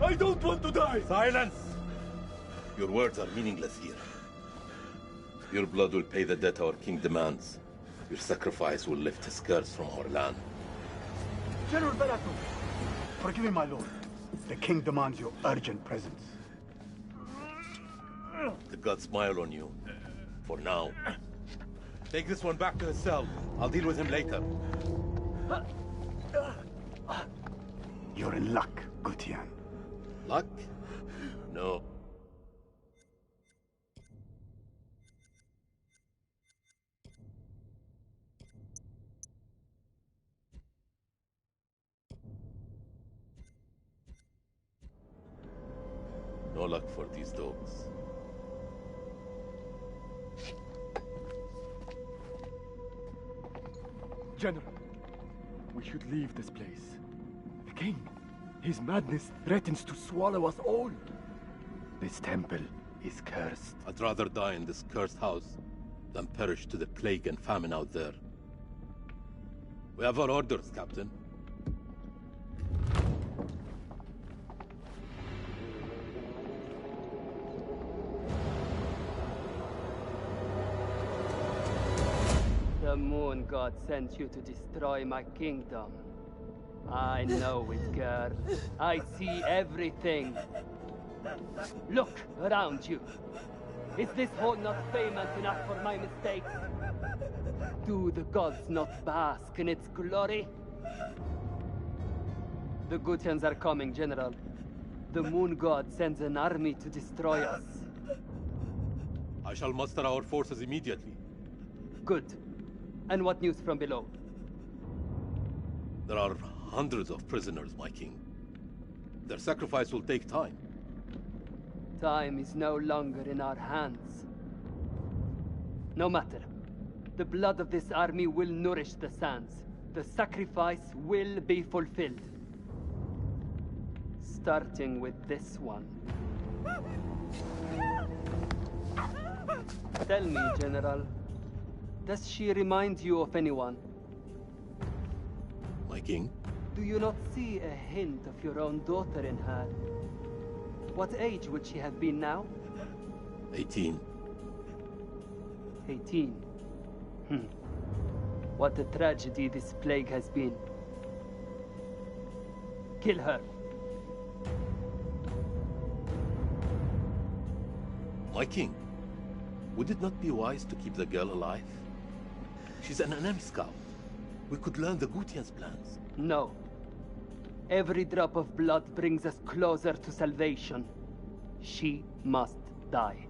I don't want to die! Silence! Your words are meaningless here. Your blood will pay the debt our king demands. Your sacrifice will lift his curse from our land. General Bellato, forgive me, my lord. The king demands your urgent presence. The gods smile on you. For now. Take this one back to his cell. I'll deal with him later. You're in luck, Gutian. Luck? No. No luck for these dogs. General, we should leave this place. The king, his madness threatens to swallow us all. This temple is cursed. I'd rather die in this cursed house than perish to the plague and famine out there. We have our orders, Captain. The moon god sent you to destroy my kingdom. I know it, girl. I see everything. Look around you. Is this hall not famous enough for my mistakes? Do the gods not bask in its glory? The Gutians are coming, General. The moon god sends an army to destroy us. I shall muster our forces immediately. Good. And what news from below? There are hundreds of prisoners, my king. Their sacrifice will take time. Time is no longer in our hands. No matter. The blood of this army will nourish the sands. The sacrifice will be fulfilled. Starting with this one. Tell me, General, does she remind you of anyone? My king? Do you not see a hint of your own daughter in her? What age would she have been now? 18. 18. What a tragedy this plague has been. Kill her. My king, would it not be wise to keep the girl alive? She's an enemy scout. We could learn the Gutian's plans. No. Every drop of blood brings us closer to salvation. She must die.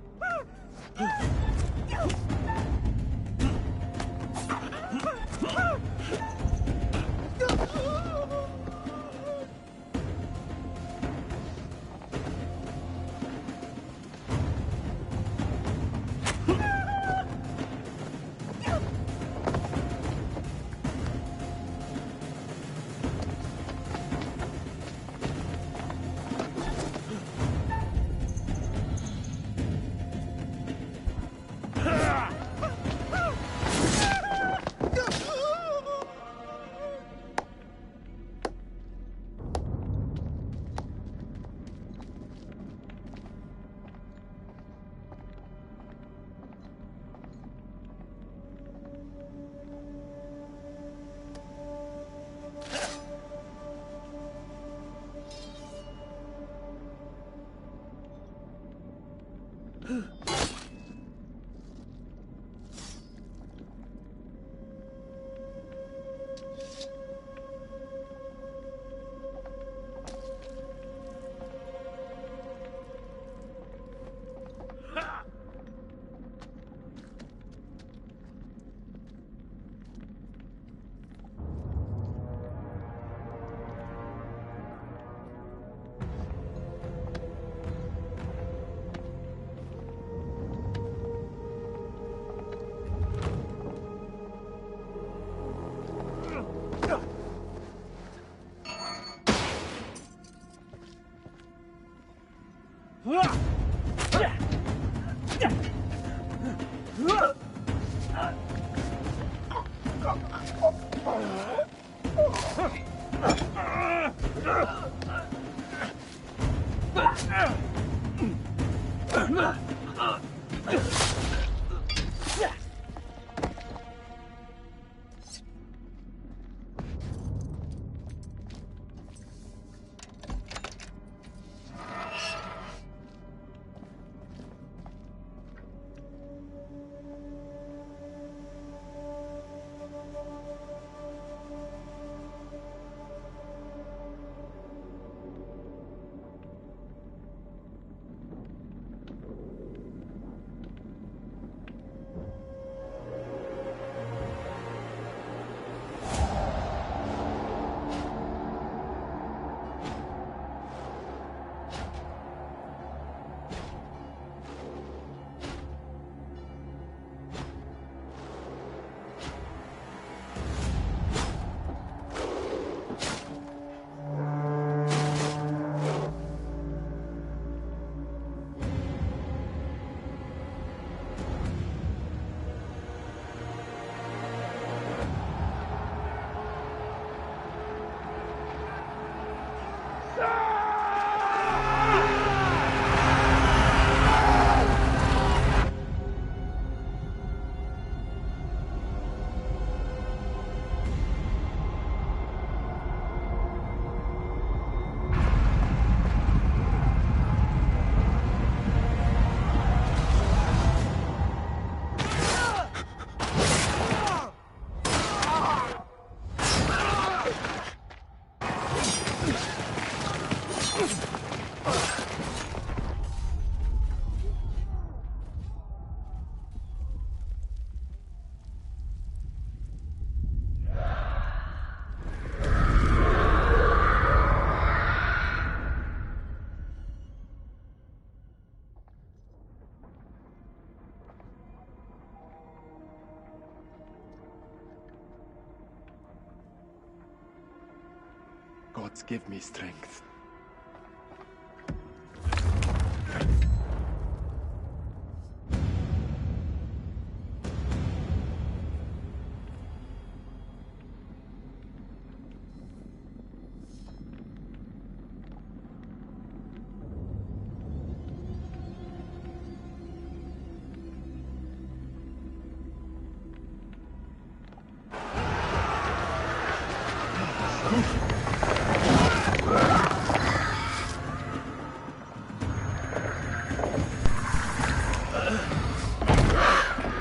Gods give me strength.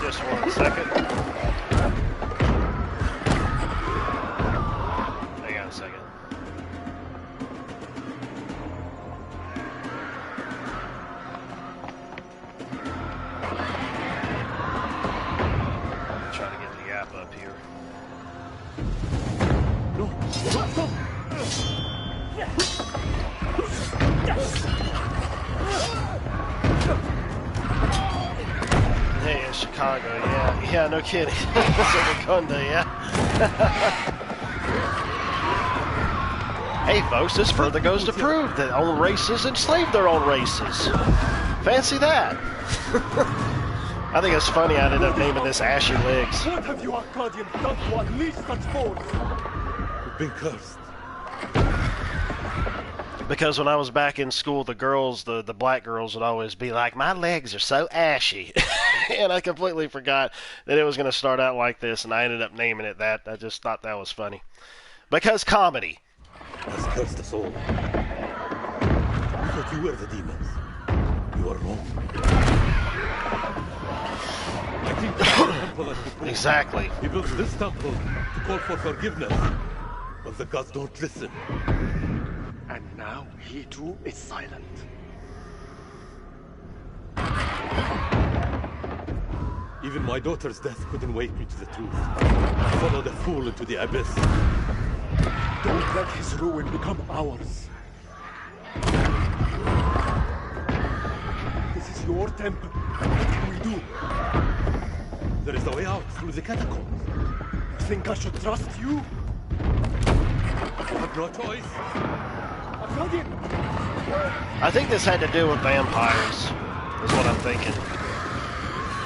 Just 1 second. Hang on a second. Try to get the app up here. No, stop! Hey, in Chicago, yeah. Yeah, no kidding. Wakanda, yeah. Hey, folks, this further goes to prove that own races enslaved their own races. Fancy that. I think it's funny I ended up naming this Ashy Legs. What have you Arcadians done to unleash such force? We've been cursed. Because when I was back in school, the girls, the black girls would always be like, my legs are so ashy. And I completely forgot that it was going to start out like this, and I ended up naming it that. I just thought that was funny. Because comedy. Has cursed us all. We thought you were the demons. You are wrong. I think the temple has been built. Exactly. He built this temple to call for forgiveness. But the gods don't listen. And now he too is silent. Even my daughter's death couldn't wake me to the truth. I followed a fool into the abyss. Don't let his ruin become ours. This is your temple. What can we do? There is a way out through the catacombs. You think I should trust you? I have no choice. I think this had to do with vampires, is what I'm thinking.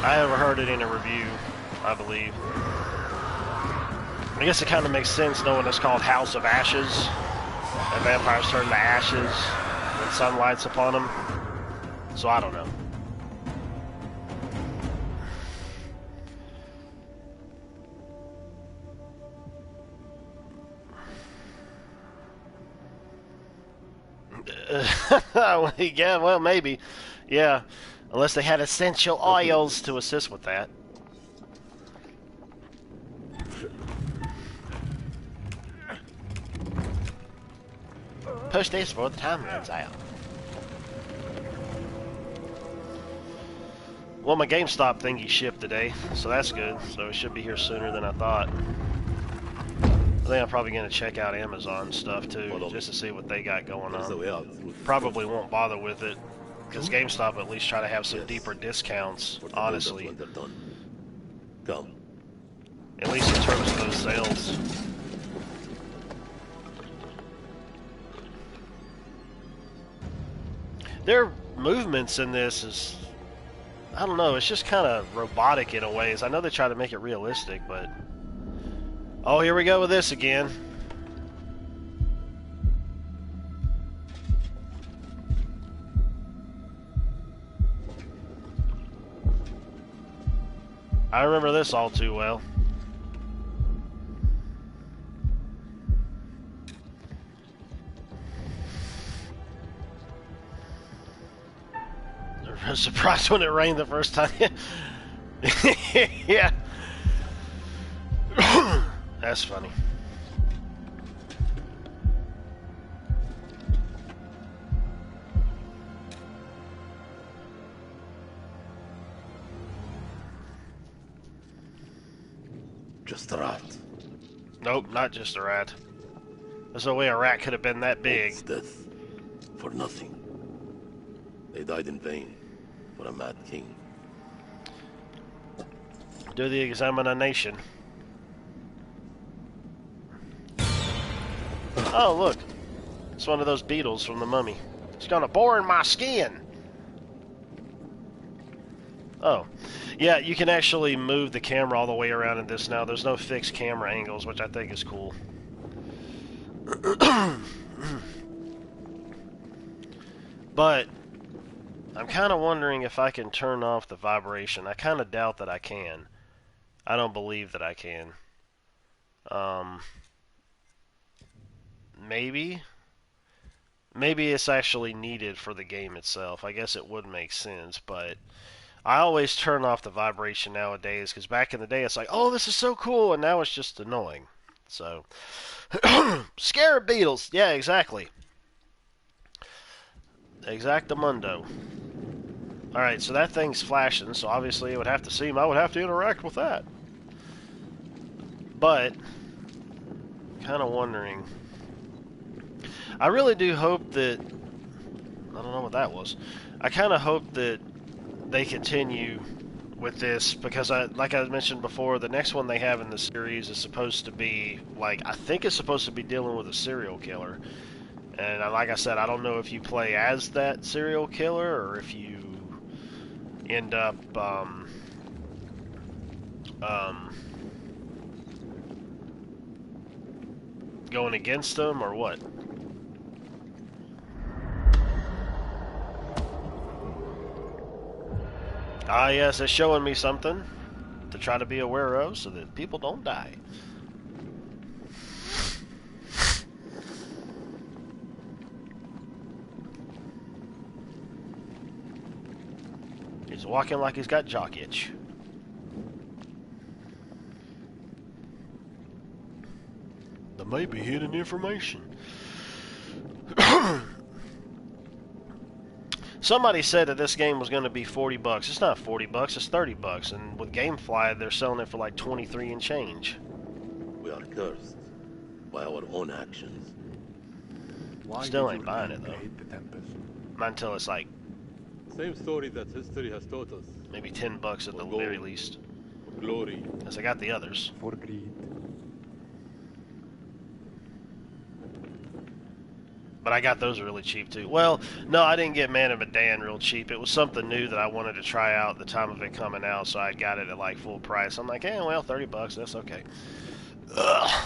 I overheard it in a review, I believe. I guess it kind of makes sense knowing it's called House of Ashes. And vampires turn to ashes when sun lights upon them. So I don't know. Yeah, well, maybe. Yeah, unless they had essential oils to assist with that. Push this before the time runs out. Well, my GameStop thingy shipped today, so that's good. So it should be here sooner than I thought. I think I'm probably going to check out Amazon stuff too, just to see what they got going There's a way out on. through the Probably won't bother with it, because GameStop at least try to have some deeper discounts, for the honestly. when they're done. Come. At least in terms of those sales. Their movements in this is, I don't know, it's just kind of robotic in a ways. I know they try to make it realistic, but... Oh, here we go with this again. I remember this all too well. I was surprised when it rained the first time. Yeah. That's funny. Just a rat. Nope, not just a rat. There's no way a rat could have been that big. It's death. For nothing. They died in vain. For a mad king. Do the examination. Oh, look. It's one of those beetles from the mummy. It's gonna bore in my skin. Oh. Yeah, you can actually move the camera all the way around in this now. There's no fixed camera angles, which I think is cool. But I'm kind of wondering if I can turn off the vibration. I kind of doubt that I can. I don't believe that I can. Maybe? Maybe it's actually needed for the game itself. I guess it would make sense, but I always turn off the vibration nowadays, because back in the day it's like, oh, this is so cool, and now it's just annoying. So, scarab beetles! Yeah, exactly. Exactamundo. Alright, so that thing's flashing, so obviously it would have to seem I would have to interact with that. But, kind of wondering. I really do hope that, I don't know what that was. I kind of hope that they continue with this, because like I mentioned before, the next one they have in the series is supposed to be, like, I think it's supposed to be dealing with a serial killer. And like I said, I don't know if you play as that serial killer, or if you end up, going against them, or what. Ah, yes, it's showing me something to try to be aware of so that people don't die. He's walking like he's got jock itch. There may be hidden information. Somebody said that this game was going to be $40. It's not $40, it's $30. And with GameFly, they're selling it for like 23 and change. We are cursed by our own actions. Why Still did ain't your buying it, king though. raid the temple? Not until it's like Same story that history has taught us. maybe $10 at the For gold. very least. Glory. Because I got the others. For greed. But I got those really cheap too. Well, no, I didn't get Man of Medan real cheap. It was something new that I wanted to try out at the time of it coming out, so I got it at like full price. I'm like, well, $30, that's okay. Ugh.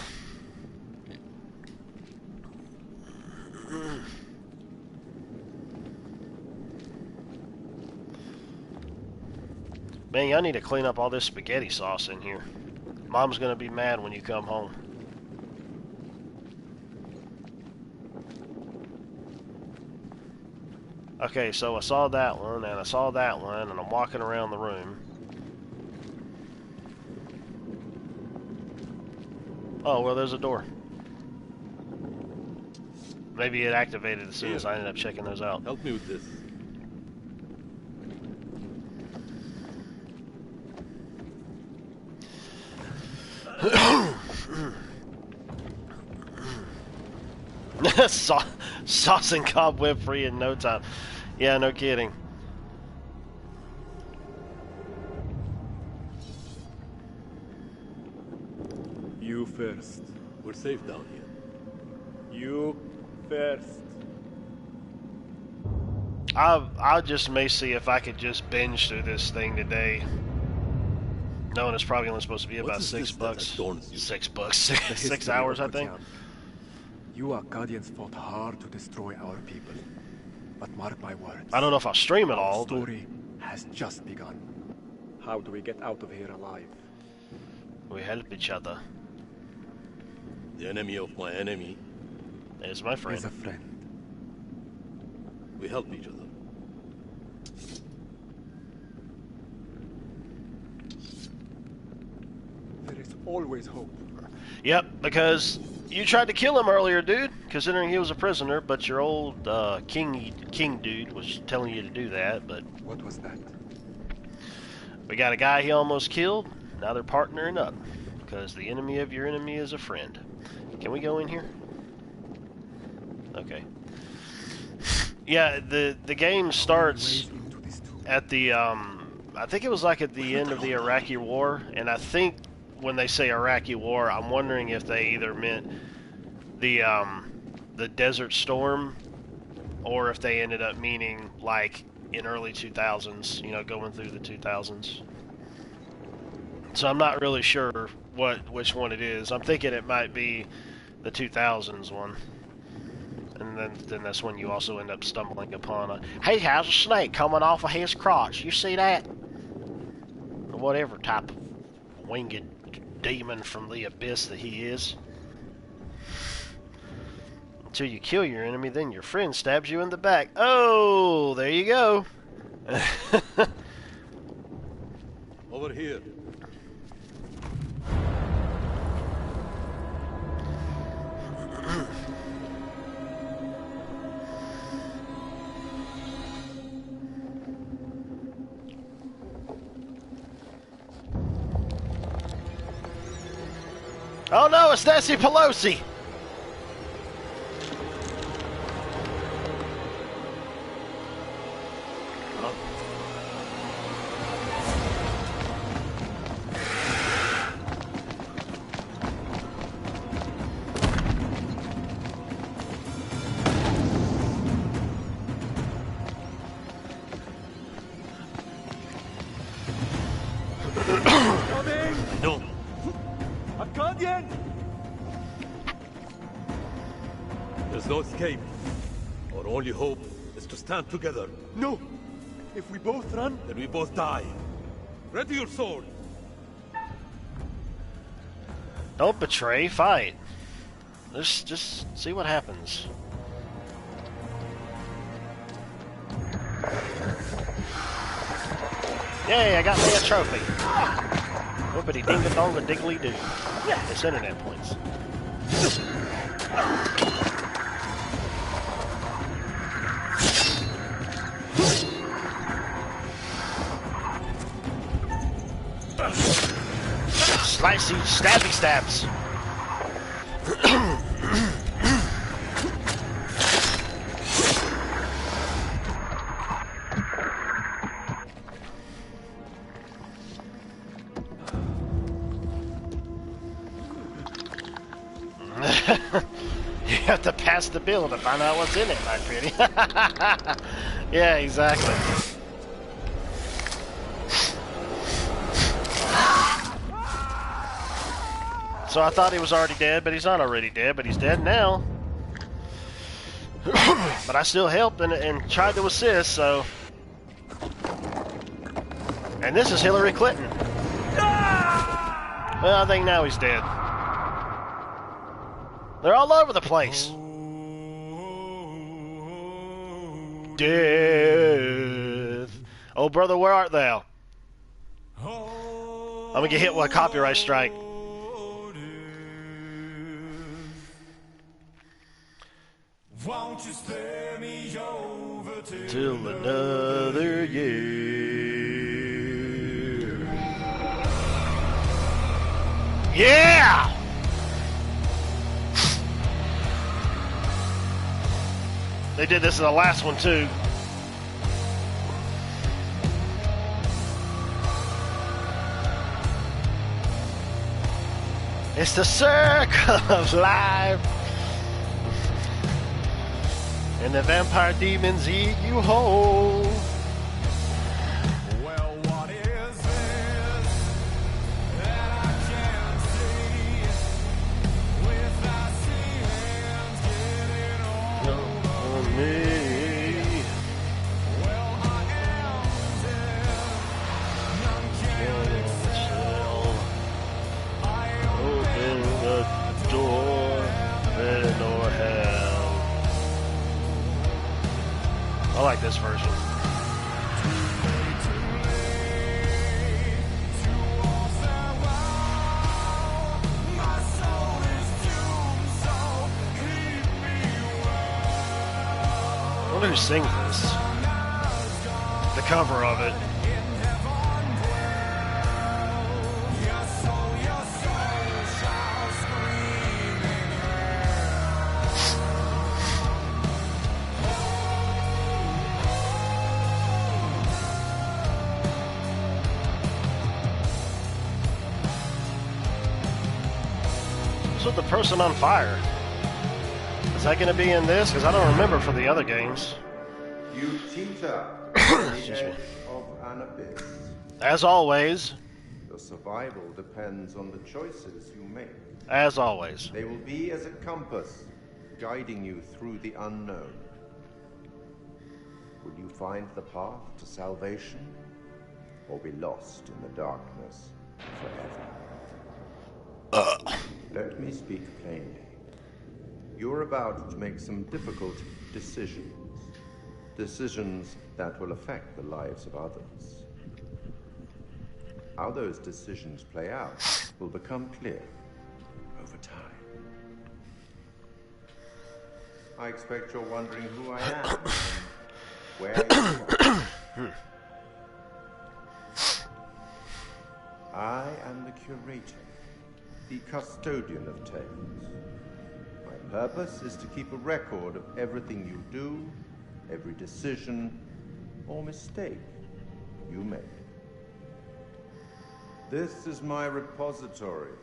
Man, y'all need to clean up all this spaghetti sauce in here. Mom's gonna be mad when you come home. Okay, so I saw that one, and I saw that one, and I'm walking around the room. Oh, well, there's a door. Maybe it activated as soon as I ended up checking those out. Help me with this. Sauce and cobweb free in no time. Yeah, no kidding. You first. We're safe down here. You first. I just may see if I could just binge through this thing today. Knowing it's probably only supposed to be about What is this that $6. adorns you? $6. The 6 history hours, I of think. Ocean. You Akkadians fought hard to destroy our people. But mark my words. I don't know if I'll stream it Our all, but story has just begun. How do we get out of here alive? We help each other. The enemy of my enemy. Is my friend. He's a friend. We help each other. There is always hope. Yep, because you tried to kill him earlier, dude, considering he was a prisoner, but your old king dude was telling you to do that, but... What was that? We got a guy he almost killed, now they're partnering up, because the enemy of your enemy is a friend. Can we go in here? Okay. Yeah, the game starts at the, I think it was like at the end of the Iraqi War, and I think when they say Iraqi War, I'm wondering if they either meant the Desert Storm, or if they ended up meaning like in early 2000s, you know, going through the 2000s. So I'm not really sure which one it is. I'm thinking it might be the 2000s one. And then that's when you also end up stumbling upon a, hey, how's a snake coming off of his crotch? You see that? Or whatever type of winged demon from the abyss that he is. Until you kill your enemy, then your friend stabs you in the back. Oh, there you go. Over here. Oh no, it's Nancy Pelosi! No. There's no escape. Our only hope is to stand together. No! If we both run, Then we both die. Ready your sword. Don't betray, fight. Let's just see what happens. Yay, I got me a trophy. Whoopity ding a dong a diggly doo. It's internet points. Slicey, stabby stabs. You have to pass the bill to find out what's in it, my pretty. Yeah, exactly. So I thought he was already dead, but he's not already dead, but he's dead now. But I still helped and tried to assist, so... And this is Hillary Clinton. Well, I think now he's dead. They're all over the place. Death. Oh, brother, where art thou? I'm gonna get hit with a copyright strike. Won't you spare me over Till another year. Yeah! They did this in the last one too. It's the circle of life. And the vampire demons eat you whole. Well, what is this that I can't see without hands getting On me. Well, I am dead. None can I like this version. I wonder who sings this. The cover of it. What's with the person on fire? Is that going to be in this? Because I don't remember for the other games. You teeter on the edge of an abyss. As always. Your survival depends on the choices you make. As always. They will be as a compass, guiding you through the unknown. Will you find the path to salvation, or be lost in the darkness forever? Let me speak plainly. You're about to make some difficult decisions. Decisions that will affect the lives of others. How those decisions play out will become clear over time. I expect you're wondering who I am and where you are. I am the curator, the custodian of tales. My purpose is to keep a record of everything you do, every decision or mistake you make. This is my repository.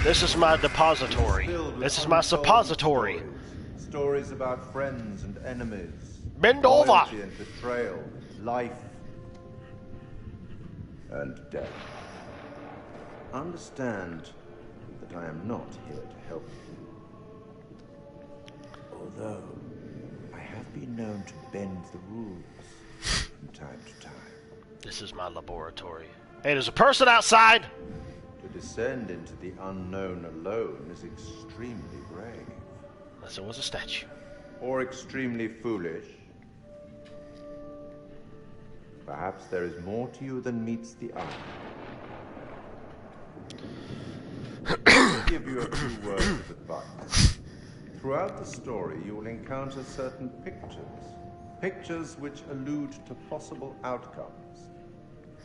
This is my depository. This is my suppository. Stories about friends and enemies. Bend over. Loyalty and betrayal. Life and death. Understand that I am not here to help you. Although I have been known to bend the rules from time to time. This is my laboratory. Hey, there's a person outside! To descend into the unknown alone is extremely brave. Unless it was a statue. Or extremely foolish. Perhaps there is more to you than meets the eye. I'll give you a few words of advice. Throughout the story, you will encounter certain pictures. Pictures which allude to possible outcomes.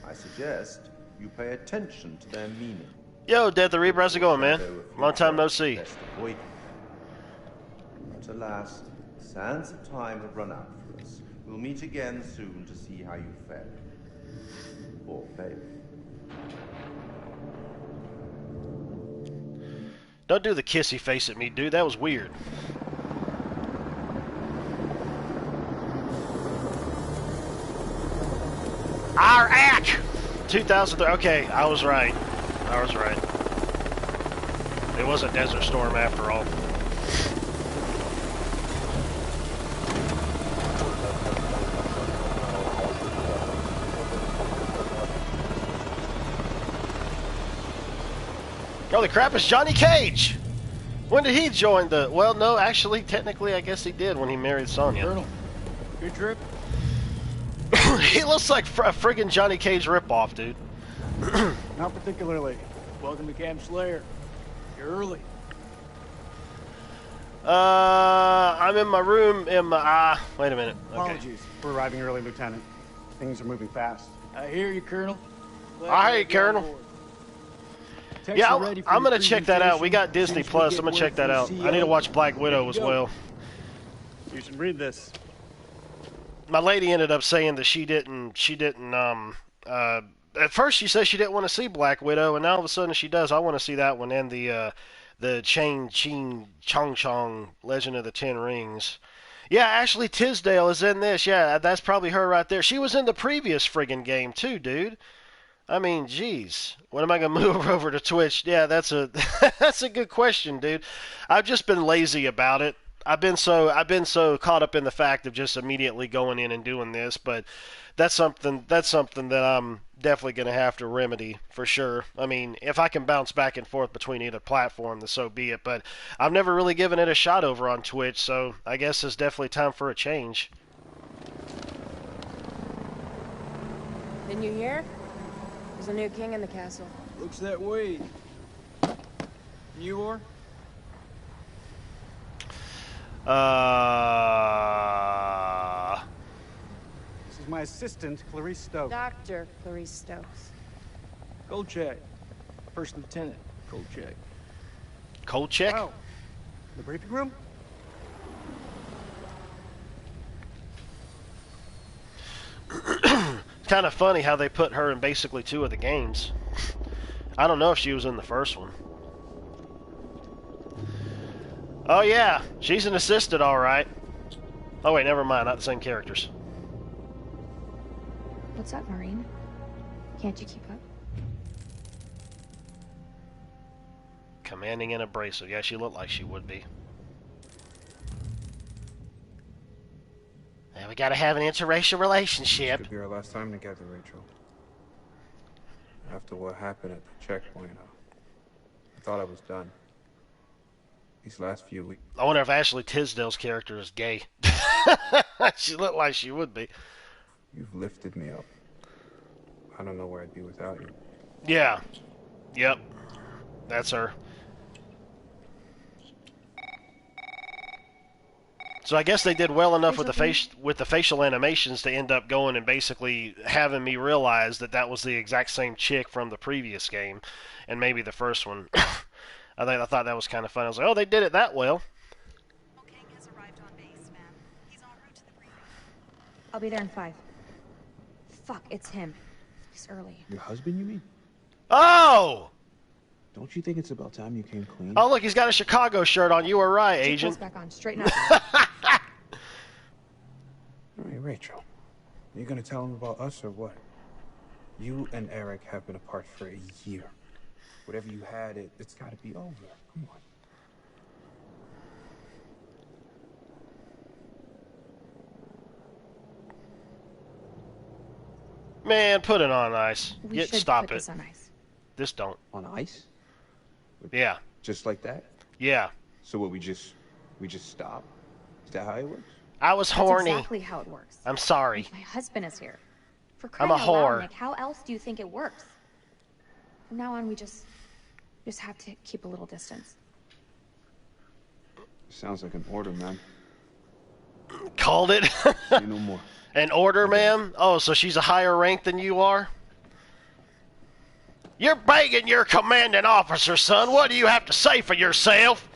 I suggest you pay attention to their meaning. Yo, Death the Reaper, how's it going, man? Long time no see. Best avoid them. But alas, sands of time have run out for us. We'll meet again soon to see how you fared. Or failed. Don't do the kissy face at me, dude. That was weird. Our act! 2003. Okay, I was right. I was right. It was a Desert Storm after all. Holy crap, it's Johnny Cage! When did he join the... Well, no, actually, technically, I guess he did when he married Sonya. Colonel, good trip? He looks like a friggin' Johnny Cage ripoff, dude. Not particularly. Welcome to Camp Slayer. You're early. I'm in my room in my... wait a minute. Okay. Apologies for arriving early, Lieutenant. Things are moving fast. I hear you, Colonel. I hear you, Colonel. Yeah, I'm gonna check that out. We got Disney Plus. I'm gonna check that out. I need to watch Black Widow as well. You should read this. My lady ended up saying that she didn't, at first she said she didn't want to see Black Widow, and now all of a sudden she does. I want to see that one and the Chong Chong Legend of the Ten Rings. Yeah, Ashley Tisdale is in this. Yeah, that's probably her right there. She was in the previous friggin' game too, dude. I mean, geez. When am I going to move over to Twitch? Yeah, that's a that's a good question, dude. I've just been lazy about it. I've been so caught up in the fact of just immediately going in and doing this, but that's something that I'm definitely going to have to remedy for sure. I mean, if I can bounce back and forth between either platform, then so be it. But I've never really given it a shot over on Twitch, so I guess it's definitely time for a change. Didn't you hear? There's a new king in the castle. Looks that way. You are? This is my assistant, Clarice Stokes. Dr. Clarice Stokes. Kolchak. First Lieutenant Kolchak. Kolchak? Oh, the briefing room? It's kind of funny how they put her in basically 2 of the games. I don't know if she was in the first one. Oh yeah, she's an assistant, all right. Oh wait, never mind, not the same characters. What's up, Marine? Can't you keep up? Commanding and abrasive. Yeah, she looked like she would be. And we gotta have an interracial relationship. This could be our last time together, Rachel. After what happened at the checkpoint, I thought I was done. These last few weeks. I wonder if Ashley Tisdale's character is gay. She looked like she would be. You've lifted me up. I don't know where I'd be without you. Yeah. Yep. That's her. So I guess they did well enough with the facial animations to end up going and basically having me realize that that was the exact same chick from the previous game, and maybe the first one. I thought that was kind of fun. I was like, oh, they did it that well. King has arrived on base, ma'am. He's en route to the briefing. I'll be there in 5. Fuck, it's him. He's early. Your husband, you mean? Oh! Don't you think it's about time you came clean? Oh, look, he's got a Chicago shirt on. You were right, Keep Agent. back on. Straighten up. All right, Rachel. Are you gonna tell him about us or what? You and Eric have been apart for a year. Whatever you had, it's gotta be over. Come on. Man, put it on ice. We should Stop put it. this on ice. This don't. On ice? Yeah. Just like that? Yeah. So what, we just stop? Is that how it works? I was That's horny. exactly how it works. I'm sorry. My husband is here. For I'm crying a out loud, whore. Nick, how else do you think it works? From now on, we just have to keep a little distance. Sounds like an order, man. Called it. Say no more. An order, ma'am? Oh, so she's a higher rank than you are? You're begging your commanding officer, son. What do you have to say for yourself?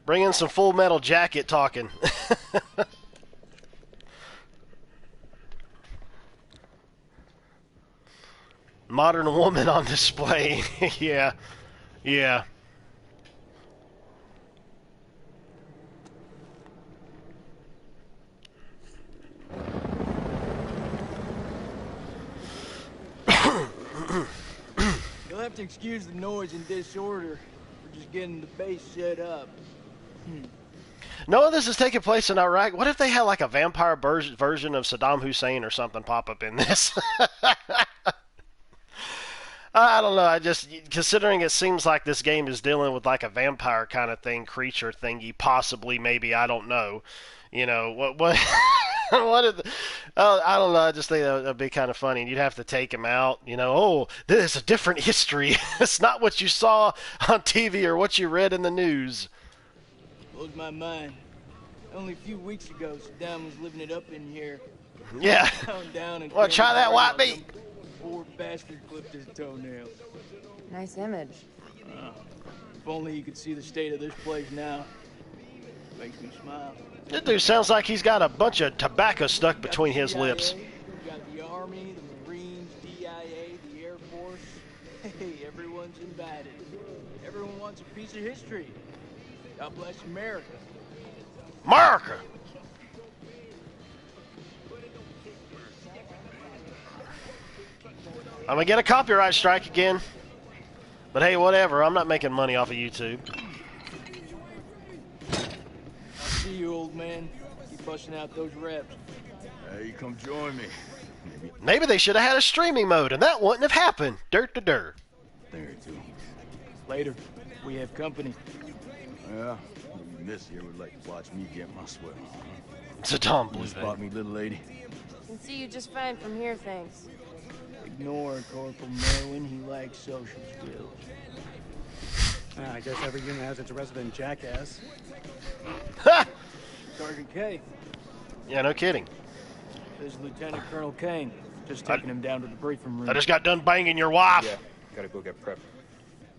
Bring in some Full Metal Jacket talking. Modern woman on display. Yeah. Yeah. You'll have to excuse the noise and disorder. We're just getting the base set up. No, this is taking place in Iraq. What if they had like a vampire version of Saddam Hussein or something pop up in this? I don't know. I just, considering it seems like this game is dealing with like a vampire kind of thing, creature thingy, possibly, maybe, I don't know. You know, what, what I don't know. I just think that would be kind of funny. And you'd have to take him out, you know, oh, this is a different history. It's not what you saw on TV or what you read in the news. Blows my mind. Only a few weeks ago, Saddam was living it up in here. Yeah. Down and Want to try that white meat? Poor bastard clipped his toenail. Nice image. If only you could see the state of this place now. Makes me smile. This dude sounds like he's got a bunch of tobacco stuck between his lips. We got the Army, the Marines, DIA, the Air Force. Hey, everyone's invited. Everyone wants a piece of history. God bless America. America! I'm gonna get a copyright strike again. But hey, whatever. I'm not making money off of YouTube. I'll see you, old man. Keep busting out those reps. Hey, come join me. Maybe they should have had a streaming mode, and that wouldn't have happened. Dirt to dirt. Thing or two. Later. We have company. Yeah, maybe this year would like to watch me get my swell. It's a Tom You Blue spot me, little lady. Can see you just fine from here, thanks. Ignore Corporal Merwin. He lacks social skills. I guess every unit has its resident jackass. Ha! Sergeant K. Yeah, no kidding. This is Lieutenant Colonel Kane. Just taking him down to the briefing room. I just got done banging your wife. Yeah, gotta go get prepped.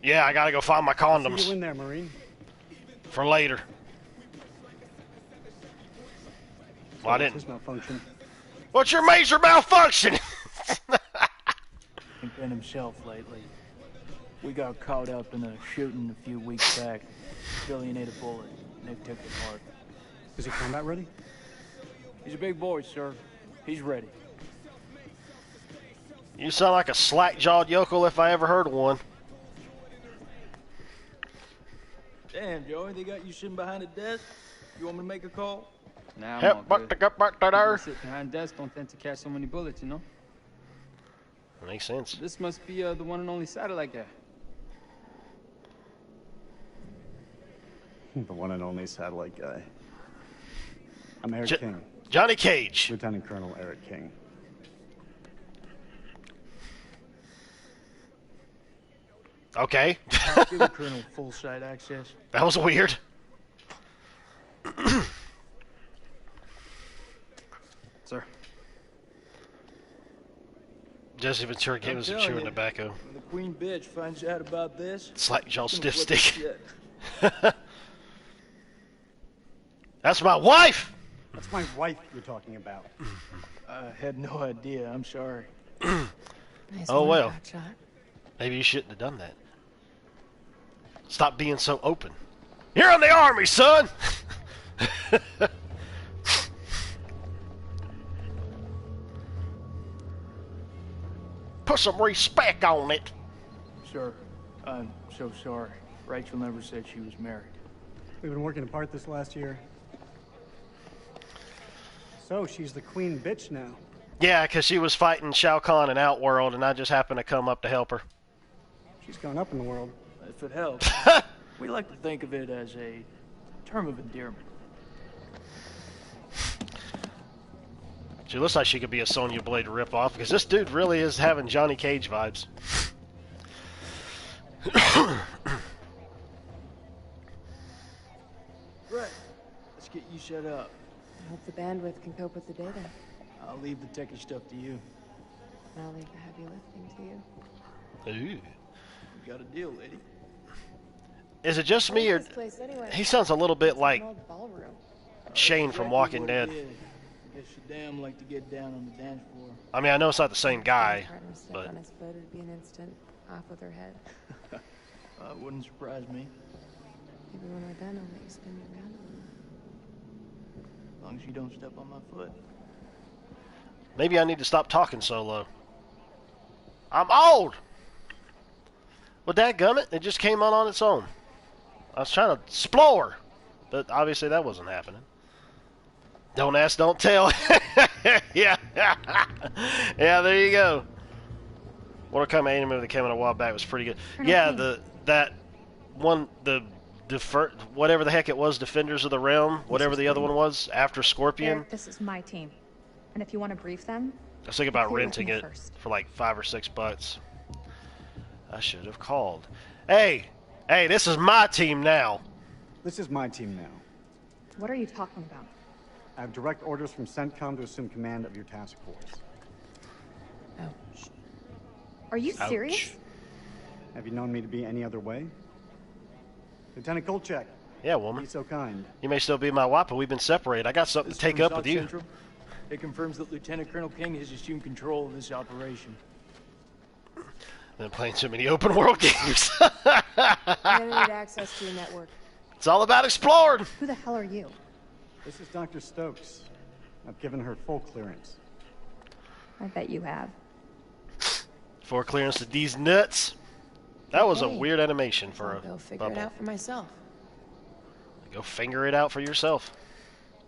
Yeah, I gotta go find my condoms. See you in there, Marine. For later. Well, I didn't. This malfunction. What's your major malfunction? He's been himself lately. We got caught up in a shooting a few weeks back. Civilian ate a bullet. Nick took it hard. Is he combat ready? He's a big boy, sir. He's ready. You sound like a slack-jawed yokel if I ever heard one. Damn, Joey, they got you sitting behind a desk? You want me to make a call? Nah, I'm Yep, all good. but People sit behind desks don't tend to catch so many bullets, you know? Makes sense. This must be the one and only satellite guy. The one and only satellite guy. I'm Eric King. Johnny Cage. Lieutenant Colonel Eric King. Okay. Give the Colonel full site access. That was weird. Sir. Jesse Ventura gave I'm us a telling chewing you, tobacco. when the Queen bitch finds out about this, Slack-jaw she's gonna stiff flip stick. her shit. That's my wife! That's my wife you're talking about. I had no idea. I'm sorry. Nice Oh, one, well. Hotshot. Maybe you shouldn't have done that. Stop being so open. You're in the army, son! Put some respect on it. Sir, I'm so sorry. Rachel never said she was married. We've been working apart this last year. So, she's the queen bitch now. Yeah, because she was fighting Shao Kahn in Outworld, and I just happened to come up to help her. She's gone up in the world. If it helps, we like to think of it as a term of endearment. She looks like she could be a Sonya Blade ripoff, because this dude really is having Johnny Cage vibes. Right. Let's get you set up. I hope the bandwidth can cope with the data. I'll leave the techie stuff to you. And I'll leave the heavy lifting to you. Ooh. You got a deal, lady. Is it just me, or This place anyway. he sounds a little bit It's an like old ballroom. Shane from Walking Dead? Guess you damn like to get down on the dance floor. I mean, I know it's not the same guy, Partner step but on his foot, it'd be an instant off with her head. Wouldn't surprise me. Maybe when we're done, I'll let you spin me around a little. As long as you don't step on my foot. maybe I need to stop talking so low. I'm old! Well, dadgummit, it just came on its own. I was trying to explore, but obviously that wasn't happening. Don't ask, don't tell. Yeah. Yeah, there you go. Mortal Kombat anime that came out a while back was pretty good. Yeah, whatever the heck it was, Defenders of the Realm, whatever the other one was, after Scorpion. Eric, this is my team. And if you want to brief them, I was thinking about clear with renting me it first. for like $5 or $6. I should have called. Hey, this is my team now. This is my team now. What are you talking about? I have direct orders from CENTCOM to assume command of your task force. Ouch. Are you Ouch. serious? Have you known me to be any other way? Lieutenant Kolchak. Yeah, woman. Be so kind. You may still be my wife, but we've been separated. I got something This to take from up South with you. Central. It confirms that Lieutenant Colonel King has assumed control of this operation. Been playing too many open world games. You're gonna need access to your network. It's all about exploring. Who the hell are you? This is Dr. Stokes. I've given her full clearance. I bet you have. For clearance to these nuts. That was a Okay. weird animation for I'll a go figure it bubble. out for myself. Go finger it out for yourself.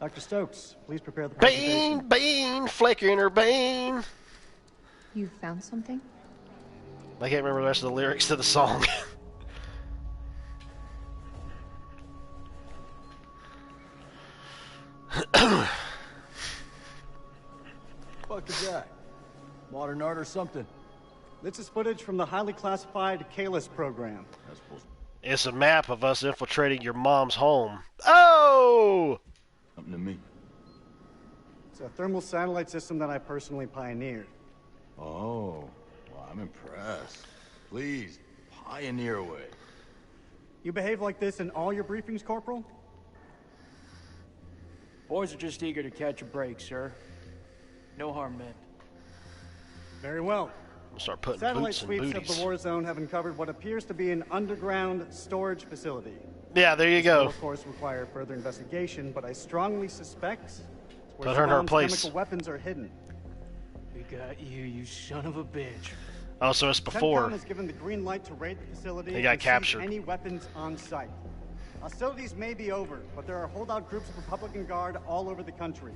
Dr. Stokes, please prepare the Bean, presentation. bean, flickering her bean. You found something? I can't remember the rest of the lyrics to the song. Fuck is that? Modern art or something? This is footage from the highly classified Kalis program. That's bullshit. It's a map of us infiltrating your mom's home. Oh! Something to me. It's a thermal satellite system that I personally pioneered. Oh, well, I'm impressed. Please, pioneer away. You behave like this in all your briefings, Corporal? Boys are just eager to catch a break, sir. No harm meant. Very well. We'll start putting Satellite boots in sweeps of booties. the war zone have uncovered what appears to be an underground storage facility. Yeah, there you This will, go. of course, require further investigation, but I strongly suspect it's where Put her in her Saddam's place. chemical weapons are hidden. We got you, you son of a bitch. Oh, so it's before. CENTCOM has given the green light to raid the facility He got and seize captured. any weapons on site. Hostilities may be over, but there are holdout groups of Republican Guard all over the country.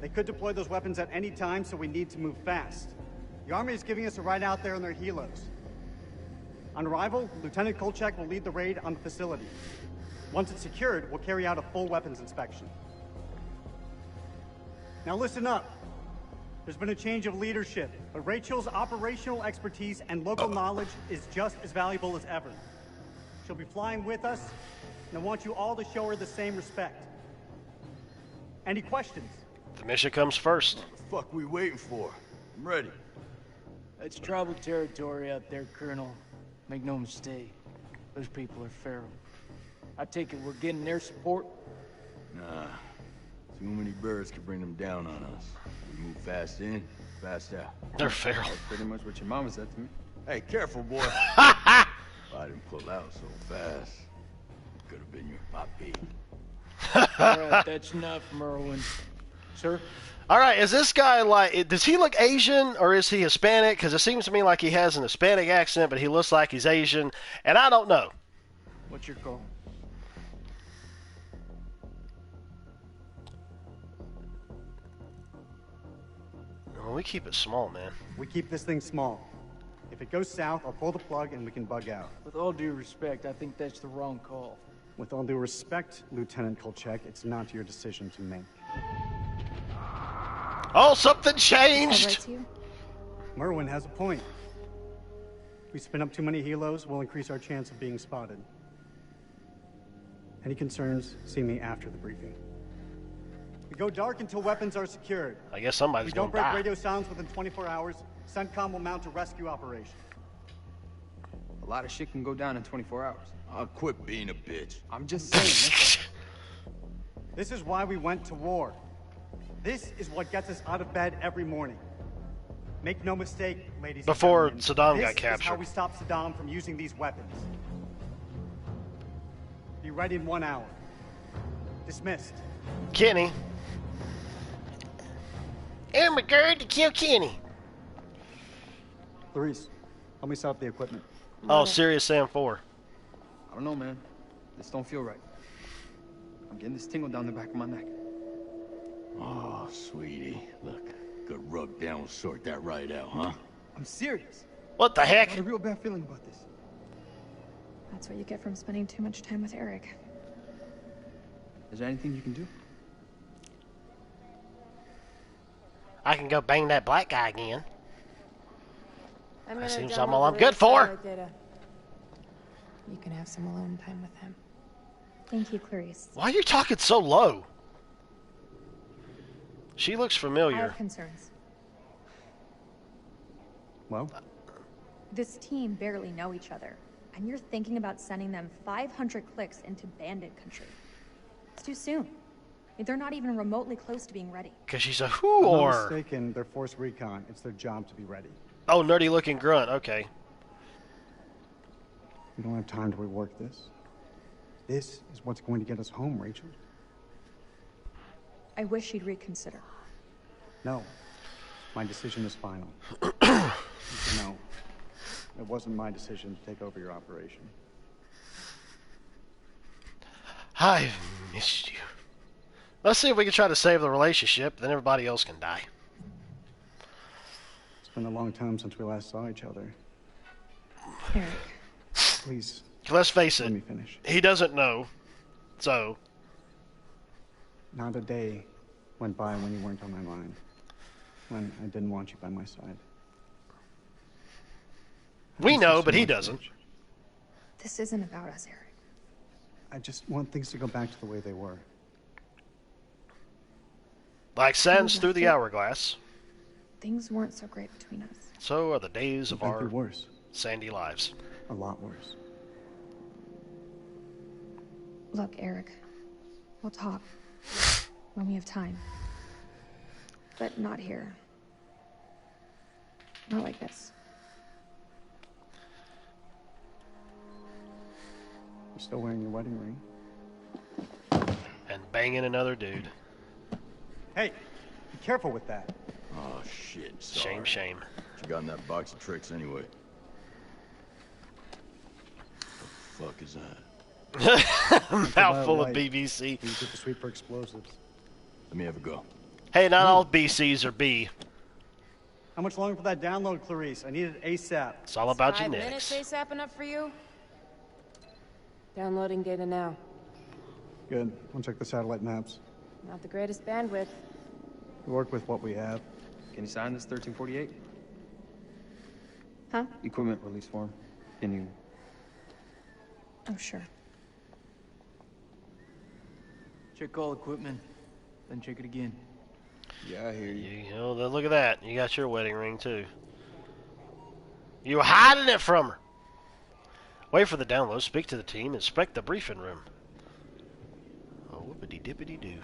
They could deploy those weapons at any time, so we need to move fast. The Army is giving us a ride out there in their helos. On arrival, Lieutenant Kolchak will lead the raid on the facility. Once it's secured, we'll carry out a full weapons inspection. Now listen up. There's been a change of leadership, but Rachel's operational expertise and local knowledge is just as valuable as ever. She'll be flying with us, and I want you all to show her the same respect. Any questions? The mission comes first. What the fuck we waiting for? I'm ready. It's tribal territory out there, Colonel. Make no mistake. Those people are feral. I take it we're getting their support? Nah. Too many birds could bring them down on us. We move fast in, fast out. They're feral. That's pretty much what your mama said to me. Hey, careful, boy. If I didn't pull out so fast, could have been your puppy. Alright, that's enough, Merwin. Sir? All right, is this guy like, does he look Asian or is he Hispanic? Because it seems to me like he has an Hispanic accent, but he looks like he's Asian, and I don't know. What's your call? Well, we keep it small, man. We keep this thing small. If it goes south, I'll pull the plug and we can bug out. With all due respect, I think that's the wrong call. With all due respect, Lieutenant Kolchak, it's not your decision to make. Oh, something All changed! right to you? Merwin has a point. If we spin up too many helos, we'll increase our chance of being spotted. Any concerns, see me after the briefing. We go dark until weapons are secured. I guess If somebody's we going don't to break die. radio silence within 24 hours, CENTCOM will mount a rescue operation. A lot of shit can go down in 24 hours. I'll quit being a bitch. I'm just saying. That's all. This is why we went to war. This is what gets us out of bed every morning. Make no mistake, ladies Before and gentlemen. Saddam got This is how captured. we stop Saddam from using these weapons. Be ready in 1 hour. Dismissed. Kenny. Oh my god, to kill Kenny. Clarice, help me set up the equipment. Oh, Sirius Sam 4. I don't know, man. This don't feel right. I'm getting this tingle down the back of my neck. Oh, sweetie. Look, good rub down will sort that right out, huh? I'm serious. What the I heck? got a real bad feeling about this. That's what you get from spending too much time with Eric. Is there anything you can do? I can go bang that black guy again. I'm That gonna seems download something all I'm the good for. satellite data. You can have some alone time with him. Thank you, Clarice. Why are you talking so low? She looks I familiar. have concerns. Well, This team barely know each other, and you're thinking about sending them 500 clicks into bandit country. It's too soon. They're not even remotely close to being ready. Because she's a if I'm whore. not mistaken, they're force recon. It's their job to be ready. Oh, nerdy looking grunt. Okay. We don't have time to rework this. This is what's going to get us home, Rachel. I wish you'd reconsider. No. My decision is final. No. It wasn't my decision to take over your operation. I've missed you. Let's see if we can try to save the relationship, then everybody else can die. It's been a long time since we last saw each other. Eric. Please. Let's face it. Let me finish. He doesn't know, so... Not a day went by when you weren't on my mind. When I didn't want you by my side. We know, but he doesn't. This isn't about us, Eric. I just want things to go back to the way they were. Like sands through the hourglass, Things weren't so great between us. so are the days of It might be our worse. sandy lives. A lot worse. Look, Eric, we'll talk when we have time. But not here. Not like this. You're still wearing your wedding ring. And banging another dude. Hey, be careful with that. Oh, shit. Shame, shame. What you got in that box of tricks anyway? The fuck is that? Mouthful of BBC. Use it to sweep for explosives. Let me have a go. Hey, not all BCs are B. How much longer for that download, Clarice? I need it ASAP. It's all about 5 genetics. minutes ASAP enough for you? Downloading data now. Good. I'll check the satellite maps. Not the greatest bandwidth. We work with what we have. Can you sign this 1348? Huh? Equipment release form. Can you? Oh, sure. Check all equipment, then check it again. Yeah, I hear you. You know, look at that. You got your wedding ring, too. You were hiding it from her. Wait for the download, speak to the team, inspect the briefing room. Oh, whoopity-dippity-doo.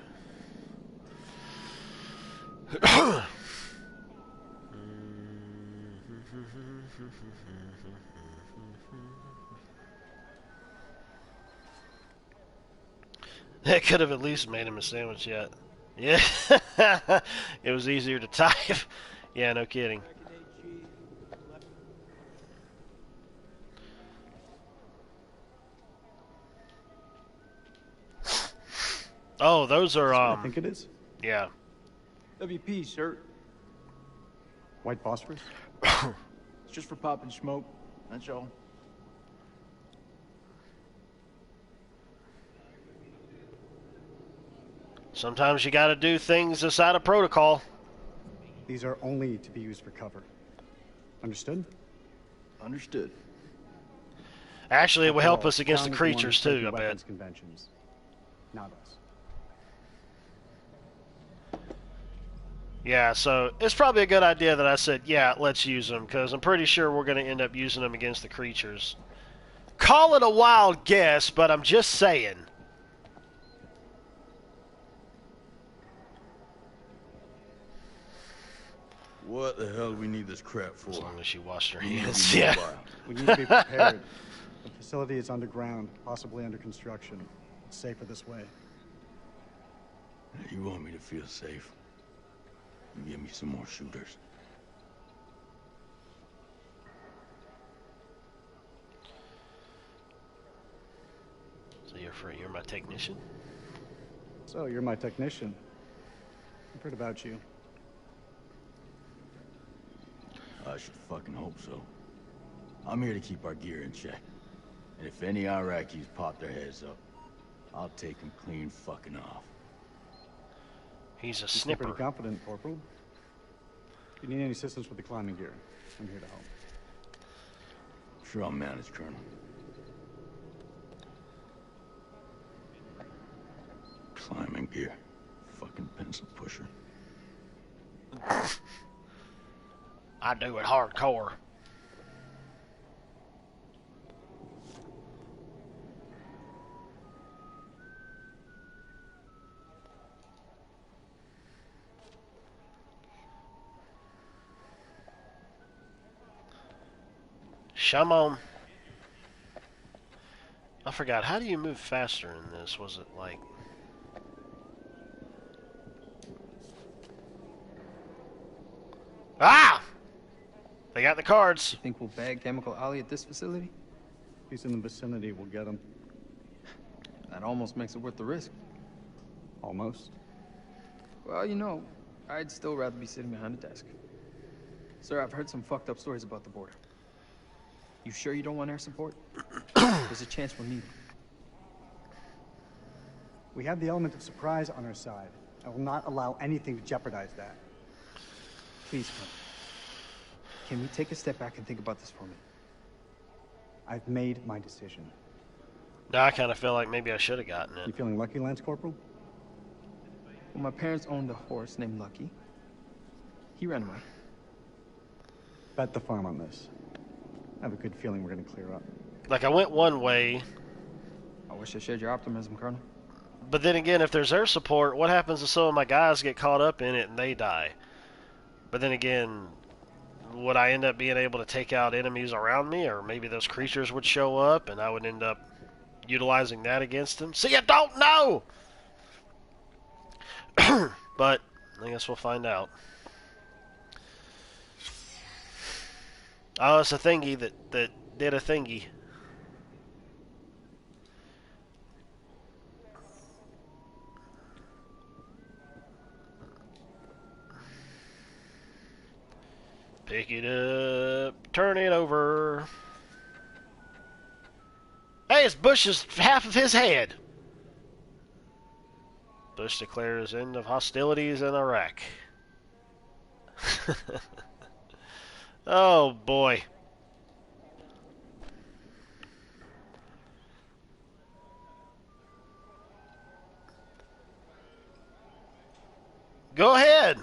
That could have at least made him a sandwich yet. Yeah. It was easier to type. Yeah, no kidding. Oh, those are I think it is. Yeah. WP, sir. White phosphorus? It's just for popping smoke, that's all. Sometimes you gotta do things outside of protocol. These are only to be used for cover. Understood? Understood. Actually, it will After help all, us against Town the is the one creatures breaking too, I bet. weapons conventions, not us. Yeah, so it's probably a good idea that I said, yeah, let's use them, because I'm pretty sure we're going to end up using them against the creatures. Call it a wild guess, but I'm just saying. What the hell do we need this crap for? As long as she washed her We need to hands, be yeah. mobile. We need to be prepared. The facility is underground, possibly under construction. It's safer this way. You want me to feel safe? You give me some more shooters. So you're my technician? So, you're my technician. I've heard about you. I should fucking hope so. I'm here to keep our gear in check. And if any Iraqis pop their heads up, I'll take them clean fucking off. He's a You seem snipper. pretty confident, Corporal. If you need any assistance with the climbing gear, I'm here to help. Sure I'll manage, Colonel. Climbing gear. Fucking pencil pusher. I do it hardcore. Shamon. I forgot. How do you move faster in this? Was it like... Ah! They got the cards. You think we'll bag Chemical Ollie at this facility? If he's in the vicinity, we'll get him. That almost makes it worth the risk. Almost. Well, you know, I'd still rather be sitting behind a desk. Sir, I've heard some fucked up stories about the border. You sure you don't want air support? There's a chance we'll need it. We have the element of surprise on our side. I will not allow anything to jeopardize that. Please, Colonel. Can we take a step back and think about this for a minute? I've made my decision. Now I kind of feel like maybe I should have gotten it. You feeling lucky, Lance Corporal? Well, my parents owned a horse named Lucky. He ran away. Bet the farm on this. I have a good feeling we're gonna clear up. Like, I went one way. I wish I shared your optimism, Colonel. But then again, if there's air support, what happens if some of my guys get caught up in it and they die? But then again, would I end up being able to take out enemies around me? Or maybe those creatures would show up and I would end up utilizing that against them? See, I don't know! But I guess we'll find out. Oh, it's a thingy that did a thingy. Pick it up, turn it over. Hey, it's Bush's half of his head. Bush declares end of hostilities in Iraq. Oh boy. Go ahead.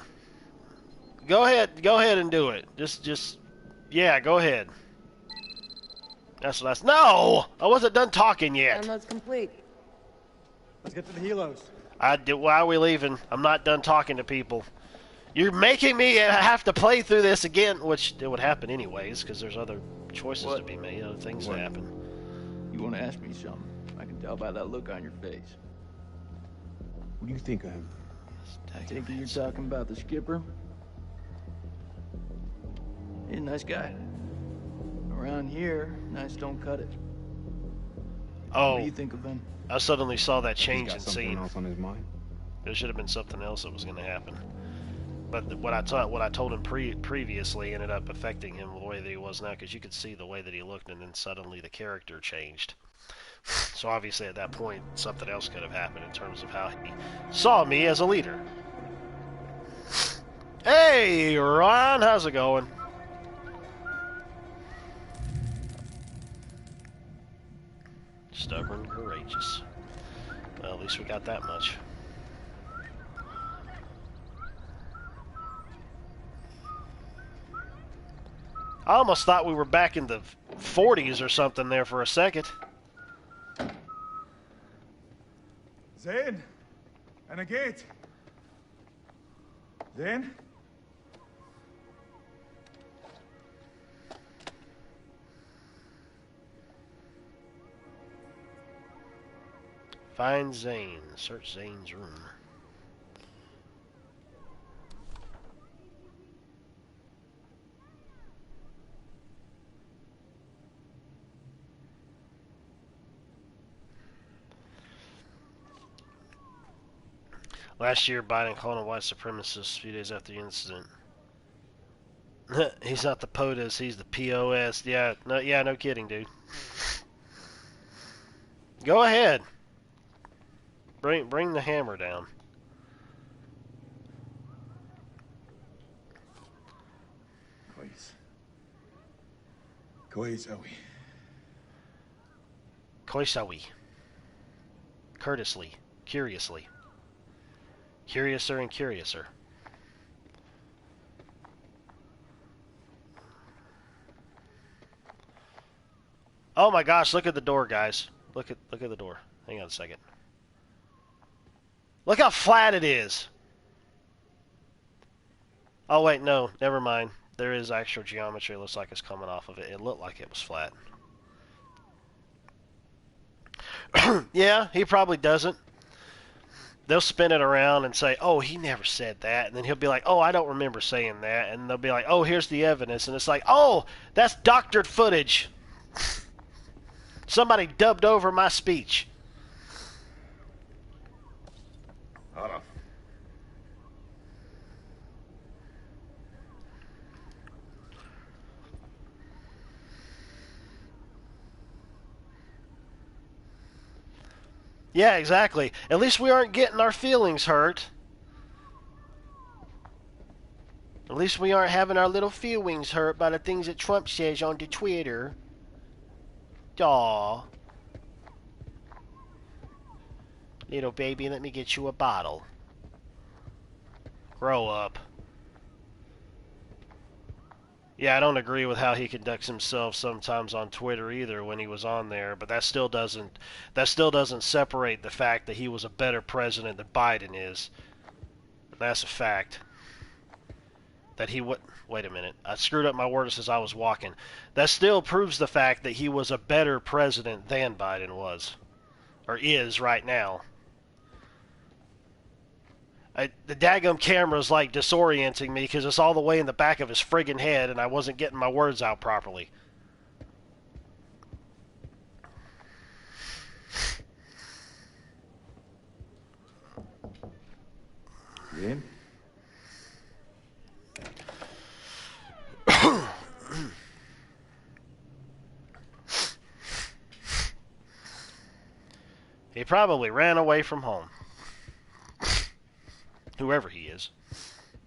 Go ahead and do it. Yeah, go ahead. No! I wasn't done talking yet. Download's complete. Let's get to the helos. Why are we leaving? I'm not done talking to people. You're making me have to play through this again, which it would happen anyways, because there's other choices to be made, other things to happen. You want to ask me something? I can tell by that look on your face. What do you think of him? I think you're talking about the skipper. He's a nice guy. Around here, nice don't cut it. Oh. What do you think of him? I suddenly saw that change in something scene. else on his mind. There should have been something else that was going to happen. But what I told him previously ended up affecting him the way that he was now, because you could see the way that he looked, and then suddenly the character changed. So obviously at that point, something else could have happened in terms of how he saw me as a leader. Hey, Ron, how's it going? Stubborn, courageous. Well, at least we got that much. I almost thought we were back in the 40s or something there for a second. Zayn! And a gate! Zayn? Find Zane. Search Zane's room. Last year, Biden called him white supremacist a few days after the incident. He's not the POTUS, he's the POS. Yeah, no kidding, dude. Go ahead. Bring the hammer down. Koizawi. Koisawi. Courteously. Curiously. Curiouser and curiouser. Oh my gosh, look at the door, guys. Look at the door. Hang on a second. Look how flat it is. Oh wait, no, never mind. There is actual geometry. It looks like it's coming off of it. It looked like it was flat. Yeah, he probably doesn't. They'll spin it around and say, oh, he never said that. And then he'll be like, oh, I don't remember saying that. And they'll be like, oh, here's the evidence. And it's like, oh, that's doctored footage. Somebody dubbed over my speech. Araf. Yeah, exactly. At least we aren't getting our feelings hurt. At least we aren't having our little feelings hurt by the things that Trump says on the Twitter. Aw. Little baby, let me get you a bottle. Grow up. Yeah, I don't agree with how he conducts himself sometimes on Twitter either when he was on there, but that still doesn't separate the fact that he was a better president than Biden is. That's a fact. That he would... Wait a minute. I screwed up my words as I was walking. That still proves the fact that he was a better president than Biden was. Or is right now. The daggum camera's like disorienting me because it's all the way in the back of his friggin' head and I wasn't getting my words out properly. زين. He probably ran away from home. Whoever he is.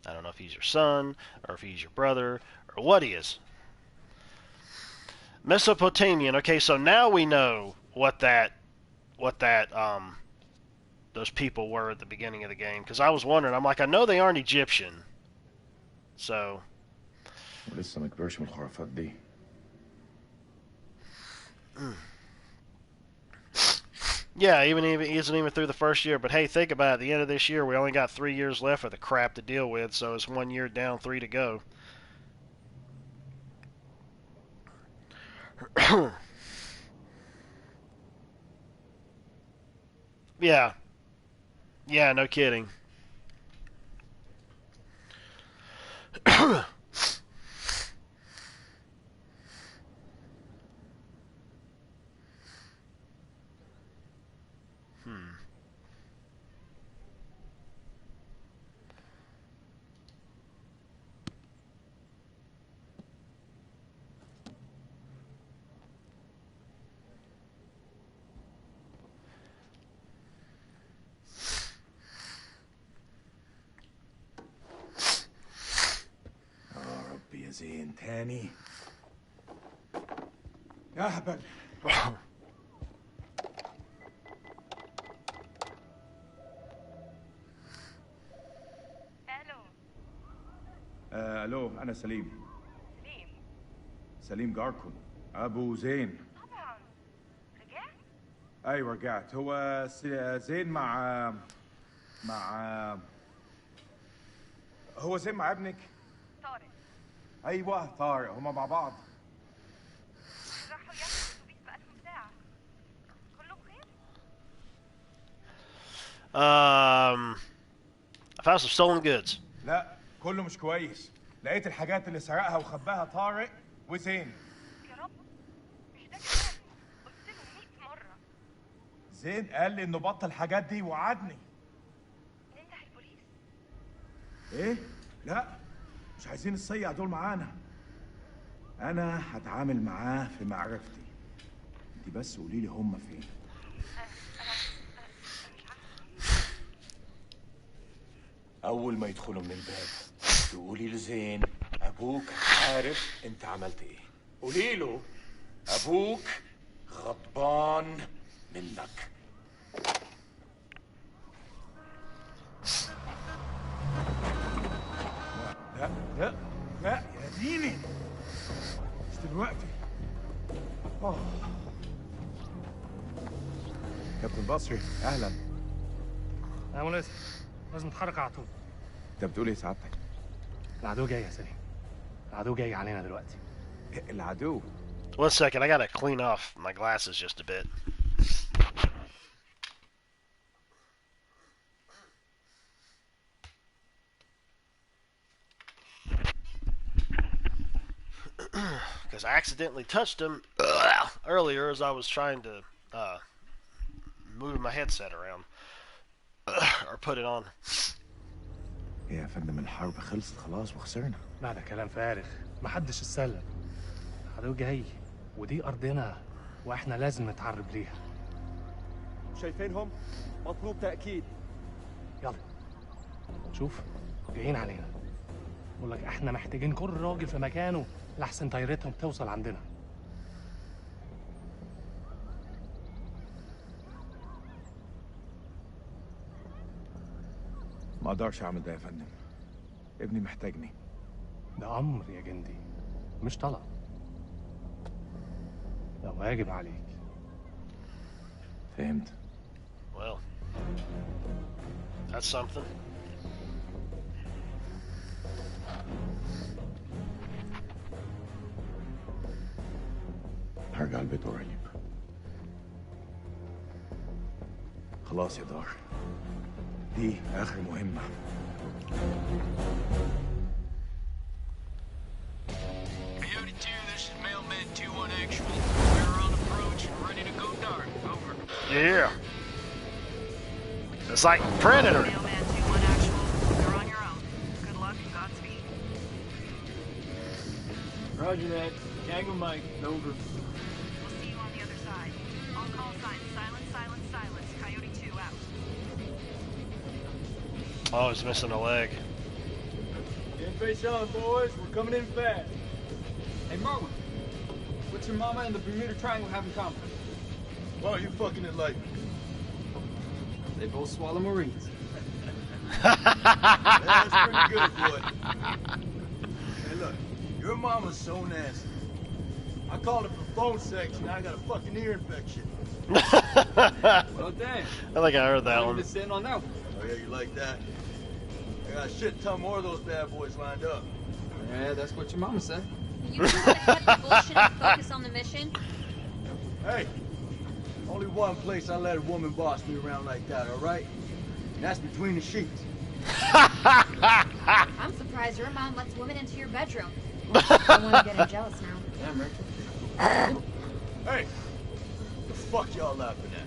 I don't know if he's your son, or if he's your brother, or what he is. Mesopotamian. Okay, so now we know what those people were at the beginning of the game. Because I was wondering, I'm like, I know they aren't Egyptian. So... ولسه ما كبرش من الخرافات دي. Yeah, he isn't even through the first year. But hey, think about it. At the end of this year, we only got 3 years left of the crap to deal with. So it's 1 year down, 3 to go. Yeah. Yeah, no kidding. يا زين تاني يا هبل. الو انا سليم. سليم جاركم ابو زين. طبعا رجعت؟ ايوه رجعت. هو زين مع هو زين مع ابنك؟ طارق. ايوه طارق، هما مع بعض. راحوا ياخدوا اتوبيس بقالهم ساعة. كله بخير؟ I found some stolen goods. لا كله مش كويس. لقيت الحاجات اللي سرقها وخباها طارق وزين. يا رب مش ده كلام. قلت له 100 مرة. زين قال لي انه بطل الحاجات دي وعدني. ننده البوليس؟ ايه؟ لا مش عايزين الصيع دول معانا. انا هتعامل معاه في معرفتي. انت بس قولي لي هم فين. اول ما يدخلوا من الباب تقولي لزين ابوك عارف انت عملت ايه. قولي له ابوك غضبان منك. لا لا لا يا ديني مش دلوقتي. كابتن بصري اهلا. يا ملازم لازم نتحرك على طول. انت بتقول ايه سعادتك؟ العدو جاي يا سليم. العدو جاي علينا دلوقتي. العدو؟ 1 second, I gotta clean off my glasses just a bit. Because I accidentally touched them earlier as I was trying to move my headset around or put it on. يا فندم الحرب خلصت خلاص وخسرنا. لا ده كلام فارغ، محدش اتسلم. العدو جاي ودي ارضنا واحنا لازم نتعرب ليها. شايفينهم؟ مطلوب تأكيد. يلا شوف جايين علينا. بقول لك احنا محتاجين كل راجل في مكانه لحسن طيارتهم توصل عندنا. ما اقدرش اعمل ده يا فندم. ابني محتاجني. ده امر يا جندي مش طلب. ده واجب عليك. فهمت. Well, that's something. هرجع البيت قريب. خلاص يا دار. دي آخر مهمة. Coyote 2, this is Mailman 2-1 actual. We're on approach and ready to go dark. Over. Yeah. It's like Predator. Mailman 2-1 actual. You're on your own. Good luck and Godspeed. Roger that. Tango Mike. Over. We'll see you on the other side. All call signs silence, silence, silence. Coyote 2 out. Oh, he's missing a leg. Get face on, boys. We're coming in fast. Hey, Marwin. What's your mama and the Bermuda Triangle have in common? Why don't you fucking enlighten me? They both swallow Marines. That's pretty good, boy. Hey, look. Your mama's so nasty. I called her for phone sex and I got a fucking ear infection. Well, damn. I think I heard that I'm one. just sitting on that one. Oh, yeah, you like that? I got a shit ton more of those bad boys lined up. Yeah, that's what your mama said. You two want to cut the bullshit and focus on the mission? Hey, only one place I let a woman boss me around like that, all right? And that's between the sheets. I'm surprised your mom lets women into your bedroom. I want to get him jealous now. Damn, Rick. Hey, the fuck y'all laughing at?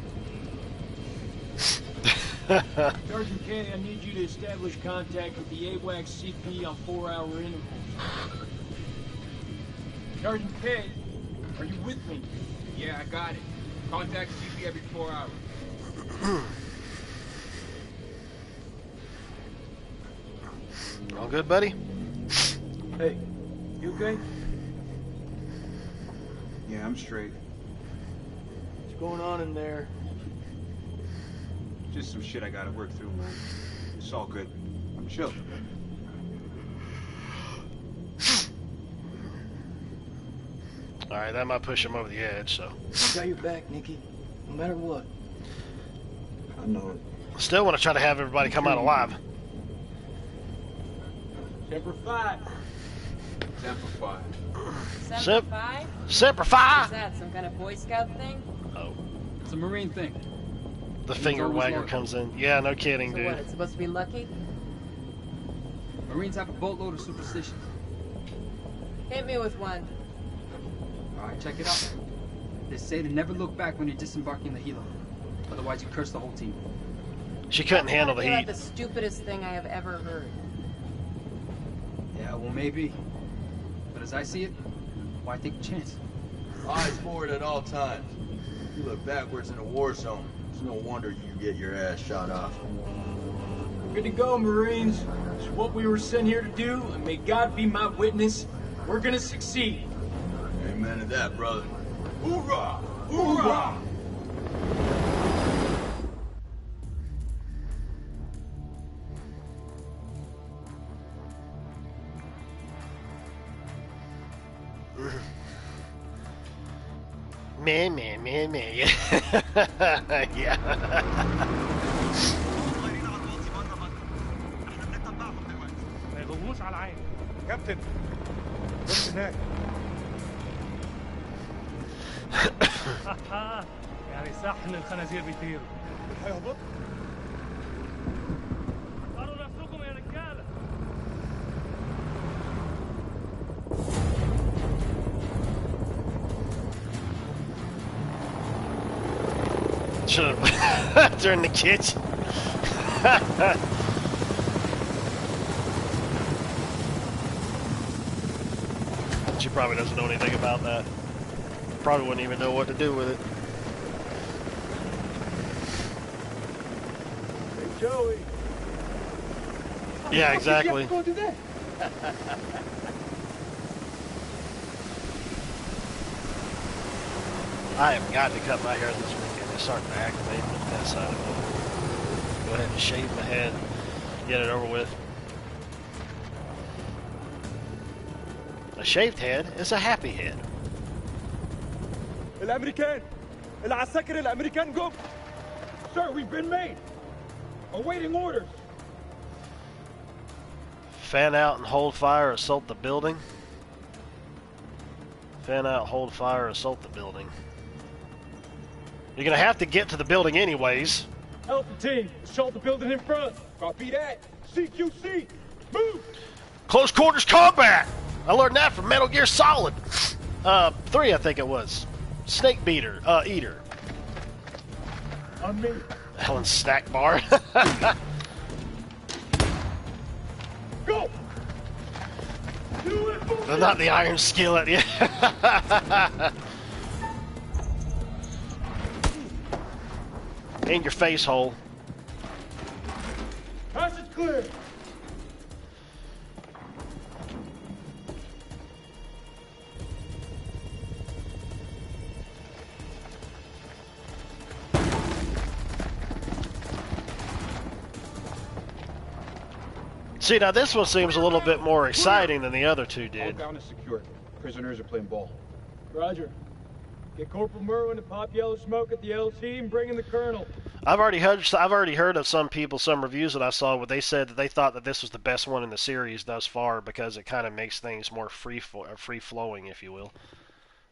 Sergeant K, I need you to establish contact with the AWACS CP on 4-hour intervals. Sergeant K, are you with me? Yeah, I got it. Contact CP every 4 hours. All good, buddy? Hey, you okay? Yeah, I'm straight. What's going on in there? Just some shit I gotta work through, man. It's all good. I'm chill. Alright, that might push him over the edge, so. I got your back, Nikki. No matter what. I know it. Still want to try to have everybody come out alive. Semper Fi. Semper Fi. Semper Fi? Semper What's Fi! that, some kind of Boy Scout thing? Oh. It's a Marine thing. The finger wagger comes in. Yeah, no kidding, So dude. what, it's supposed to be lucky? Marines have a boatload of superstitions. Hit me with one. Alright, check it out. They say to never look back when you're disembarking the helo. Otherwise, you curse the whole team. She couldn't handle the You're heat. the stupidest thing I have ever heard. Yeah, well, maybe. But as I see it, why take a chance? Eyes forward at all times. You look backwards in a war zone. It's no wonder you get your ass shot off. Good to go, Marines. It's what we were sent here to do, and may God be my witness. We're gonna succeed. Amen to that, brother. Hoorah! Hoorah! Man. Yeah. ما يغموش على عيني. كابتن بص هناك. يعني صحن الخنازير بيطيروا. هيهبطوا. قروا نفسكم يا رجاله. Should have turned the kitchen. She probably doesn't know anything about that. Probably wouldn't even know what to do with it. Joey. Yeah, exactly. Go do that. I have got to cut my hair this weekend. It's starting to activate the piss out of it. Go ahead and shave my head. Get it over with. A shaved head is a happy head. الأمريكان العساكر الأمريكان جم. Sir, we've been made. Awaiting orders. Fan out and hold fire, assault the building. Fan out, hold fire, assault the building. You're gonna have to get to the building anyways. Alpha team, assault the building in front. Copy that. CQC, move. Close quarters combat! I learned that from Metal Gear Solid. 3, I think it was. Snake eater. On me. Helen snack bar. Go. Not the iron skillet. Yeah. In your face hole. Passage clear. See, now this one seems a little bit more exciting than the other two All did. down is secure. Prisoners are playing ball. Roger. Get Corporal Merwin to pop yellow smoke at the LT and bring in the Colonel. I've already heard of some reviews that I saw where they said that they thought that this was the best one in the series thus far because it kind of makes things more free flowing, if you will.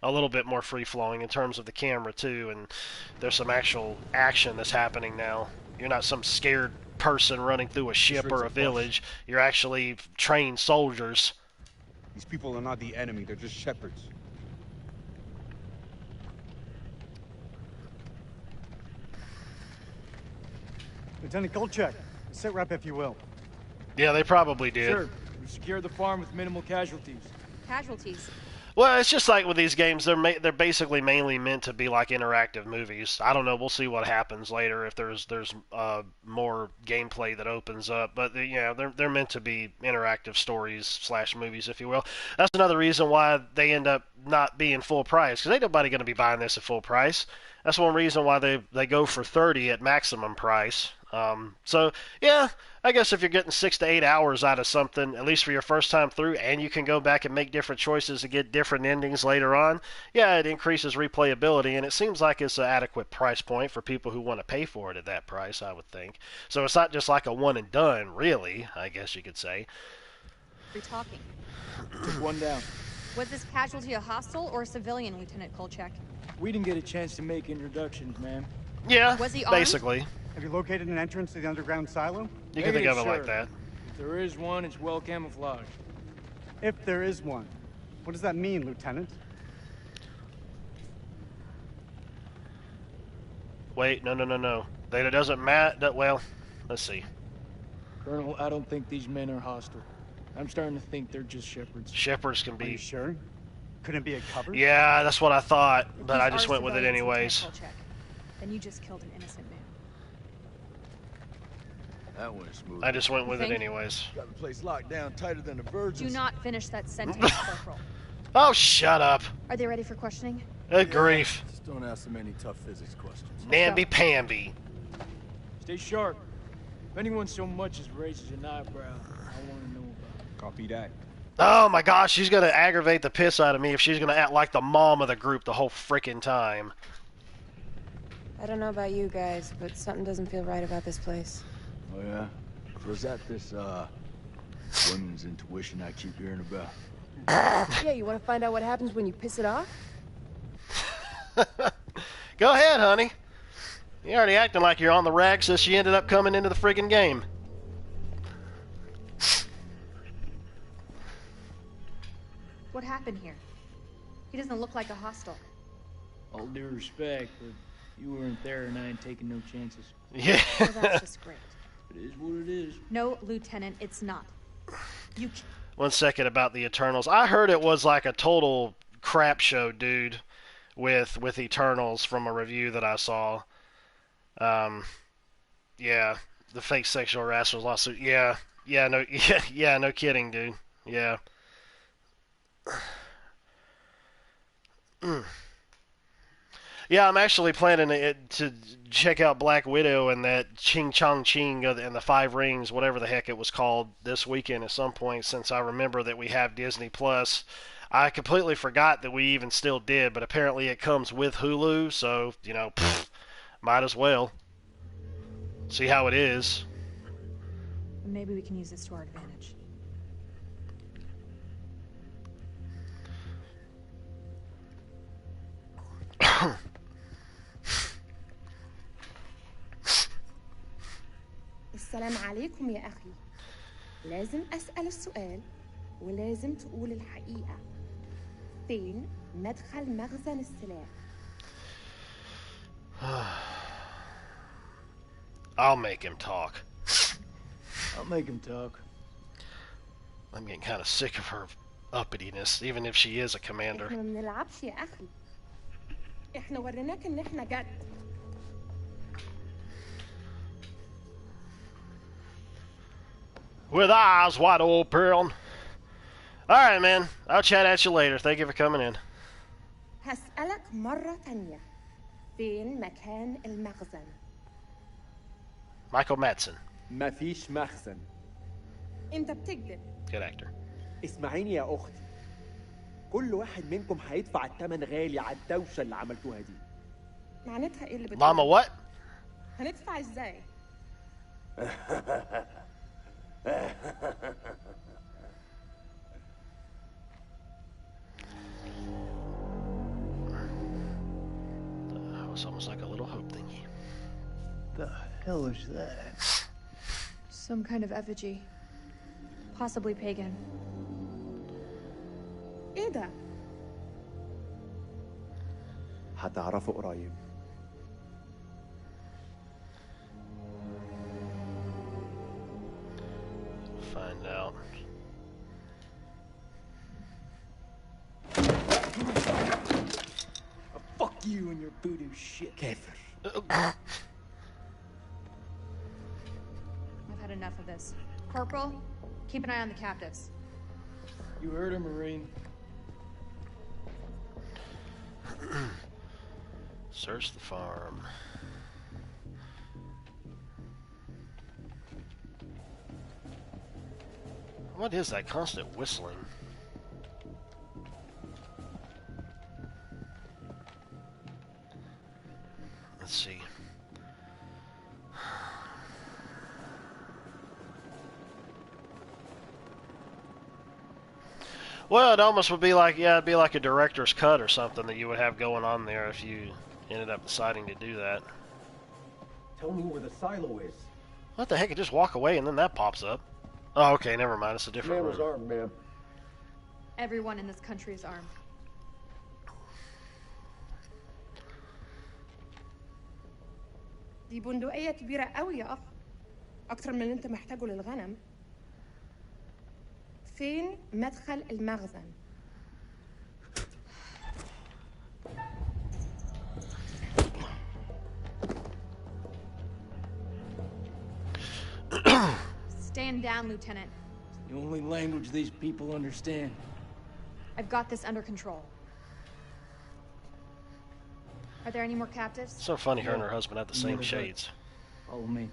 A little bit more free flowing in terms of the camera too, and there's some actual action that's happening now. You're not some scared person running through a ship or a village. You're actually trained soldiers. These people are not the enemy, they're just shepherds. Lieutenant Goldcheck, sit rep if you will. Yeah, they probably did. Sure. We secured the farm with minimal casualties. Casualties? Well, it's just like with these games, they're basically mainly meant to be like interactive movies. I don't know. We'll see what happens later if there's more gameplay that opens up. But yeah, they're meant to be interactive stories / movies, if you will. That's another reason why they end up not being full price, because ain't nobody going to be buying this at full price. That's one reason why they go for $30 at maximum price. So yeah, I guess if you're getting 6 to 8 hours out of something, at least for your first time through, and you can go back and make different choices to get different endings later on, yeah, it increases replayability, and it seems like it's an adequate price point for people who want to pay for it at that price, I would think. So it's not just like a one and done, really, I guess you could say. You're talking. Took one down. Was this casualty a hostile or a civilian, Lieutenant Kolchak? We didn't get a chance to make introductions, ma'am. Yeah, Was he armed? basically. Have you located an entrance to the underground silo? You can think of it like that. If there is one, it's well camouflaged. If there is one. What does that mean, Lieutenant? Wait, no. That doesn't matter. Well, let's see. Colonel, I don't think these men are hostile. I'm starting to think they're just shepherds. Shepherds can Are be. you sure? Couldn't it be a cover? Yeah, that's what I thought, but These I just are went with it civilians, anyways. Lieutenant Kolchak. Then you just killed an innocent man. That went smooth. I just went with it Think? anyways. Got the place locked down tighter than the virgins. Do not finish that sentence, Corporal. Oh, shut up. Are they ready for questioning? Good grief. Just don't ask them any tough physics questions. Namby-pamby. Stay sharp. If anyone so much as raises an eyebrow, I want to know about it. Copy that. Oh my gosh, she's gonna aggravate the piss out of me if she's gonna act like the mom of the group the whole frickin' time. I don't know about you guys, but something doesn't feel right about this place. Oh yeah? So is that this, women's intuition I keep hearing about? Yeah, you want to find out what happens when you piss it off? Go ahead, honey. You're already acting like you're on the rag since she ended up coming into the friggin' game. What happened here? He doesn't look like a hostile. All due respect, but you weren't there and I ain't taking no chances. Yeah. Well, that's just great. It is what it is. No, Lieutenant, it's not. You. One second about the Eternals. I heard it was like a total crap show, dude, with Eternals from a review that I saw. Yeah, the fake sexual harassment lawsuit. Yeah, no, yeah, no kidding, dude. Yeah. Yeah, I'm actually planning to check out Black Widow and that Ching Chong Ching and the Five Rings, whatever the heck it was called, this weekend at some point, since I remember that we have Disney Plus. I completely forgot that we even still did, but apparently it comes with Hulu, so, might as well. See how it is. Maybe we can use this to our advantage. السلام عليكم يا أخي. لازم أسأل السؤال ولازم تقول الحقيقة. فين مدخل مخزن السلاح؟ I'll make him talk. I'll make him talk. I'm getting kind of sick of her uppityness, even if she is a commander. إحنا ما بنلعبش يا أخي. إحنا وريناك إن إحنا جد. With eyes wide open. Alright, man. I'll chat at you later. Thank you for coming in. هسألك مرة تانية. فين مكان المخزن؟ Michael Madsen. مفيش مخزن. أنت بتكذب. Good actor. اسمعيني يا أختي. كل واحد منكم هيدفع الثمن غالي على الدوشة اللي عملتوها دي. معناتها إيه اللي Mama what? هندفع إزاي؟ That was almost like a little hope thingy. The hell is that? Some kind of effigy. Possibly pagan. إيه ده؟ هتعرفوا قريب. Find out. Fuck you and your voodoo shit. كافر. I've had enough of this. Corporal, keep an eye on the captives. You heard her, Marine. Search the farm. What is that constant whistling? Let's see. Well, it almost would be like, yeah, it'd be like a director's cut or something that you would have going on there if you ended up deciding to do that. Tell me where the silo is. What the heck? You just walk away and then that pops up. Oh, okay, never mind. It's a different Man was room. armed, ma'am. Everyone in this country is armed. دي بندقية كبيرة قوي يا أخ. أكتر من اللي أنت محتاجه للغنم. فين مدخل المخزن؟ Stand down, Lieutenant. The only language these people understand. I've got this under control. Are there any more captives? So funny her and her husband have the same shades. Follow me.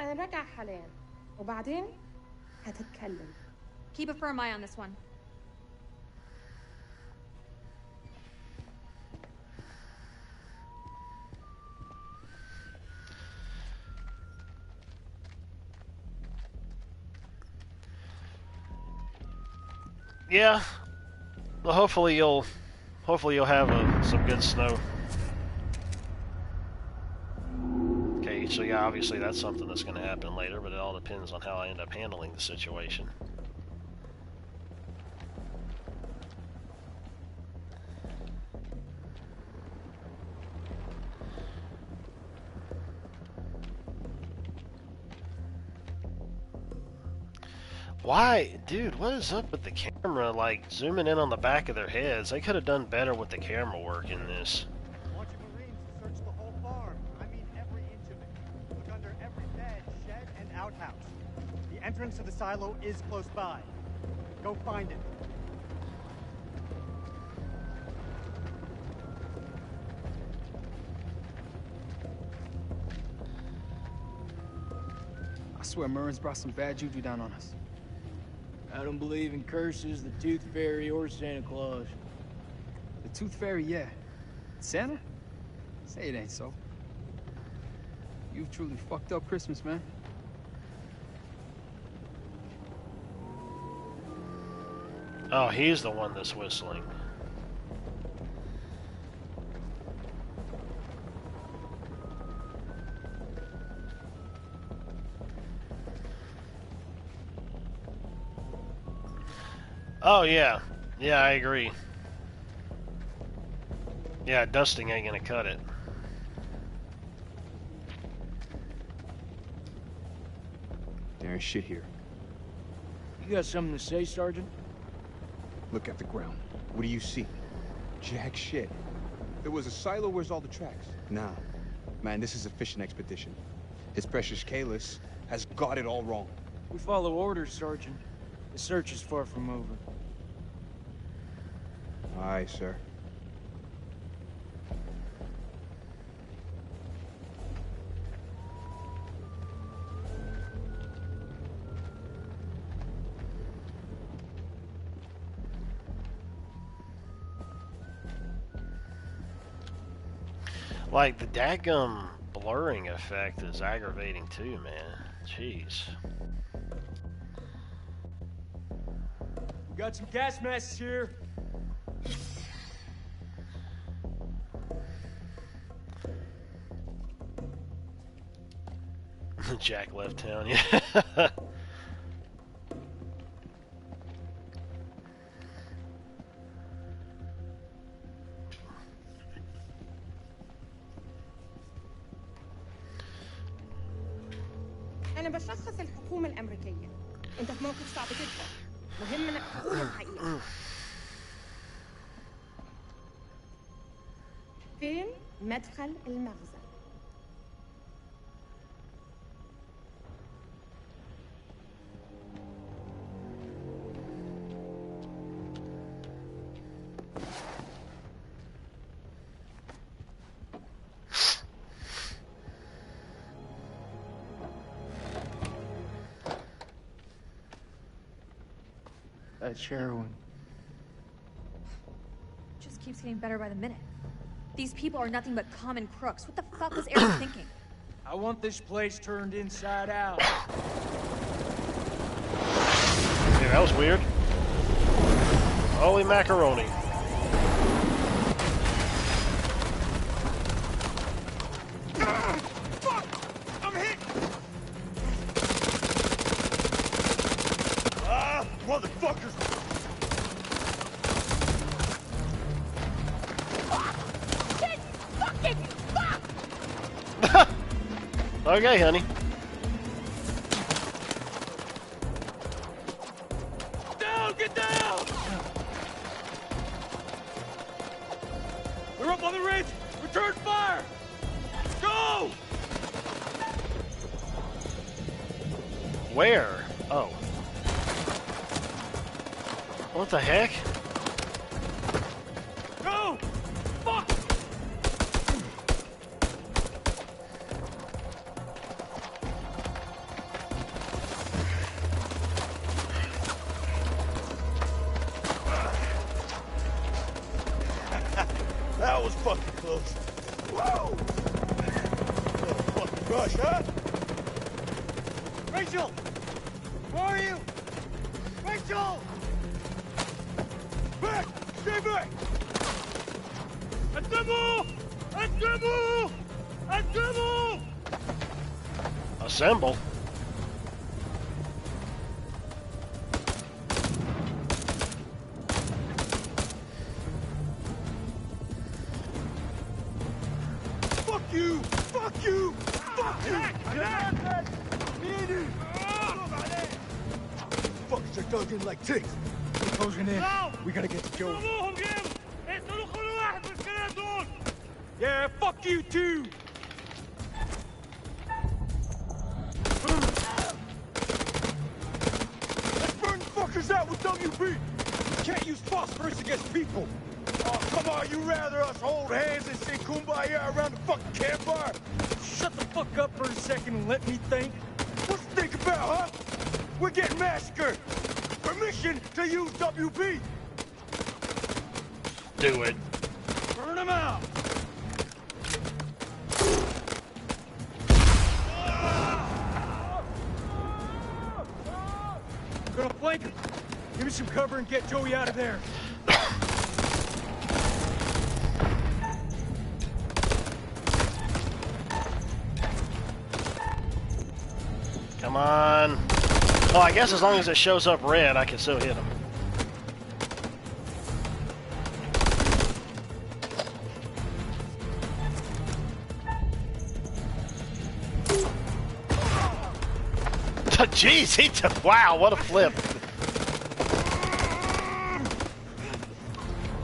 أنا راجع حاليا وبعدين هتتكلم. Keep a firm eye on this one. Yeah. Well, hopefully you'll have some good snow. Okay, so yeah, obviously that's something that's going to happen later, but it all depends on how I end up handling the situation. Why, dude, what is up with the camera, like, zooming in on the back of their heads? They could have done better with the camera work in this. I want you Marines to search the whole farm. I mean every inch of it. Look under outhouse. The entrance to the silo is close by. Go find it. I swear Murren's brought some bad juju down on us. I don't believe in curses, the Tooth Fairy, or Santa Claus. The Tooth Fairy, yeah. Santa? Say it ain't so. You've truly fucked up Christmas, man. Oh, he's the one that's whistling. Oh, yeah. Yeah, I agree. Yeah, dusting ain't gonna cut it. There ain't shit here. You got something to say, Sergeant? Look at the ground. What do you see? Jack shit. There was a silo. Where's all the tracks? Nah. Man, this is a fishing expedition. His precious Kalis has got it all wrong. We follow orders, Sergeant. The search is far from over. Aye, sir. Like, the dadgum blurring effect is aggravating too, man. Jeez. We got some gas masks here. Jack left town, yeah. أنا بشخص الحكومة الأمريكية. أنت في موقف صعب جدا. مهم إنك تقول الحقيقة. فين مدخل المخزن؟ That's heroin. Just keeps getting better by the minute. These people are nothing but common crooks. What the fuck was Eric thinking? I want this place turned inside out. Yeah, that was weird. Holy macaroni. Fuck! I'm hit! Motherfuckers! Shit! Fucking fuck! Okay, honey. Down! Get down! They're up on the ridge! Return fire! Go! Where? Oh. What the heck? Go! Fuck! That was fucking close. Whoa! Fucking rush, huh? Rachel! Where are you? Rachel! Back! Stay back! Assemble! Assemble! Assemble! Assemble? Fuck you! Fuck you! Fuck you! Fuckers are dug in like ticks. We're closing in. We gotta get to Joe. Yeah, fuck you too! WB! You can't use phosphorus against people! Oh, come on, you rather us hold hands and sing Kumbaya around the fucking campfire? Shut the fuck up for a second and let me think. What's to think about, huh? We're getting massacred! Permission to use WB! Do it. Burn them out! I'm gonna flank him. Give me some cover and get Joey out of there. Come on. Well, I guess as long as it shows up red, I can still hit him. Jeez, he took, wow, what a flip.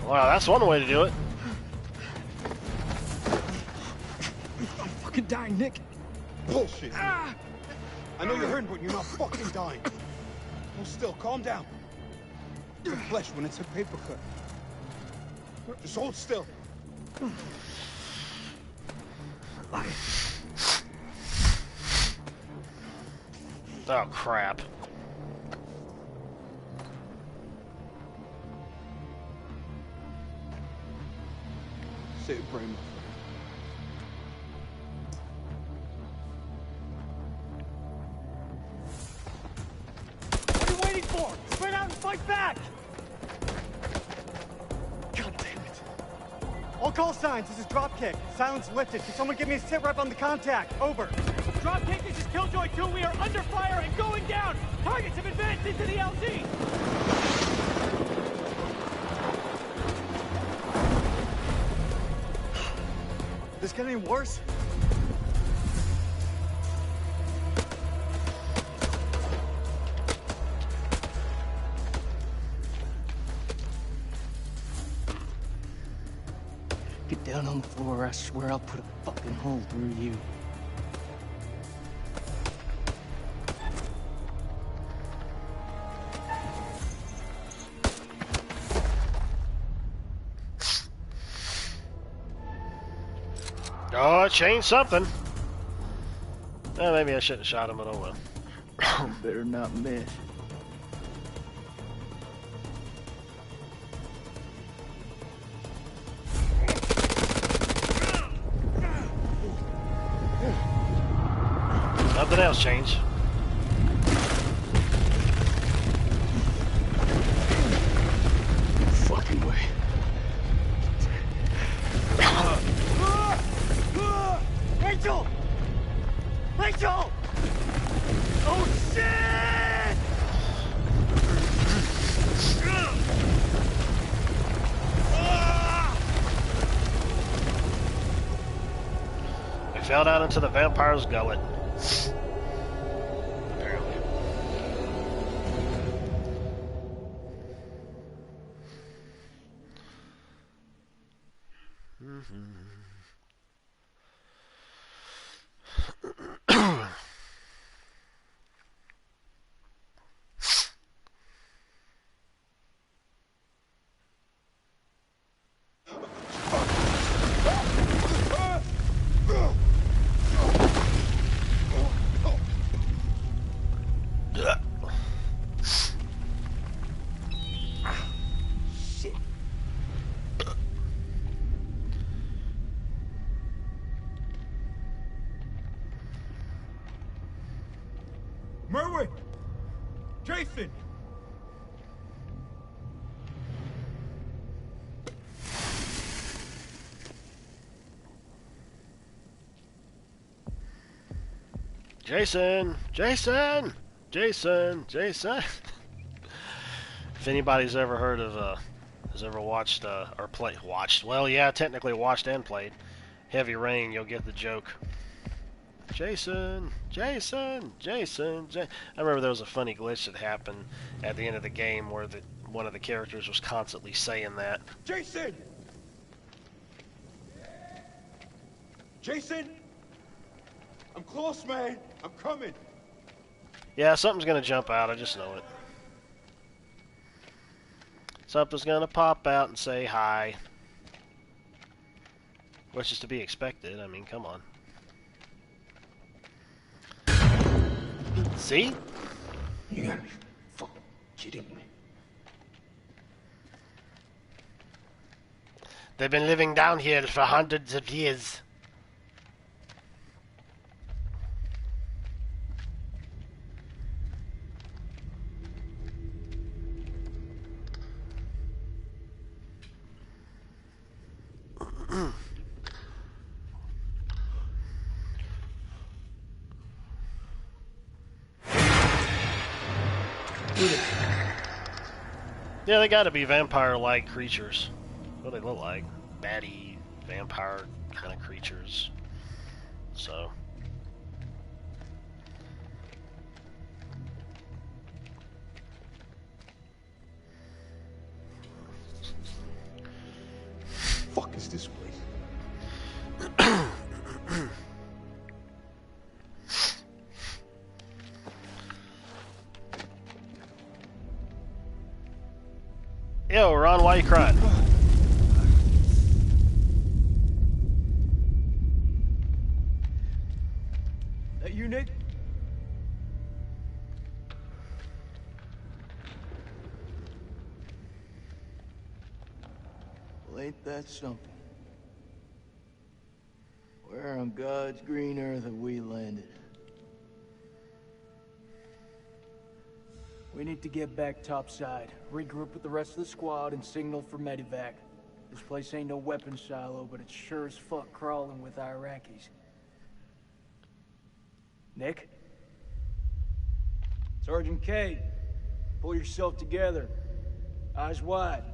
Wow, that's one way to do it. I'm fucking dying, Nick. Bullshit. I know you're hurting, but you're not fucking dying. Hold still, calm down. The flesh when it's a paper cut. Just hold still. Oh, crap. Say it, Brain. What are you waiting for? Spread out and fight back! God damn it. All call signs, this is Dropkick. Silence lifted. Can someone give me a sit rep on the contact? Over. Dropkick, this is Killjoy 2. We are under fire and going down. Targets have advanced into the LZ. This get any worse? Get down on the floor, I swear I'll put a fucking hole through you. Oh, it changed something. Well, maybe I shouldn't have shot him, but oh well. Better not miss. Nothing else changed. Fucking way. Rachel! Rachel! Oh, shit! We fell down into the vampire's gullet. Apparently. Merwin! Jason! Jason! Jason! Jason! Jason! If anybody's ever heard of, has ever watched, or watched, well, yeah, technically watched and played Heavy Rain, you'll get the joke. Jason! Jason! Jason! I remember there was a funny glitch that happened at the end of the game where one of the characters was constantly saying that. Jason! Jason! I'm close, man. I'm coming. Yeah, something's gonna jump out, I just know it. Something's gonna pop out and say hi. Which is to be expected. I mean, come on. See? You gotta be fucking kidding me. They've been living down here for hundreds of years. Yeah, they gotta be vampire-like creatures. What do they look like? Batty, vampire kind of creatures. So. Fuck is this place? Yo, Ron, why you crying? That you, Nick? Well, ain't that something? Where on God's green earth have we landed? We need to get back topside, regroup with the rest of the squad, and signal for medevac. This place ain't no weapons silo, but it's sure as fuck crawling with Iraqis. Nick? Sergeant K, pull yourself together. Eyes wide.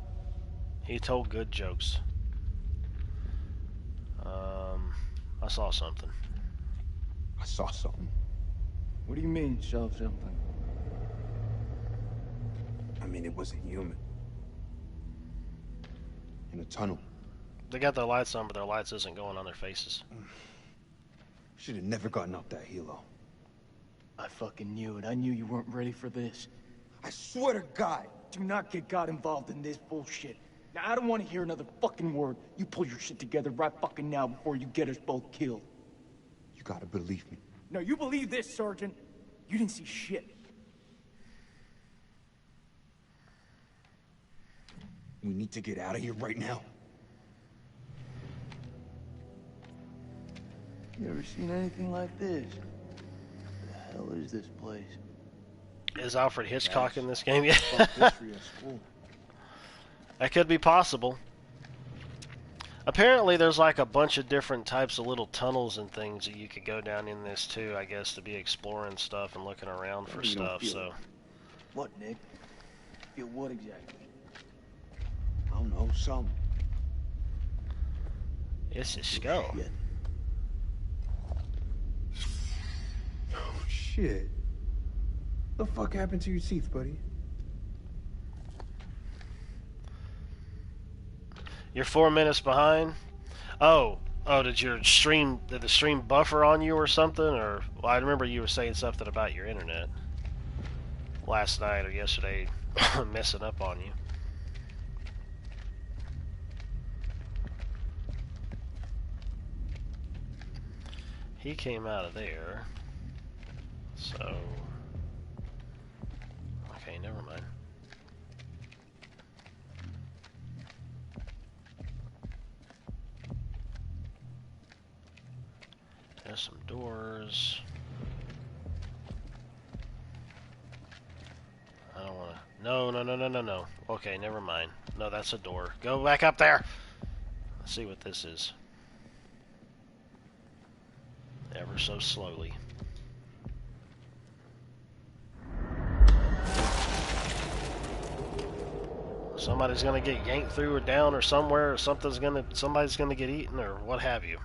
He told good jokes. I saw something. I saw something. What do you mean, saw something? I mean, it wasn't human. In a tunnel. They got their lights on, but their lights isn't going on their faces. Should have never gotten up that helo. I fucking knew it. I knew you weren't ready for this. I swear to God. Do not get God involved in this bullshit. Now, I don't want to hear another fucking word. You pull your shit together right fucking now before you get us both killed. You gotta believe me. No, you believe this, Sergeant. You didn't see shit. We need to get out of here right now. You ever seen anything like this? What the hell is this place? Is Alfred Hitchcock in this game yet? History at school. That could be possible. Apparently there's like a bunch of different types of little tunnels and things that you could go down in this too, I guess, to be exploring stuff and looking around for stuff, so. What, Nick? Feel what exactly? I don't know, some. It's a skull. Shit. Oh, shit. The fuck happened to your teeth, buddy? You're 4 minutes behind? Oh, did the stream buffer on you or something? Or, well, I remember you were saying something about your internet last night or yesterday messing up on you. He came out of there, so, okay, never mind. There's some doors. I don't wanna, no. Okay, never mind. No, that's a door. Go back up there! Let's see what this is. Ever so slowly. Somebody's gonna get yanked through or down or somewhere, or somebody's gonna get eaten or what have you.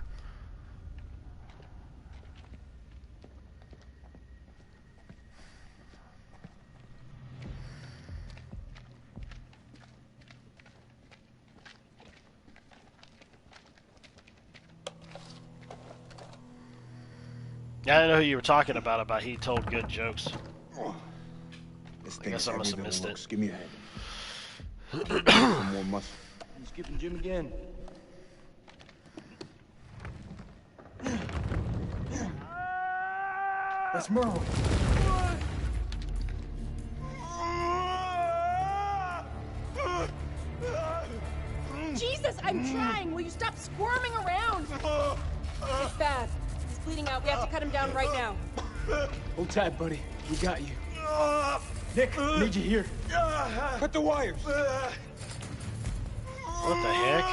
Yeah, I didn't know who you were talking about he told good jokes. This I thing guess is I must have heavier missed than it it. looks. Give me a hand. Some more muscle. I'm skipping gym again. That's Merle. Jesus, I'm trying. Will you stop squirming around? It's bad. He's bleeding out. We have to cut him down right now. Hold tight, buddy. We got you. Nick, I need you here. Cut the wires. What the heck?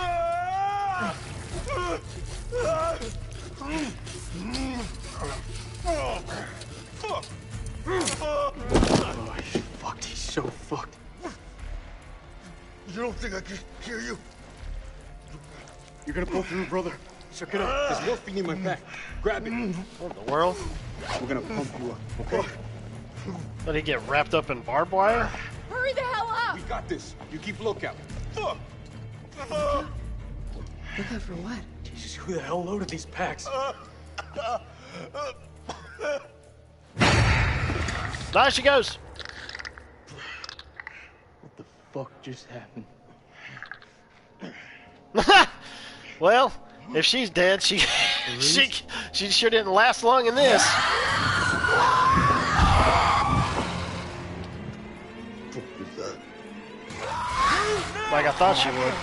Oh, he's fucked. He's so fucked. You don't think I can hear you? You're gonna pull through, brother. Check it out. There's morphine in my pack. Grab it. What in the world? We're gonna pump you up, okay? Did he get wrapped up in barbed wire? Hurry the hell up! We got this. You keep lookout. Lookout for what? Jesus, who the hell loaded these packs? There she goes. What the fuck just happened? Well, if she's dead, she sure didn't last long in this. Like I thought she would.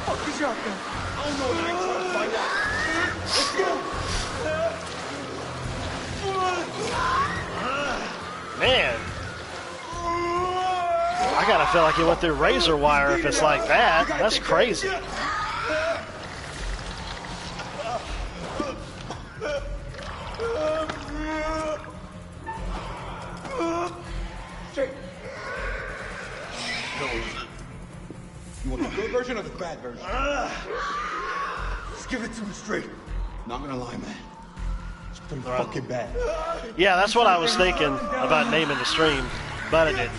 Fuck is out there? I don't know. I ain't trying to find out. Let's go. Man. I gotta feel like he went through razor wire if it's like that. That's crazy. You want the good version or the bad version? Just give it to me straight. Not gonna lie, man. It's pretty fucking bad. Yeah, that's what I was thinking about naming the stream, but I didn't.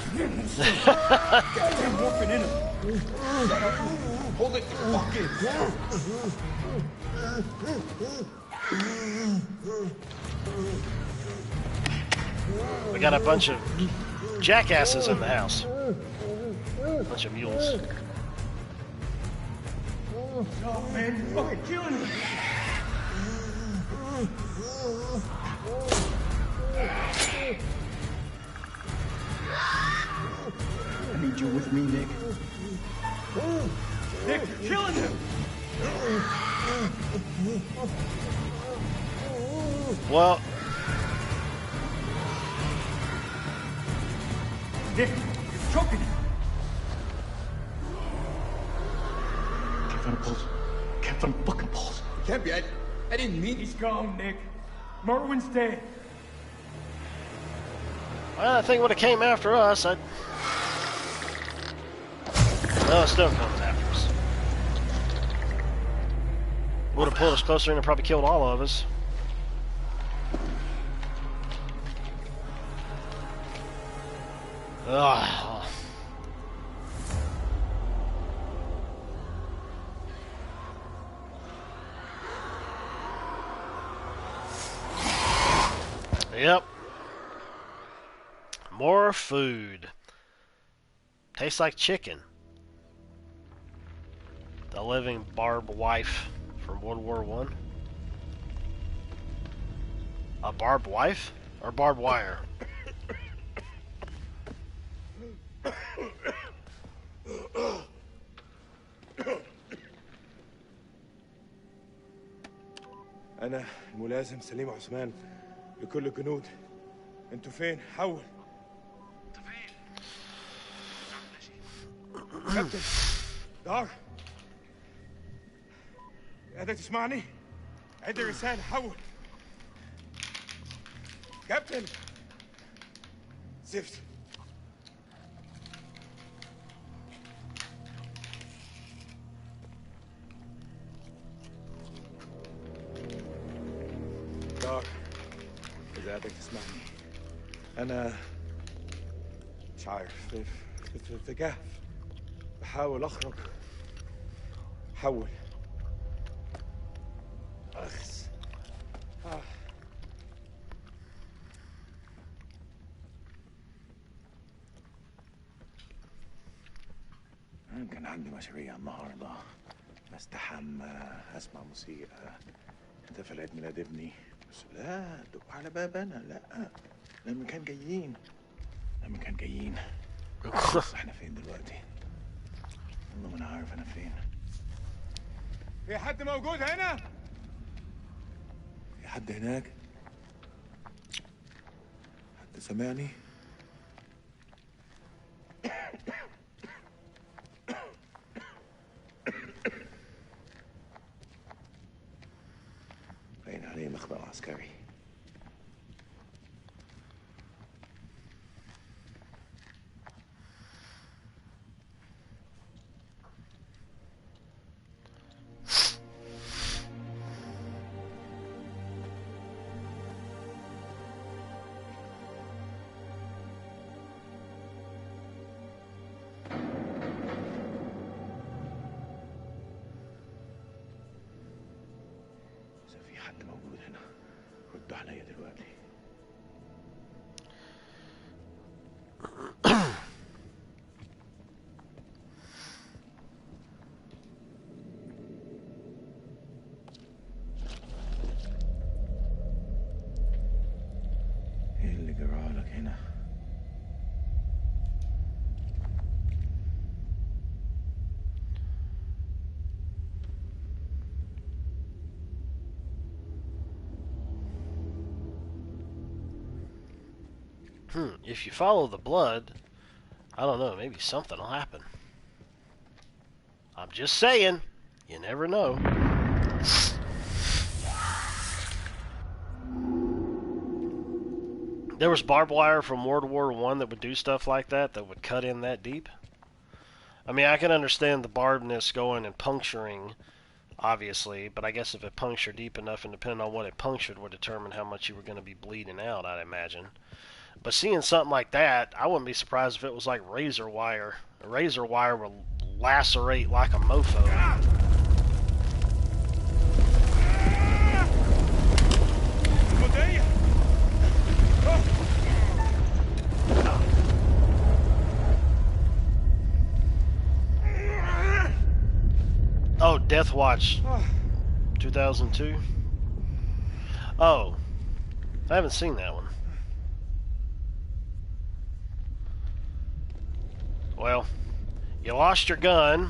Goddamn morphine in him. Hold it the fuck in. We got a bunch of jackasses in the house. A bunch of mules. Oh, man, you're fucking killing me. I need you with me, Nick. Nick, you're killing him. Well, Nick, you're choking him. Can't find a pulse. Can't find a fucking pulse. It can't be. I didn't mean. He's gone, Nick. Merwin's dead. well, I think would have came after us. No, it still comes after us. Would have pulled us closer and probably killed all of us. Ugh. Yep. More food. Tastes like chicken. The living barbed wife from World War I. A barbed wife? Or barbed wire? أنا الملازم سليم عثمان لكل الجنود. أنتوا فين؟ حول. أنت فين؟ كابتن دار. قادر تسمعني؟ عد الرسالة حول. كابتن زفت. دار إذا قادر تسمعني أنا مش عارف في جهف بحاول أخرج حول أخس كان عندي مشاريع النهارده استحمى اسمع موسيقى احتفل عيد ميلاد ابني بس لا دقوا على باب انا لا لما كان جايين بص احنا فين دلوقتي والله ما انا عارف انا فين في حد موجود هنا في حد هناك حد سامعني باين عليه مخبأ عسكري عليا دلوقتي ايه اللي جرالك هنا If you follow the blood, I don't know, maybe something will happen. I'm just saying, you never know. There was barbed wire from World War I that would do stuff like that would cut in that deep. I mean, I can understand the barbedness going and puncturing, obviously, but I guess if it punctured deep enough and depending on what it punctured would determine how much you were going to be bleeding out, I'd imagine. But seeing something like that, I wouldn't be surprised if it was like razor wire. A razor wire will lacerate like a mofo. Oh, Death Watch 2002? Oh, I haven't seen that one. Well, you lost your gun,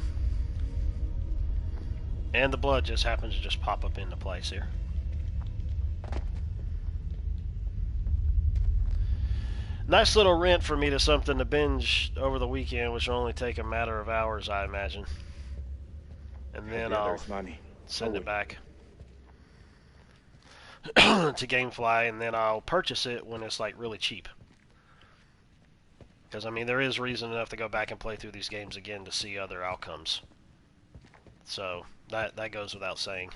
and the blood just happens to just pop up into place here. Nice little rent for me to something to binge over the weekend, which will only take a matter of hours, I imagine. And then I'll send it back to Gamefly, and then I'll purchase it when it's like really cheap. Because, I mean, there is reason enough to go back and play through these games again to see other outcomes. So, that goes without saying.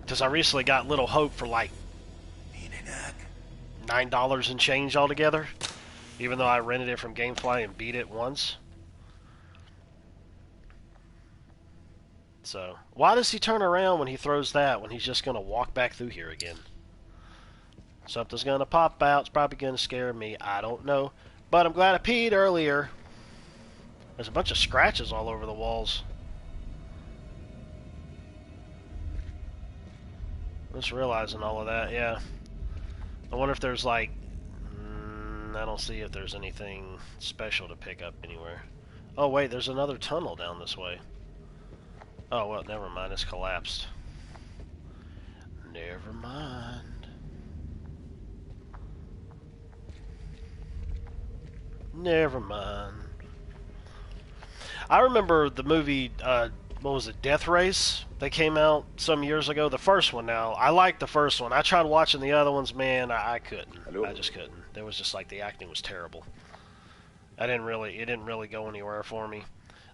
Because I recently got Little Hope for like $9 and change altogether. Even though I rented it from Gamefly and beat it once. So, why does he turn around when he throws that when he's just going to walk back through here again? Something's going to pop out. It's probably going to scare me. I don't know. But I'm glad I peed earlier. There's a bunch of scratches all over the walls. Just realizing all of that, yeah. I wonder if there's like... I don't see if there's anything special to pick up anywhere. Oh wait, there's another tunnel down this way. Oh, well, never mind. It's collapsed. Never mind. Never mind. I remember the movie, what was it, Death Race? That came out some years ago. The first one now. I liked the first one. I tried watching the other ones, man, I couldn't. Hello? I just couldn't. There was just like the acting was terrible. It didn't really go anywhere for me.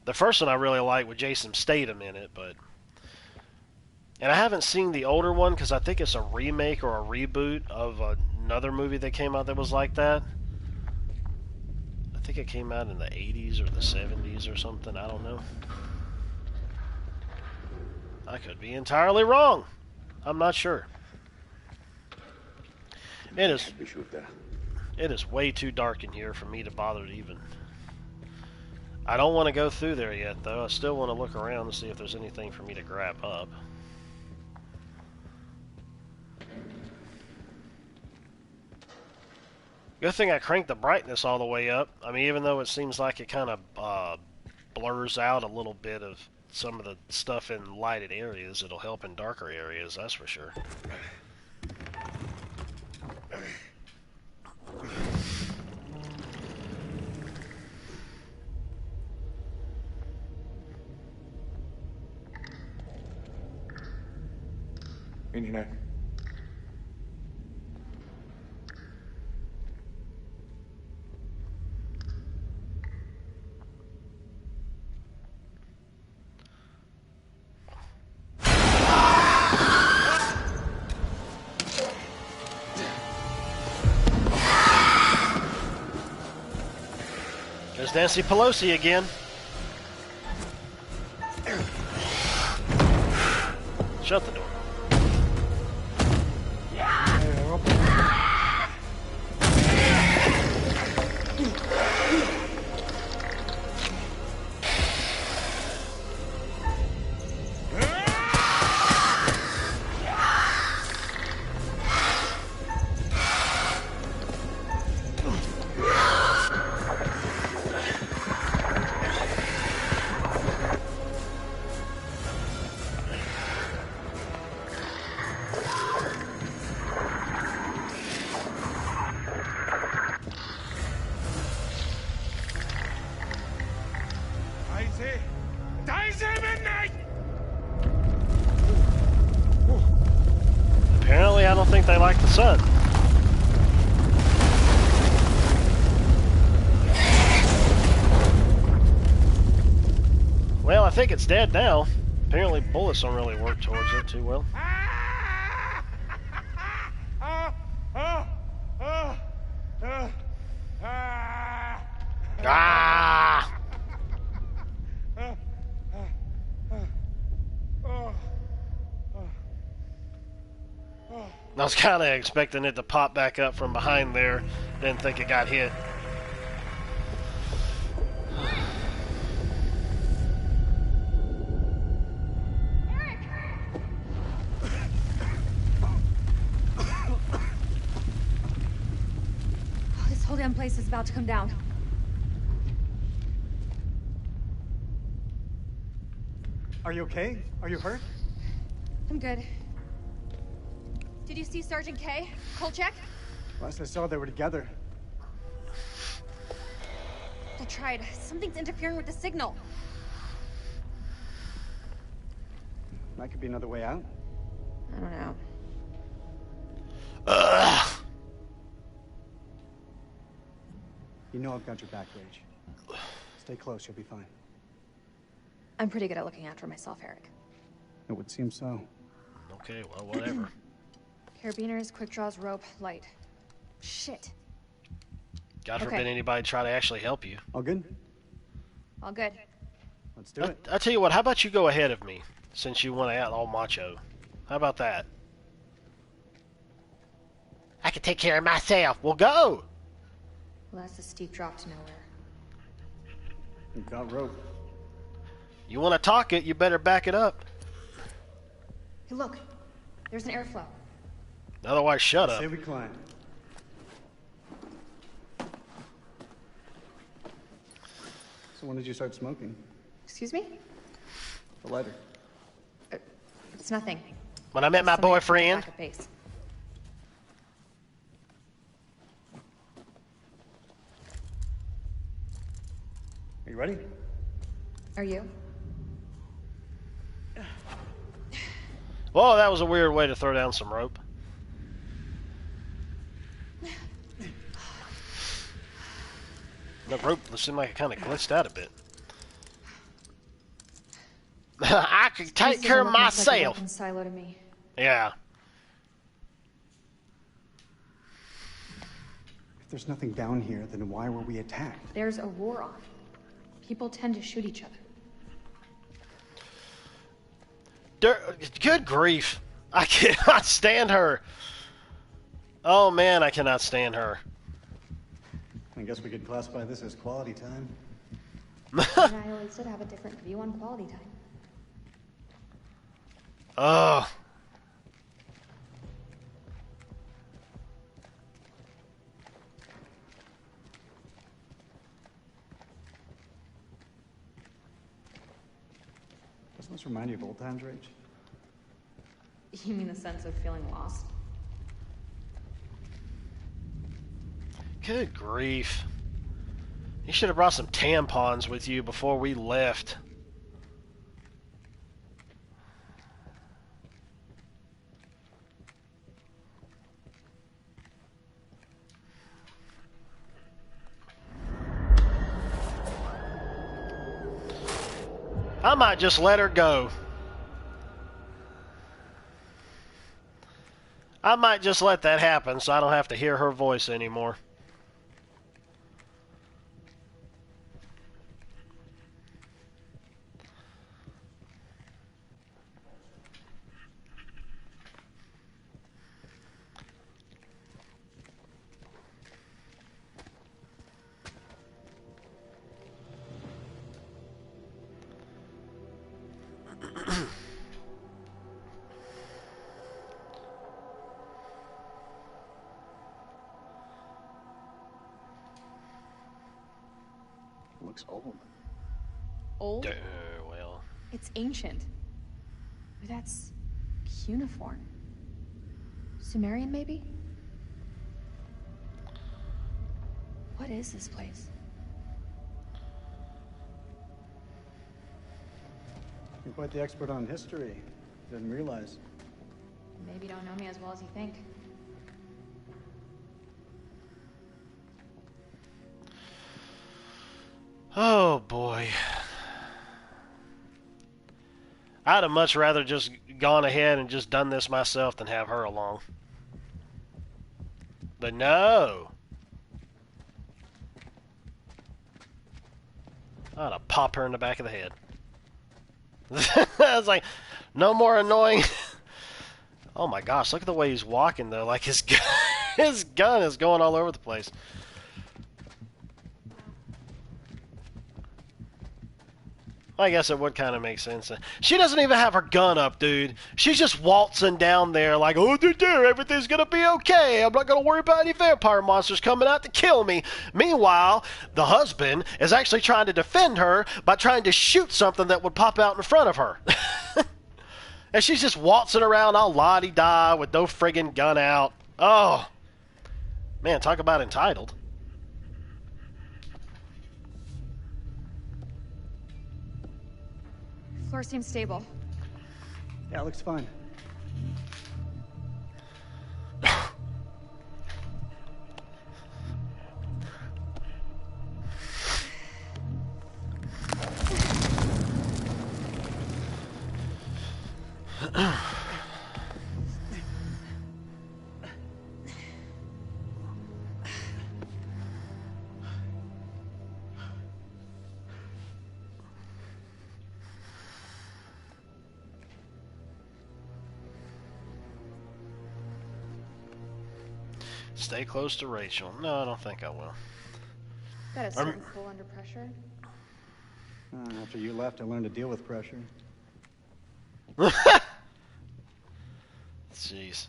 The first one I really liked with Jason Statham in it, but... And I haven't seen the older one because I think it's a remake or a reboot of another movie that came out that was like that. I think it came out in the 80s or the 70s or something, I don't know. I could be entirely wrong. I'm not sure. It is way too dark in here for me to bother to even... I don't want to go through there yet, though. I still want to look around to see if there's anything for me to grab up. Good thing I cranked the brightness all the way up. I mean, even though it seems like it kind of blurs out a little bit of some of the stuff in lighted areas, it'll help in darker areas, that's for sure. مين هناك؟ There's Nancy Pelosi again. Shut the door. Apparently, I don't think they like the sun. Well, I think it's dead now. Apparently, bullets don't really work towards it too well. Ah! I was kind of expecting it to pop back up from behind there. Didn't think it got hit. This whole damn place is about to come down. Are you okay? Are you hurt? I'm good. Did you see Sergeant K? Kolchak? Last I saw, they were together. I tried. Something's interfering with the signal. That could be another way out. I don't know. You know I've got your back, Rage. Stay close, you'll be fine. I'm pretty good at looking after myself, Eric. It would seem so. Okay, well, whatever. Carabiners, quick draws, rope, light. Shit. God forbid anybody try to actually help you. All good? All good. Let's do it. I tell you what, how about you go ahead of me, since you want to act all macho? How about that? I can take care of myself. Well, go! Well, that's a steep drop to nowhere. You've got rope. You want to talk it, you better back it up. Hey, look. There's an airflow. Otherwise, shut up. Say we climb. So when did you start smoking? Excuse me? The lighter. It's nothing. When I met my boyfriend. Back at base. Are you ready? Are you? Well, that was a weird way to throw down some rope. The rope seemed like it kind of glitched out a bit. I can take care of myself. Like a silo to me. Yeah. If there's nothing down here, then why were we attacked? There's a war on. People tend to shoot each other. Good grief. I cannot stand her. Oh man, I cannot stand her. I guess we could classify this as quality time. And I always did have a different view on quality time. Oh. Doesn't this remind you of old times, Rach? You mean the sense of feeling lost? Good grief. You should have brought some tampons with you before we left. I might just let her go. I might just let that happen so I don't have to hear her voice anymore. Looks old. Old? Well. It's ancient. That's cuneiform. Sumerian, maybe? What is this place? You're quite the expert on history. Didn't realize. Maybe you don't know me as well as you think. Oh boy. I'd have much rather just gone ahead and just done this myself than have her along. But no. I'd have popped her in the back of the head. I was like, no more annoying. Oh my gosh, look at the way he's walking though. Like his gun is going all over the place. I guess it would kind of make sense. She doesn't even have her gun up, dude. She's just waltzing down there like, oh, everything's going to be okay. I'm not going to worry about any vampire monsters coming out to kill me. Meanwhile, the husband is actually trying to defend her by trying to shoot something that would pop out in front of her. And she's just waltzing around all la-di-da with no friggin' gun out. Oh. Man, talk about entitled. Floor seems stable. Yeah, it looks fine. Stay close to Rachel. No, I don't think I will. Got a certain cool under pressure. After you left, I learned to deal with pressure. Jeez.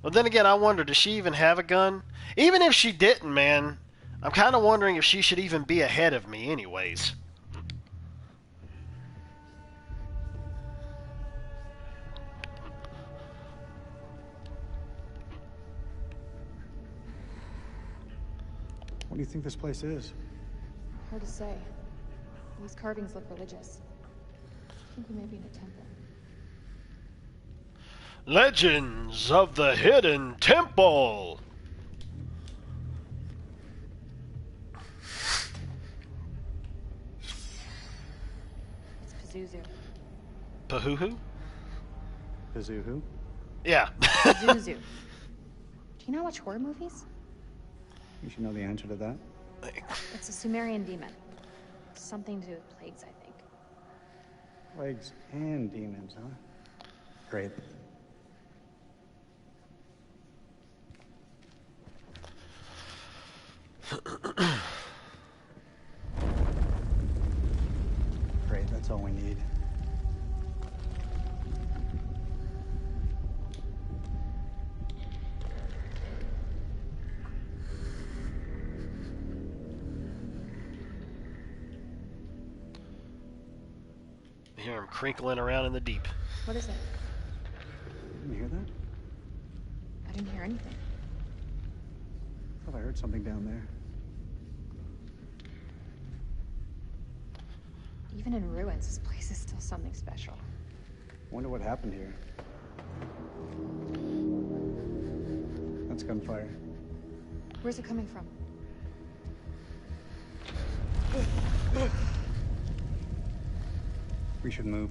Well, then again, I wonder, does she even have a gun? Even if she didn't, man, I'm kind of wondering if she should even be ahead of me anyways. What do you think this place is? Hard to say. These carvings look religious. I think we may be in a temple. Legends of the Hidden Temple. It's Pazuzu. Pahuhu? Pazuzu? Yeah. Pazuzu. Do you not watch horror movies? You should know the answer to that. It's a Sumerian demon. Something to do with plagues, I think. Plagues and demons, huh? Great. Great, that's all we need. I hear him crinkling around in the deep. What is it? Didn't you hear that? I didn't hear anything. I thought I heard something down there. Even in ruins, this place is still something special. Wonder what happened here. That's gunfire. Where's it coming from? We should move.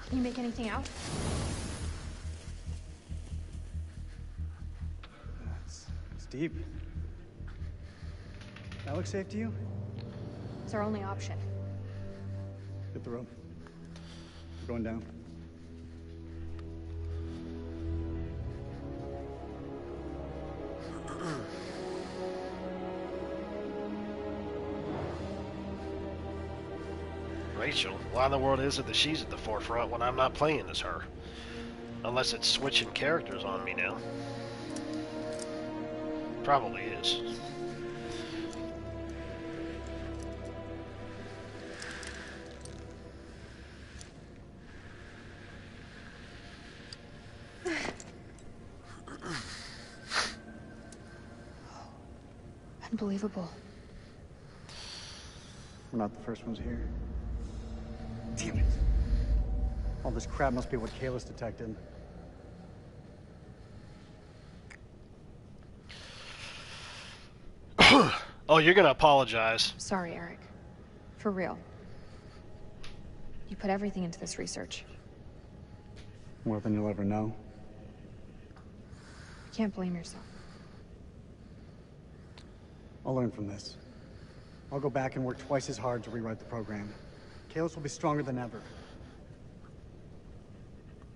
Can you make anything out? It's deep. That looks safe to you? It's our only option. Hit the rope. We're going down. Rachel, why in the world is it that she's at the forefront when I'm not playing as her? Unless it's switching characters on me now. Probably is. Unbelievable. We're not the first ones here. Damn it. All this crap must be what Kayla's detected. Oh, you're gonna apologize. Sorry, Eric. For real. You put everything into this research. More than you'll ever know. You can't blame yourself. I'll learn from this. I'll go back and work twice as hard to rewrite the program. Kalos will be stronger than ever.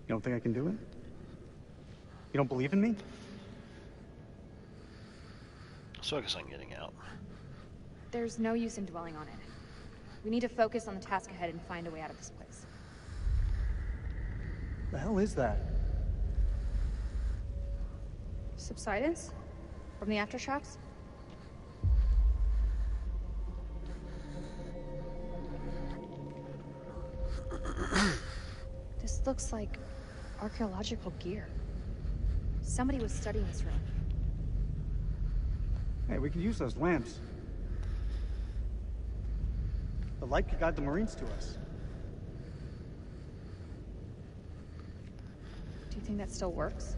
You don't think I can do it? You don't believe in me? Let's focus on getting out. There's no use in dwelling on it. We need to focus on the task ahead and find a way out of this place. The hell is that? Subsidence? From the aftershocks? This looks like archaeological gear. Somebody was studying this room. Hey, we could use those lamps. The light could guide the Marines to us. Do you think that still works?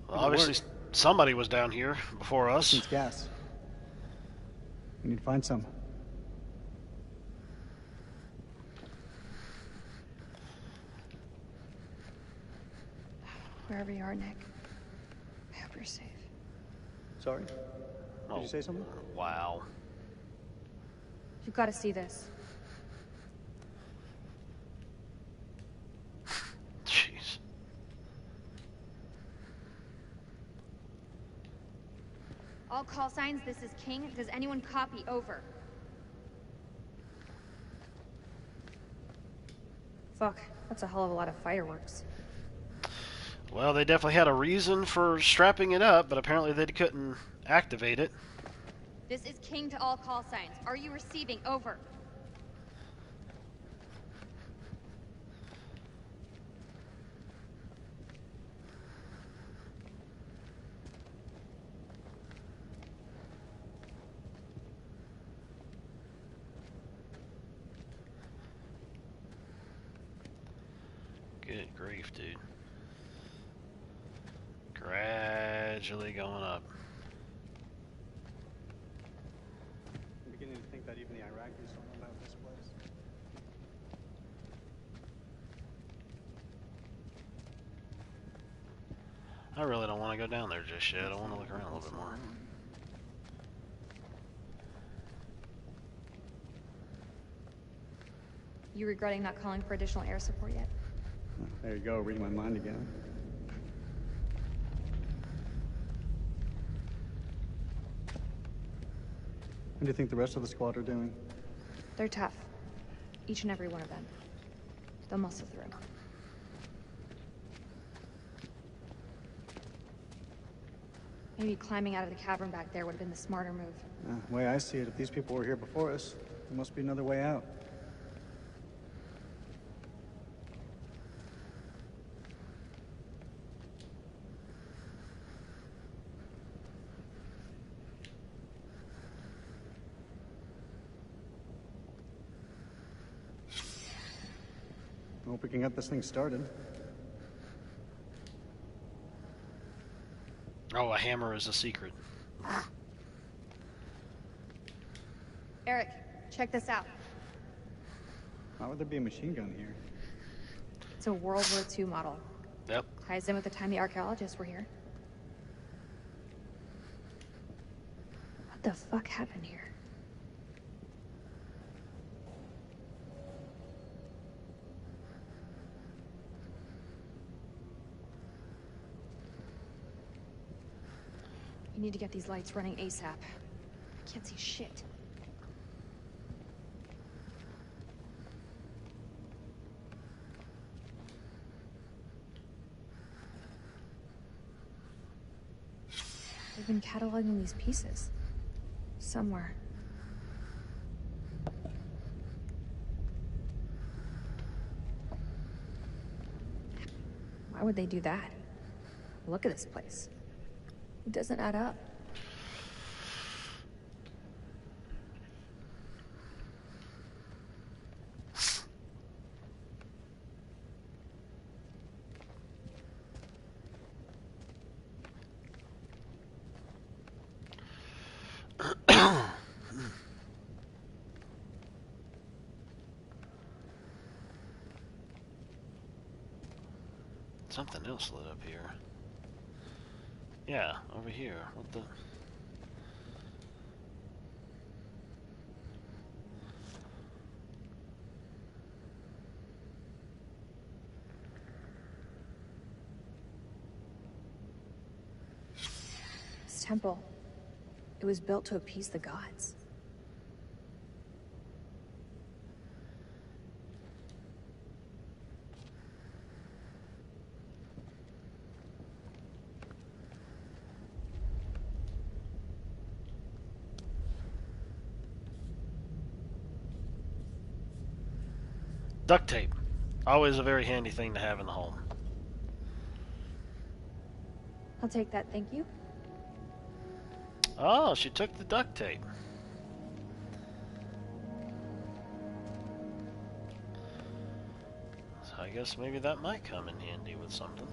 Well, obviously, somebody was down here before us. It's gas. We need to find some. Wherever you are, Nick, I hope you're safe. Sorry? Did you say something? Wow. You've got to see this. Jeez. All call signs, this is King. Does anyone copy? Over. Fuck, that's a hell of a lot of fireworks. Well, they definitely had a reason for strapping it up, but apparently they couldn't activate it. This is King to all call signs. Are you receiving? Over. Good grief, dude. Gradually going up. I'm beginning to think that even the Iraqis don't know about this place. I really don't want to go down there just yet. I want to look around a little bit more. You regretting not calling for additional air support yet? There you go, reading my mind again. What do you think the rest of the squad are doing? They're tough. Each and every one of them. They'll muscle through. Maybe climbing out of the cavern back there would have been the smarter move. The way I see it, if these people were here before us, there must be another way out. I hope we can get this thing started. Oh, a hammer is a secret. Eric, check this out. Why would there be a machine gun here? It's a World War II model. Yep. Ties in with the time the archaeologists were here. What the fuck happened here? We need to get these lights running ASAP. I can't see shit. They've been cataloging these pieces. Somewhere. Why would they do that? Look at this place. It doesn't add up. Something else lit up here. Yeah, over here. What the? This temple, it was built to appease the gods. Duct tape. Always a very handy thing to have in the home. I'll take that, thank you. Oh, she took the duct tape. So I guess maybe that might come in handy with something.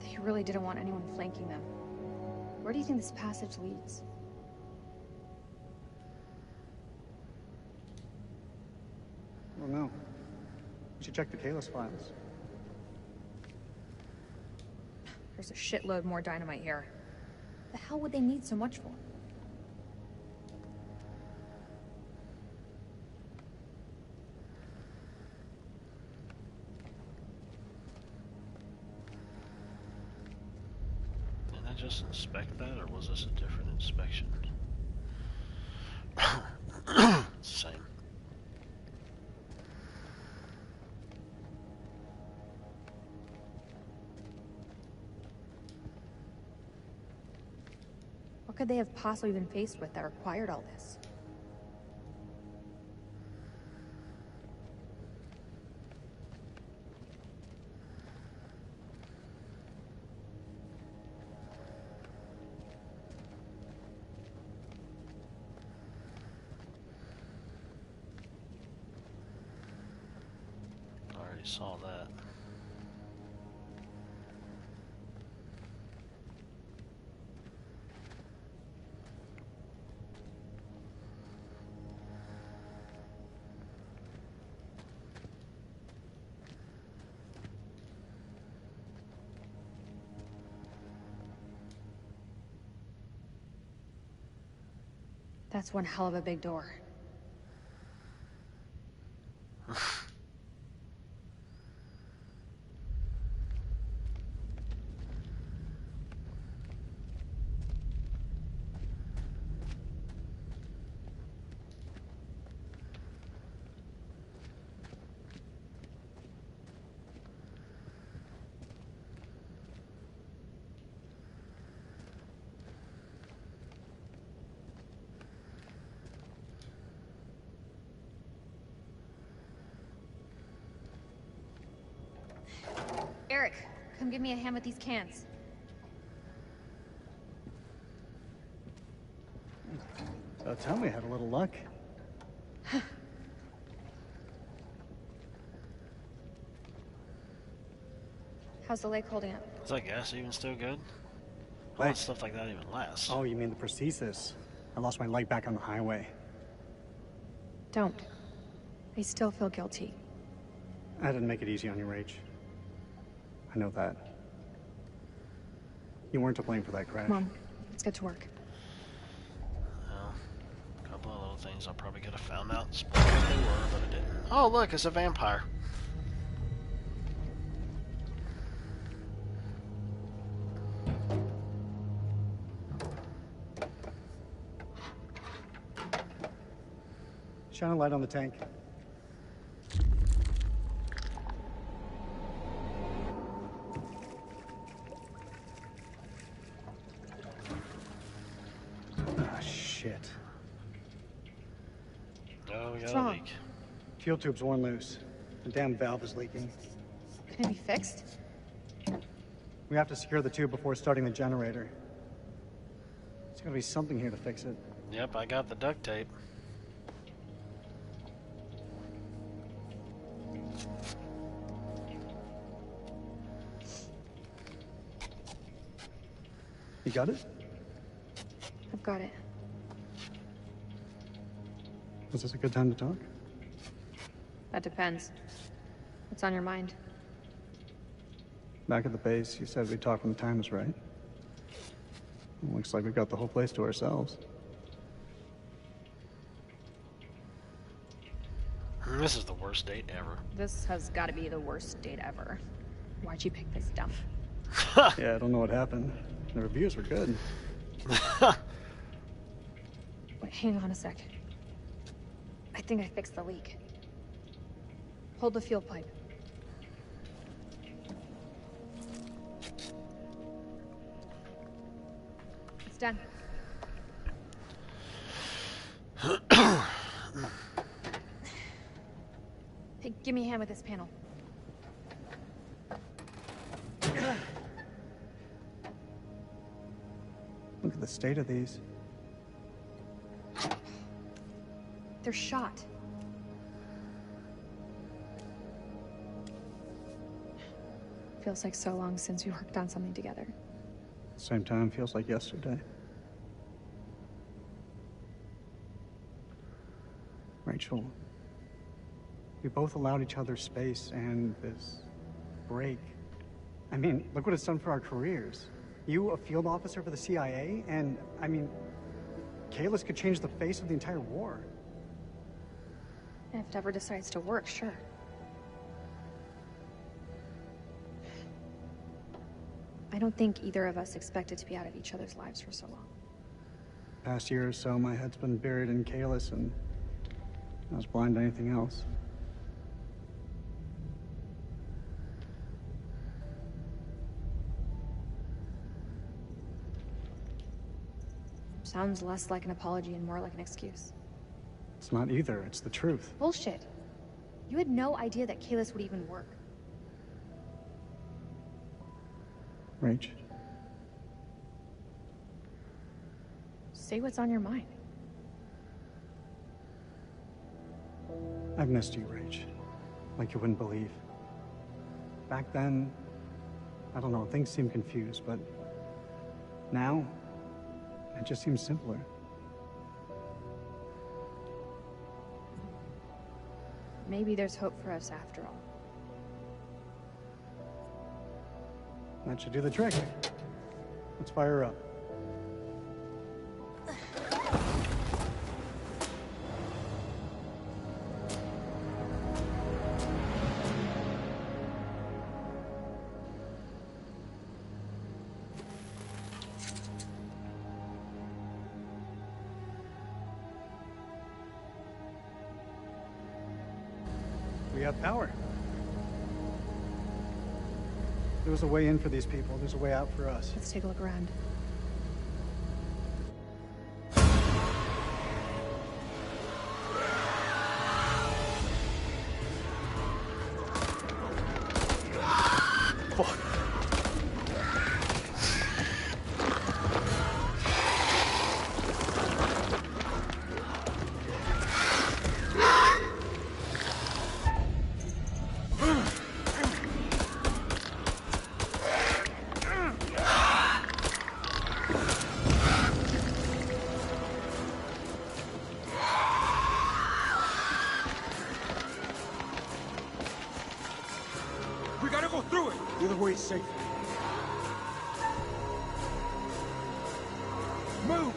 They really didn't want anyone flanking them. Where do you think this passage leads? Well, no. We should check the Kalis files. There's a shitload more dynamite here. The hell would they need so much for? Did I just inspect that, or was this a different inspection? It's the same. What could they have possibly been faced with that required all this? Already saw that. That's one hell of a big door. Eric, come give me a hand with these cans. Tell me I had a little luck. How's the lake holding up? Is that gas even still good? How much stuff like that even lasts? Oh, you mean the prosthesis? I lost my light back on the highway. Don't. I still feel guilty. I didn't make it easy on you, Rach. I know that. You weren't to blame for that crash. Come on, let's get to work. Well, a couple of little things I probably could have found out what they were, but I didn't. Oh, look, it's a vampire. Shine a light on the tank. Shit. Oh, we What's got a wrong? leak. Fuel tube's worn loose. The damn valve is leaking. Can it be fixed? We have to secure the tube before starting the generator. There's gotta be something here to fix it. Yep, I got the duct tape. You got it? I've got it. Was this a good time to talk? That depends. What's on your mind? Back at the base, you said we'd talk when the time was right. Well, looks like we've got the whole place to ourselves. This is the worst date ever. This has got to be the worst date ever. Why'd you pick this dump? Yeah, I don't know what happened. The reviews were good. Wait, hang on a sec. I think I fixed the leak. Hold the fuel pipe. It's done. Hey, give me a hand with this panel. Look at the state of these. They're shot. Feels like so long since we worked on something together. Same time, feels like yesterday. Rachel, we both allowed each other space and this break. I mean, look what it's done for our careers. You, a field officer for the CIA, and, I mean, Kalis could change the face of the entire war. If it ever decides to work, sure. I don't think either of us expected to be out of each other's lives for so long. Past year or so, my head's been buried in Kalis, and I was blind to anything else. Sounds less like an apology and more like an excuse. It's not either, it's the truth. Bullshit. You had no idea that Kalis would even work. Rach, Say what's on your mind. I've missed you, Rach. Like you wouldn't believe. Back then, I don't know, things seemed confused, but now, it just seems simpler. Maybe there's hope for us after all. That should do the trick. Let's fire her up. We have power. There was a way in for these people. There's a way out for us. Let's take a look around. We gotta go through it. The other way is safe. Move.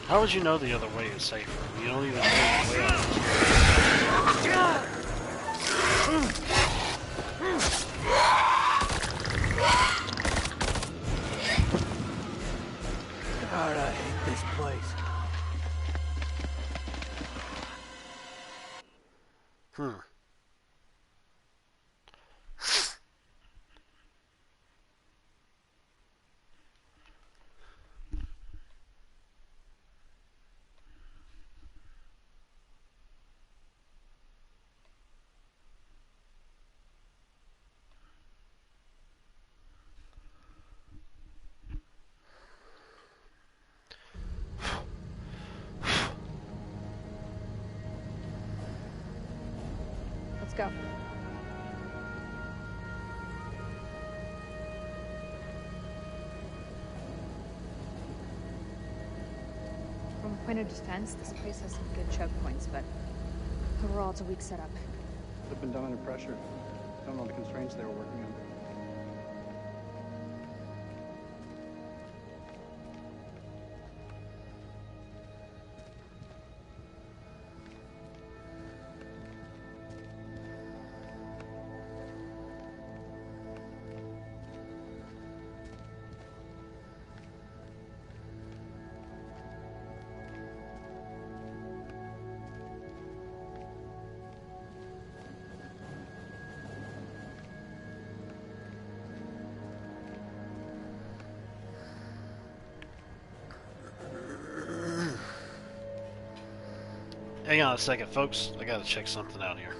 How would you know the other way is safer? You don't even know the way out. God, I hate this place. Let's go. From a point of defense, this place has some good choke points, but overall it's a weak setup. They've been done under pressure. Don't know the constraints they were working under. Hang on a second, folks. I gotta check something out here.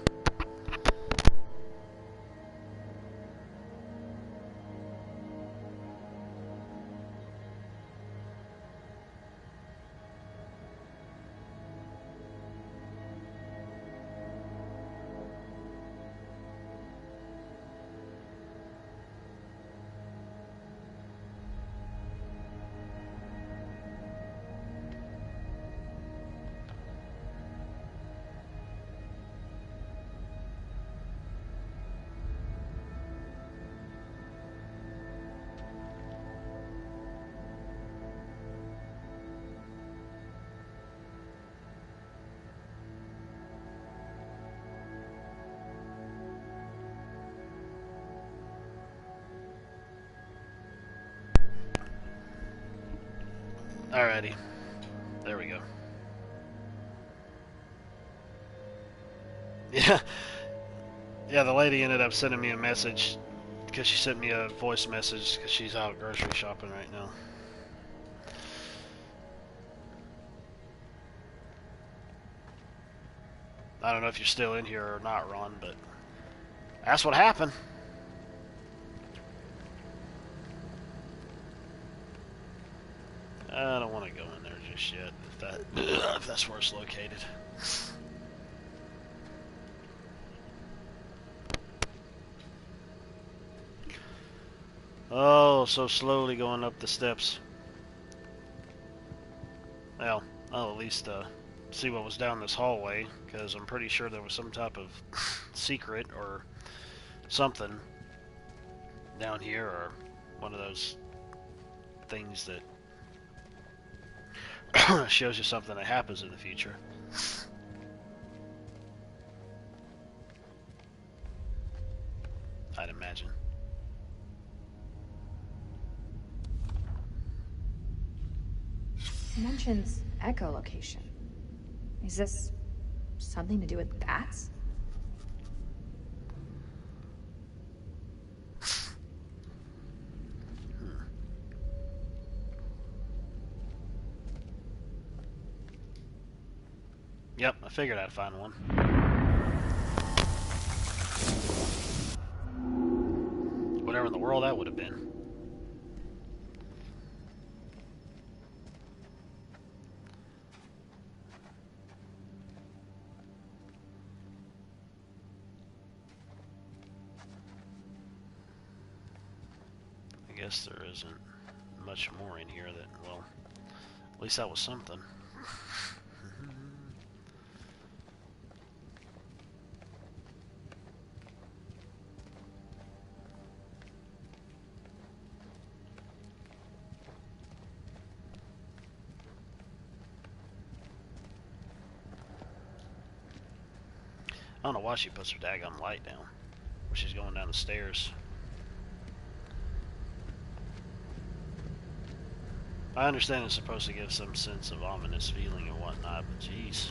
Alrighty. There we go. Yeah. Yeah, the lady ended up sending me a message because she sent me a voice message because she's out grocery shopping right now. I don't know if you're still in here or not, Ron, but that's what happened. I don't want to go in there just yet, if that's where it's located. Oh, so slowly going up the steps. Well, I'll at least see what was down this hallway, because I'm pretty sure there was some type of secret or something down here, or one of those things that Shows you something that happens in the future. I'd imagine. It mentions echolocation. Is this something to do with bats? Yep, I figured I'd find one. Whatever in the world that would have been. I guess there isn't much more in here that, well, at least that was something. I don't know why she puts her daggone light down when she's going down the stairs. I understand it's supposed to give some sense of ominous feeling and whatnot, but jeez.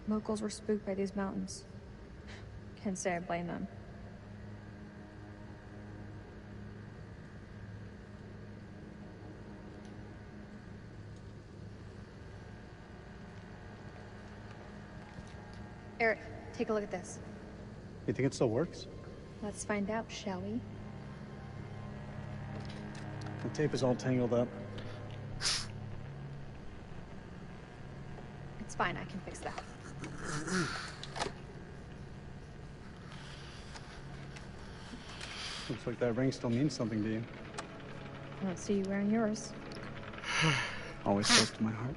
Locals were spooked by these mountains. Can't say I blame them. Eric, take a look at this. You think it still works? Let's find out, shall we? The tape is all tangled up. It's fine, I can fix that. Looks like that ring still means something to you. I don't see you wearing yours. Always close to my heart.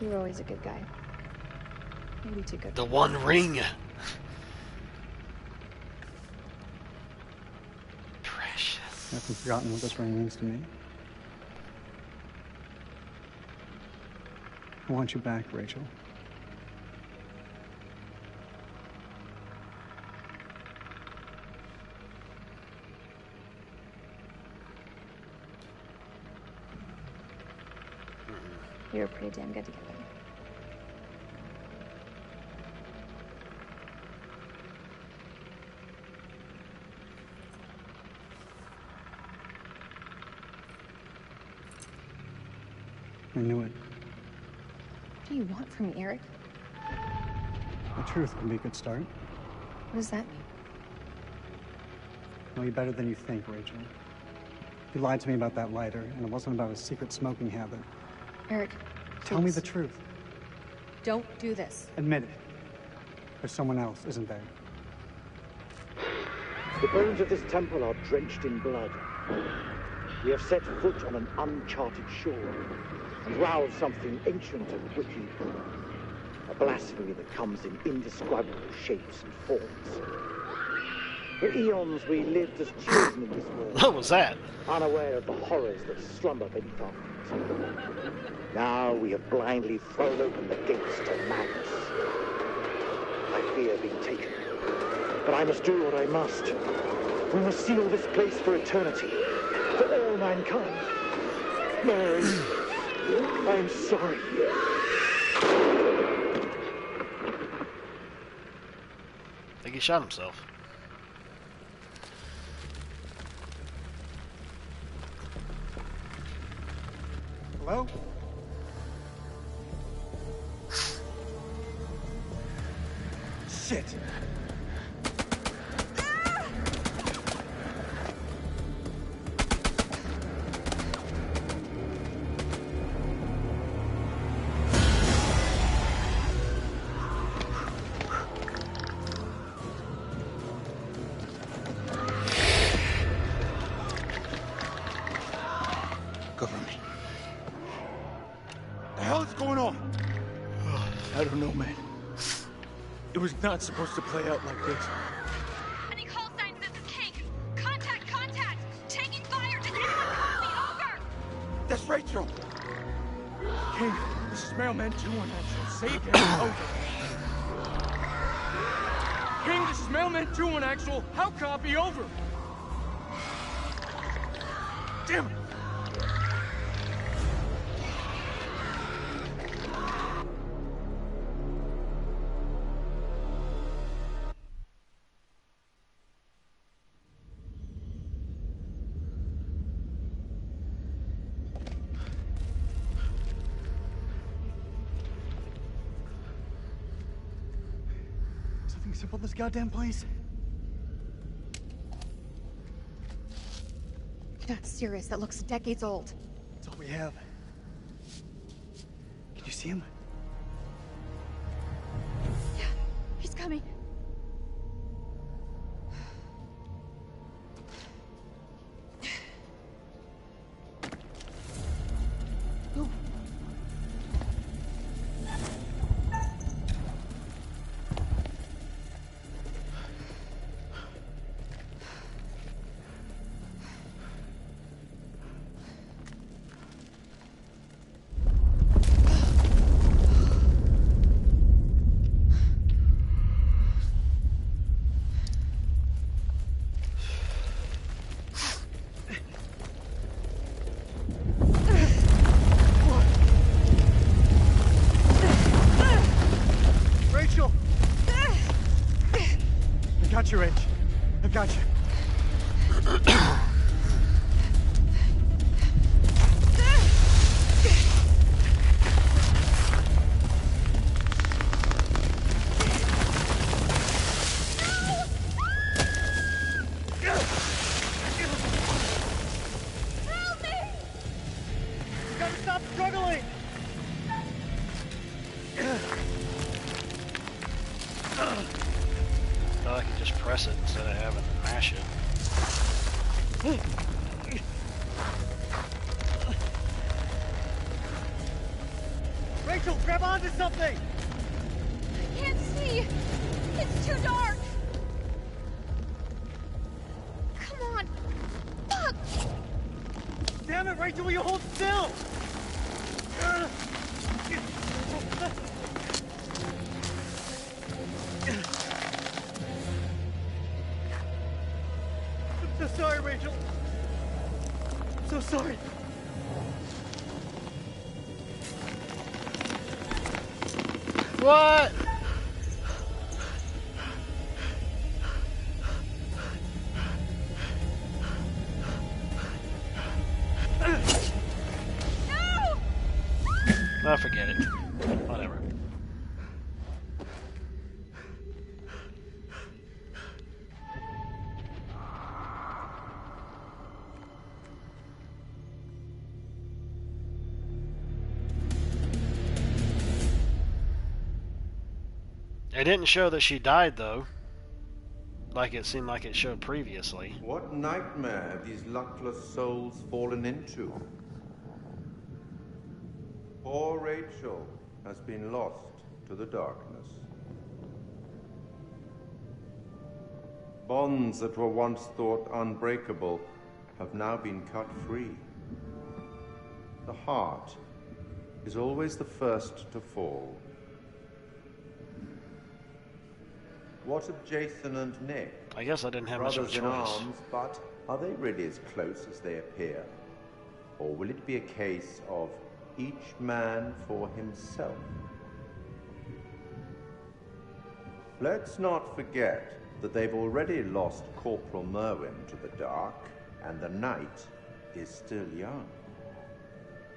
You were always a good guy. Maybe too good. The One Ring. Precious. I haven't forgotten what this ring means to me. I want you back, Rachel. You were pretty damn good together. I knew it. What do you want from me, Eric? The truth would be a good start. What does that mean? I know you better than you think, Rachel. You lied to me about that lighter, and it wasn't about a secret smoking habit. Eric, Tell me the truth. don't do this. Admit it. There's someone else, isn't there? The bones of this temple are drenched in blood. We have set foot on an uncharted shore and roused something ancient and wicked. A blasphemy that comes in indescribable shapes and forms. For eons we lived as children in this world. What was that? Unaware of the horrors that slumber beneath our feet. Now we have blindly thrown open the gates to madness. I fear being taken, but I must do what I must. We must seal this place for eternity, for all mankind. Mary, I am sorry. I think he shot himself. Hello? Shit! The hell is going on? I don't know, man. It was not supposed to play out like this. Any call signs? This is King. Contact, contact! Taking fire! Does anyone call me? Over! That's Rachel! King, this is Mailman 2-1 Actual. Say again, over. King, this is Mailman 2-1 Actual. How copy? Over. Damn it! Something simple, this goddamn place. That's serious. That looks decades old. That's all we have. Can you see him? Yeah, he's coming. Ooh. Rachel! I got you, Rach. I got you. Help me! You gotta stop struggling! I can just press it instead of having to mash it. Rachel, grab onto something! I can't see! It's too dark! Come on! Fuck! Damn it, Rachel, will you hold still? I'm so sorry, Rachel. I'm so sorry. What? No! Oh, forget it. Whatever. It didn't show that she died, though. Like it seemed like it showed previously. What nightmare have these luckless souls fallen into? Poor Rachel has been lost to the darkness. Bonds that were once thought unbreakable have now been cut free. The heart is always the first to fall. What of Jason and Nick? I guess I didn't have much of a Brothers in choice. arms, but are they really as close as they appear? Or will it be a case of each man for himself? Let's not forget that they've already lost Corporal Merwin to the dark, and the night is still young.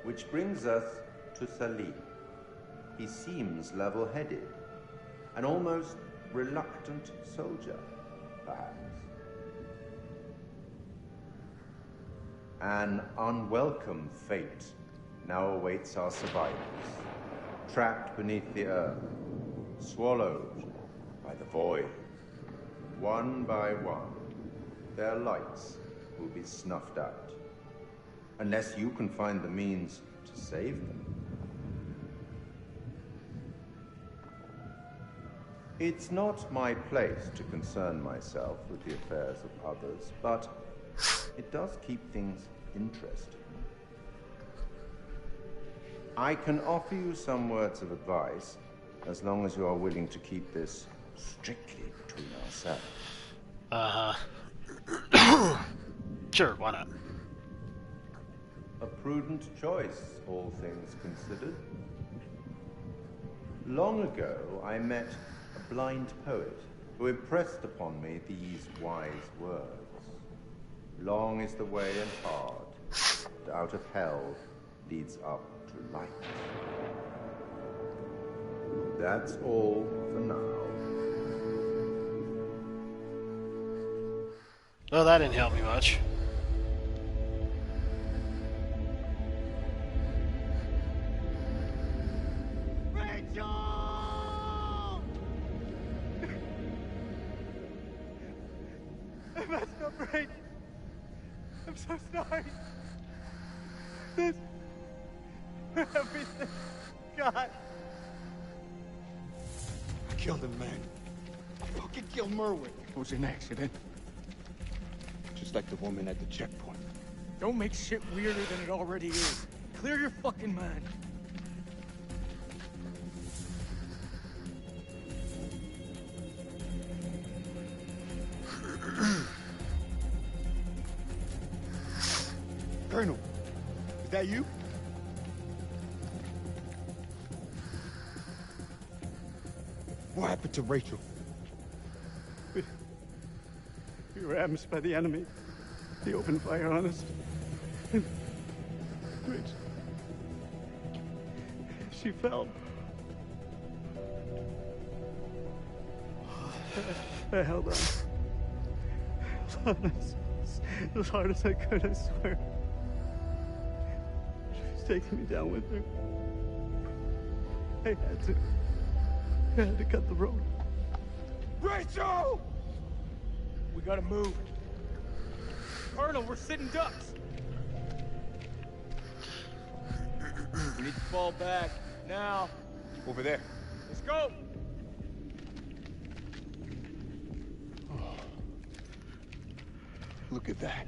Which brings us to Salim. He seems level-headed, an almost reluctant soldier, perhaps. An unwelcome fate now awaits our survivors, trapped beneath the earth, swallowed by the void. One by one, their lights will be snuffed out, unless you can find the means to save them. It's not my place to concern myself with the affairs of others, but it does keep things interesting. I can offer you some words of advice, as long as you are willing to keep this strictly between ourselves. Sure, why not? A prudent choice, all things considered. Long ago, I met a blind poet who impressed upon me these wise words. Long is the way and hard, and out of hell leads up to light. That's all for now. Well, that didn't help me much. I messed up, right? I'm so sorry. This... everything... God... I killed him, man. I fucking killed Merwin. It was an accident. Just like the woman at the checkpoint. Don't make shit weirder than it already is. Clear your fucking mind. Colonel, is that you? What happened to Rachel? We were ambushed by the enemy. They opened fire on us. Rich... she fell. I held on. As hard as I could, I swear. She was taking me down with her. I had to cut the road. Rachel! We gotta move. Colonel, we're sitting ducks. We need to fall back. Now. Over there. Let's go! Look at that.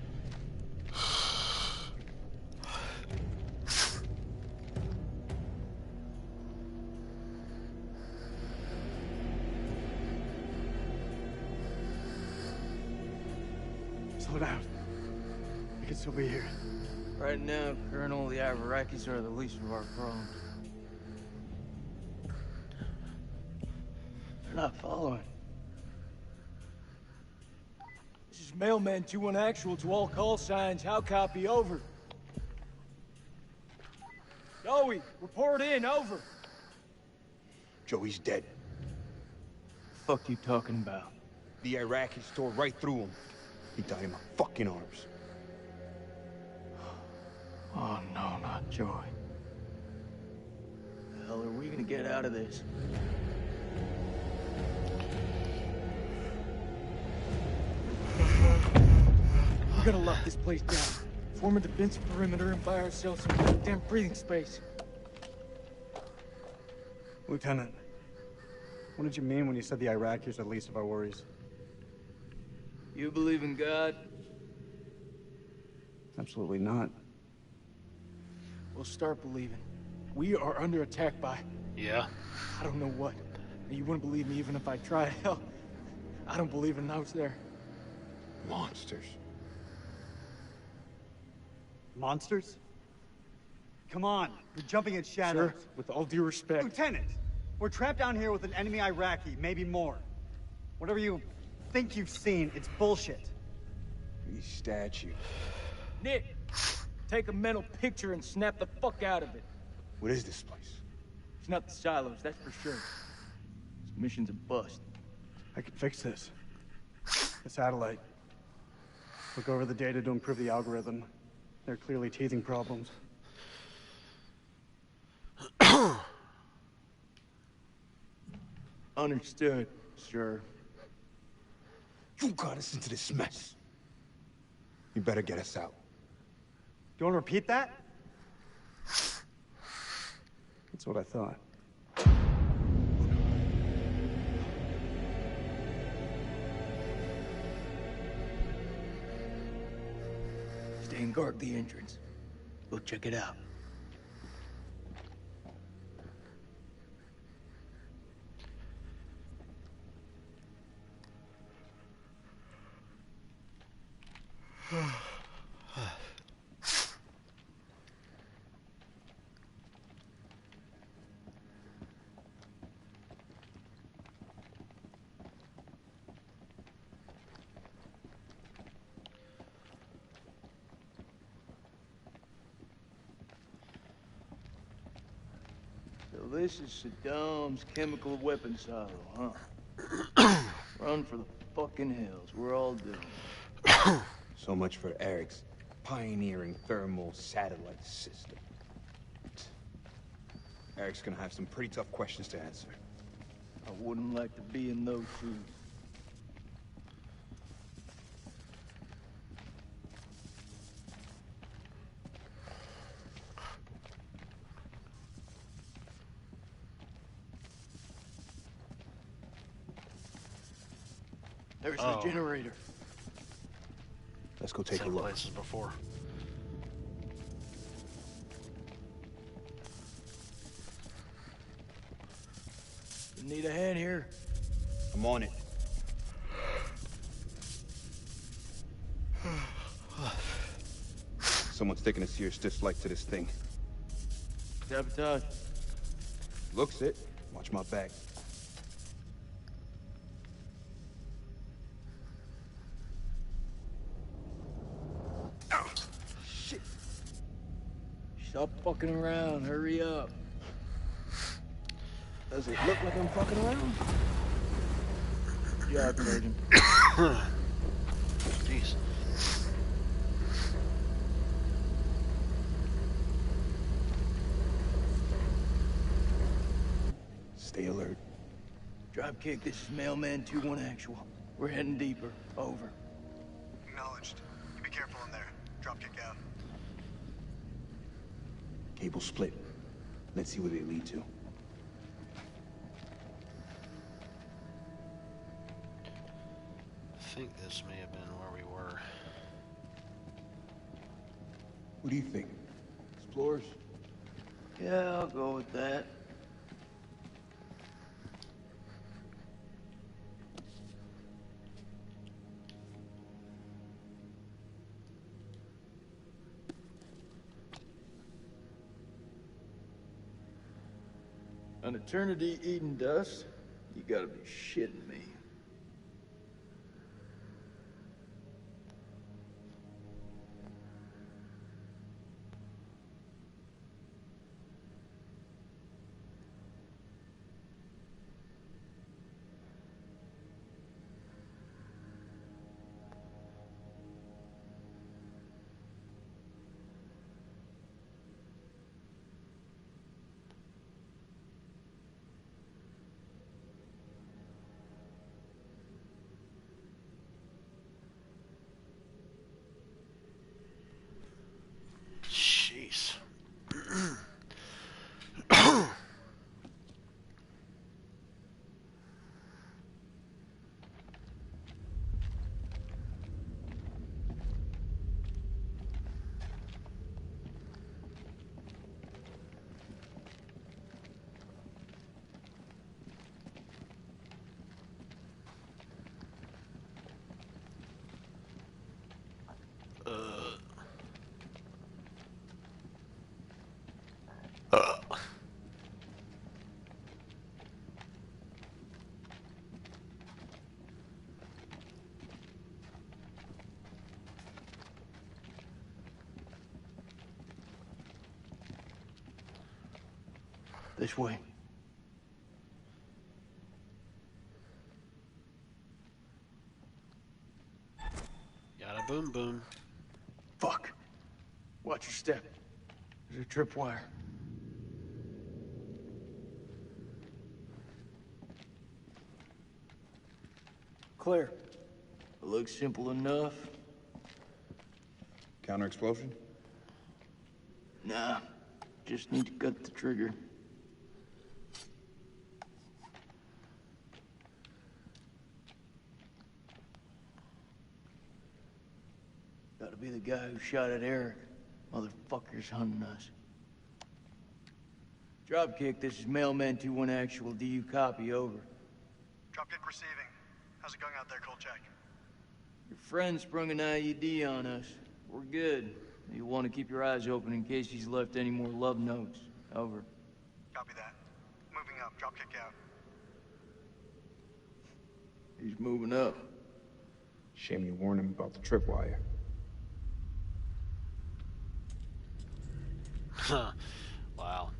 Slow down. I can still be here. Right now, Colonel, the Iraqis are the least of our problems. They're not following. This is Mailman 2-1 actual to all call signs. How copy? Over. Joey, report in. Over. Joey's dead. Fuck you talking about? The Iraqis tore right through him. He died in my fucking arms. Oh, no, not Joey. The hell are we gonna get out of this? We gotta lock this place down. Form a defense perimeter and buy ourselves some goddamn breathing space. Lieutenant, what did you mean when you said the Iraqis are the least of our worries? You believe in God? Absolutely not. We'll start believing. We are under attack by... Yeah. I don't know what. You wouldn't believe me even if I tried. Hell, I don't believe in out there. Monsters. Monsters? Come on, you're jumping at shadows. Sir, with all due respect... Lieutenant, we're trapped down here with an enemy Iraqi, maybe more. Whatever you think you've seen, it's bullshit. These statues. Nick, take a mental picture and snap the fuck out of it. What is this place? It's not the silos, that's for sure. This mission's a bust. I can fix this. The satellite. Look over the data to improve the algorithm. They're clearly teething problems. Understood, sir. You got us into this mess. You better get us out. Do you want to repeat that? That's what I thought. guard the entrance. Go check it out. So this is Saddam's chemical weapon silo, huh? Run for the fucking hills. We're all doomed. So much for Eric's pioneering thermal satellite system. Eric's gonna have some pretty tough questions to answer. I wouldn't like to be in those shoes. There's the generator. Let's go take a look. Places before. You need a hand here? I'm on it. Someone's taking a serious dislike to this thing. Sabotage. Looks it. Watch my back. Shit. Stop fucking around. Hurry up. Does it look like I'm fucking around? Good job, Surgeon. Jeez. Stay alert. Dropkick, this is Mailman 2-1 actual. We're heading deeper. Over. Acknowledged. You be careful in there. Dropkick out. Cable split. Let's see where they lead to. I think this may have been where we were. What do you think? Explorers? Yeah, I'll go with that. An eternity eating dust? You gotta be shitting me. Jeez. This way. Got a boom boom. Fuck. Watch your step. There's a tripwire. Clear. It looks simple enough. Counter explosion? Nah. Just need to cut the trigger. Gotta be the guy who shot at Eric. Motherfuckers hunting us. Dropkick, this is Mailman 2-1 actual. Do you copy? Over. Dropkick receiving. How's it going out there, Kolchak? Your friend sprung an IED on us. We're good. You'll want to keep your eyes open in case he's left any more love notes. Over. Copy that. Moving up. Dropkick out. He's moving up. Shame you warned him about the tripwire. Huh. Wow.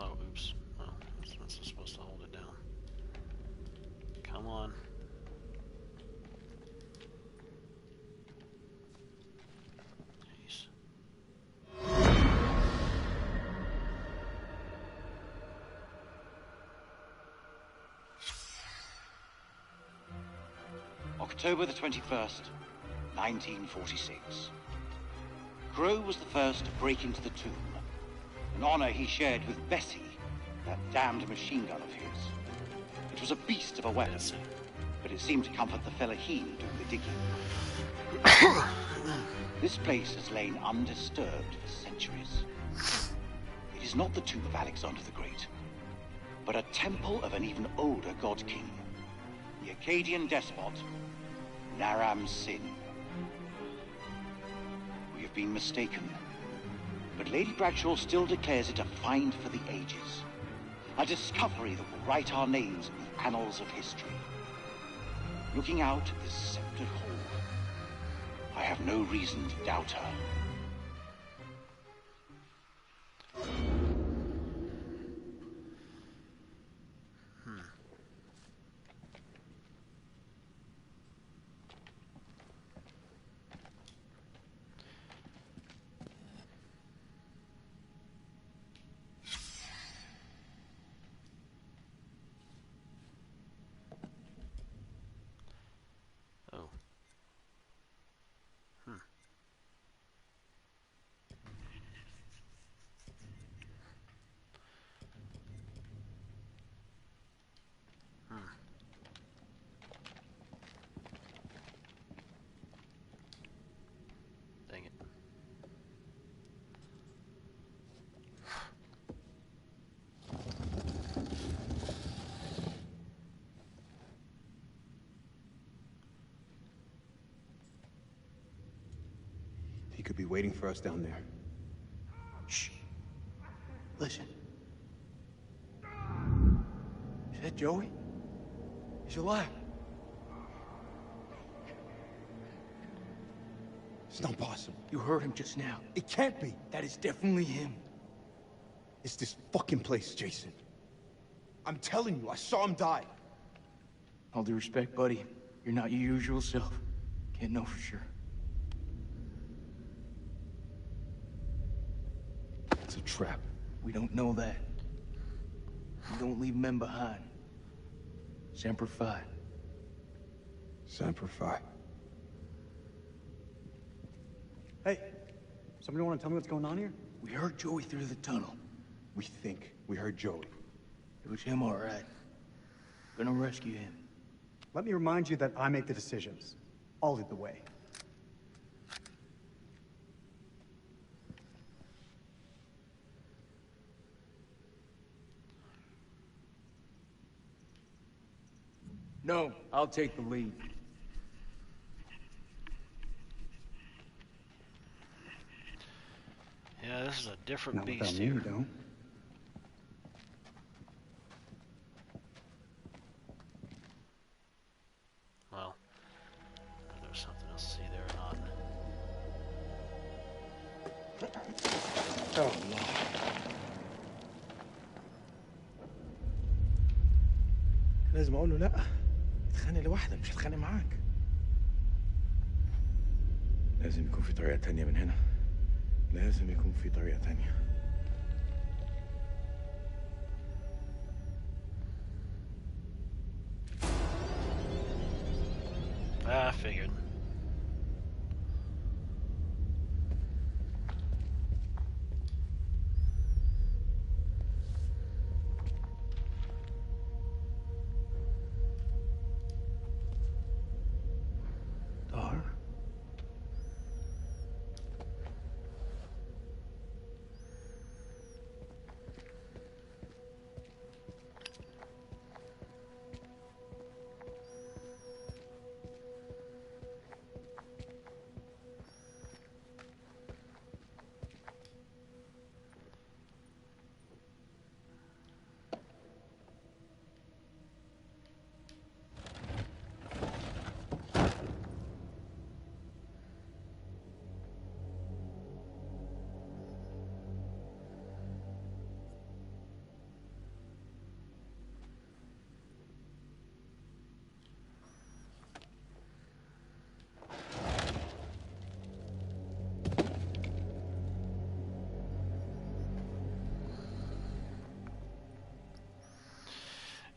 Oh, oops. Oh, that's supposed to hold it down. Come on. Jeez. October the 21st, 1946. Crow was the first to break into the tomb, an honor he shared with Bessie, that damned machine gun of his. It was a beast of a weapon, but it seemed to comfort the fellaheen doing the digging. This place has lain undisturbed for centuries. It is not the tomb of Alexander the Great, but a temple of an even older god king, the Akkadian despot, Naram Sin. We have been mistaken, but Lady Bradshaw still declares it a find for the ages. A discovery that will write our names in the annals of history. Looking out at this sceptred hall, I have no reason to doubt her. Dang it. He could be waiting for us down there. Shh. Listen. Is that Joey? He's alive. It's not possible. You heard him just now. It can't be. That is definitely him. It's this fucking place, Jason. I'm telling you, I saw him die. All due respect, buddy. You're not your usual self. Can't know for sure. It's a trap. We don't know that. We don't leave men behind. Semper Fi. Semper Fi. Hey, somebody want to tell me what's going on here? We heard Joey through the tunnel. We think we heard Joey. It was him, all right. Gonna rescue him. Let me remind you that I make the decisions. I'll lead the way. No, I'll take the lead. Yeah, this is a different Not beast without me, here. you don't. Well, if there's something else to see there or not. Oh, الله. لازم اقول له لا اتخانق لوحدك مش هتخانق معاك. لازم يكون في طريقة تانية من هنا. لازم يكون في طريقة تانية. I figured.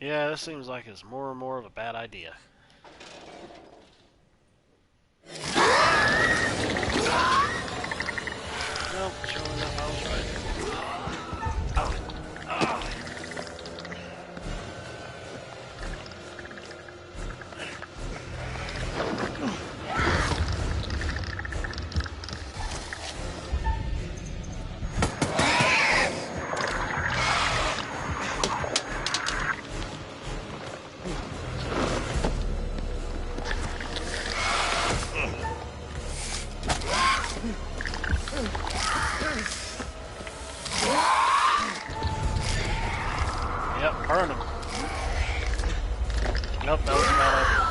Yeah, this seems like it's more and more of a bad idea. Nope, sure enough, I was right. Yep, burn him. Nope, that was a bad idea.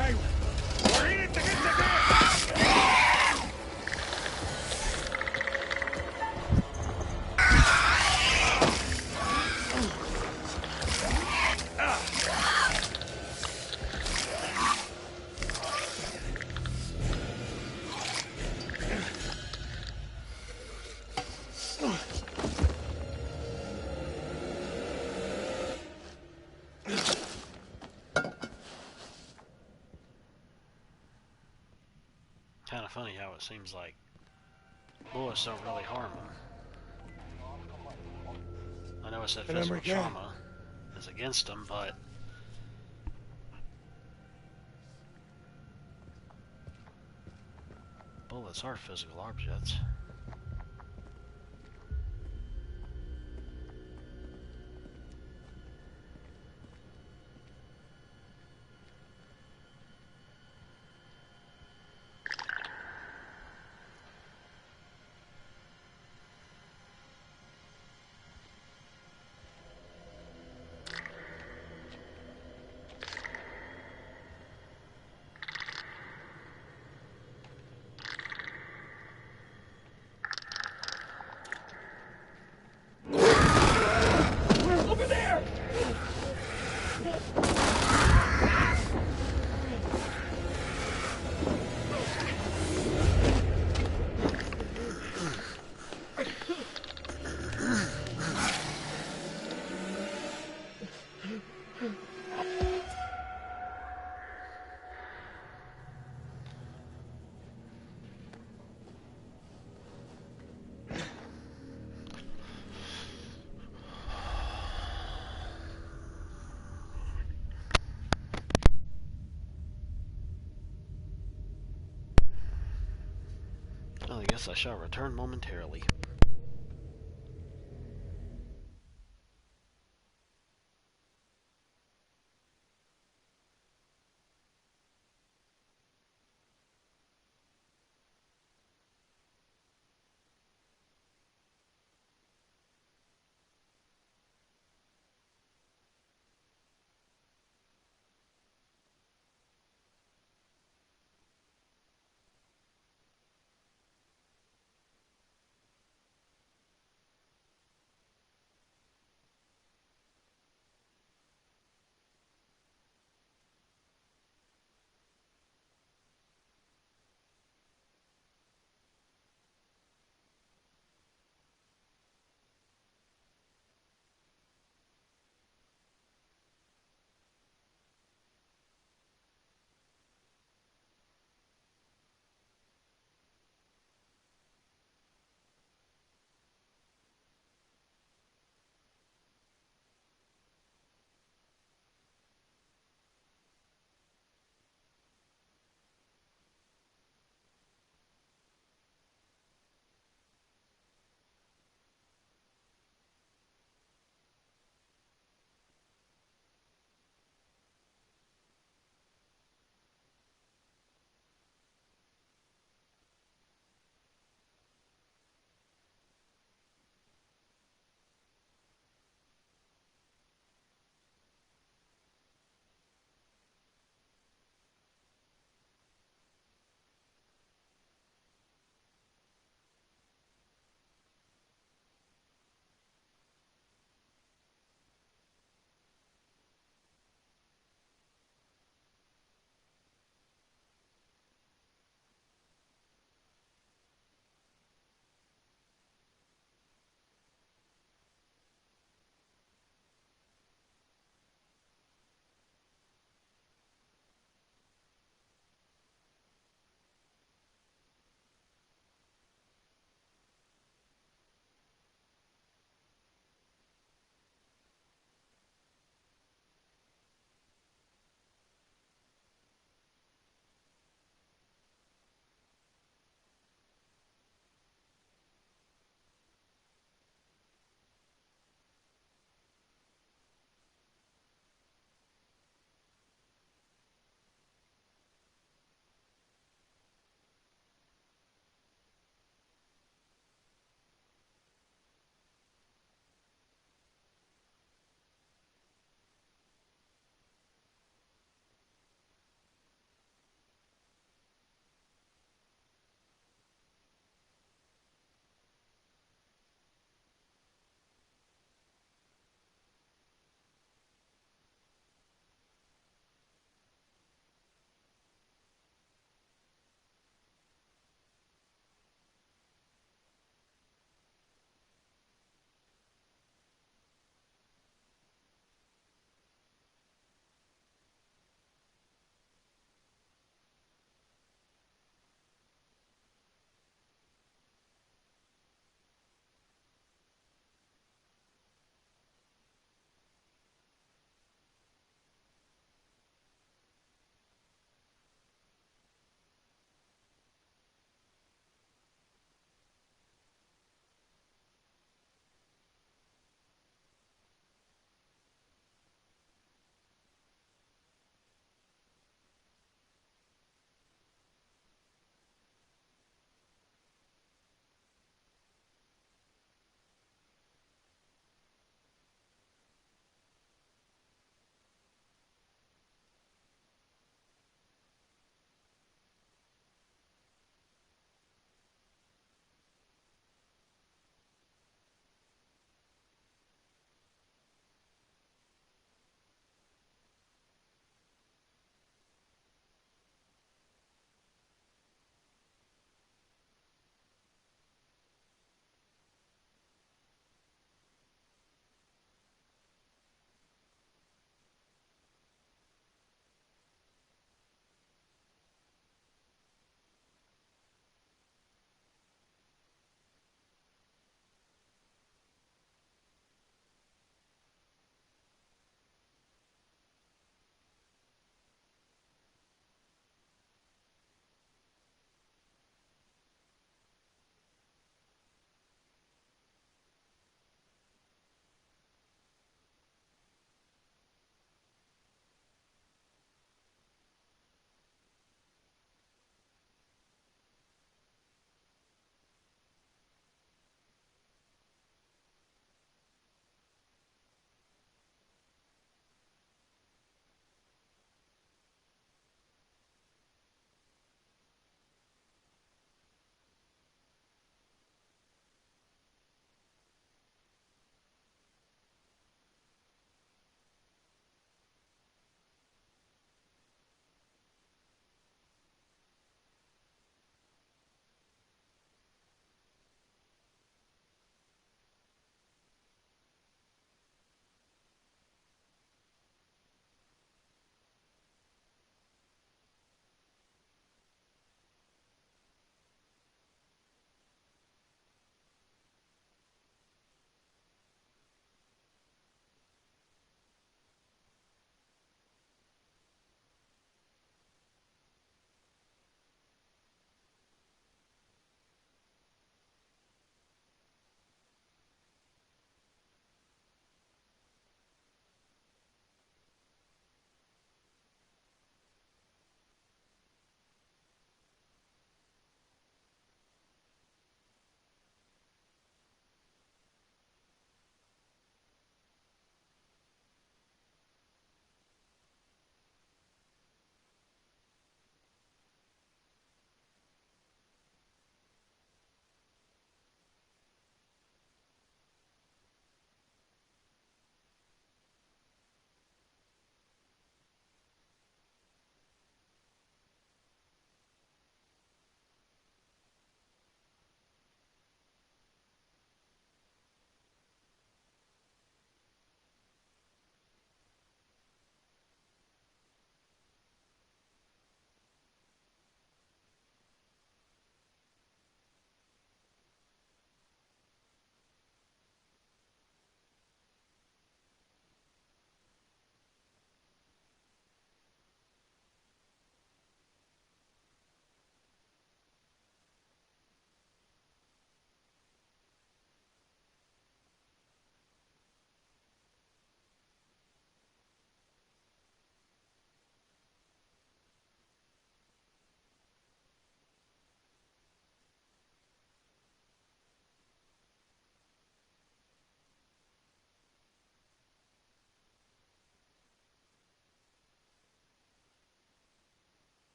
ايوه وريني انت جبتك ايه. Kind of funny how it seems like bullets don't really harm them. I know it said physical trauma is against them, but bullets are physical objects. Over there. Well, I guess I shall return momentarily.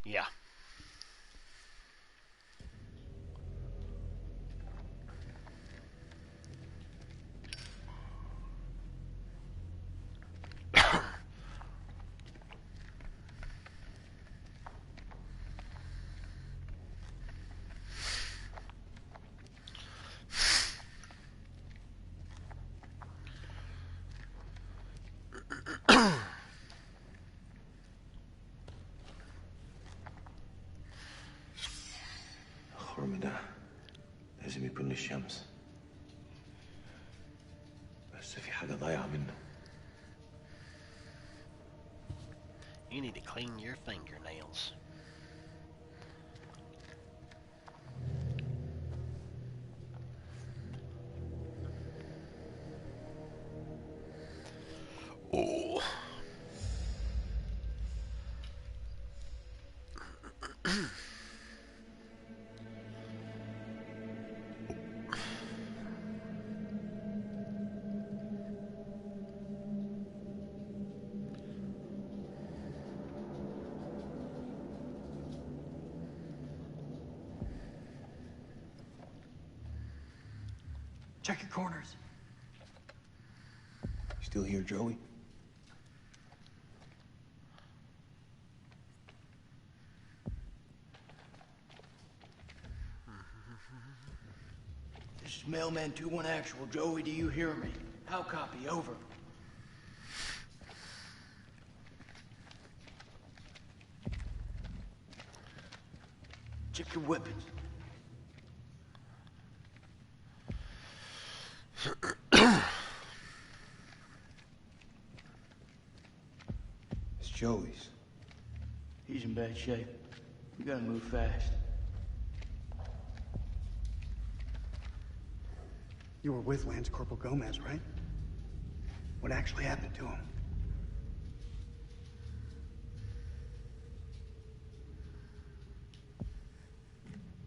Yeah. الخرم ده لازم يكون للشمس، بس في حاجة ضايعة منه. You need to clean your fingernails. Oh. Check your corners. Still here, Joey? This is Mailman 2-1 Actual. Joey, do you hear me? How copy? Over. Check your weapons. It's Joey's. He's in bad shape. We gotta move fast. You were with Lance Corporal Gomez, right? What actually happened to him?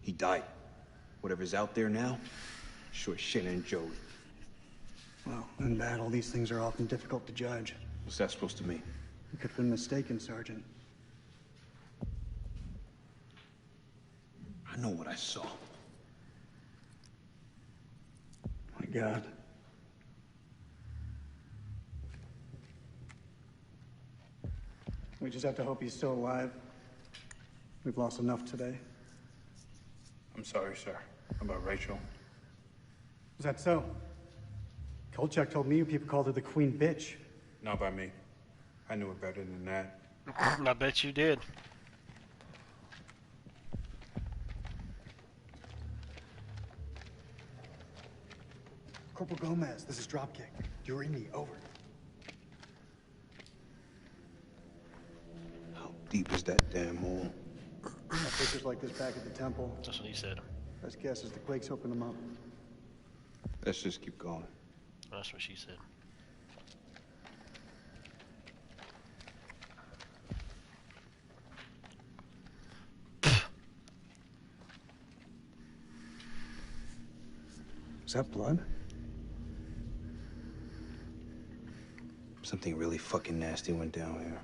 He died. Whatever's out there now, sure shit ain't Joey. Well, in battle, these things are often difficult to judge. What's that supposed to mean? You could have been mistaken, Sergeant. I know what I saw. My God. We just have to hope he's still alive. We've lost enough today. I'm sorry, sir. About Rachel. Is that so? Kolchak told me you people called her the Queen Bitch. Not by me. I knew it better than that. I bet you did. Corporal Gomez, this is Dropkick. Do you read me? Over. How deep is that damn hole? Pictures like this back at the temple. That's what he said. Best guess is the Quakes opened them up. Let's just keep going. That's what she said. Is that blood? Something really fucking nasty went down here.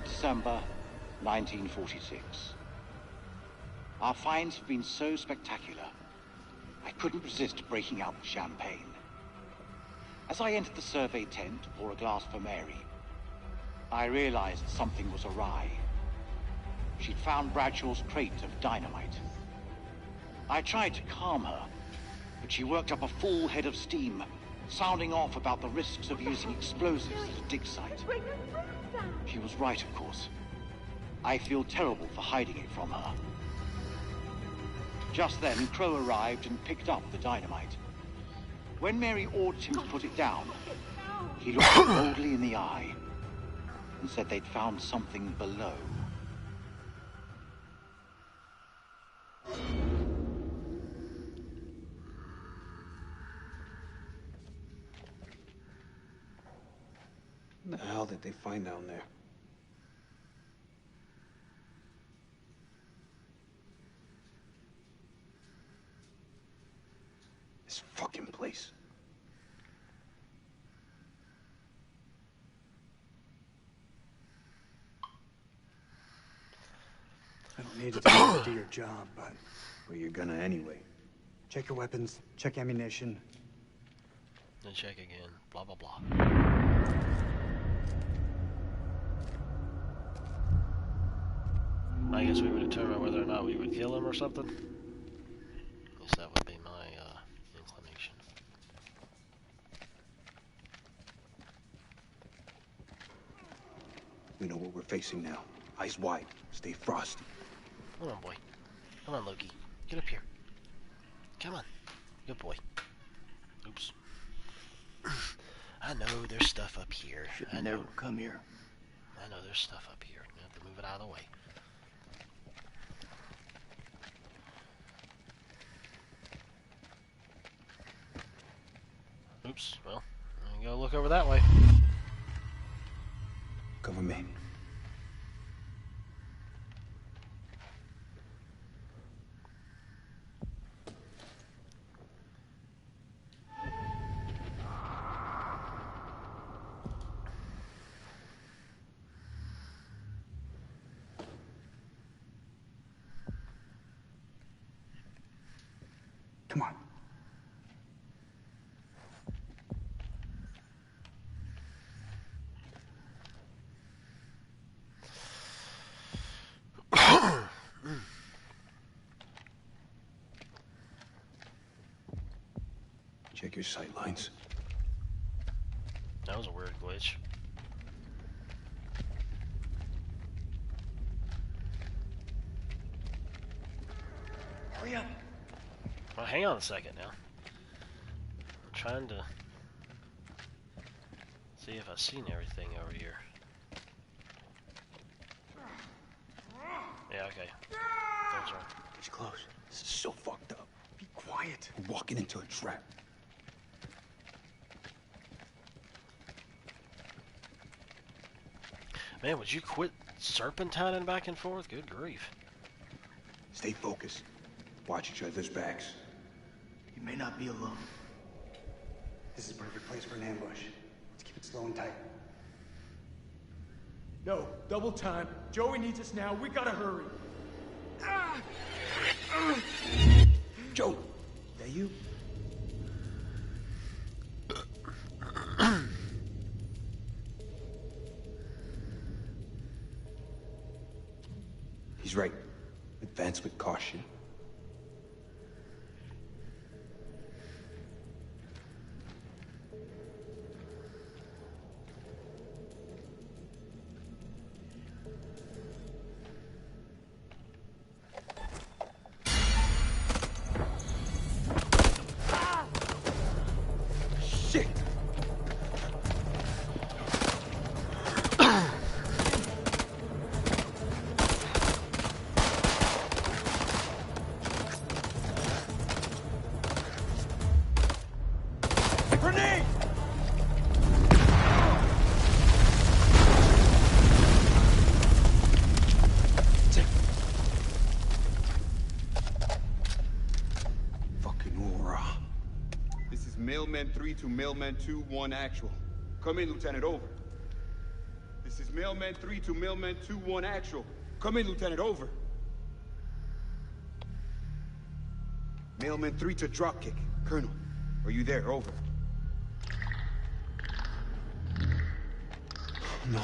December 1946. Our finds have been so spectacular, I couldn't resist breaking out with champagne. As I entered the survey tent to pour a glass for Mary, I realized something was awry. She'd found Bradshaw's crate of dynamite. I tried to calm her, but she worked up a full head of steam, sounding off about the risks of using explosives at a dig site. She was right, of course. I feel terrible for hiding it from her. Just then, Crow arrived and picked up the dynamite. When Mary ordered him to put it down, He looked them boldly in the eye and said they'd found something below. What the hell did they find down there? This fucking place. I don't need to tell you to do your job, but... Well, you're gonna anyway. Check your weapons, check ammunition. Then check again. Blah, blah, blah. I guess we would determine whether or not we would kill him or something. I guess that would be my inclination. We know what we're facing now. Eyes wide. Stay frosty. Come on, boy. Come on, Loki. Get up here. Come on. Good boy. Oops. I know there's stuff up here. Should never come here. I know there's stuff up here. You have to move it out of the way. Oops. Well, I'm gonna go look over that way. Cover me. Come on. Check your sight lines. That was a weird glitch. Hurry up. Well, hang on a second now. I'm trying to see if I've seen everything over here. Yeah, okay. Those are... It's close. This is so fucked up. Be quiet. We're walking into a trap. Man, would you quit serpentining back and forth? Good grief. Stay focused. Watch each other's backs. You may not be alone. This is a perfect place for an ambush. Let's keep it slow and tight. No, double time. Joey needs us now. We gotta hurry. Joe, that you? He's right. Advance with caution. Mailman 3 to Mailman 2-1 actual. Come in, Lieutenant, over. This is Mailman 3 to Mailman 2-1 actual. Come in, Lieutenant, over. Mailman 3 to Dropkick. Colonel, are you there? Over. No.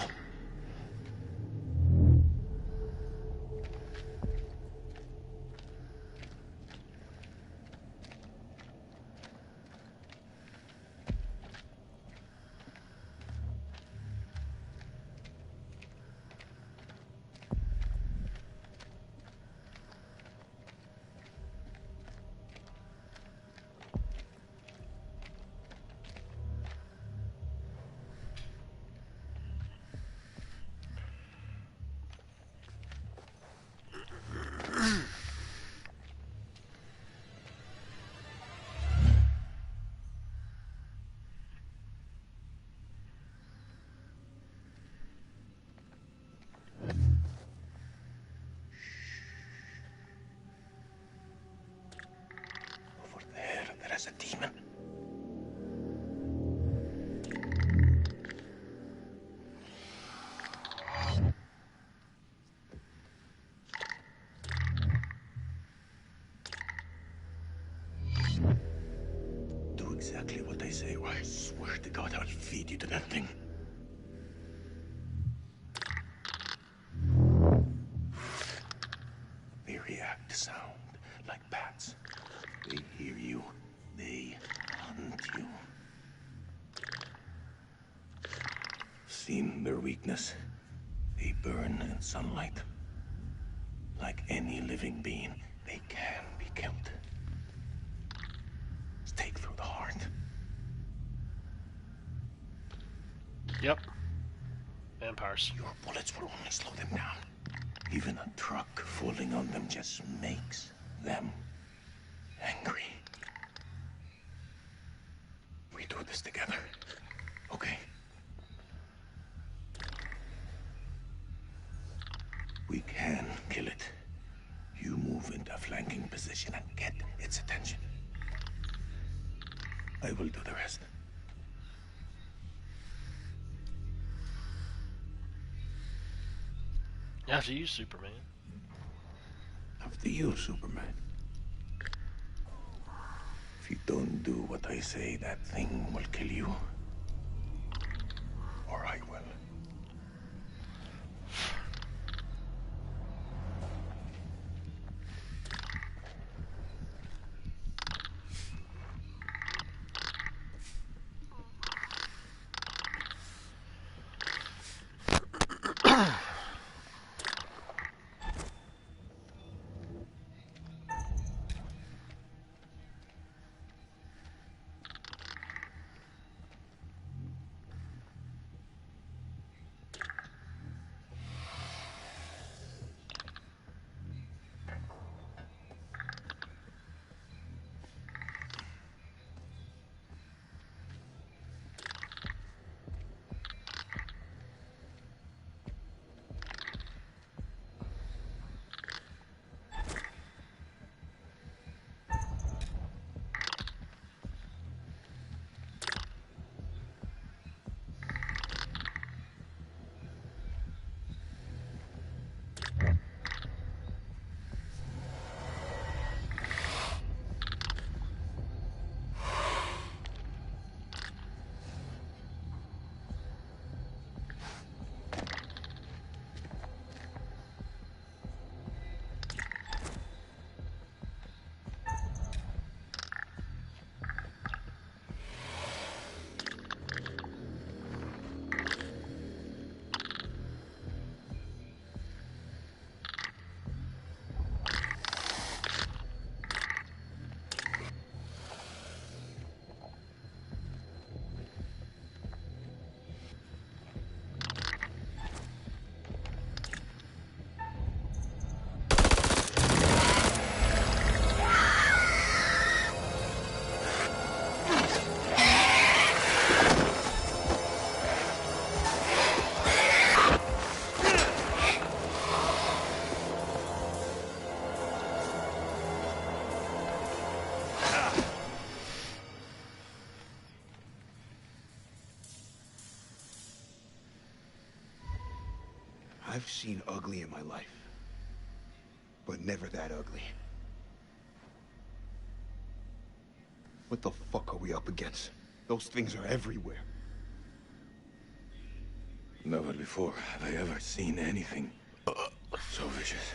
exactly what they say, or I swear to God I'll feed you to that thing. They react to sound like bats. They hear you. They hunt you. Seen their weakness. They burn in sunlight. Like any living being, they can be killed. Stake through the heart. Yep. Vampires. Your bullets will only slow them down. Even a truck falling on them just makes them angry. We do this together, okay? We can kill it. You move into a flanking position and get its attention. I will do the rest. After you, Superman. After you, Superman. If you don't do what I say, that thing will kill you. Or I will. I've seen ugly in my life, but never that ugly. What the fuck are we up against? Those things are everywhere. Never before have I ever seen anything so vicious.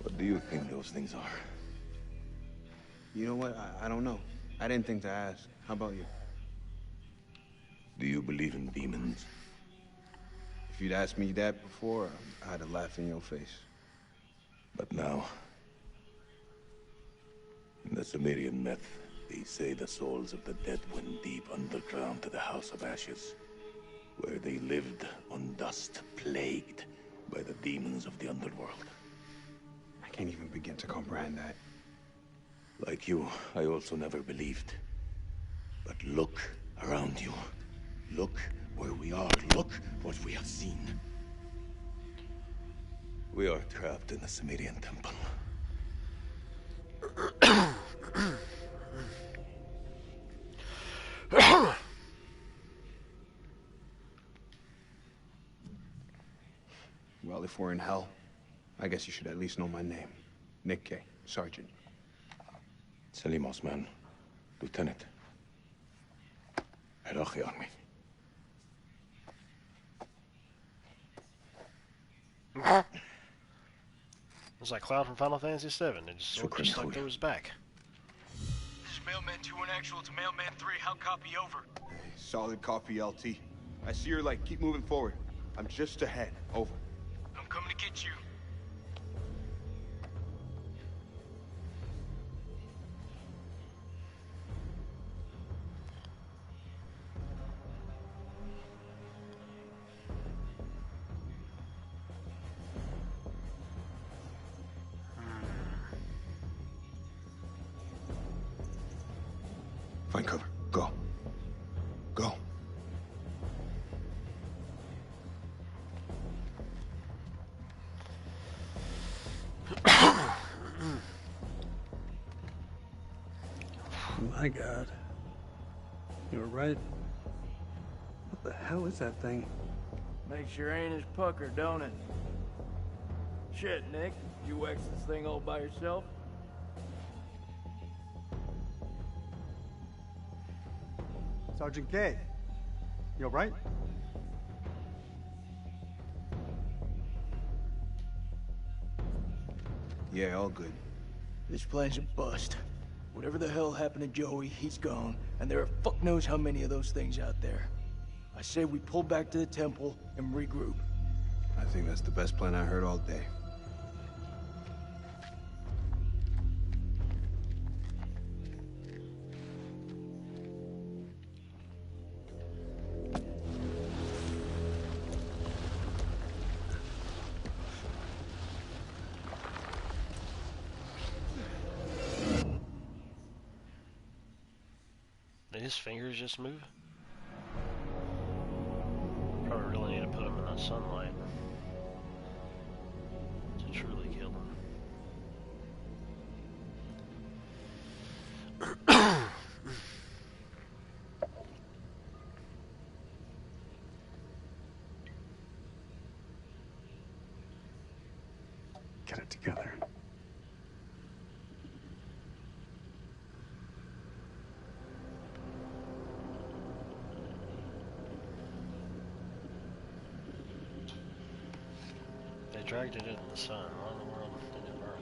What do you think those things are? You know what? I don't know. I didn't think to ask. How about you? Do you believe in demons? If you'd asked me that before, I'd have laughed in your face. But now, in the Sumerian myth, they say the souls of the dead went deep underground to the House of Ashes, where they lived on dust, plagued by the demons of the underworld. I can't even begin to comprehend that. Like you, I also never believed. But look around you. Look where we are. Look what we have seen. We are trapped in the Sumerian temple. Well, if we're in hell, I guess you should at least know my name. Nick K, Sergeant. Salim Osman, Lieutenant. Iraqi Army. It's like Cloud from Final Fantasy VII. It just sort of stuck to his back. This is Mailman 2 on actual to Mailman 3. How copy over? Solid copy, LT. I see your light. Keep moving forward. I'm just ahead. Over. I'm coming to get you. Find cover. Go. Go. My God. You were right. What the hell is that thing? Makes your anus pucker, don't it? Shit, Nick. You wax this thing all by yourself? Sergeant K, you all right? Yeah, all good. This plan's a bust. Whatever the hell happened to Joey, he's gone, and there are fuck knows how many of those things out there. I say we pull back to the temple and regroup. I think that's the best plan I heard all day. Did his fingers just move? Probably really need to put him in that sunlight to truly kill him. Get it together. They dragged it into the sun. Why in the world did it burn?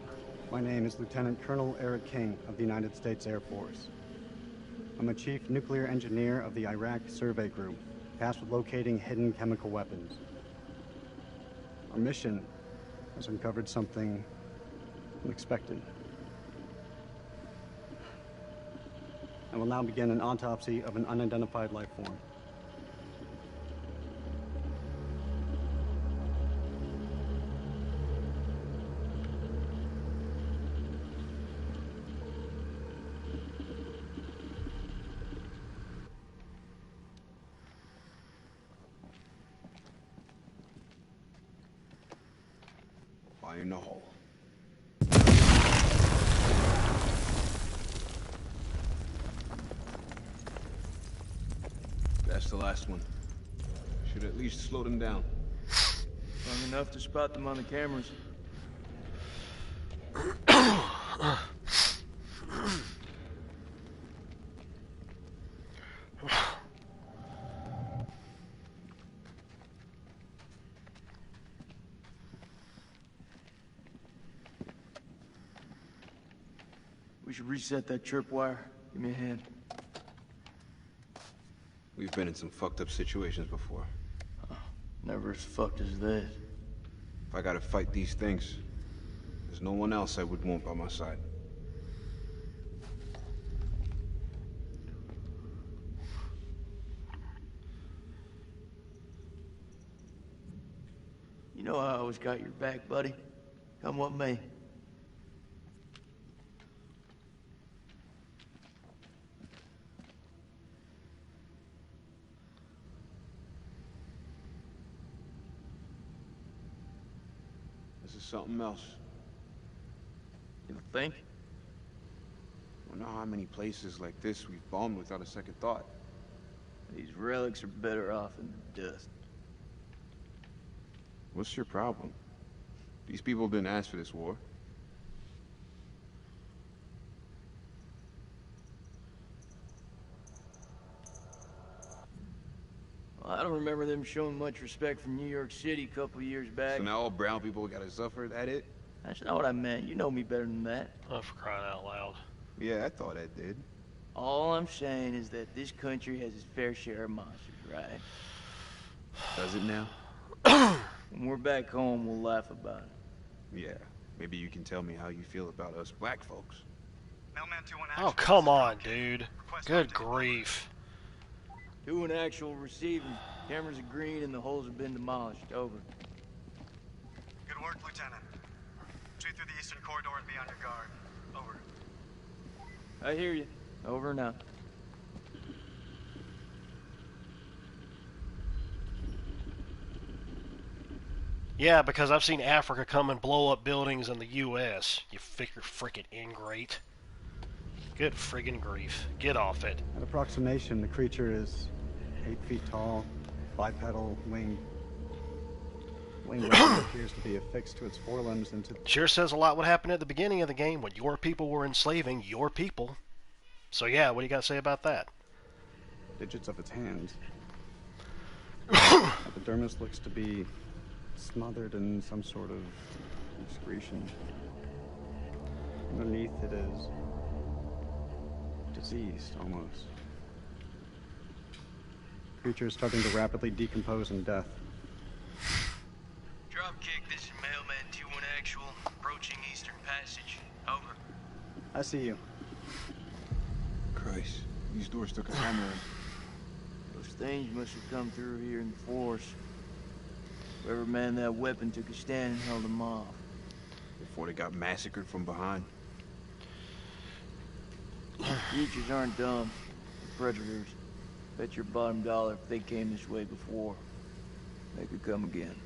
My name is Lieutenant Colonel Eric King of the United States Air Force. I'm a chief nuclear engineer of the Iraq Survey Group, tasked with locating hidden chemical weapons. Our mission has uncovered something unexpected. I will now begin an autopsy of an unidentified life form. Fire in the hole. That's the last one. Should at least slow them down. Long enough to spot them on the cameras. We should reset that chirp wire. Give me a hand. We've been in some fucked up situations before. Never as fucked as this. If I gotta fight these things, there's no one else I would want by my side. You know I always got your back, buddy. Come with me. This is something else. You think? I don't know how many places like this we've bombed without a second thought. These relics are better off in the dust. What's your problem? These people didn't ask for this war. Well, I don't remember them showing much respect for New York City a couple years back. So now all brown people gotta suffer, that it? That's not what I meant. You know me better than that. Oh, for crying out loud. Yeah, I thought I did. All I'm saying is that this country has its fair share of monsters, right? Does it now? When we're back home, we'll laugh about it. Yeah. Maybe you can tell me how you feel about us black folks. Oh, come on, dude. Good grief. Doing actual receiving. Cameras are green and the holes have been demolished. Over. Good work, Lieutenant. Proceed through the eastern corridor and be on your guard. Over. I hear you. Over and out. Yeah, because I've seen Africa come and blow up buildings in the U.S. You frickin' ingrate. Good friggin' grief. Get off it. At approximation, the creature is 8 feet tall, bipedal, winged. Wing weapon appears to be affixed to its forelimbs and to... Sure says a lot what happened at the beginning of the game when your people were enslaving your people. So yeah, what do you got to say about that? digits of its hands. The epidermis looks to be smothered in some sort of excretion. Underneath it is diseased, almost. Creature is starting to rapidly decompose in death. Dropkick, this is Mailman 2-1 Actual, approaching Eastern Passage. Over. I see you. Christ, these doors took a hammering. Those things must have come through here in force. Whoever manned that weapon took a stand and held them off. Before they got massacred from behind. Creatures aren't dumb. They're predators. Bet your bottom dollar if they came this way before, they could come again.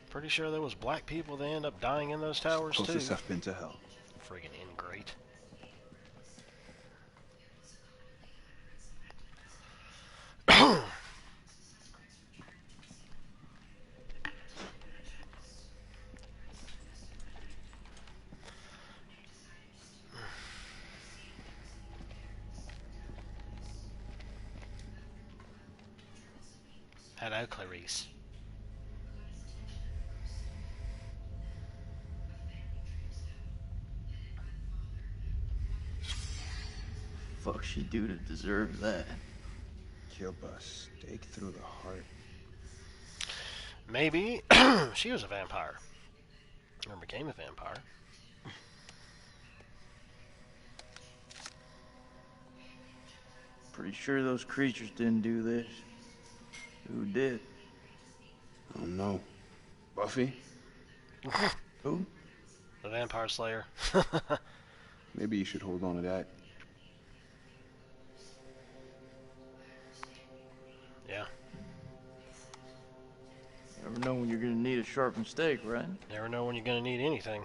Pretty sure there was black people that end up dying in those towers too. Closest I've been to hell. Friggin' ingrate. Hello, Clarice. Fuck she do to deserve that? Kill a stake through the heart. Maybe she was a vampire. Or became a vampire. Pretty sure those creatures didn't do this. Who did? I don't know. Buffy? Who? The Vampire Slayer. Maybe you should hold on to that. Yeah. Never know when you're gonna need a sharpened stake, right? Never know when you're gonna need anything.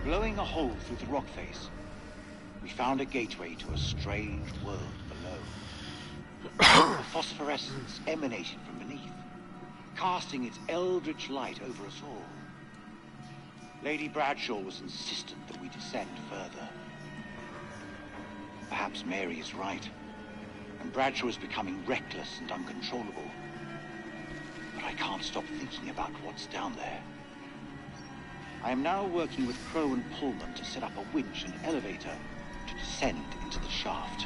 Blowing a hole through the rock face, we found a gateway to a strange world below. A phosphorescence emanated from beneath, casting its eldritch light over us all. Lady Bradshaw was insistent that we descend further. Perhaps Mary is right, and Bradshaw is becoming reckless and uncontrollable. But I can't stop thinking about what's down there. I am now working with Crow and Pullman to set up a winch and elevator to descend into the shaft.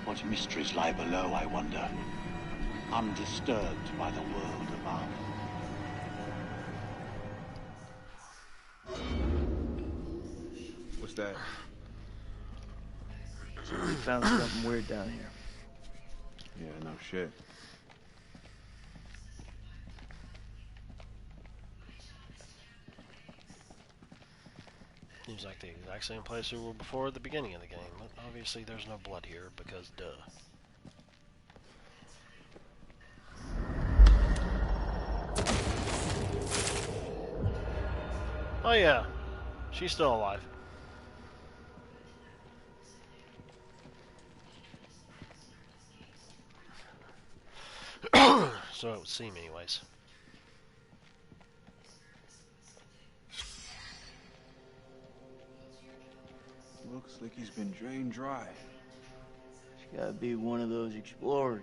What mysteries lie below, I wonder, undisturbed by the world above. What's that? We found something weird down here. Yeah, no shit. Seems like the exact same place we were before at the beginning of the game. But obviously there's no blood here, because duh. Oh yeah, she's still alive. So it would seem anyways. Looks like he's been drained dry. He's gotta be one of those explorers.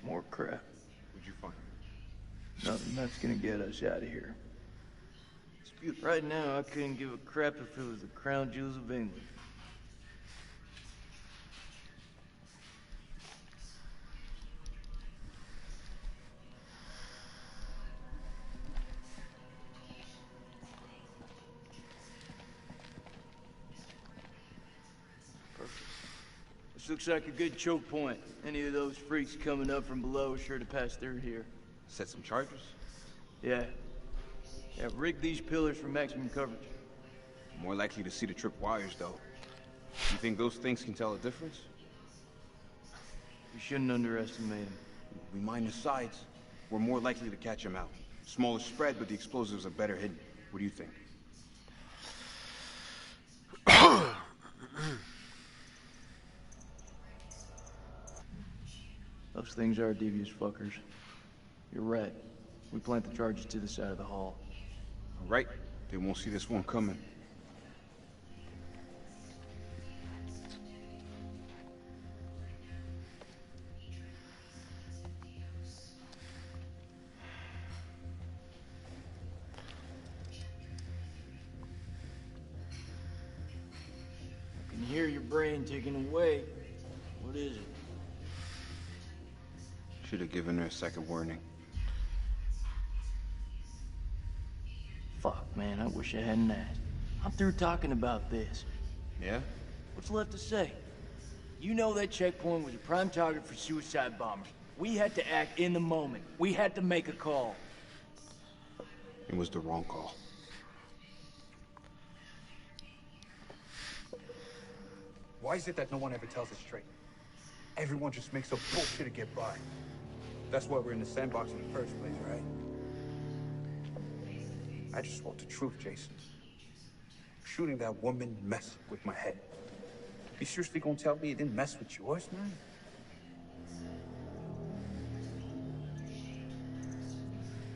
More crap. What'd you find? Nothing that's gonna get us out of here. Right now, I couldn't give a crap if it was the crown jewels of England. This looks like a good choke point. Any of those freaks coming up from below are sure to pass through here. Set some charges? Yeah. Yeah, rig these pillars for maximum coverage. More likely to see the trip wires, though. You think those things can tell a difference? We shouldn't underestimate them. We mine the sides. We're more likely to catch them out. Smaller spread, but the explosives are better hidden. What do you think? Those things are devious fuckers. You're right. We plant the charges to the side of the hall. All right. They won't see this one coming. I can hear your brain ticking away. What is it? Should have given her a second warning. Fuck, man, I wish I hadn't asked. I'm through talking about this. Yeah? What's left to say? You know that checkpoint was a prime target for suicide bombers. We had to act in the moment. We had to make a call. It was the wrong call. Why is it that no one ever tells us straight? Everyone just makes up bullshit to get by. That's why we're in the sandbox in the first place, right? I just want the truth, Jason. Shooting that woman messed with my head. You seriously gonna tell me it didn't mess with yours, man?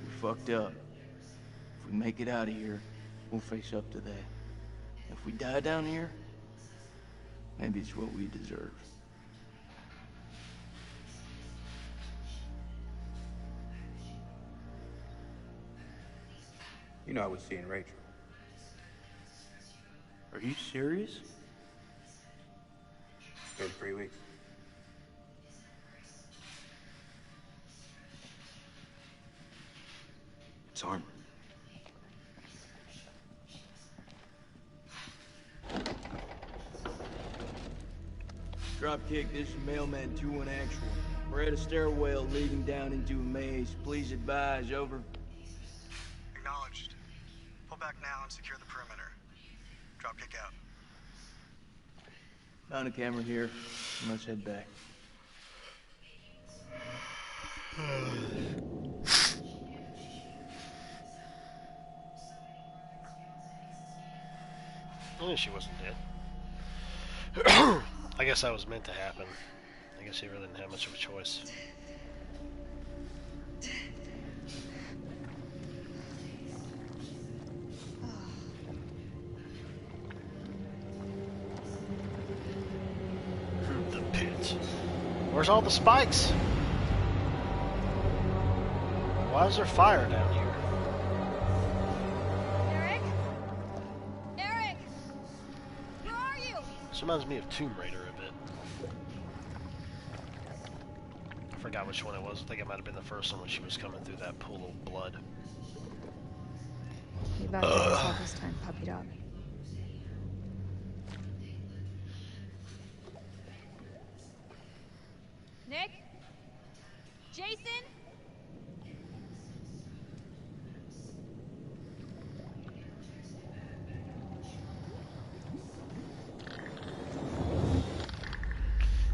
We fucked up. If we make it out of here, we'll face up to that. If we die down here, maybe it's what we deserve. You know I was seeing Rachel. Are you serious? It's been 3 weeks. It's armor. Dropkick, this is Mailman 2-1 actual. We're at a stairwell leading down into a maze. Please advise, over. Acknowledged. Pull back now and secure the perimeter. Dropkick out. Found a camera here. Let's head back. I knew she wasn't dead. I guess that was meant to happen. I guess he really didn't have much of a choice. The pit. Where's all the spikes? Why is there fire down here? This reminds me of Tomb Raider a bit. I forgot which one it was. I think it might have been the first one when she was coming through that pool of blood. You about to yourself this time, puppy dog. Nick? Jason?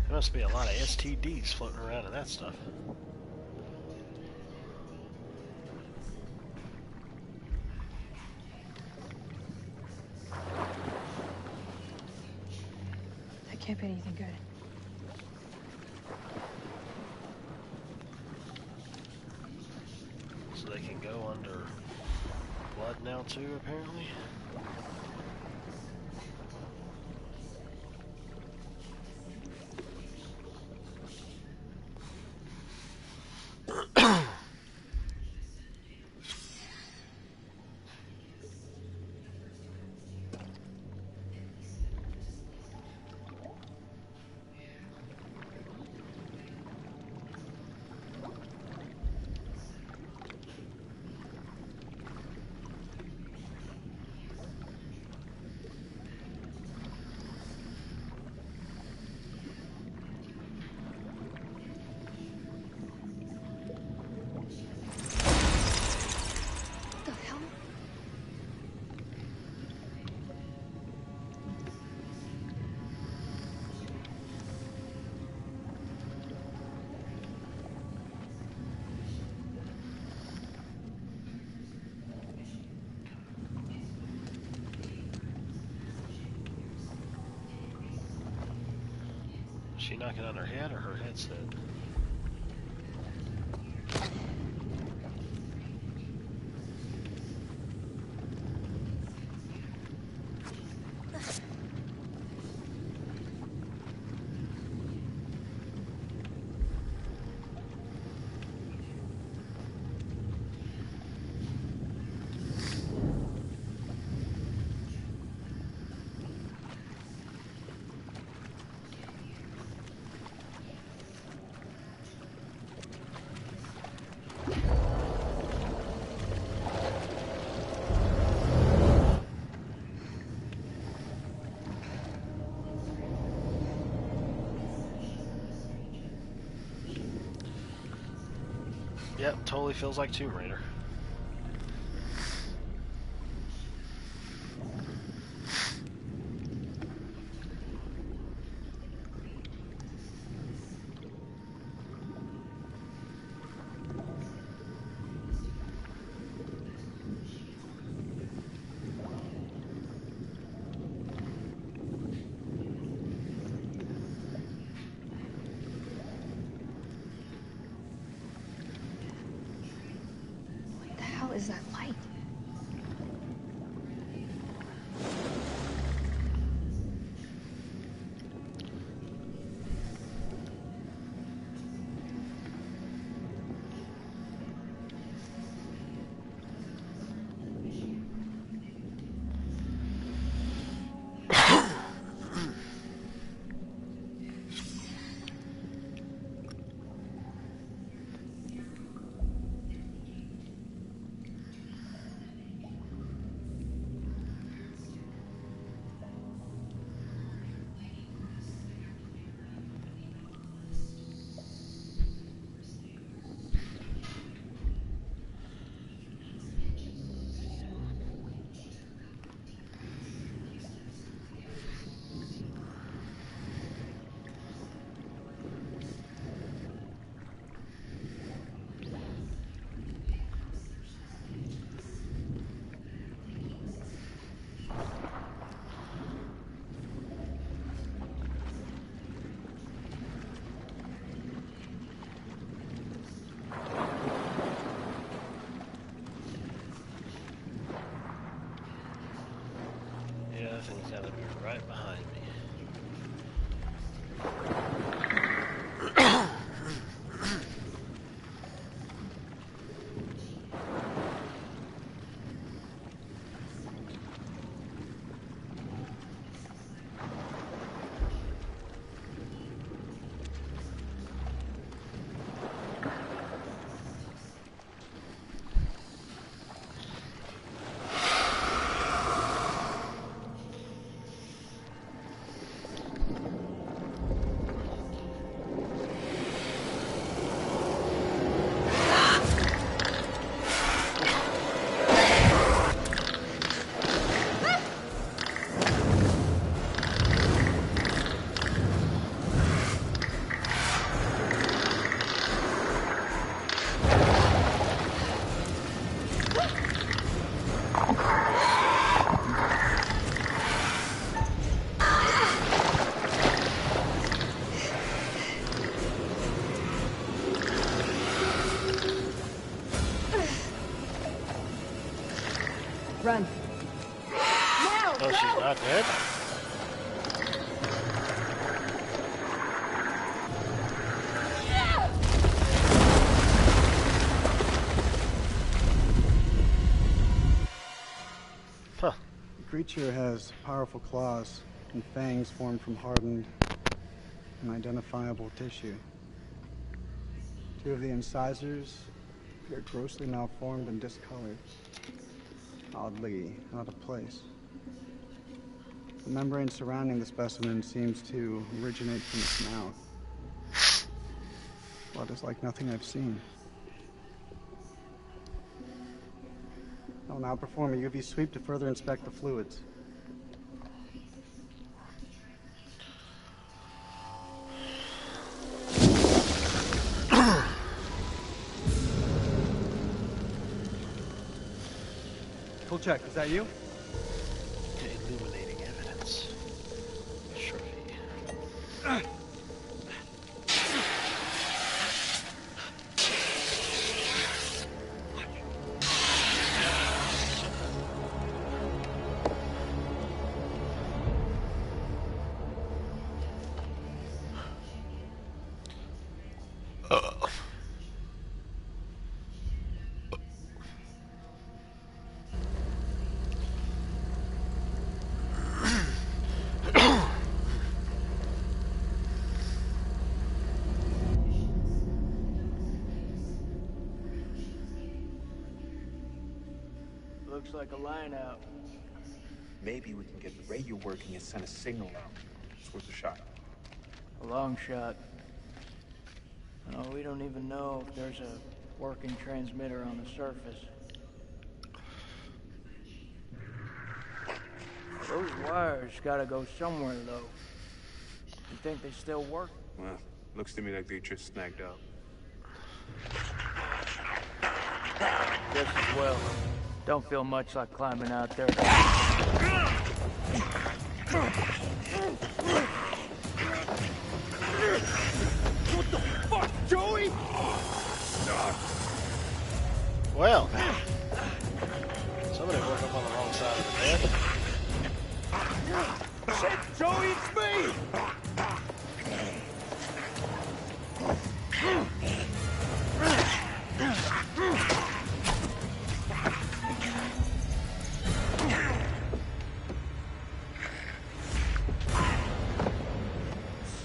There must be a lot of STDs floating around in that stuff. That can't be anything good. So they can go under blood now too, apparently. Is she knocking on her head or her headset? Yep, totally feels like Tomb Raider. What the hell is that light? Run. Now, Oh, she's not dead? Huh. The creature has powerful claws and fangs formed from hardened, unidentifiable tissue. 2 of the incisors appear grossly malformed and discolored. Oddly out of place. The membrane surrounding the specimen seems to originate from its mouth. Blood is like nothing I've seen. I'll now perform a UV sweep to further inspect the fluids. Full check, is that you? Illuminating evidence. Surely. Looks like a line out. Maybe we can get the radio working and send a signal out. It's worth a shot. A long shot. No, we don't even know if there's a working transmitter on the surface. Those wires gotta go somewhere, though. You think they still work? Well, looks to me like they just snagged out. Guess as well. Don't feel much like climbing out there. What the fuck, Joey? Well, somebody woke up on the wrong side of the bed. Shit, Joey, it's me!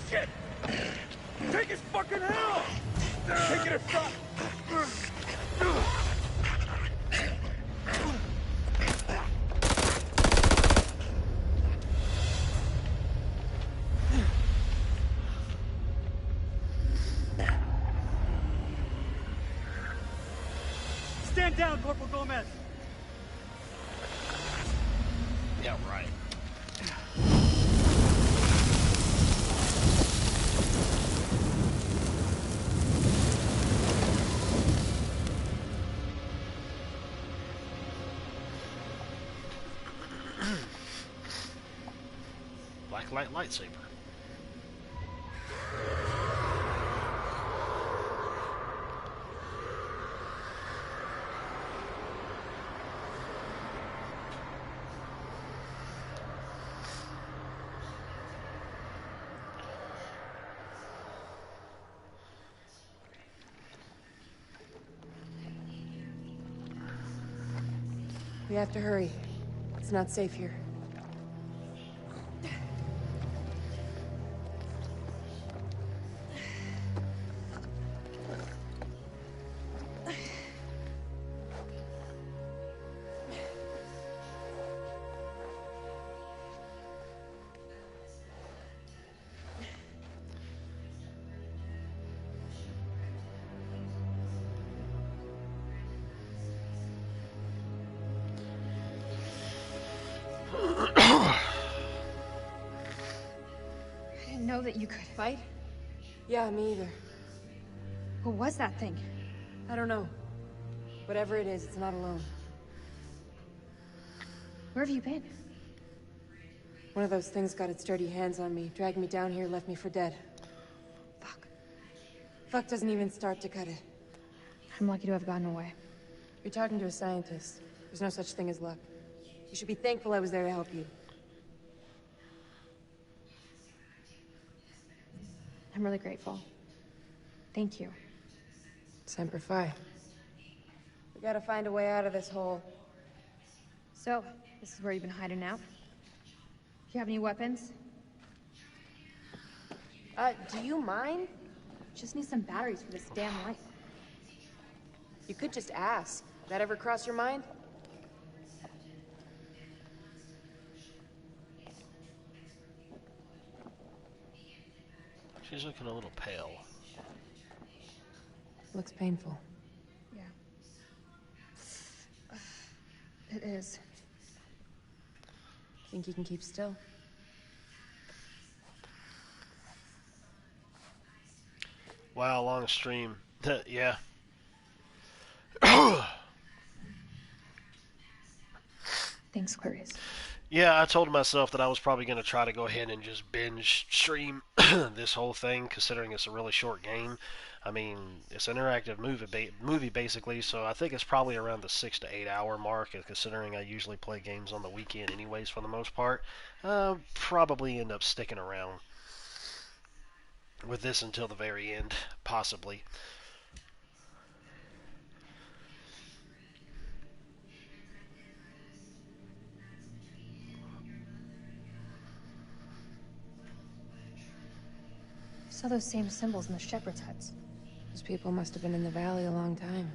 Shit! Take his fucking hell! Take it a shot! Stand down, Corporal Gomez! Yeah, right. Blacklight lightsaber. We have to hurry. It's not safe here. I didn't know that you could fight. Yeah, me either. What was that thing? I don't know. Whatever it is, it's not alone. Where have you been? One of those things got its dirty hands on me, dragged me down here, left me for dead. Fuck doesn't even start to cut it. I'm lucky to have gotten away. You're talking to a scientist. There's no such thing as luck. You should be thankful I was there to help you. I'm really grateful. Thank you. Semper Fi. We gotta find a way out of this hole. So, this is where you've been hiding out? Do you have any weapons? Do you mind? Just need some batteries for this damn light. You could just ask. That ever cross your mind? She's looking a little pale. Looks painful. Yeah. It is. Think you can keep still? Wow, long stream. Yeah. Thanks, Clarice. Yeah, I told myself that I was probably going to try to go ahead and just binge stream this whole thing, considering it's a really short game. I mean, it's an interactive movie basically, so I think it's probably around the 6 to 8 hour mark, and considering I usually play games on the weekend anyways for the most part, probably end up sticking around with this until the very end, possibly. Saw those same symbols in the shepherd's huts. Those people must have been in the valley a long time.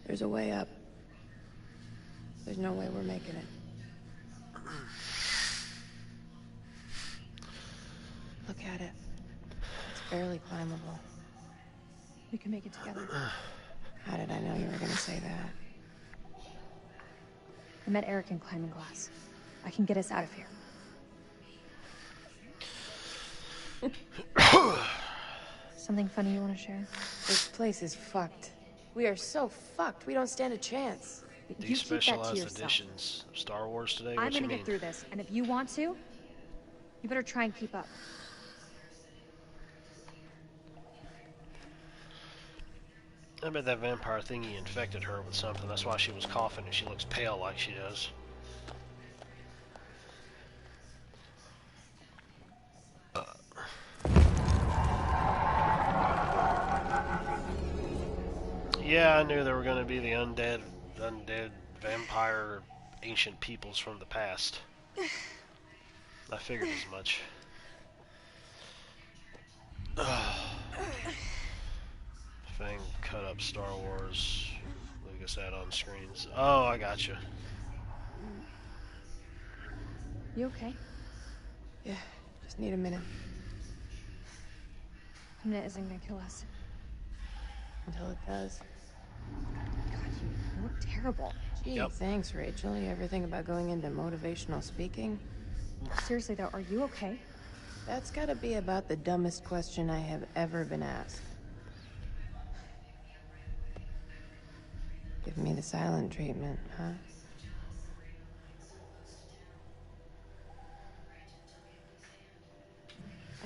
There's a way up. There's no way we're making it. Look at it. It's barely climbable. We can make it together. How did I know you were gonna say that? I met Eric in Climbing Glass. I can get us out of here. Something funny you want to share? This place is fucked. We are so fucked, we don't stand a chance. You keep that to Specialized yourself. editions of Star Wars today? I'm What you gonna mean? get through this, and if you want to, you better try and keep up. I bet that vampire thingy infected her with something. That's why she was coughing and she looks pale like she does. Yeah, I knew there were going to be the undead vampire ancient peoples from the past. I figured as much. Fang cut up Star Wars. Lucas add-on screens. Oh, I gotcha. You okay? Yeah, just need a minute. A minute isn't gonna kill us. Until it does. God, you look terrible. Gee, thanks, Rachel. You ever think about going into motivational speaking? Seriously though, are you okay? That's gotta be about the dumbest question I have ever been asked. Give me the silent treatment, huh?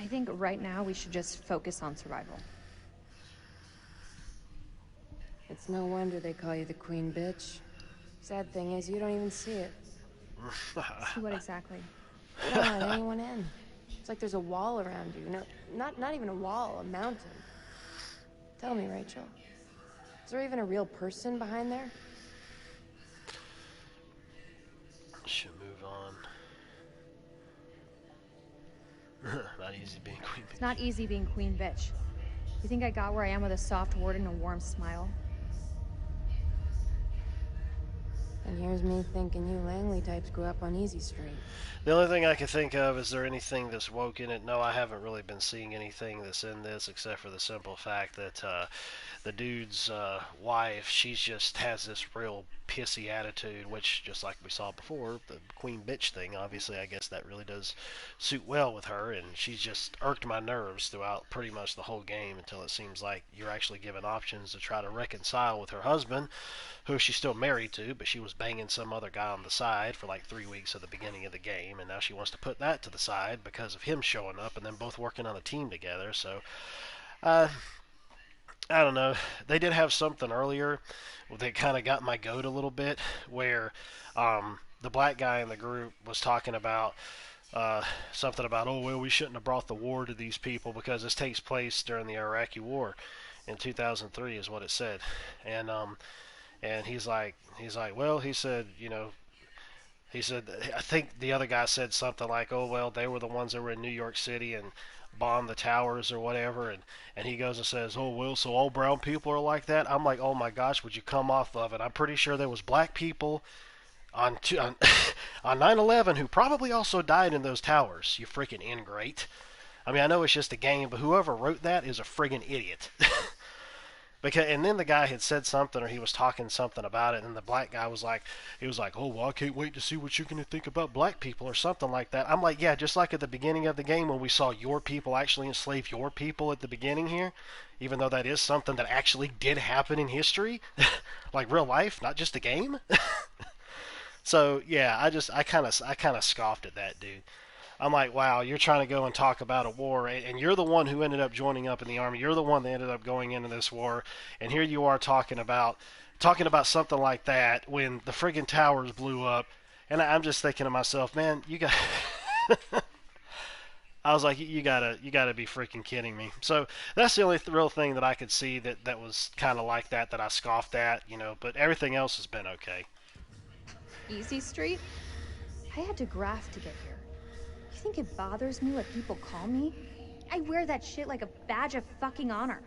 I think right now we should just focus on survival. It's no wonder they call you the queen bitch. Sad thing is, you don't even see it. See what exactly? You don't let anyone in. It's like there's a wall around you. No, not even a wall, a mountain. Tell me, Rachel. Is there even a real person behind there? Should move on. Not easy being queen bitch. It's not easy being queen bitch. You think I got where I am with a soft word and a warm smile? And here's me thinking you Langley types grew up on Easy Street. The only thing I can think of, is there anything that's woke in it? No, I haven't really been seeing anything that's in this, except for the simple fact that the dude's wife, she just has this real pissy attitude, which, just like we saw before, the queen bitch thing, obviously I guess that really does suit well with her, and she's just irked my nerves throughout pretty much the whole game until it seems like you're actually given options to try to reconcile with her husband, who she's still married to, but she was banging some other guy on the side for like 3 weeks at the beginning of the game, and now she wants to put that to the side because of him showing up and then both working on a team together. So I don't know. They did have something earlier that kind of got my goat a little bit, where the black guy in the group was talking about something about, oh, well, we shouldn't have brought the war to these people because this takes place during the Iraqi war in 2003 is what it said. And he's like, well, he said, I think the other guy said something like, oh, well, they were the ones that were in New York City and bombed the towers or whatever, and he goes and says, oh, well, so all brown people are like that? I'm like, oh my gosh, would you come off of it? I'm pretty sure there was black people on 9/11 who probably also died in those towers, you freaking ingrate. I mean, I know it's just a game, but whoever wrote that is a friggin' idiot. And then the guy had said something, or he was talking something about it, and the black guy was like, oh, well, I can't wait to see what you're going to think about black people, or something like that. I'm like, yeah, just like at the beginning of the game when we saw your people actually enslave your people at the beginning here, even though that is something that actually did happen in history, like real life, not just a game. So, yeah, I kind of scoffed at that, dude. I'm like, wow, you're trying to go and talk about a war, and you're the one who ended up joining up in the army. You're the one that ended up going into this war, and here you are talking about something like that when the friggin' towers blew up. And I'm just thinking to myself, man, you got. I was like, you gotta be freaking kidding me. So that's the only real thing that I could see that was kind of like that I scoffed at, But everything else has been okay. Easy Street? I had to graft to get here. You think it bothers me what people call me? I wear that shit like a badge of fucking honor.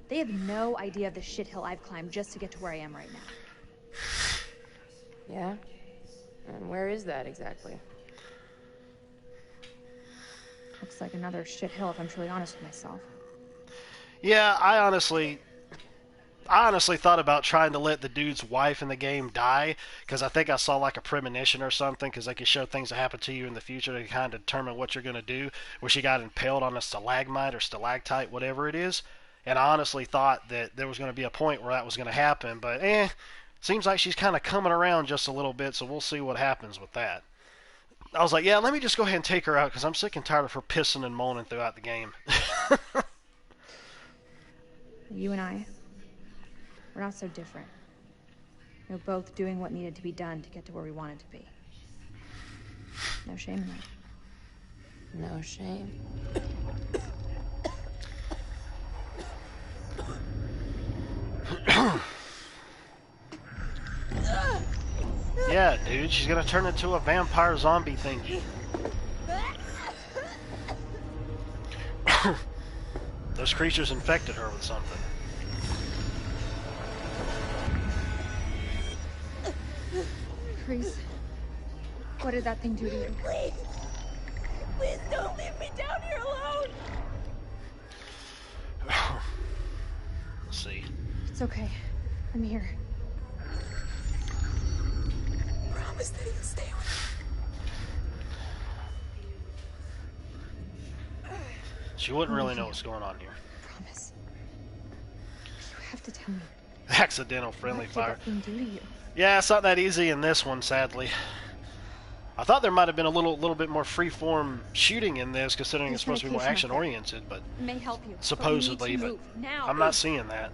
They have no idea of the shithill I've climbed just to get to where I am right now. Yeah? And where is that exactly? Looks like another shithill if I'm truly honest with myself. Yeah, I honestly thought about trying to let the dude's wife in the game die, because I think I saw like a premonition or something, because they could show things that happen to you in the future to kind of determine what you're going to do, where she got impaled on a stalagmite or stalactite, whatever it is. And I honestly thought that there was going to be a point where that was going to happen, but seems like she's kind of coming around just a little bit, so we'll see what happens with that. I was like, yeah, let me just go ahead and take her out, because I'm sick and tired of her pissing and moaning throughout the game. You and I, we're not so different. We're both doing what needed to be done to get to where we wanted to be. No shame in that. No shame. Yeah, dude, she's gonna turn into a vampire zombie thingy. Those creatures infected her with something. Chris, what did that thing do to you? Please! Please don't leave me down here alone! Let's see. It's okay. I'm here. Promise that you'll stay with me. She wouldn't really know what's going on here. Promise. You have to tell me. Accidental friendly fire. What did that thing do to you? Yeah, it's not that easy in this one, sadly. I thought there might have been a little bit more free-form shooting in this, considering it's supposed to be more action-oriented, but It may help you. supposedly, but, we but need to move now. I'm not seeing that.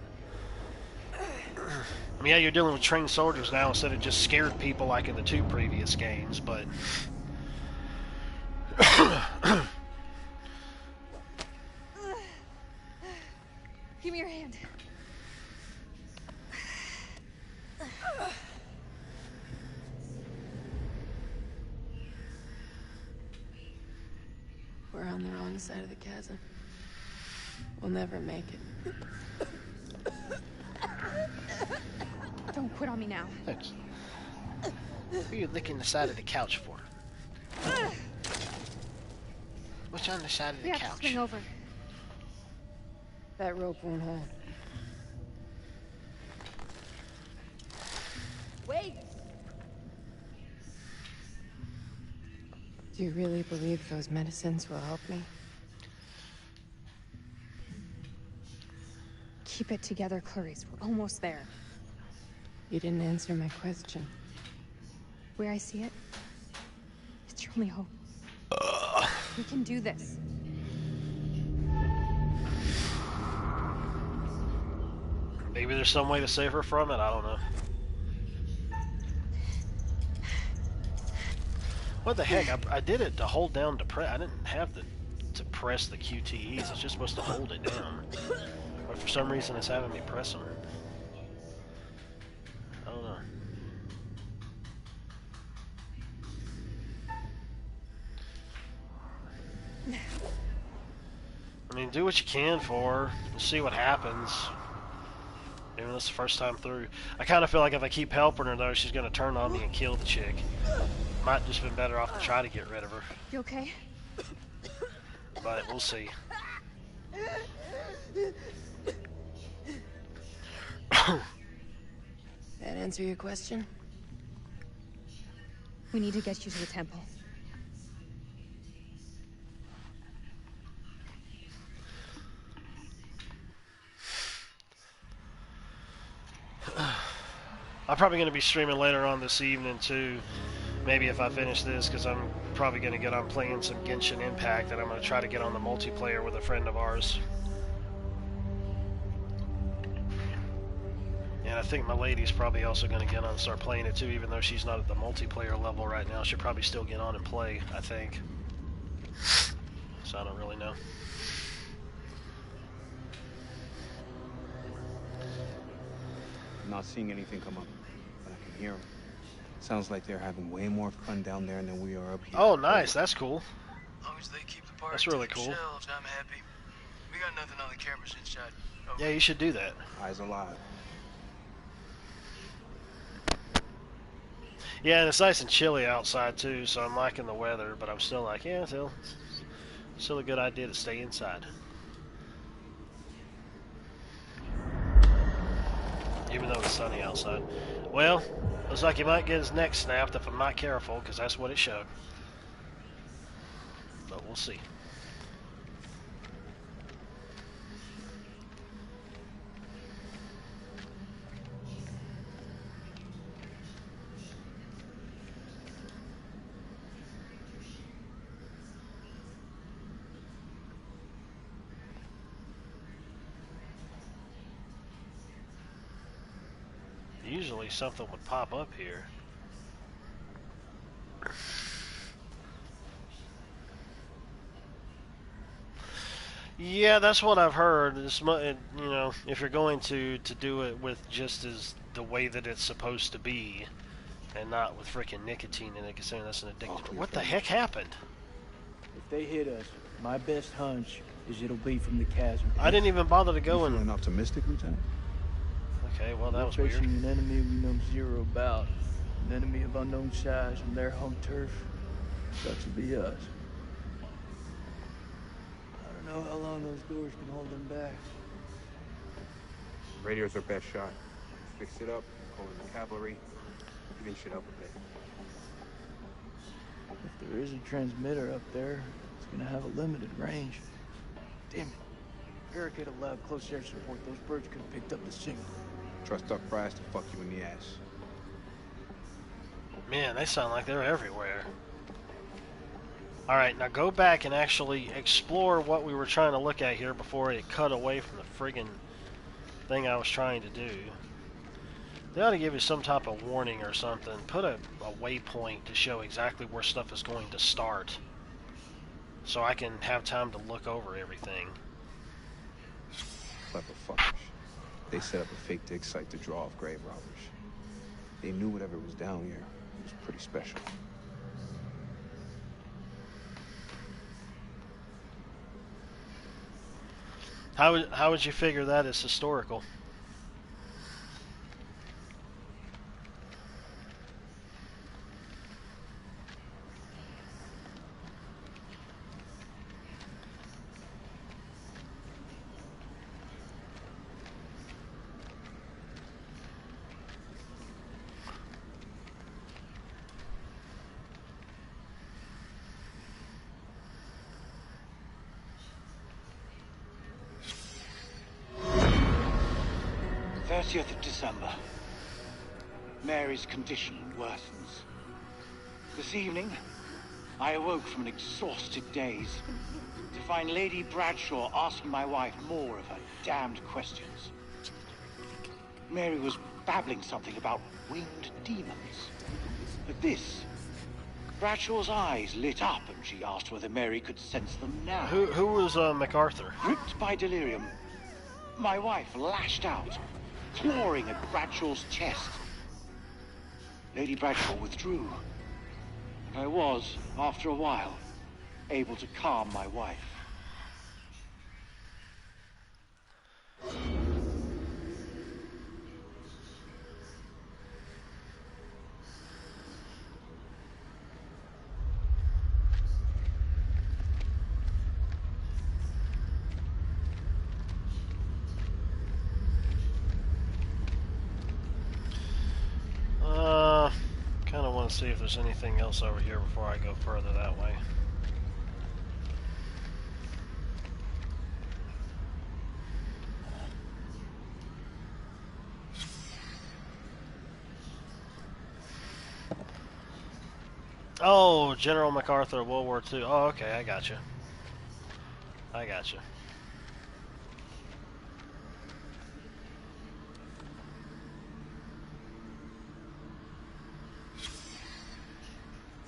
I mean, yeah, you're dealing with trained soldiers now instead of just scared people like in the 2 previous games, but... Give me your hand. We're on the wrong side of the chasm. We'll never make it. Don't quit on me now. Thanks. What are you licking the side of the couch for? What's on the side of the We have to swing over. That rope won't hold. Wait! Wait! Do you really believe those medicines will help me? Keep it together, Clarice. We're almost there. You didn't answer my question. Where I see it, it's your only hope. We can do this. Maybe there's some way to save her from it, I don't know. What the heck? I did it to hold down to press. I didn't have to press the QTEs. It's just supposed to hold it down. But for some reason it's having me press them. I don't know. I mean, do what you can for her. We'll see what happens. Even this is the first time through. I kind of feel like if I keep helping her, though, she's going to turn on me and kill the chick. Might just been better off to try to get rid of her. You okay? But we'll see. That answer your question? We need to get you to the temple. I'm probably going to be streaming later on this evening too. Maybe if I finish this, because I'm probably going to get on playing some Genshin Impact, and I'm going to try to get on the multiplayer with a friend of ours. And I think my lady's probably also going to get on and start playing it too, even though she's not at the multiplayer level right now. She'll probably still get on and play, I think. So I don't really know. I'm not seeing anything come up, but I can hear them. Sounds like they're having way more fun down there than we are up here. Oh, nice. That's cool. As long as they keep the party That's really to cool. themselves, I'm happy. We got nothing on the cameras inside. Over. Yeah, you should do that. Eyes alive. Yeah, and it's nice and chilly outside too, so I'm liking the weather, but I'm still like, yeah, still a good idea to stay inside. Even though it's sunny outside. Well, looks like he might get his neck snapped if I'm not careful, because that's what it showed. But we'll see. Usually something would pop up here. Yeah, that's what I've heard. It's, you know, if you're going to do it with just as the way that it's supposed to be, and not with freaking nicotine in it, considering that's an addictive. What the heck happened? If they hit us, my best hunch is it'll be from the chasm. I didn't even bother to go and optimistic, Lieutenant. Okay, well that was We're weird. facing an enemy we know zero about, an enemy of unknown size on their home turf. Sucks to be us. I don't know how long those doors can hold them back. Radio's our best shot. Fix it up, call in the cavalry. Finish it up a bit. If there is a transmitter up there, it's gonna have a limited range. Damn it. Barricade a loud close air support. Those birds could have picked up the signal. Trust Duck Fries to fuck you in the ass. Man, they sound like they're everywhere. Alright, now go back and actually explore what we were trying to look at here before it cut away from the friggin' thing I was trying to do. They ought to give you some type of warning or something. Put a waypoint to show exactly where stuff is going to start, so I can have time to look over everything. Clever fuckers. They set up a fake dig site to draw off grave robbers. They knew whatever was down here was pretty special. How would you figure that is historical? 30th of December. Mary's condition worsens. This evening, I awoke from an exhausted daze to find Lady Bradshaw asking my wife more of her damned questions. Mary was babbling something about winged demons. At this, Bradshaw's eyes lit up and she asked whether Mary could sense them now. Who was MacArthur? Gripped by delirium, my wife lashed out, clawing at Bradshaw's chest. Lady Bradshaw withdrew, and I was, after a while, able to calm my wife. Kind of want to see if there's anything else over here before I go further that way. Oh, General MacArthur, World War II. Oh, okay, I gotcha. I gotcha.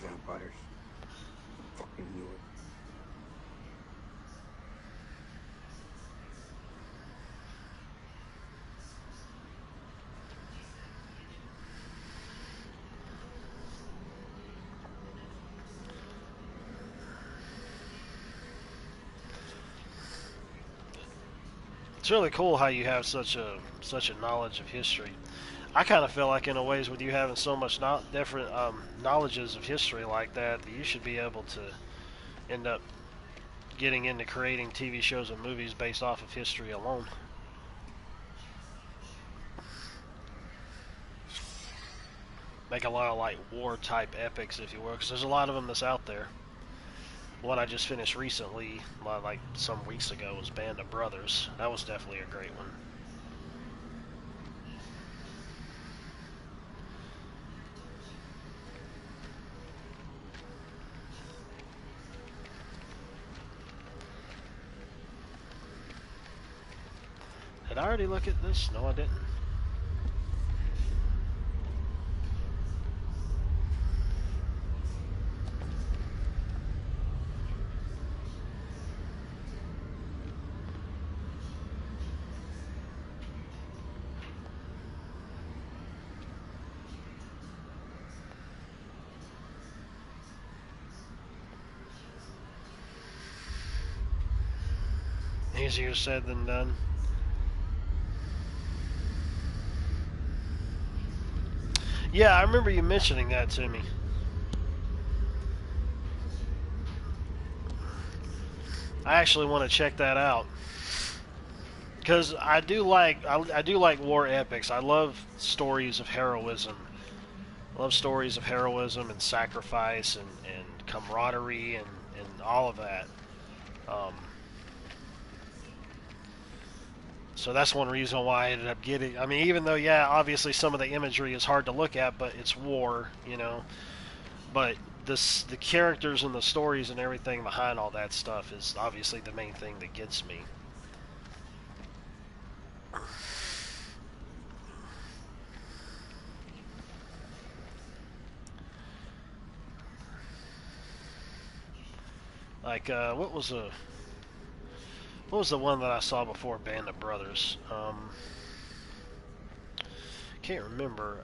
Vampires. Fucking knew it. It's really cool how you have such a knowledge of history. I kind of feel like in a ways with you having so much different knowledges of history like that, that you should be able to end up getting into creating TV shows and movies based off of history alone. Make a lot of like war type epics, if you will, because there's a lot of them that's out there. One I just finished recently, like some weeks ago, was Band of Brothers. That was definitely a great one. Did I already look at this? No, I didn't. Easier said than done. Yeah, I remember you mentioning that to me. I actually want to check that out because I do like war epics. I love stories of heroism. I love stories of heroism and sacrifice and camaraderie and all of that. So that's one reason why I ended up getting. I mean, even though, yeah, obviously some of the imagery is hard to look at, but it's war, you know. But the characters and the stories and everything behind all that stuff is obviously the main thing that gets me. Like, what was the one that I saw before Band of Brothers? Can't remember.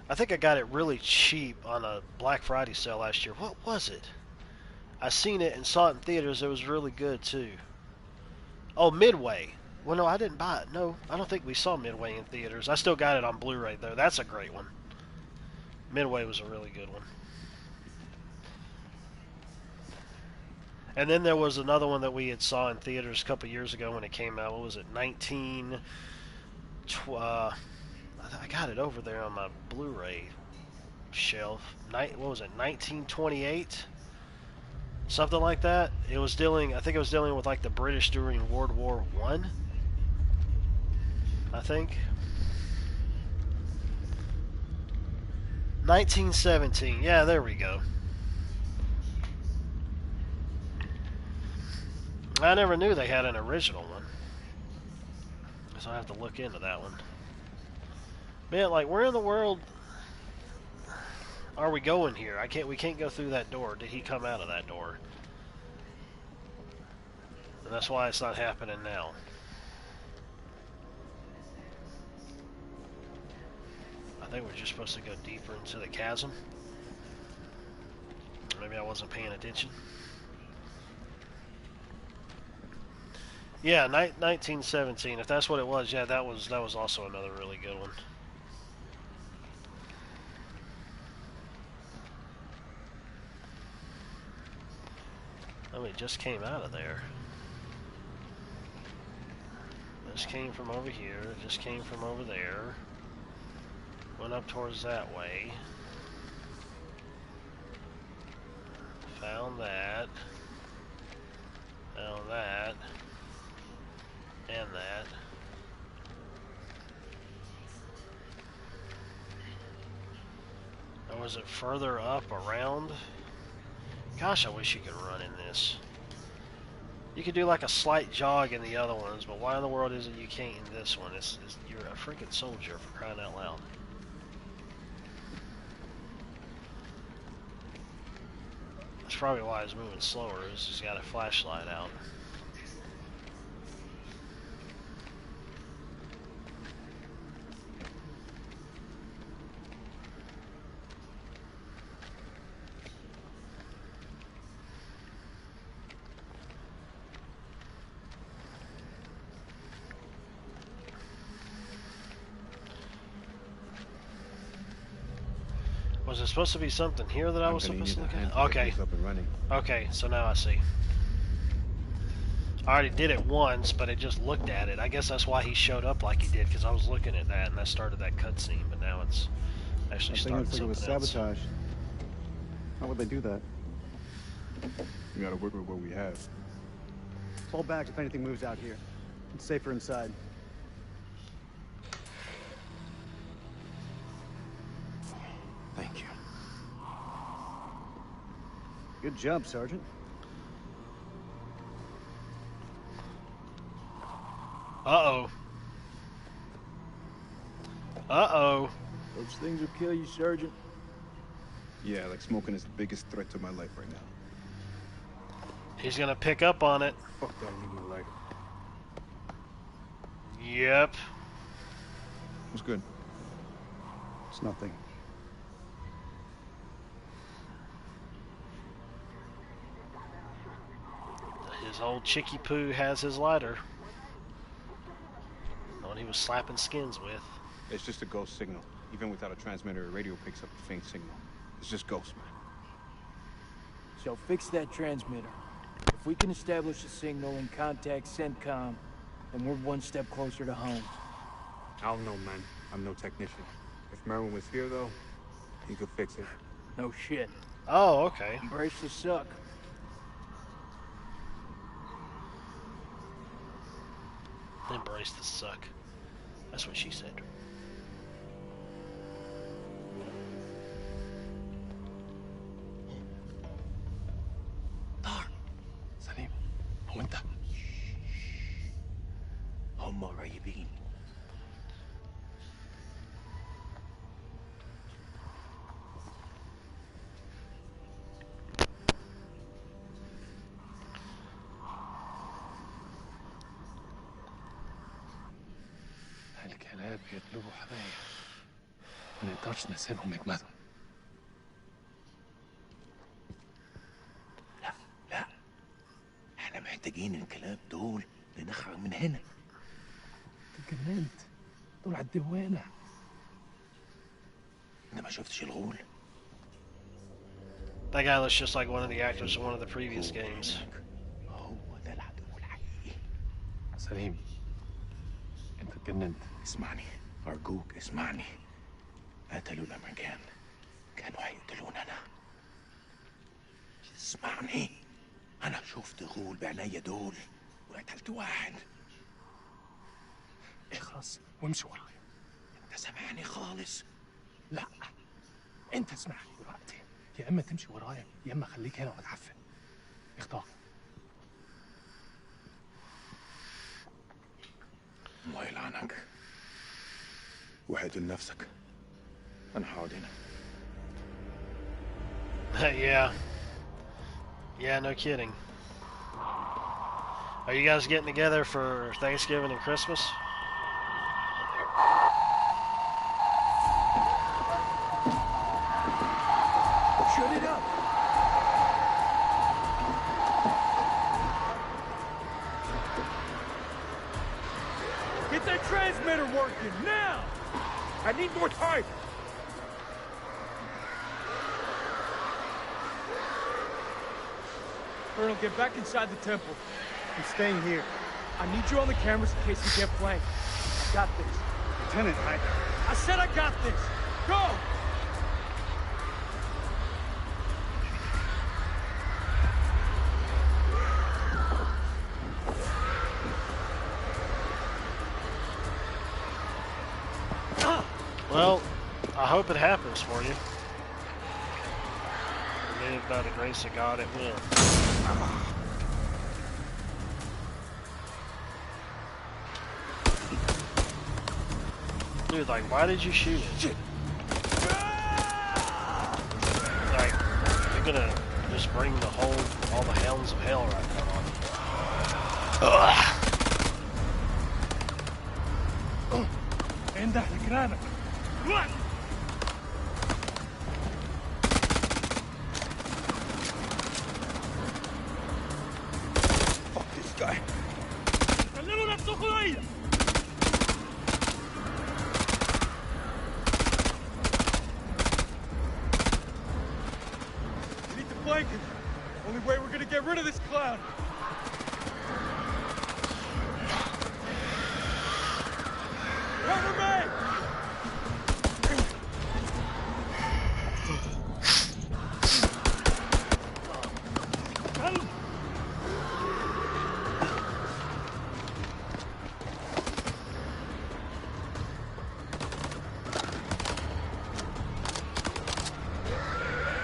I think I got it really cheap on a Black Friday sale last year. What was it? I seen it and saw it in theaters. It was really good too. Oh, Midway. Well, no, I didn't buy it. No, I don't think we saw Midway in theaters. I still got it on Blu-ray though. That's a great one. Midway was a really good one. And then there was another one that we had saw in theaters a couple years ago when it came out. What was it? I got it over there on my Blu-ray shelf. What was it? 1928? Something like that. It was dealing. I think it was dealing with like the British during World War I think. 1917. Yeah, there we go. I never knew they had an original one. So I have to look into that one. Man, like, where in the world are we going here? We can't go through that door. Did he come out of that door? And that's why it's not happening now. I think we're just supposed to go deeper into the chasm. Maybe I wasn't paying attention. Yeah, 1917. If that's what it was, yeah, that was also another really good one. Oh, it just came out of there. This came from over here. It just came from over there. Went up towards that way. Found that. Found that. And that. Or was it further up around? Gosh, I wish you could run in this. You could do like a slight jog in the other ones, but why in the world is it you can't in this one? You're a freaking soldier, for crying out loud. That's probably why he's moving slower, is he's got a flashlight out. Was there supposed to be something here that I was supposed to look at? Okay. Okay, so now I see. I already did it once, but it just looked at it. I guess that's why he showed up like he did, because I was looking at that, and that started that cutscene, but now it's actually starting something else. It was sabotage. How would they do that? We gotta work with what we have. Fall back if anything moves out here. It's safer inside. Thank you. Good job, Sergeant. Uh-oh. Uh-oh. Those things will kill you, Sergeant. Yeah, like smoking is the biggest threat to my life right now. He's gonna pick up on it. Fuck that, I need my lighter. Yep. What's good? It's nothing. His old Chicky Poo has his lighter. The one he was slapping skins with. It's just a ghost signal. Even without a transmitter, a radio picks up a faint signal. It's just ghost, man. So fix that transmitter. If we can establish a signal and contact CENTCOM, then we're one step closer to home. I don't know, man. I'm no technician. If Merwin was here, though, he could fix it. No shit. Oh, okay. Embrace the suck. Embrace the suck. That's what she said. سليم هو انت هم قريبين الكلاب يطلبوا حبايب ما نقدرش نسيبهم يجمدوا لا احنا محتاجين الكلاب دول لنخرج من هنا اتجننت دول على الدوانة انت ما شفتش الغول That guy looks just like one of the actors in one of the previous games. هو ده العدو الحقيقي سليم انت اتجننت اسمعني ارجوك اسمعني قتلوا الامريكان كانوا هيقتلون انا اسمعني انا شفت غول بعينيا دول وقتلت واحد اخلص وامشي ورايا انت سامعني خالص لا انت اسمعني دلوقتي، يا اما تمشي ورايا يا اما خليك هنا واتعفن. اختار. الله يلعنك. واعدل نفسك. انا هقعد هنا. Yeah, no kidding. Are you guys getting together for Thanksgiving and Christmas? Shut it up. Get that transmitter working, now! I need more time! Colonel, get back inside the temple. I'm staying here. I need you on the cameras in case we get flanked. I got this. Lieutenant, I said I got this! Go! Well, I hope it happens for you. Maybe by the grace of God it will. Dude, like, why did you shoot it? Like, you're gonna just bring all the hounds of hell right now on you. انده لجيرانك. Fuck this guy. سلموا نفسكم ليا. We need to flank him. Only way we're gonna get rid of this clown. Cover me!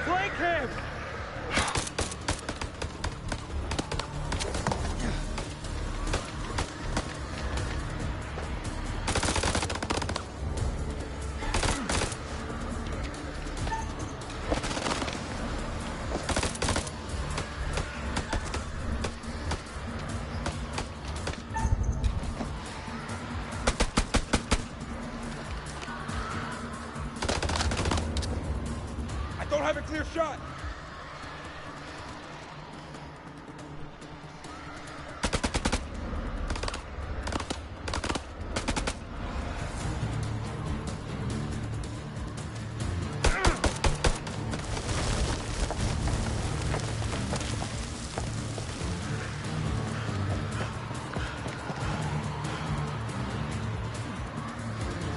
Flank him! I don't have a clear shot.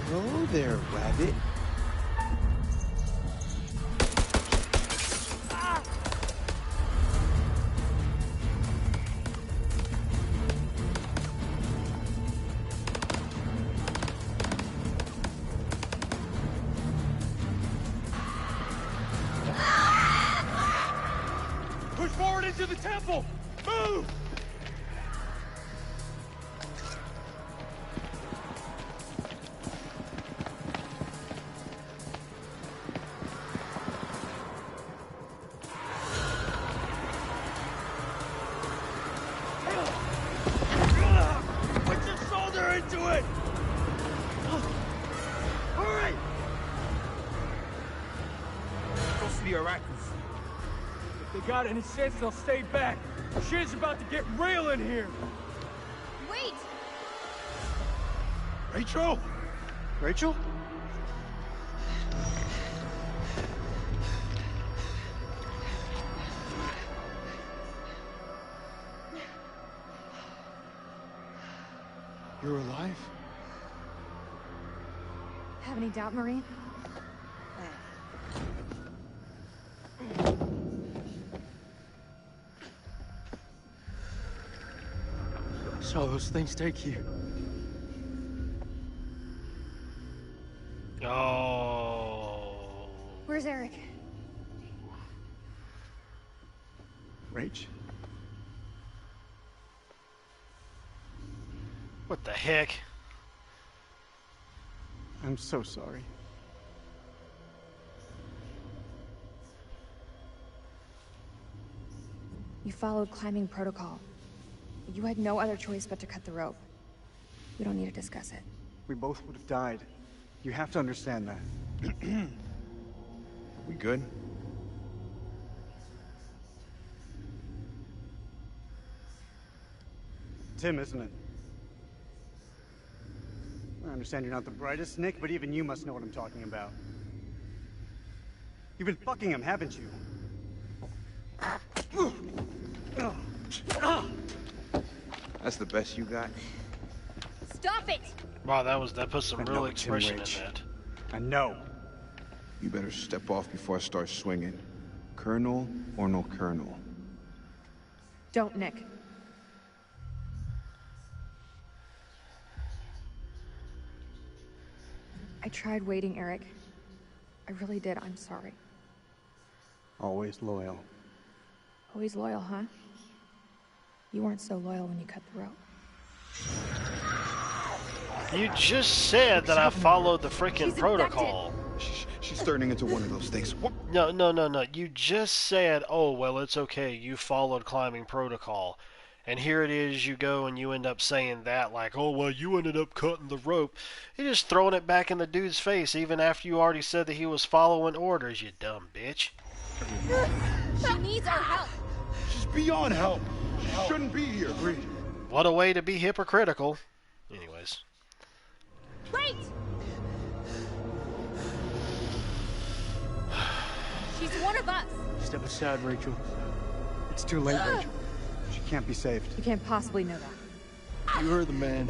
Hello there, rabbit. Push forward into the temple! Move! Put your shoulder into it! Hurry! Supposed to be Iraqis. If they got any sense, they'll stay back. Shit's about to get real in here. Wait! Rachel? Rachel? You're alive? Have any doubt, Marine? Saw those things take you. Oh. Where's Eric? Rach? What the heck? I'm so sorry. You followed climbing protocol. You had no other choice but to cut the rope. We don't need to discuss it. We both would have died. You have to understand that. We good? Tim, isn't it? I understand you're not the brightest, Nick, but even you must know what I'm talking about. You've been fucking him, haven't you? That's the best you got? Stop it! Wow, that put some I real know, expression in Tim Rach. that. I know. You better step off before I start swinging. Colonel or no colonel? Don't, Nick. I tried waiting, Eric. I really did. I'm sorry. Always loyal. Always loyal, huh? You weren't so loyal when you cut the rope. You just said that I followed the freaking protocol. She's turning into one of those things. What? No. You just said, oh, well, it's okay. You followed climbing protocol. And here it is, you go and you end up saying that like, oh, well, you ended up cutting the rope. You're just throwing it back in the dude's face even after you already said that he was following orders, you dumb bitch. She needs our help. She's beyond help. She shouldn't be here. What a way to be hypocritical. Anyways. Wait! She's one of us. Step aside, Rachel. It's too late, Rachel. She can't be saved. You can't possibly know that. You heard the man.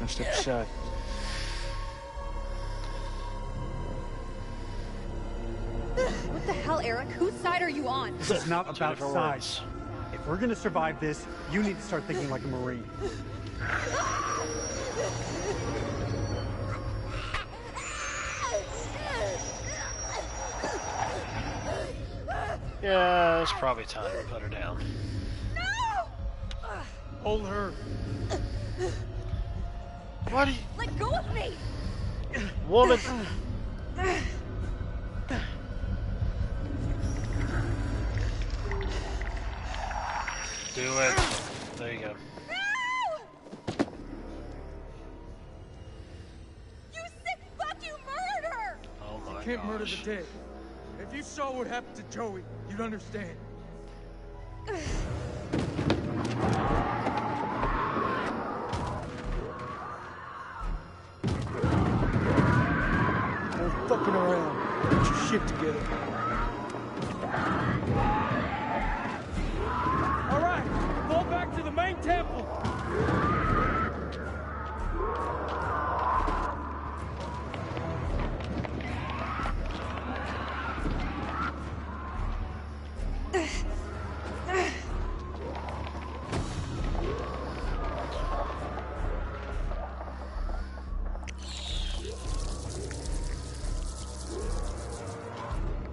Now step aside. What the hell, Eric? Whose side are you on? This is not about sides. If we're gonna survive this, you need to start thinking like a Marine. Yeah, it's probably time to put her down. Hold her. What are you... Let go of me! Woman! Do it. There you go. You sick fuck! You murdered her! Oh my You can't murder gosh. the dead. If you saw what happened to Joey, you'd understand. No fucking around. Get your shit together. All right, fall back to the main temple.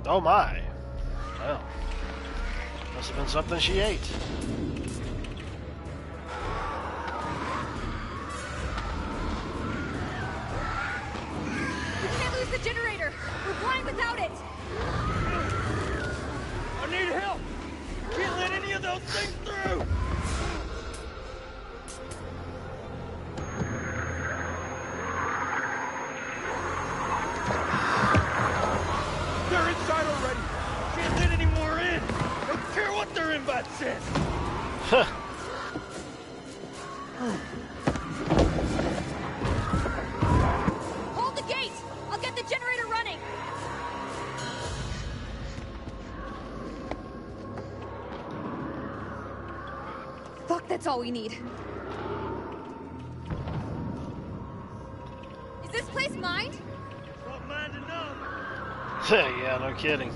Oh my. Well, must have been something she ate. We can't lose the generator! We're blind without it! I need help! Can't let any of those things through! They're inside already! Can't let any more in! Don't care what their invite says! Hold the gate! I'll get the generator running! Fuck, that's all we need. Is this place mined? Not mine to know. Yeah, no kidding.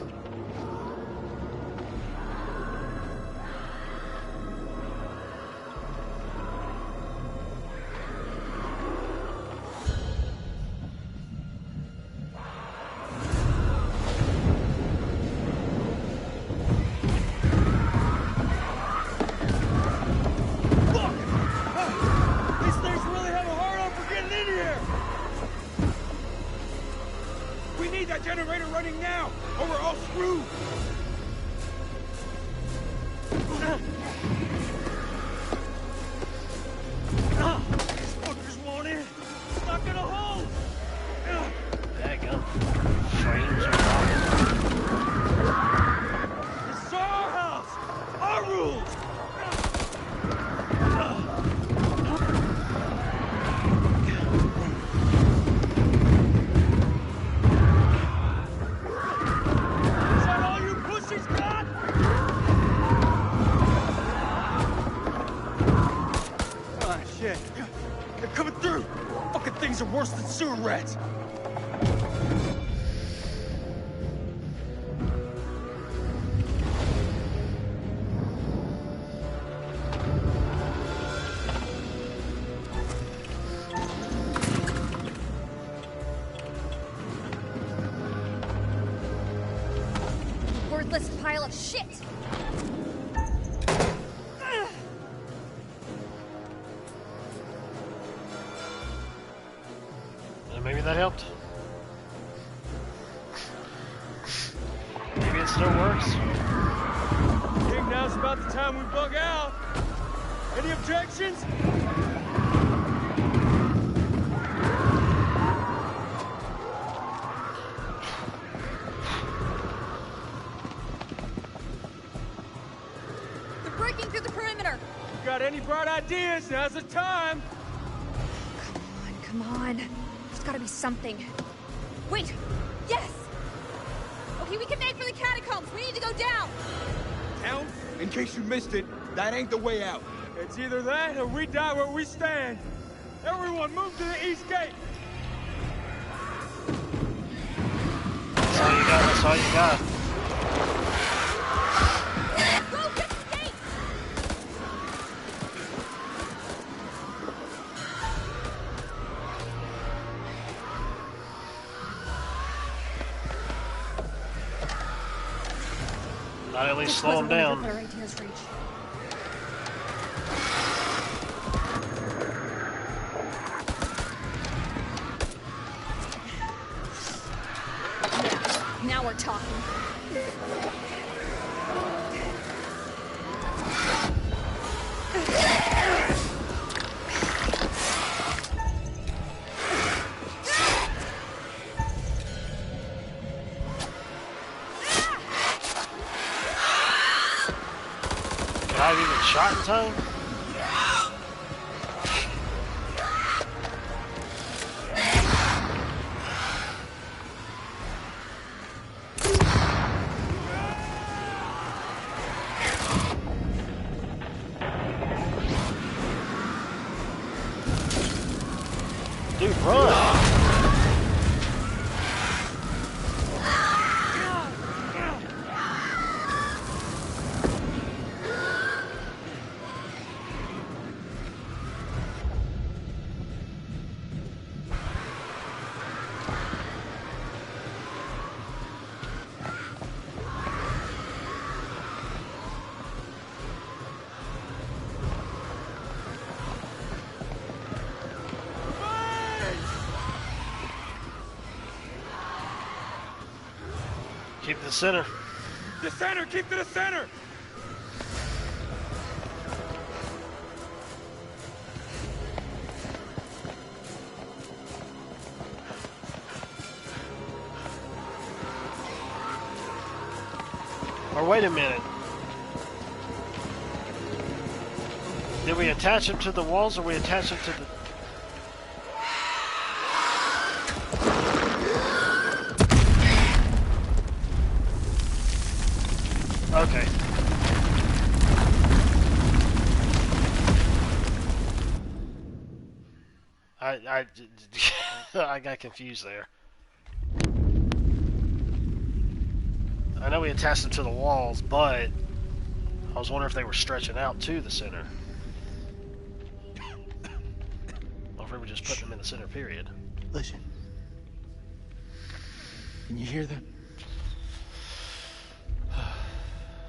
that all you pussies got? Ah, shit. They're coming through. Fucking things are worse than sewer rats. Worthless pile of shit! Maybe that helped. Maybe it still works. I think now's about the time we bug out. Any objections? They're breaking through the perimeter! You got any bright ideas? Now's the time. Come on. There's gotta be something. Wait! Yes! Okay, we can make for the catacombs. We need to go down! Down? In case you missed it, that ain't the way out. It's either that or we die where we stand. Everyone move to the east gate. That's all you got. That's all you got. Go get the gate! Not at least slow them down. Our ideas reach. Now we're talking. Can I even shot in time? Dude, run! Keep to the center. The center! Keep to the center! Or wait a minute. Did we attach them to the walls or we attach them to the... Okay. I got confused there. I know we attached them to the walls, but I was wondering if they were stretching out to the center. Or if we were just putting them in the center, period. Listen. Can you hear them?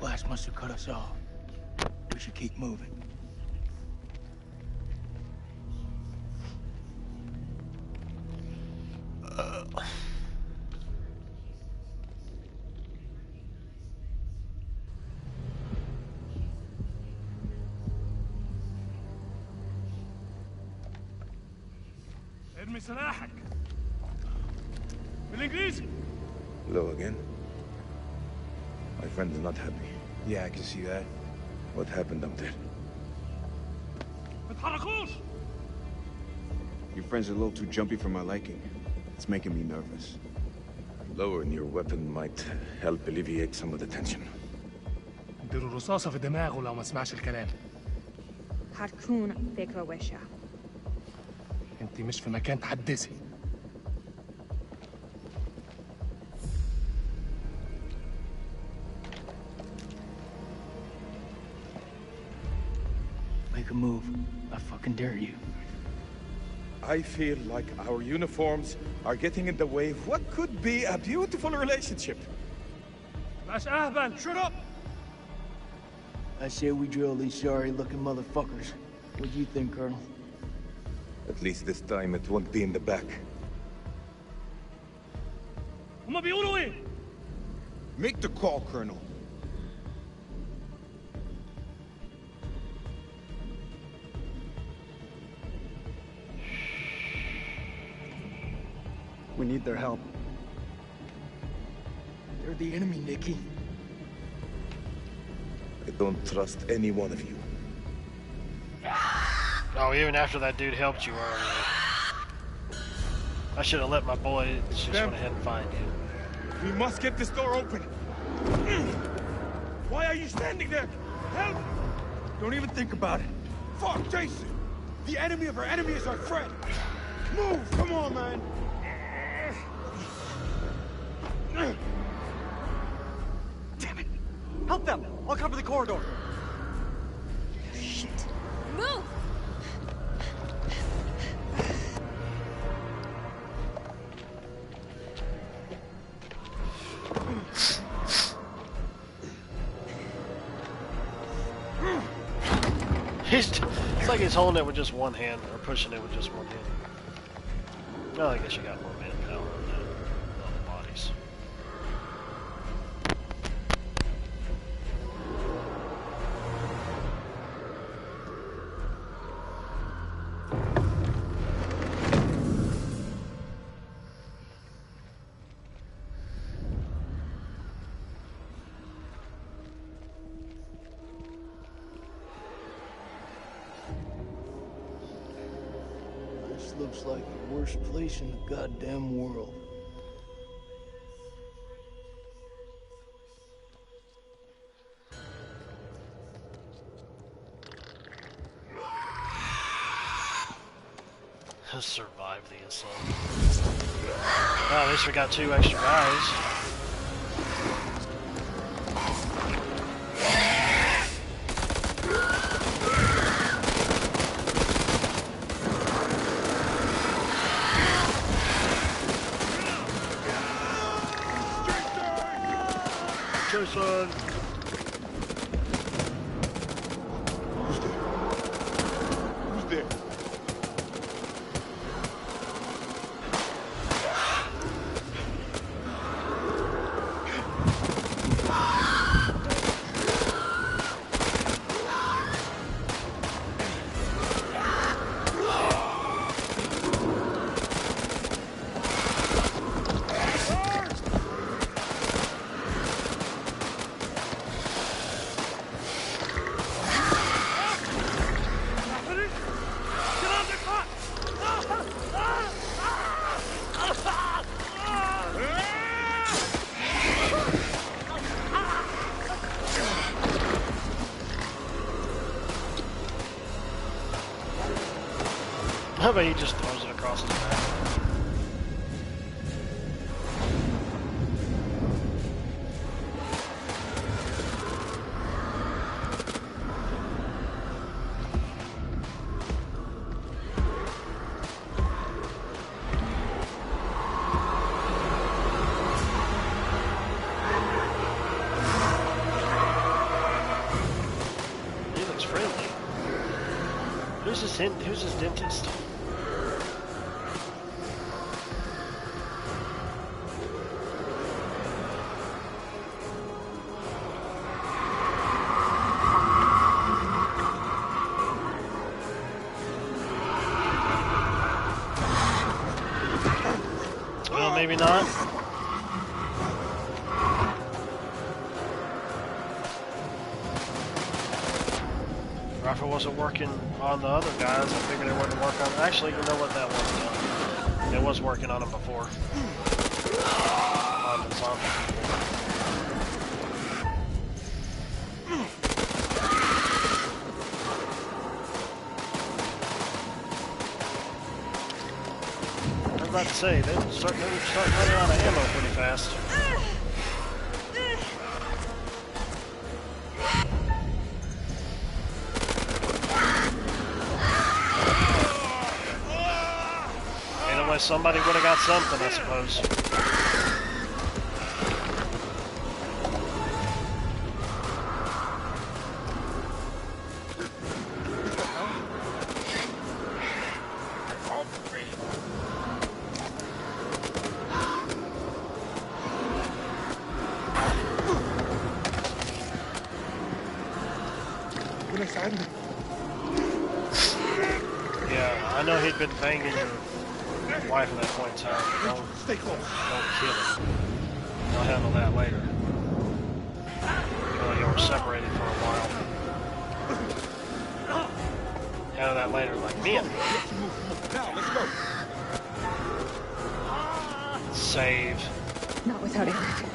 Blast must have cut us off. We should keep moving. ارمي سلاحك بالانجليزي. Hello again. My friend is not happy. Yeah, I can see that. What happened up there? Your friend's a little too jumpy for my liking. It's making me nervous. Lowering your weapon might help alleviate some of the tension. اديله رصاصة في دماغه لو ما سمعش الكلام. هتكون فكرة وحشة. انت مش في مكان تحدثي. Make a move. I fucking dare you. I feel like our uniforms are getting in the way of what could be a beautiful relationship. Shut up! I say we drill these sorry-looking motherfuckers. What do you think, Colonel? At least this time it won't be in the back. Make the call, Colonel. We need their help. They're the enemy, Nikki. I don't trust any one of you. Oh, even after that dude helped you earlier. I should have let my boy just went ahead and find you. We must get this door open. Why are you standing there? Help! Don't even think about it. Fuck, Jason! The enemy of our enemy is our friend. Move! Come on, man! Damn it! Help them! I'll cover the corridor. Shit. Move! It's like he's holding it with just one hand, or pushing it with just one hand. Well, I guess you got more manpower on the bodies. This looks like the worst place in the goddamn world. Survive the assault. Well, at least we got 2 extra guys. Jason! Who's there? How about he just throws it across the map? He looks friendly. Who's his dentist? Well, maybe not. Rifle wasn't working on the other guys. I figured it wouldn't work on... Actually, you know what, that was it was working on them before. On the zombie people. I was about to say, they would start running out of ammo pretty fast. Either way, somebody would have got something, I suppose. Yeah, I know he'd been banging your wife at that point in time. Don't, Stay close. Don't kill him. I'll handle that later. Well, you were separated for a while. Handle that later, like men. Now, let's go. Save. Not without Eric.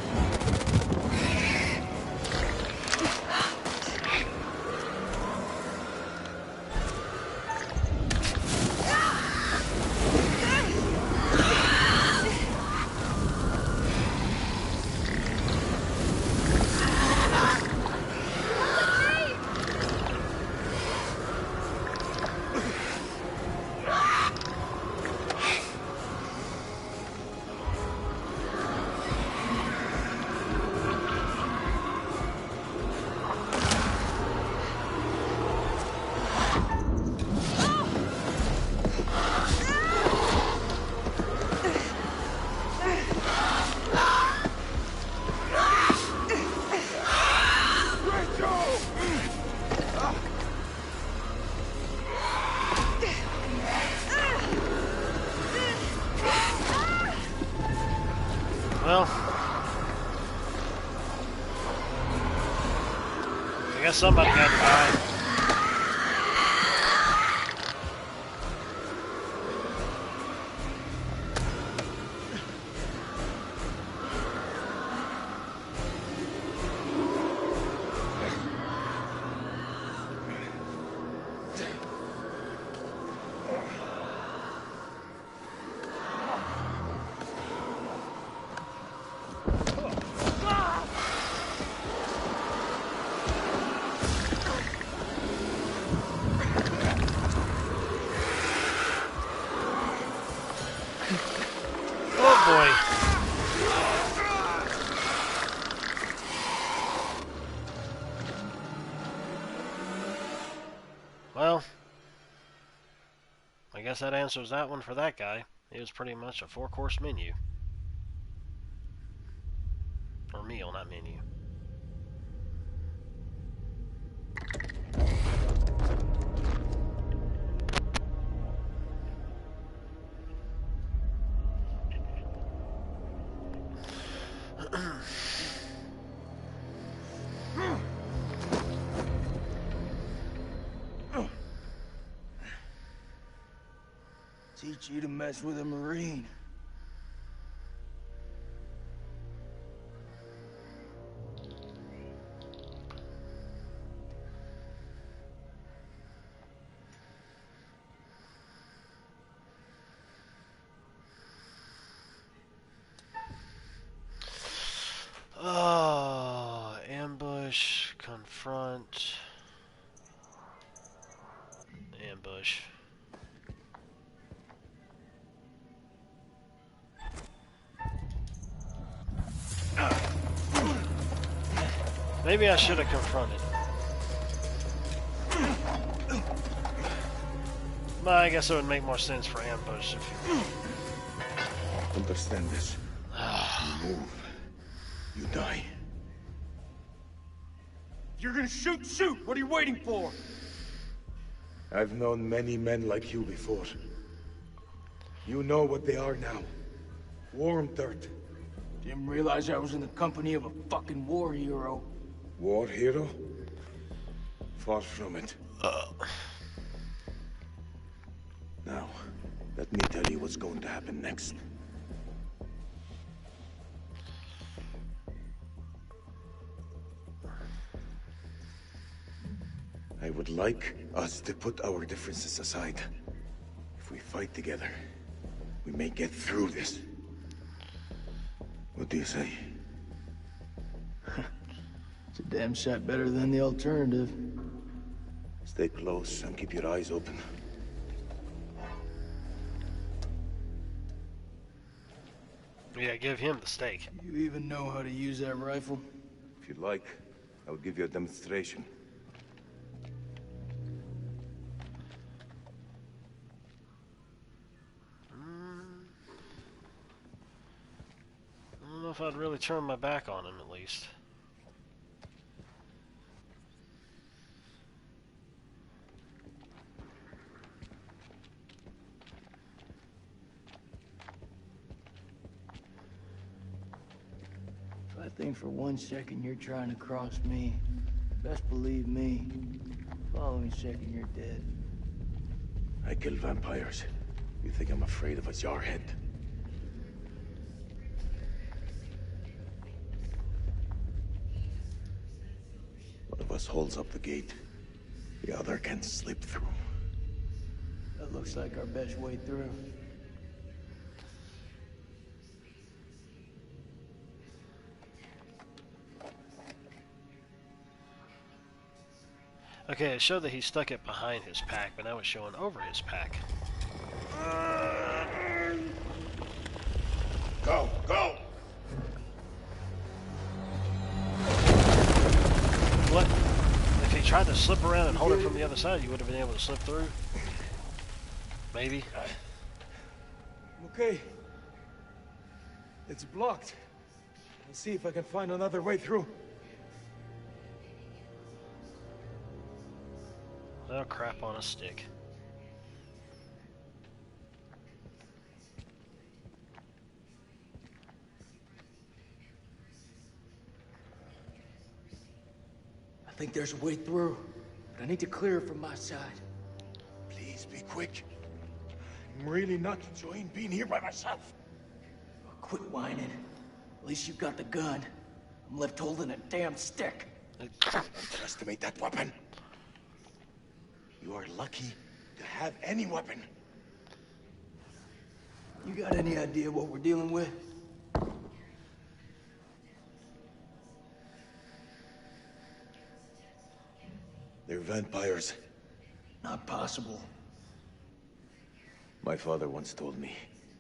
Well, I guess somebody had to die. Well, I guess that answers that one for that guy. It was pretty much a 4-course menu. Or meal, not menu. Teach you to mess with a Marine. Oh, ambush, confront, ambush. Maybe I should have confronted. But I guess it would make more sense for ambush if you... Understand this. You move. You die. If you're gonna shoot, shoot! What are you waiting for? I've known many men like you before. You know what they are now. Warm dirt. Didn't realize I was in the company of a fucking war hero. War hero? Far from it. Now, let me tell you what's going to happen next. I would like us to put our differences aside. If we fight together, we may get through this. What do you say? It's a damn sight better than the alternative. Stay close and keep your eyes open. Yeah, give him the steak. You even know how to use that rifle? If you'd like, I'll give you a demonstration. I don't know if I'd really turn my back on him, at least. If I think for 1 second you're trying to cross me, best believe me, following second you're dead. I kill vampires. You think I'm afraid of a jarhead? One of us holds up the gate. The other can slip through. That looks like our best way through. Okay, it showed that he stuck it behind his pack, but now it's showing over his pack. Go, go! What? If he tried to slip around and hold it from the other side, you would have been able to slip through? Maybe. Okay. It's blocked. I'll see if I can find another way through. Oh, crap on a stick. I think there's a way through, but I need to clear it from my side. Please be quick. I'm really not enjoying being here by myself. Quit whining. At least you got the gun. I'm left holding a damn stick. Don't underestimate that weapon. You are lucky to have any weapon. You got any idea what we're dealing with? They're vampires. Not possible. My father once told me,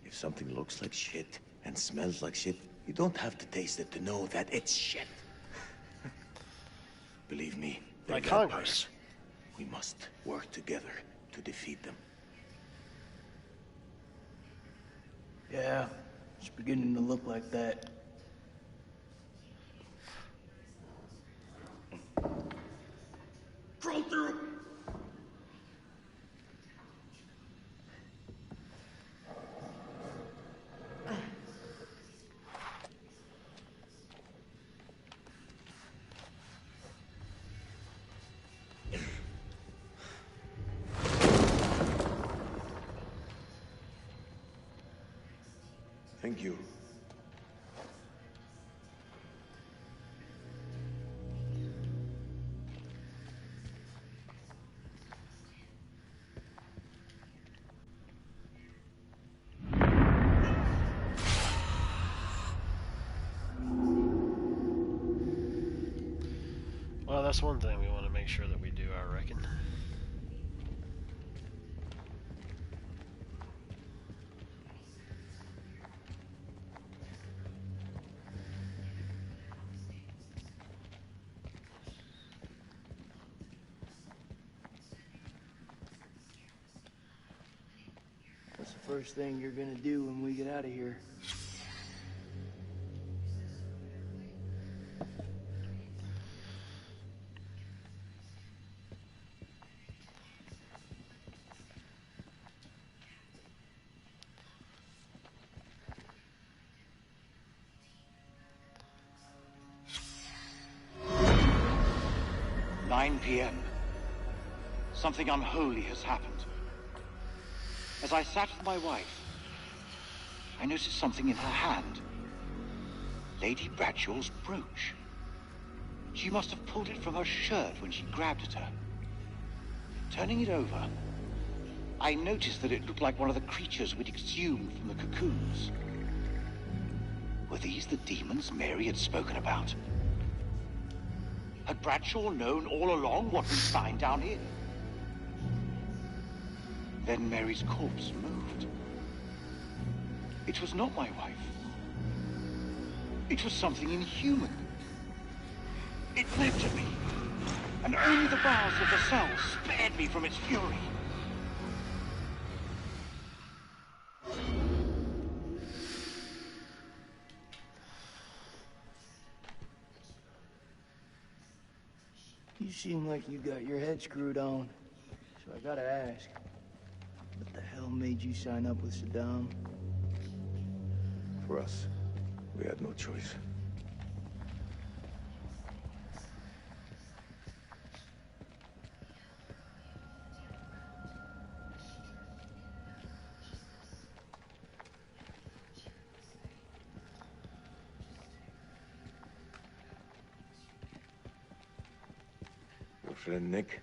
if something looks like shit and smells like shit, you don't have to taste it to know that it's shit. Believe me, they're Like vampires. Congress. We must work together to defeat them. Yeah, it's beginning to look like that. Crawl through! Thank you. Well, that's one thing we want to make sure that we do, I reckon. What's the first thing you're gonna do when we get out of here? Nine p.m. something unholy has happened. As I sat with my wife, I noticed something in her hand. Lady Bradshaw's brooch. She must have pulled it from her shirt when she grabbed at her. Turning it over, I noticed that it looked like one of the creatures we'd exhumed from the cocoons. Were these the demons Mary had spoken about? Had Bradshaw known all along what we'd find down here? Then Mary's corpse moved. It was not my wife. It was something inhuman. It leapt at me, and only the bars of the cell spared me from its fury. You seem like you got your head screwed on. So I gotta ask, what the hell made you sign up with Saddam? For us, we had no choice. Your friend Nick?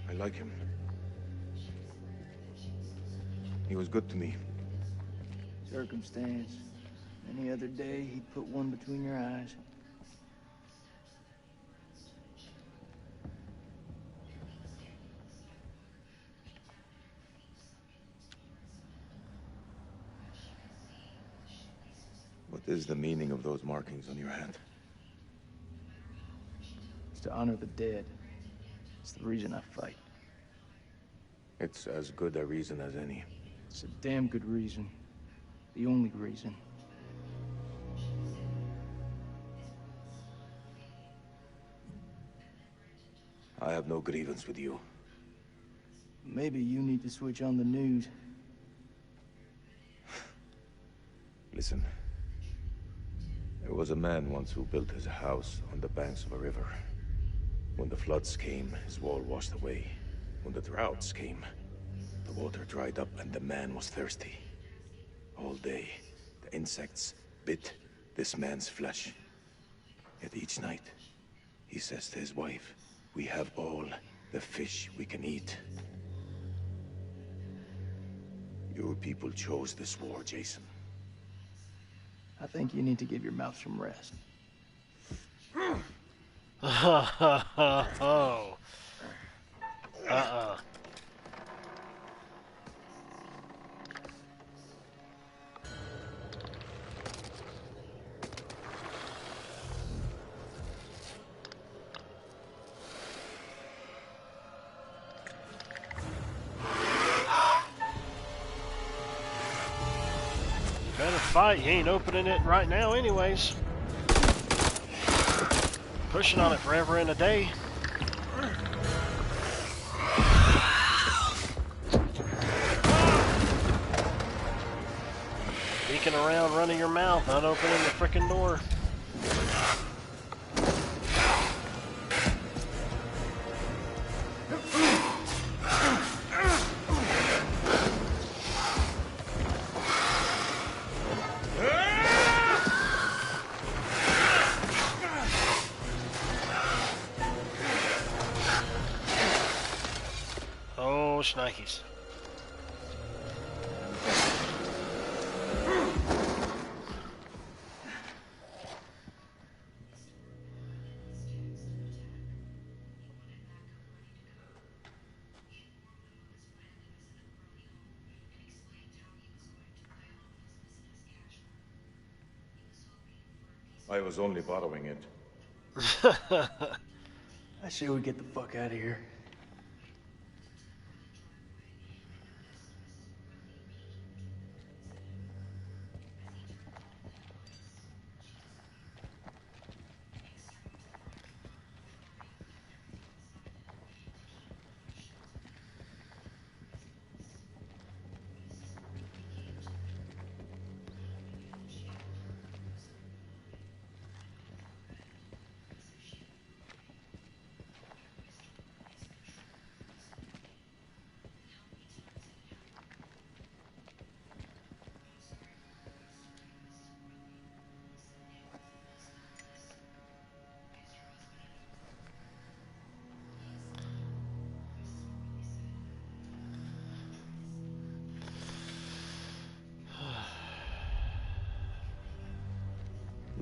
I like him. He was good to me. Circumstance. Any other day, he'd put one between your eyes. What is the meaning of those markings on your hand? It's to honor the dead. It's the reason I fight. It's as good a reason as any. It's a damn good reason. The only reason. I have no grievance with you. Maybe you need to switch on the news. Listen. There was a man once who built his house on the banks of a river. When the floods came, his wall washed away. When the droughts came, the water dried up and the man was thirsty. All day, the insects bit this man's flesh. Yet each night, he says to his wife, "We have all the fish we can eat." Your people chose this war, Jason. I think you need to give your mouth some rest. Oh. Better fight. You ain't opening it right now anyways. Pushing on it forever and a day. Sneaking around, running your mouth, not opening the frickin' door. Oh, shnikes. I was only borrowing it. I say we get the fuck out of here.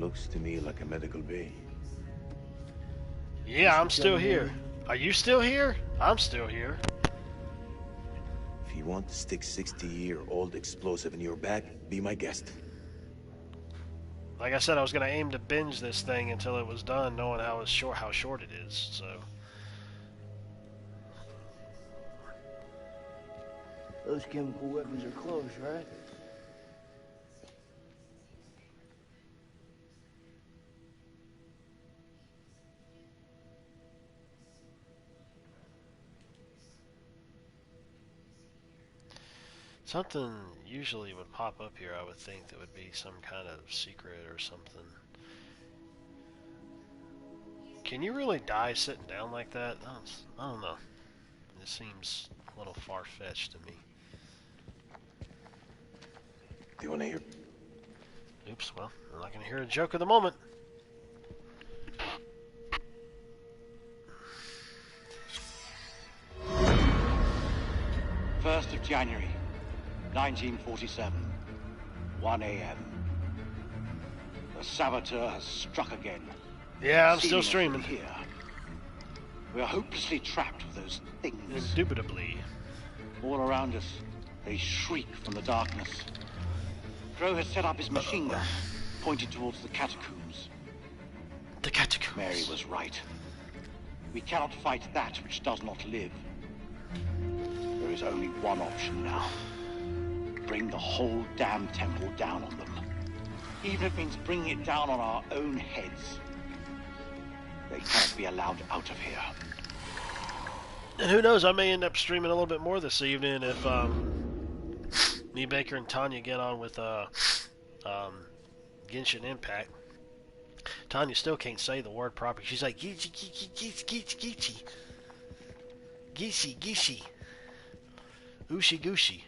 Looks to me like a medical bay. Yeah, I'm still here. Are you still here? I'm still here. If you want to stick 60-year-old explosive in your back, be my guest. Like I said, I was going to aim to binge this thing until it was done, knowing how short it is, so... Those chemical weapons are close, right? Something usually would pop up here, I would think, that would be some kind of secret or something. Can you really die sitting down like that? I don't know. It seems a little far-fetched to me. Do you want to hear? Oops, well, I'm not going to hear a joke of the moment. First of January, 1947, 1 a.m. The saboteur has struck again. Yeah, I'm still streaming. Here. We are hopelessly trapped with those things. Indubitably. All around us, they shriek from the darkness. Crow has set up his machine gun, pointed towards the catacombs. The catacombs. Mary was right. We cannot fight that which does not live. There is only one option now. Bring the whole damn temple down on them. Even if it means bringing it down on our own heads. They cannot be allowed out of here. And who knows, I may end up streaming a little bit more this evening if me, Baker, and Tanya get on with Genshin Impact. Tanya still can't say the word properly. She's like, Gichi, Gichi, Gichi, Gichi. Gishi, Gishi. Ushi, Gushi.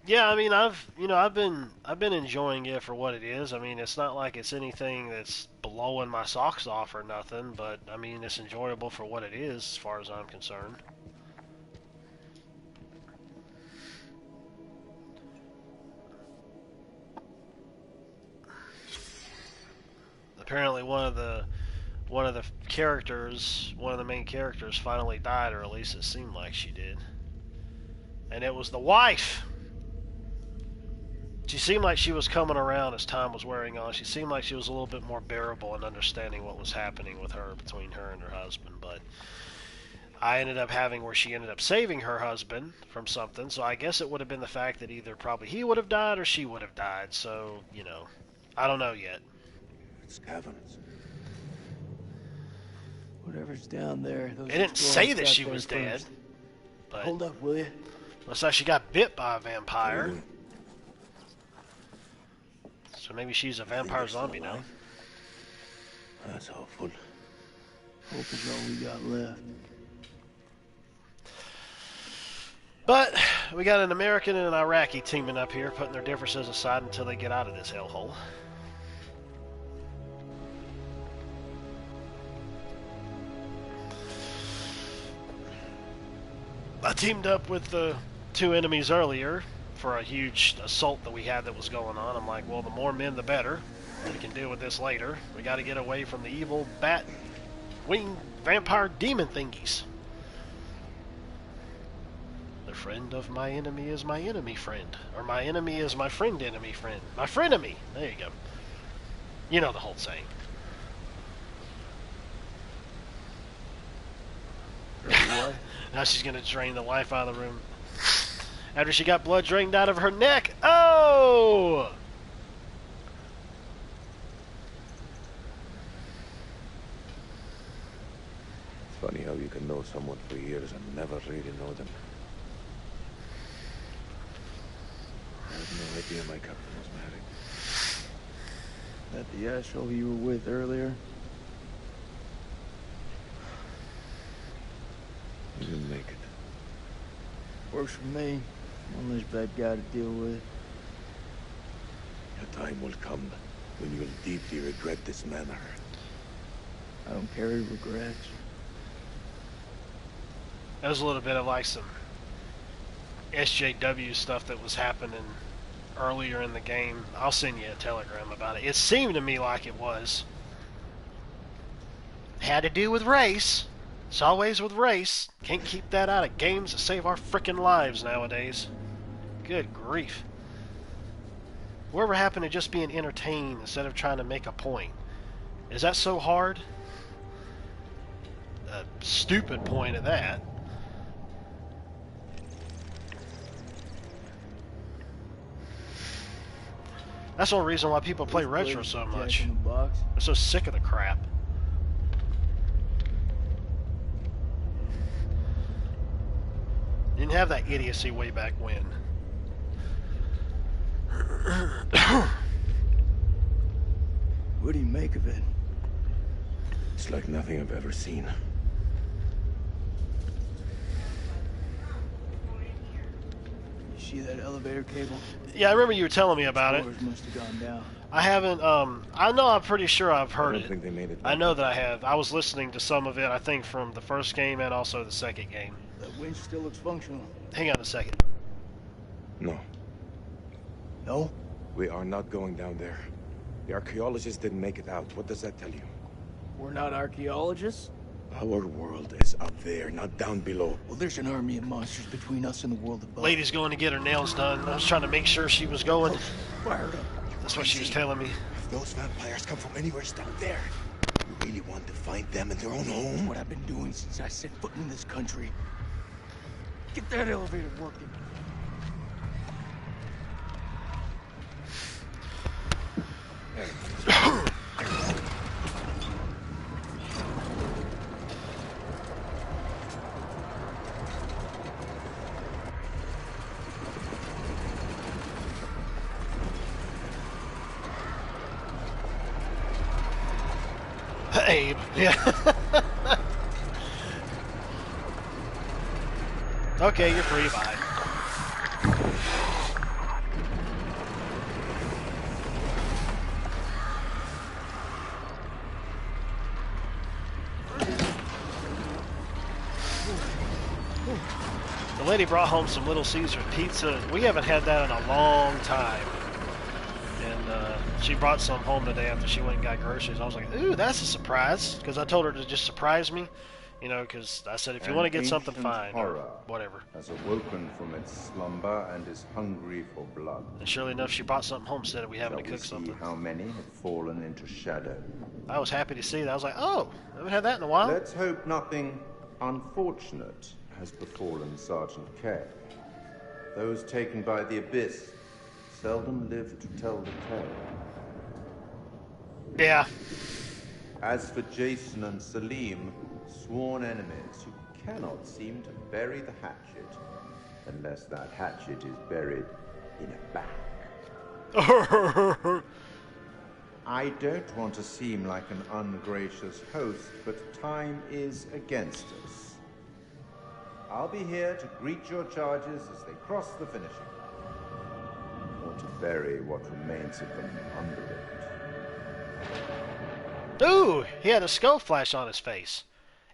Yeah. I mean, I've been enjoying it for what it is. I mean, it's not like it's anything that's blowing my socks off or nothing, but I mean, it's enjoyable for what it is, as far as I'm concerned. Apparently, one of the main characters, finally died, or at least it seemed like she did. And it was the wife. She seemed like she was coming around as time was wearing on. She seemed like she was a little bit more bearable and understanding what was happening with her, between her and her husband. But I ended up having where she ended up saving her husband from something. So I guess it would have been the fact that either probably he would have died or she would have died. So, I don't know yet. It's caverns. Whatever's down there. It didn't say that she was dead. But hold up, will you? looks like she got bit by a vampire. So maybe she's a vampire zombie now. That's awful. Hope is all we got left. But we got an American and an Iraqi teaming up here, putting their differences aside until they get out of this hellhole. I teamed up with the two enemies earlier for a huge assault that we had that was going on. I'm like, well, the more men, the better. We can deal with this later. We got to get away from the evil bat winged vampire demon thingies. The friend of my enemy is my enemy friend. Or my enemy is my friend enemy friend. My frenemy. There you go. You know the whole saying. Now she's going to drain the life out of the room. After she got blood drained out of her neck. Oh! It's funny how you can know someone for years and never really know them. I had no idea my captain was married. That the asshole you were with earlier? He didn't make it. Works for me. One less bad guy to deal with. A time will come when you'll deeply regret this manner. I don't carry regrets. That was a little bit of like some SJW stuff that was happening earlier in the game. I'll send you a telegram about it. It seemed to me like it was. Had to do with race. It's always with race. Can't keep that out of games that save our frickin' lives nowadays. Good grief. Whatever happened to just being entertained instead of trying to make a point? Is that so hard? A stupid point of that. That's the only reason why people play retro so much. They're so sick of the crap. Didn't have that idiocy way back when. What do you make of it? It's like nothing I've ever seen. You see that elevator cable? Yeah, I remember you were telling me about it. Floors must have gone down. I haven't, I know I'm pretty sure I've heard it. I don't think they made it. I know that I have. I was listening to some of it, I think, from the first game and also the second game. That winch still looks functional. Hang on a second. No. No? We are not going down there. The archaeologists didn't make it out. What does that tell you? We're not archaeologists? Our world is up there, not down below. Well, there's an army of monsters between us and the world above. Lady's going to get her nails done. I was trying to make sure she was going. Fired up. That's what she was telling me. If those vampires come from anywhere down there, you really want to find them in their own home? That's what I've been doing since I set foot in this country. Get that elevator working. Abe, yeah. Okay, you're free, bye. The lady brought home some Little Caesar pizza. We haven't had that in a long time. And she brought some home today after she went and got groceries. I was like, ooh, that's a surprise. Because I told her to just surprise me. You know, because I said, if you want to get something, fine. Horror whatever. has awoken from its slumber and is hungry for blood. And surely enough, she brought something home instead of we having to cook See something. how many have fallen into shadow. I was happy to see that. I was like, oh, I haven't had that in a while. Let's hope nothing unfortunate has befallen Sergeant K. Those taken by the Abyss seldom live to tell the tale. Yeah. As for Jason and Salim, sworn enemies who cannot seem to bury the hatchet unless that hatchet is buried in a bag. I don't want to seem like an ungracious host, but time is against us. I'll be here to greet your charges as they cross the finishing line, or to bury what remains of them under it. Ooh, he had a skull flash on his face.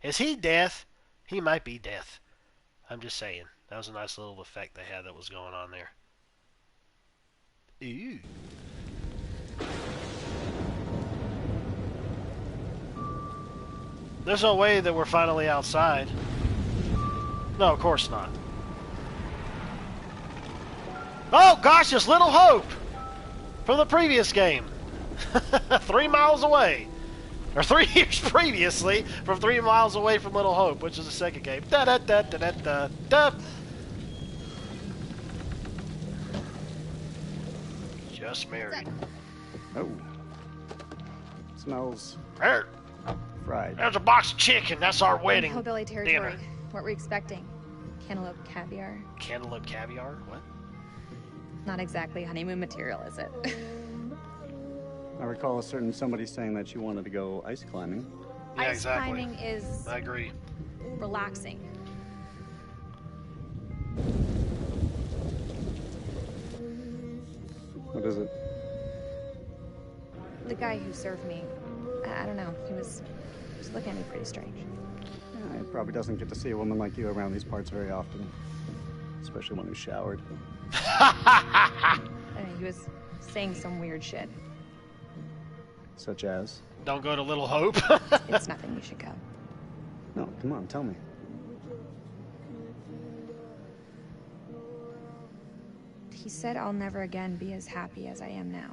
Is he death? He might be death. I'm just saying. That was a nice little effect they had that was going on there. Ooh. There's no way that we're finally outside. No, of course not. Oh gosh, it's Little Hope! From the previous game. 3 miles away. Or 3 years previously, from 3 miles away from Little Hope, which is the second game. Da da da da da da da. Just married. Oh. Smells There. fried. There's a box of chicken. That's our wedding Hillbilly territory. dinner. What were we expecting? Cantaloupe caviar? Cantaloupe caviar? What? Not exactly honeymoon material, is it? I recall a certain somebody saying that she wanted to go ice climbing. Yeah, Ice exactly. climbing is I agree. relaxing. is it? The guy who served me, I don't know, he was looking at me pretty strange. Yeah, he probably doesn't get to see a woman like you around these parts very often. Especially when he's showered. I don't know, he was saying some weird shit. Such as? Don't go to Little Hope. It's nothing, you should go. No, come on, tell me. He said I'll never again be as happy as I am now.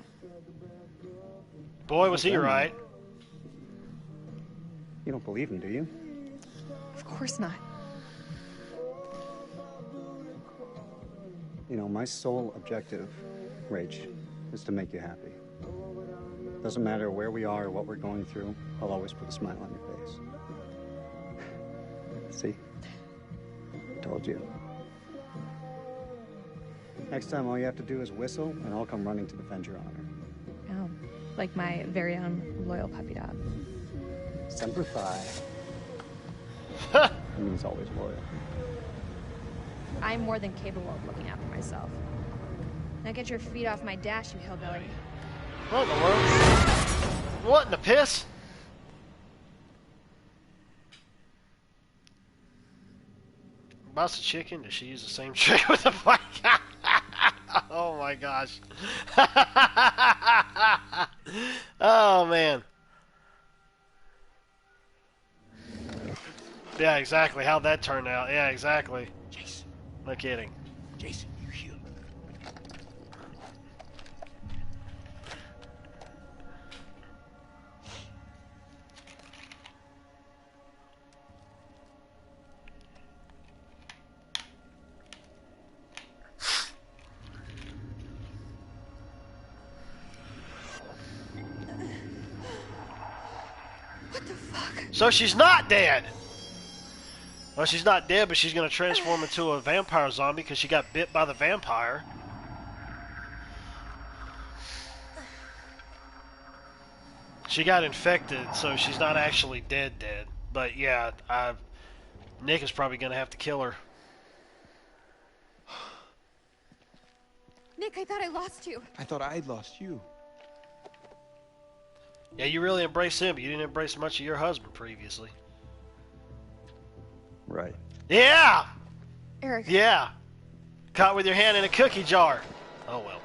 Boy, was he right. You don't believe him, do you? Of course not. You know, my sole objective, Rach, is to make you happy. Doesn't matter where we are or what we're going through, I'll always put a smile on your face. See? Told you. Next time, all you have to do is whistle, and I'll come running to defend your honor. Oh, like my very own loyal puppy dog. Semper Fi. He means always loyal. I'm more than capable of looking out for myself. Now get your feet off my dash, you hillbilly. What in the world? What in the piss? About the chicken? Does she use the same trick with the black? Oh my gosh. Oh man. Yeah, exactly. How'd that turn out? Yeah, exactly. Jason. No kidding. Jason, you here? What the fuck? So she's not dead. Well, she's not dead, but she's going to transform into a vampire zombie because she got bit by the vampire. She got infected, so she's not actually dead. But yeah, Nick is probably going to have to kill her. Nick, I thought I lost you. I thought I'd lost you. Yeah, you really embraced him, but you didn't embrace much of your husband previously. Right. Yeah! Eric. Yeah. Caught with your hand in a cookie jar. Oh well.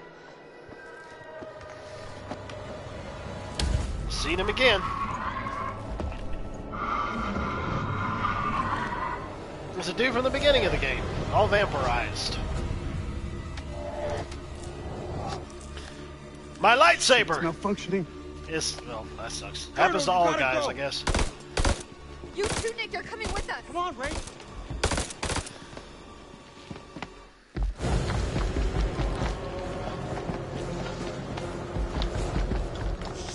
Seen him again. It's a dude from the beginning of the game. All vampirized. My lightsaber! It's not functioning. Well, that sucks. Happens to all guys, go. I guess. You too, Nick. They're coming with us. Come on, Ray.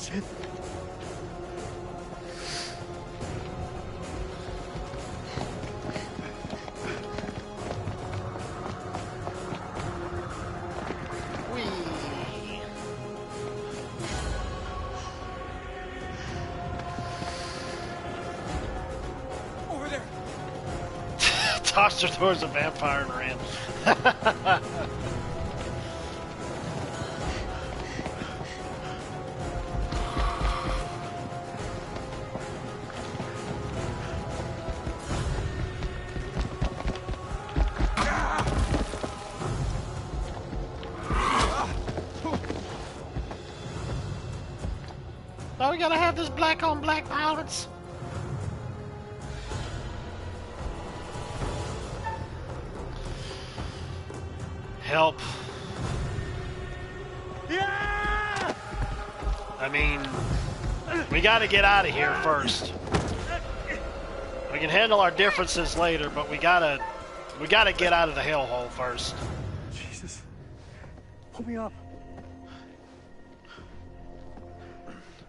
Shit. Over there. Tossed her towards a vampire and ran. Oh, we gotta have this black on black violence. Help. Yeah! I mean, we gotta get out of here first. We can handle our differences later, but we gotta get out of the hellhole first. Jesus. Pull me up.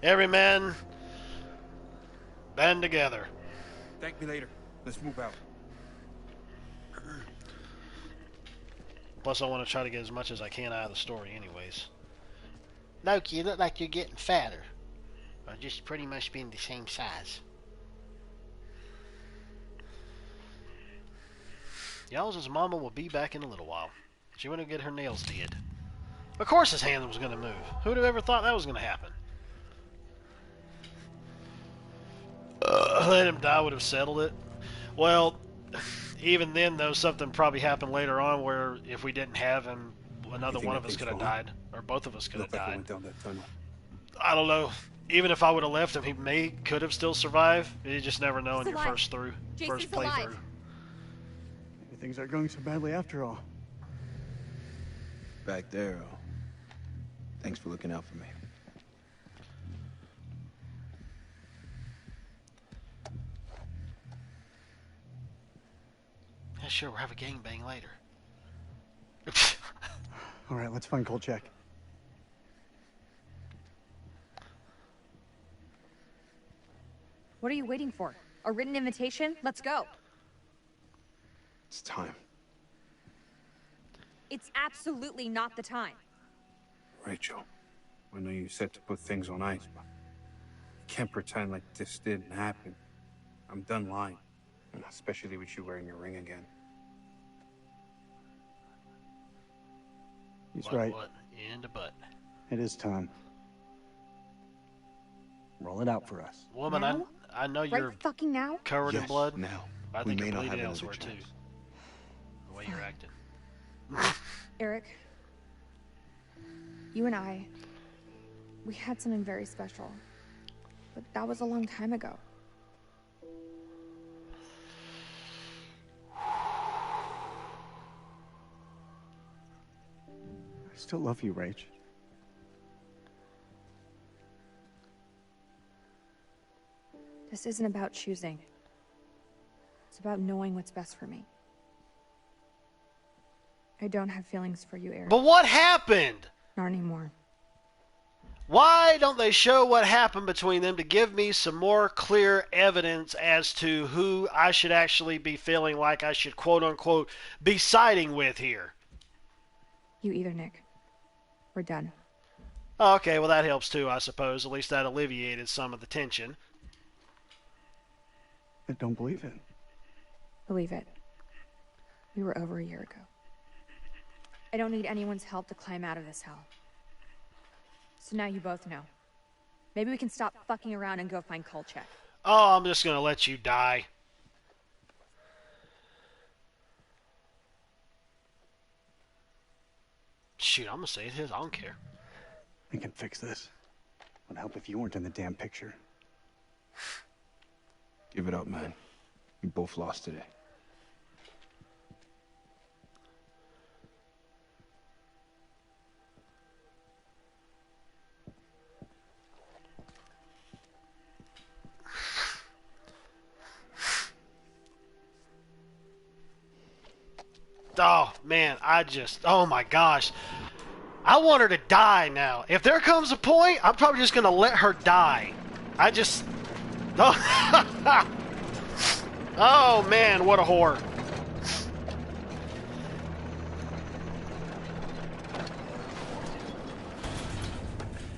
Every man, band together. Thank me later. Let's move out. Plus, I want to try to get as much as I can out of the story anyways. Loki, you look like you're getting fatter. Or just pretty much being the same size. Y'all's mama will be back in a little while. She went to get her nails did. Of course his hand was going to move. Who'd have ever thought that was going to happen? Let him die would have settled it. Well, even then, though, something probably happened later on where if we didn't have him, another one of us could have died. Or both of us could have died. Went down that tunnel. I don't know. Even if I would have left him, he could have still survived. You just never know in your first playthrough. Maybe things aren't going so badly after all. Back there, thanks for looking out for me. Yeah, sure, we'll have a gangbang later. All right, let's find Kolchak. What are you waiting for? A written invitation? Let's go. It's time. It's absolutely not the time. Rachel, I know you said to put things on ice, but you can't pretend like this didn't happen. I'm done lying, especially with you wearing your ring again. He's right. What in the butt? It is time. Roll it out for us. Woman, Now? I know Right you're fucking now? covered in Yes, blood. now. I We think may you're not have bleeding another elsewhere too. chance. The way you're acting. Eric, you and I, we had something very special. But that was a long time ago. I still love you, Rach. This isn't about choosing. It's about knowing what's best for me. I don't have feelings for you, Eric. But what happened? Not anymore. Why don't they show what happened between them to give me some more clear evidence as to who I should actually be feeling like I should quote-unquote be siding with here? You either, Nick. We're done. Okay, well that helps too, I suppose. At least that alleviated some of the tension. I don't believe it. Believe it. We were over a year ago. I don't need anyone's help to climb out of this hell. So now you both know. Maybe we can stop fucking around and go find Kolchak. Oh, I'm just going to let you die. Shoot, I'm going to say it is. I don't care. I can fix this. Would help if you weren't in the damn picture. Give it up, man. We both lost today. Oh, man, oh my gosh. I want her to die now. If there comes a point, I'm probably just going to let her die. Oh. Oh, man, what a whore.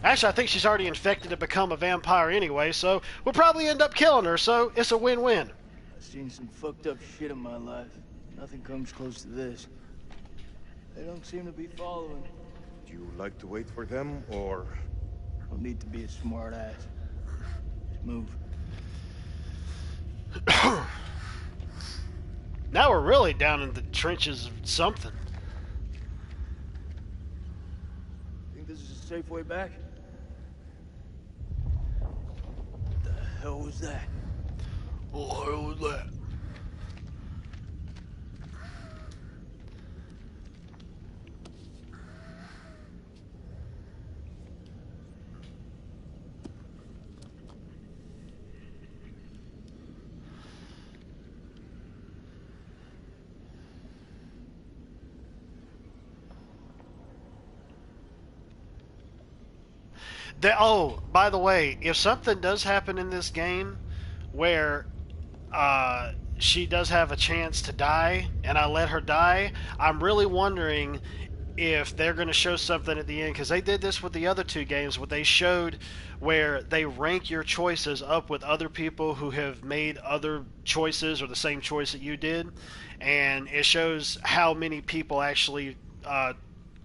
Actually, I think she's already infected to become a vampire anyway, so we'll probably end up killing her, so it's a win-win. I've seen some fucked up shit in my life. Nothing comes close to this. They don't seem to be following. Do you like to wait for them, or...? Don't need to be a smart ass. Just move. Now we're really down in the trenches of something. Think this is a safe way back? The hell was that? What the hell was that? Oh, by the way, if something does happen in this game where she does have a chance to die and I let her die, I'm really wondering if they're going to show something at the end, because they did this with the other two games where they showed where they rank your choices up with other people who have made other choices or the same choice that you did, and it shows how many people actually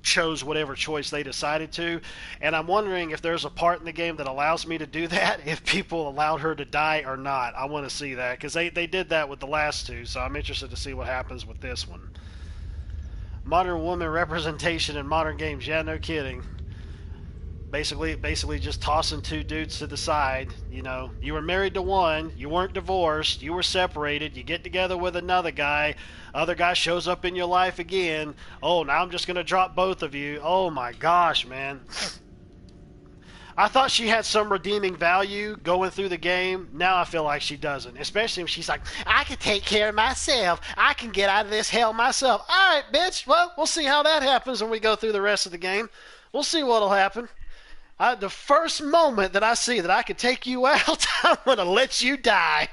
chose whatever choice they decided to. And I'm wondering if there's a part in the game that allows me to do that, if people allowed her to die or not. I want to see that, because they did that with the last two, so I'm interested to see what happens with this one. Modern woman representation in modern games. Yeah, no kidding. Basically just tossing two dudes to the side. You know, you were married to one, you weren't divorced, you were separated, you get together with another guy, other guy shows up in your life again. Oh, now I'm just going to drop both of you. Oh my gosh, man. I thought she had some redeeming value going through the game. Now I feel like she doesn't. Especially when she's like, I can take care of myself. I can get out of this hell myself. All right, bitch. Well, we'll see how that happens when we go through the rest of the game. We'll see what'll happen. The first moment that I see that I can take you out, I'm going to let you die.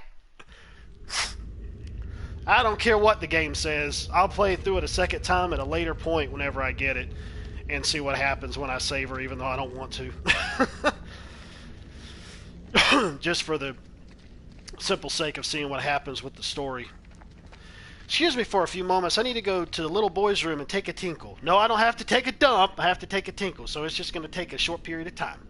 I don't care what the game says. I'll play through it a second time at a later point whenever I get it and see what happens when I save her, even though I don't want to. Just for the simple sake of seeing what happens with the story. Excuse me for a few moments. I need to go to the little boy's room and take a tinkle. No, I don't have to take a dump. I have to take a tinkle. So it's just going to take a short period of time.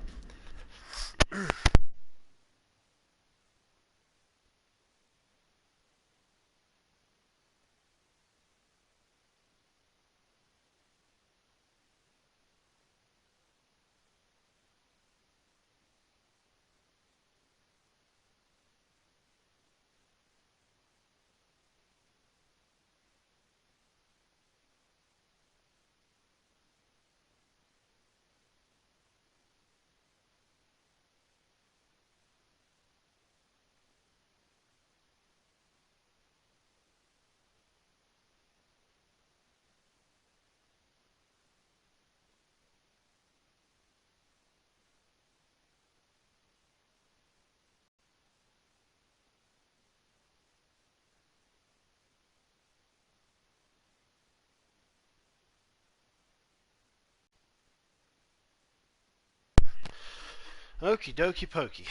Okie dokie pokey.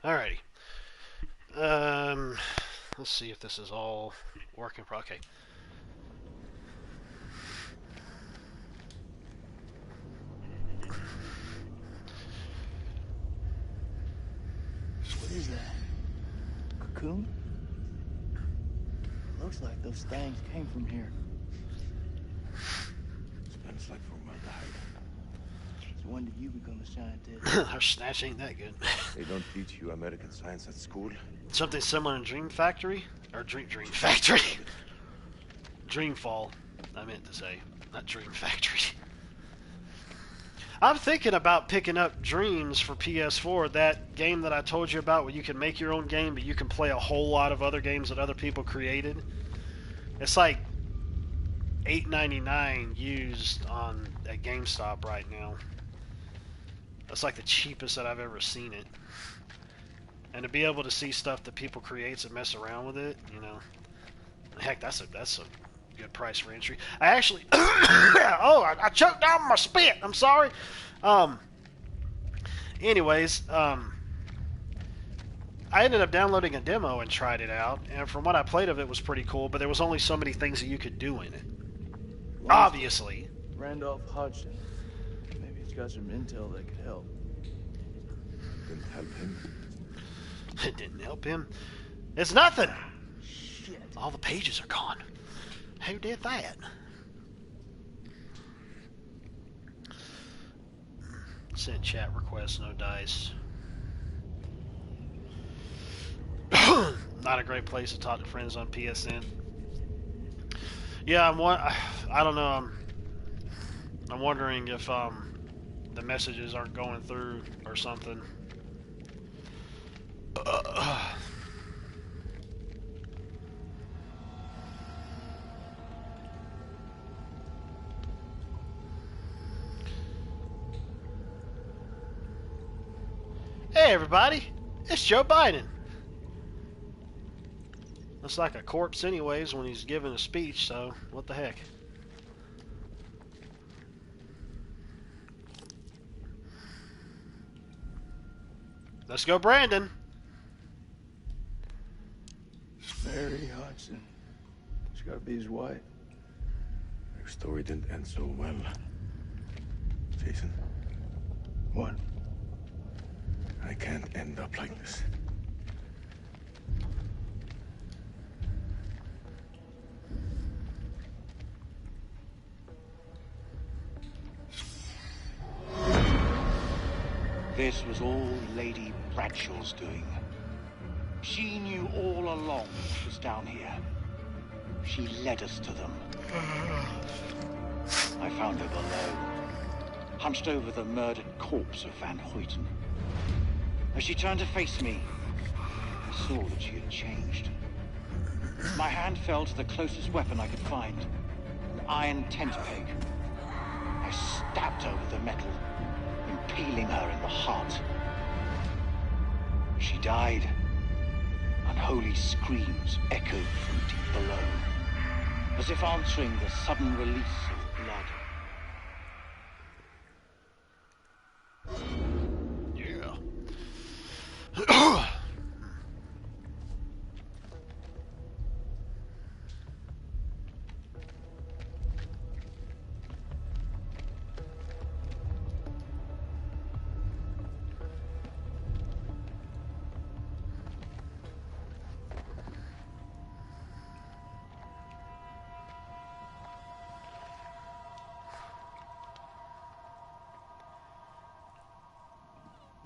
Alrighty. Let's see if this is all working. Okay. What is that? Cocoon? Looks like those things came from here. Smells like formaldehyde. So when did you become a scientist? Our snatch ain't that good. They don't teach you American science at school? Something similar in Dream Factory? Or Dream Factory. Dreamfall, I meant to say. Not Dream Factory. I'm thinking about picking up Dreams for PS4, that game that I told you about where you can make your own game, but you can play a whole lot of other games that other people created. It's like $8.99 used at GameStop right now. That's like the cheapest that I've ever seen it. And to be able to see stuff that people create and mess around with it, you know, heck, that's a good price for entry. I actually, I choked down my spit. I'm sorry. Anyways, I ended up downloading a demo and tried it out, and from what I played of it was pretty cool. But there was only so many things that you could do in it. Obviously. Randolph Hodgson. Maybe he's got some intel that could help. Didn't help him. It didn't help him. It's nothing. Shit. All the pages are gone. Who did that? Send chat request, no dice. Not a great place to talk to friends on PSN. Yeah, I don't know. I'm wondering if the messages aren't going through or something. Hey everybody, it's Joe Biden. Looks like a corpse anyways when he's giving a speech, so what the heck. Let's go, Brandon. Mary Hodgson. She's gotta be his wife. Her story didn't end so well. Jason. What? I can't end up like this. This was all Lady Bradshaw's doing. She knew all along what was down here. She led us to them. I found her below, hunched over the murdered corpse of Van Hoyten. As she turned to face me, I saw that she had changed. My hand fell to the closest weapon I could find, an iron tent peg. I stabbed her with the metal, impaling her in the heart. She died. Unholy screams echoed from deep below, as if answering the sudden release of blood. Yeah.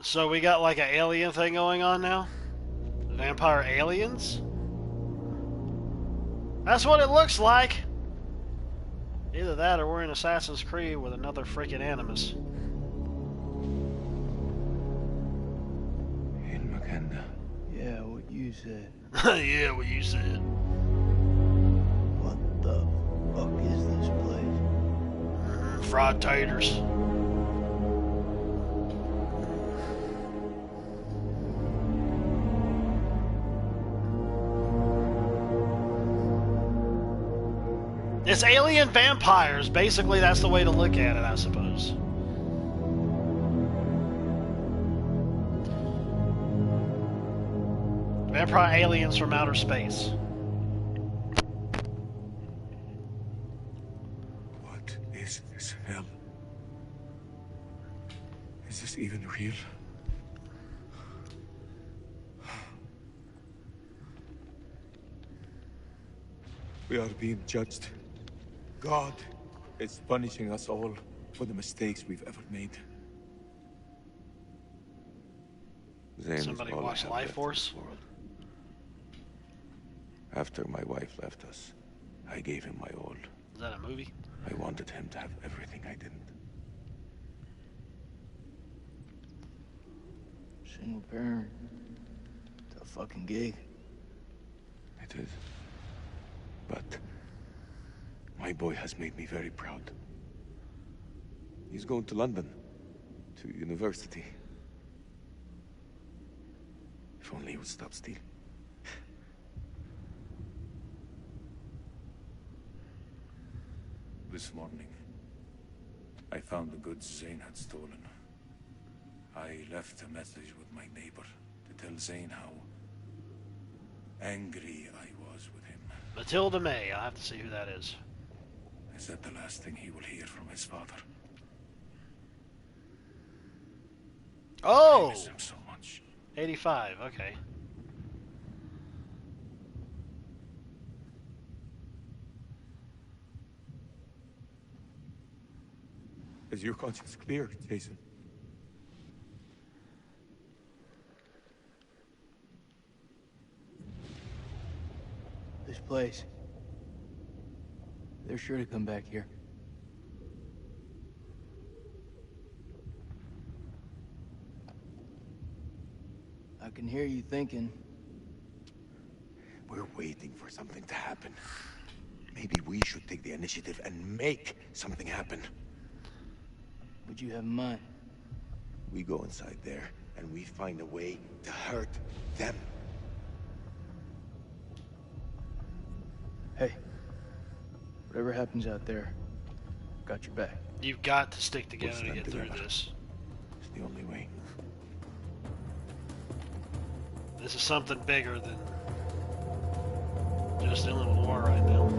So we got like an alien thing going on now? Vampire aliens? That's what it looks like! Either that or we're in Assassin's Creed with another freaking Animus. In Makanda. Yeah, what you said. Yeah, what you said. What the fuck is this place? Fried taters. It's alien vampires. Basically, that's the way to look at it, I suppose. Vampire aliens from outer space. What is this hell? Is this even real? We are being judged. God is punishing us all for the mistakes we've ever made. Somebody watch Life Force? After my wife left us, I gave him my all. Is that a movie? I wanted him to have everything I didn't. Single parent. Tough fucking gig. It is. But my boy has made me very proud. He's going to London, to university. If only he would stop stealing. This morning, I found the goods Zane had stolen. I left a message with my neighbor to tell Zane how angry I was with him. Matilda May. I'll have to see who that is. Is that the last thing he will hear from his father? Oh! I miss him so much. 85, okay. Is your conscience clear, Jason? This place. They're sure to come back here. I can hear you thinking. We're waiting for something to happen. Maybe we should take the initiative and make something happen. What you have in mind? We go inside there, and we find a way to hurt them. Hey, whatever happens out there, got your back. You've got to stick together to get through this. It's the only way. This is something bigger than just dealing with war right now.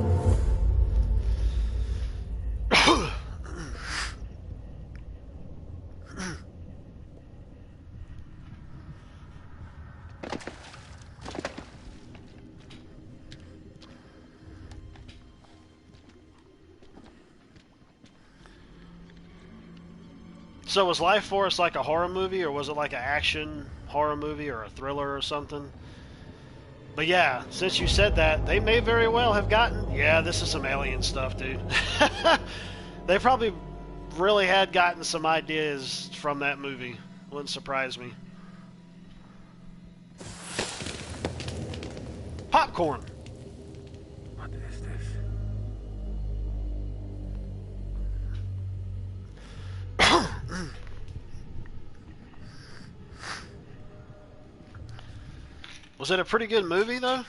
So was Life Force like a horror movie, or was it like an action horror movie or a thriller or something? But yeah, since you said that, they may very well have gotten... Yeah, this is some alien stuff, dude. They probably really had gotten some ideas from that movie. Wouldn't surprise me. Popcorn! What is this? Was it a pretty good movie, though?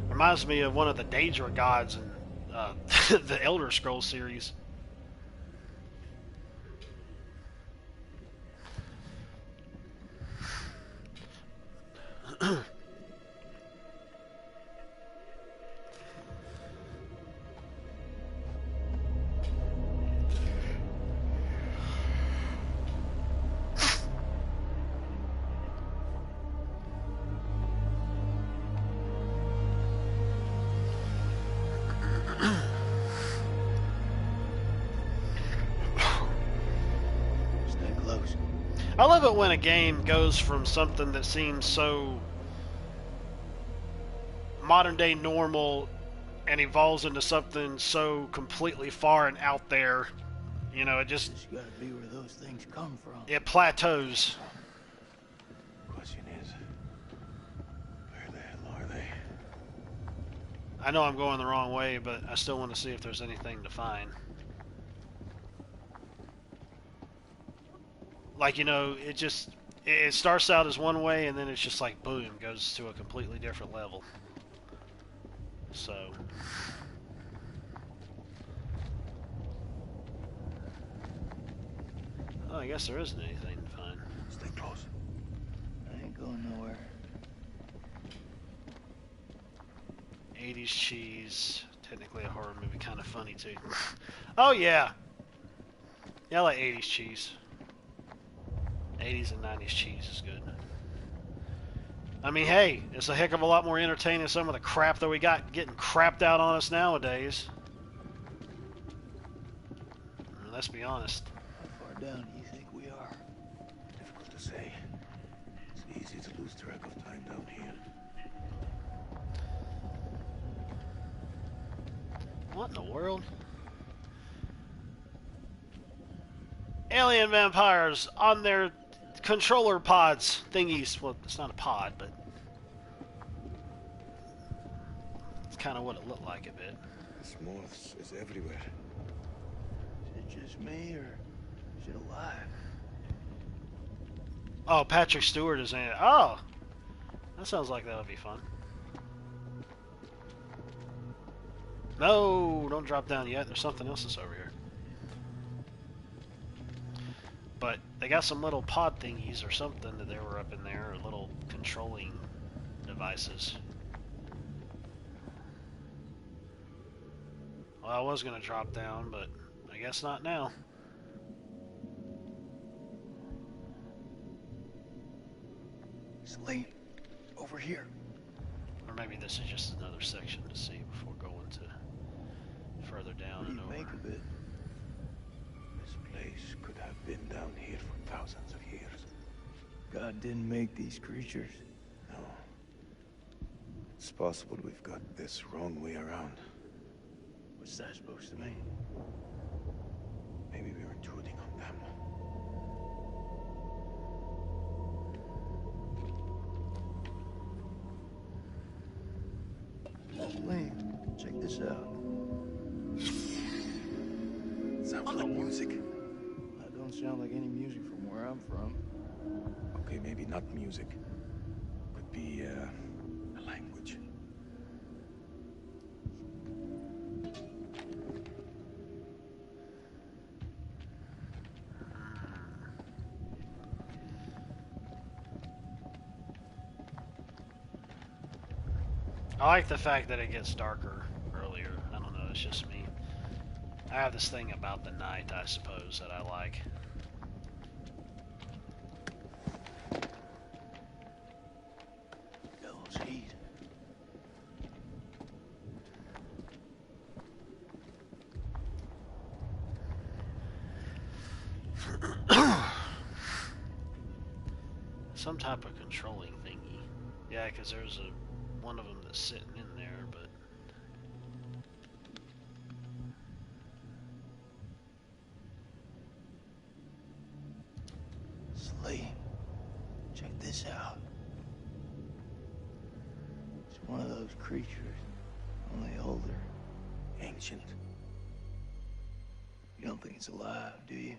Reminds me of one of the Daedra gods in the Elder Scrolls series. I love it when a game goes from something that seems so modern day normal and evolves into something so completely far and out there. You know, it just... It's gotta be where those things come from. It plateaus. Question is, where the hell are they? I know I'm going the wrong way, but I still want to see if there's anything to find. Like, you know, it starts out as one way, and then it's just like, boom, goes to a completely different level. So... Oh, I guess there isn't anything to find. Stay close. I ain't going nowhere. 80s cheese. Technically a horror movie, kind of funny, too. Oh, yeah! Yeah, I like 80s cheese. 80s and 90s cheese is good. I mean, hey, it's a heck of a lot more entertaining than some of the crap that we got getting crapped out on us nowadays. I mean, let's be honest. How far down do you think we are? Difficult to say. It's easy to lose track of time down here. What in the world? Alien vampires on their controller pods thingies. Well, it's not a pod, but it's kind of what it looked like a bit. This moths is everywhere. Is it just me, or is it alive? Oh, Patrick Stewart is in it. Oh, that sounds like that would be fun. No, don't drop down yet. There's something else that's over here. But they got some little pod thingies or something that they were up in there, or little controlling devices. Well, I was going to drop down, but I guess not now. Celine, over here. Or maybe this is just another section to see before going to further down and over. What do you make of it? This place could have been down here for thousands of years. God didn't make these creatures. No. It's possible we've got this wrong way around. What's that supposed to mean? Maybe we're intruding on them. Celine, check this out. Sounds like music. That don't sound like any music from where I'm from. Okay, maybe not music. Could be a language. I like the fact that it gets darker earlier. I don't know, it's just me. I have this thing about the night, I suppose, that I like. Devil's heat. some type of controlling thingy. Yeah, because there's one of them that's sitting in there, but... Slee, check this out. It's one of those creatures, only older. Ancient. You don't think it's alive, do you?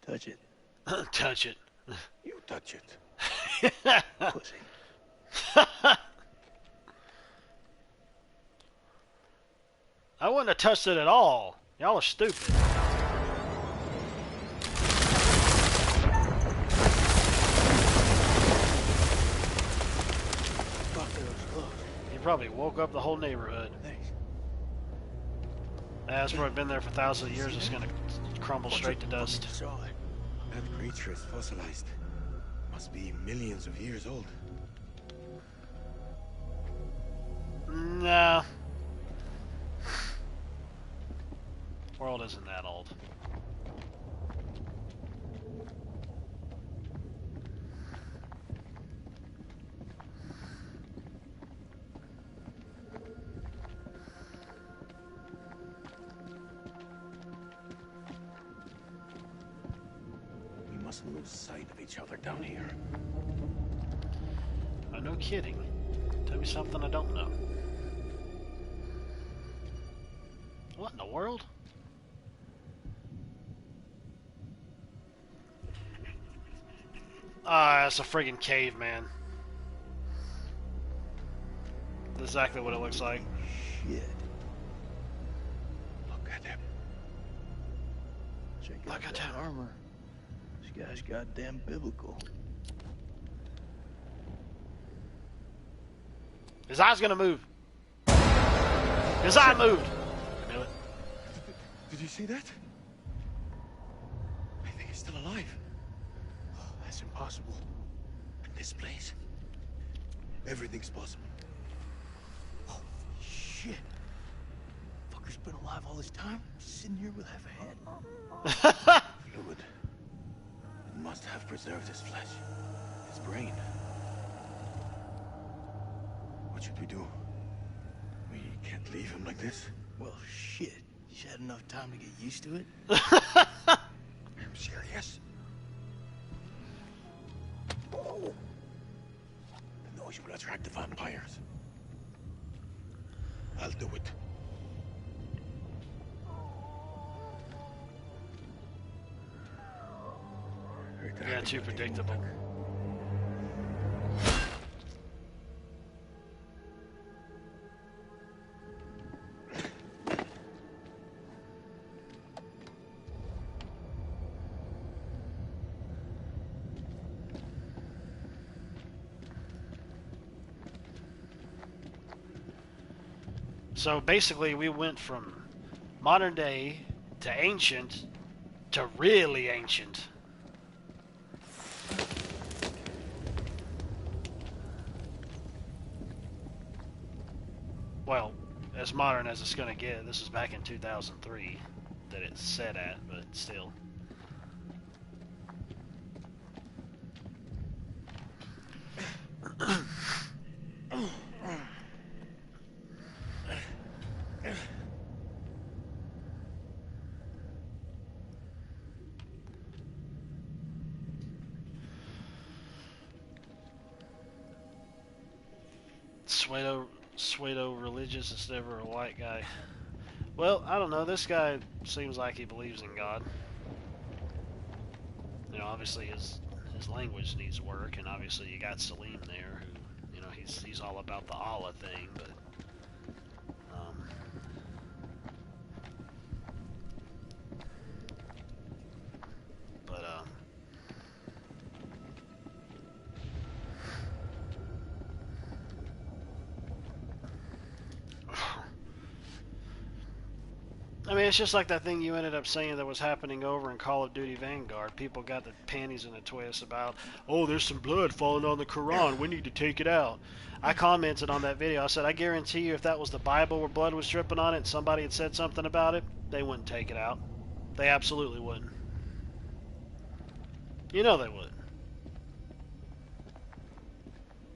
Touch it. Touch it. You touch it. Pussy. I wouldn't have touched it at all. Y'all are stupid. Fuck, that was close. He probably woke up the whole neighborhood. Thanks. That's probably been there for thousands of years. It's gonna crumble straight to dust. That creature is fossilized. Must be millions of years old. Nah. World isn't that old. We mustn't lose sight of each other down here. Oh, no kidding. Tell me something I don't know. What in the world? Ah, that's a friggin' cave, man. That's exactly what it looks like. Shit. Look at him. Check Look out at that him. armor. This guy's goddamn biblical. His eye's gonna move. His eye moved. I knew it. Did you see that? I think he's still alive. That's impossible. In this place, everything's possible. Oh, shit. Fucker's been alive all this time, sitting here with half a head. Fluid. It must have preserved his flesh, his brain. What should we do? We can't leave him like this. Well, shit. He's had enough time to get used to it. I'm serious. Oh. The noise will attract the vampires. I'll do it. Yeah, too predictable. So basically we went from modern day to ancient to really ancient. Well, as modern as it's going to get. This is back in 2003 that it's set at, but still. Pseudo religious instead of a white guy. Well, I don't know. This guy seems like he believes in God. You know, obviously his language needs work, and obviously you got Salim there, who, you know, he's all about the Allah thing, but I mean, it's just like that thing you ended up saying that was happening over in Call of Duty Vanguard. People got the panties in a twist about, oh, there's some blood falling on the Quran. We need to take it out. I commented on that video. I said, I guarantee you if that was the Bible where blood was dripping on it and somebody had said something about it, they wouldn't take it out. They absolutely wouldn't. You know they would.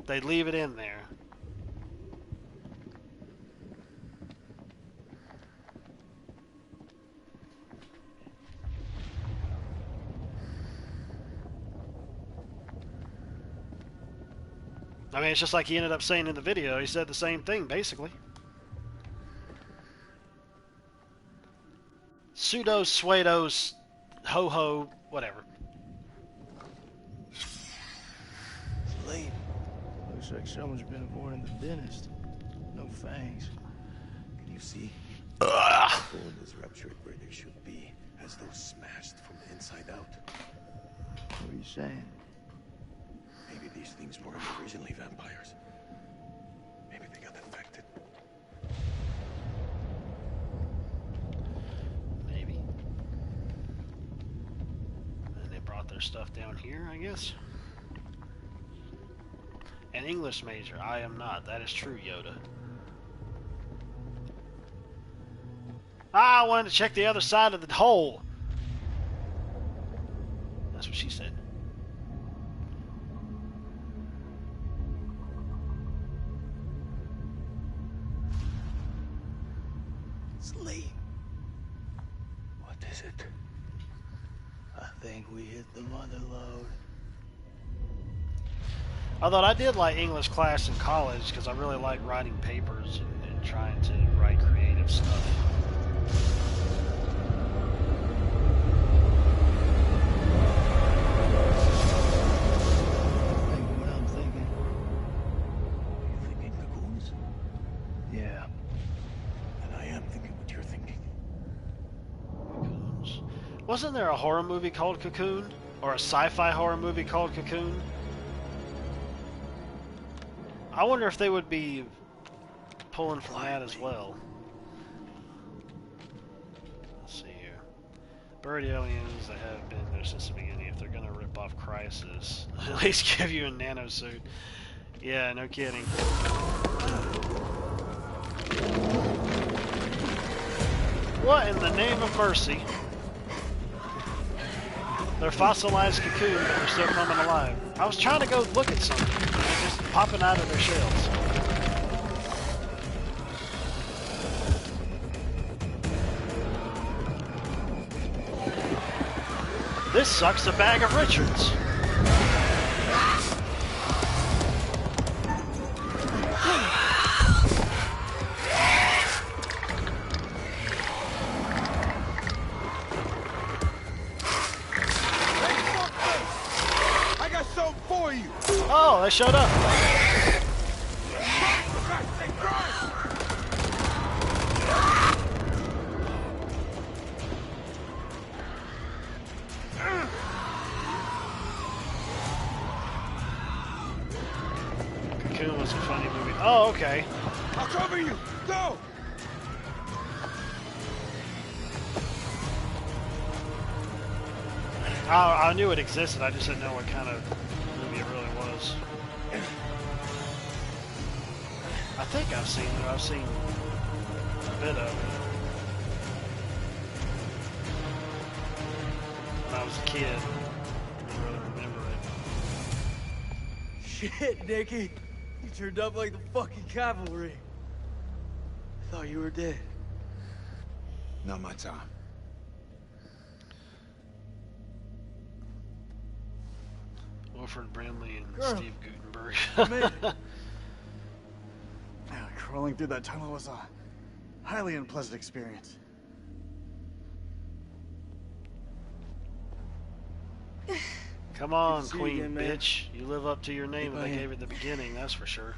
They'd leave it in there. I mean, it's just like he ended up saying in the video. He said the same thing, basically. Pseudo, suedos, ho-ho, whatever. It's late. Looks like someone's been avoiding the dentist. No fangs. Can you see? The bone is ruptured where they should be, as though smashed from the inside out. What are you saying? Maybe these things weren't originally vampires. Maybe they got infected. Maybe. And they brought their stuff down here, I guess. An English major. I am not. That is true, Yoda. I wanted to check the other side of the hole. That's what she said. It's late. What is it? I think we hit the mother lode. Although I did like English class in college because I really like writing papers and trying to write creative stuff. Thinking what I'm thinking. You thinking lagoons? Yeah. And I am thinking what you're thinking. Cocoons. Wasn't there a horror movie called Cocoon? Or a sci-fi horror movie called Cocoon? I wonder if they would be pulling from that as well. Let's see here. Bird aliens, they have been there since the beginning. If they're going to rip off Crisis, at least give you a nanosuit. Yeah, no kidding. What in the name of mercy? They're fossilized cocoon, but they're still coming alive. I was trying to go look at something. They're just popping out of their shells. This sucks a bag of Richards. I got something for you. Oh, they showed up. Cocoon was a funny movie. Oh, okay. I'll cover you. Go. I knew it existed. I just didn't know what kind of movie it really was. I think I've seen it. I've seen a bit of it. When I was a kid. I don't really remember it. Shit, Nicky. You turned up like the fucking cavalry. I thought you were dead. Not my time. Wilfred Brimley and Girl. Steve Guttenberg. Crawling through that tunnel was a highly unpleasant experience. Come on, see you Queen again, man. bitch. You live up to your name that they Goodbye. gave at the beginning, that's for sure.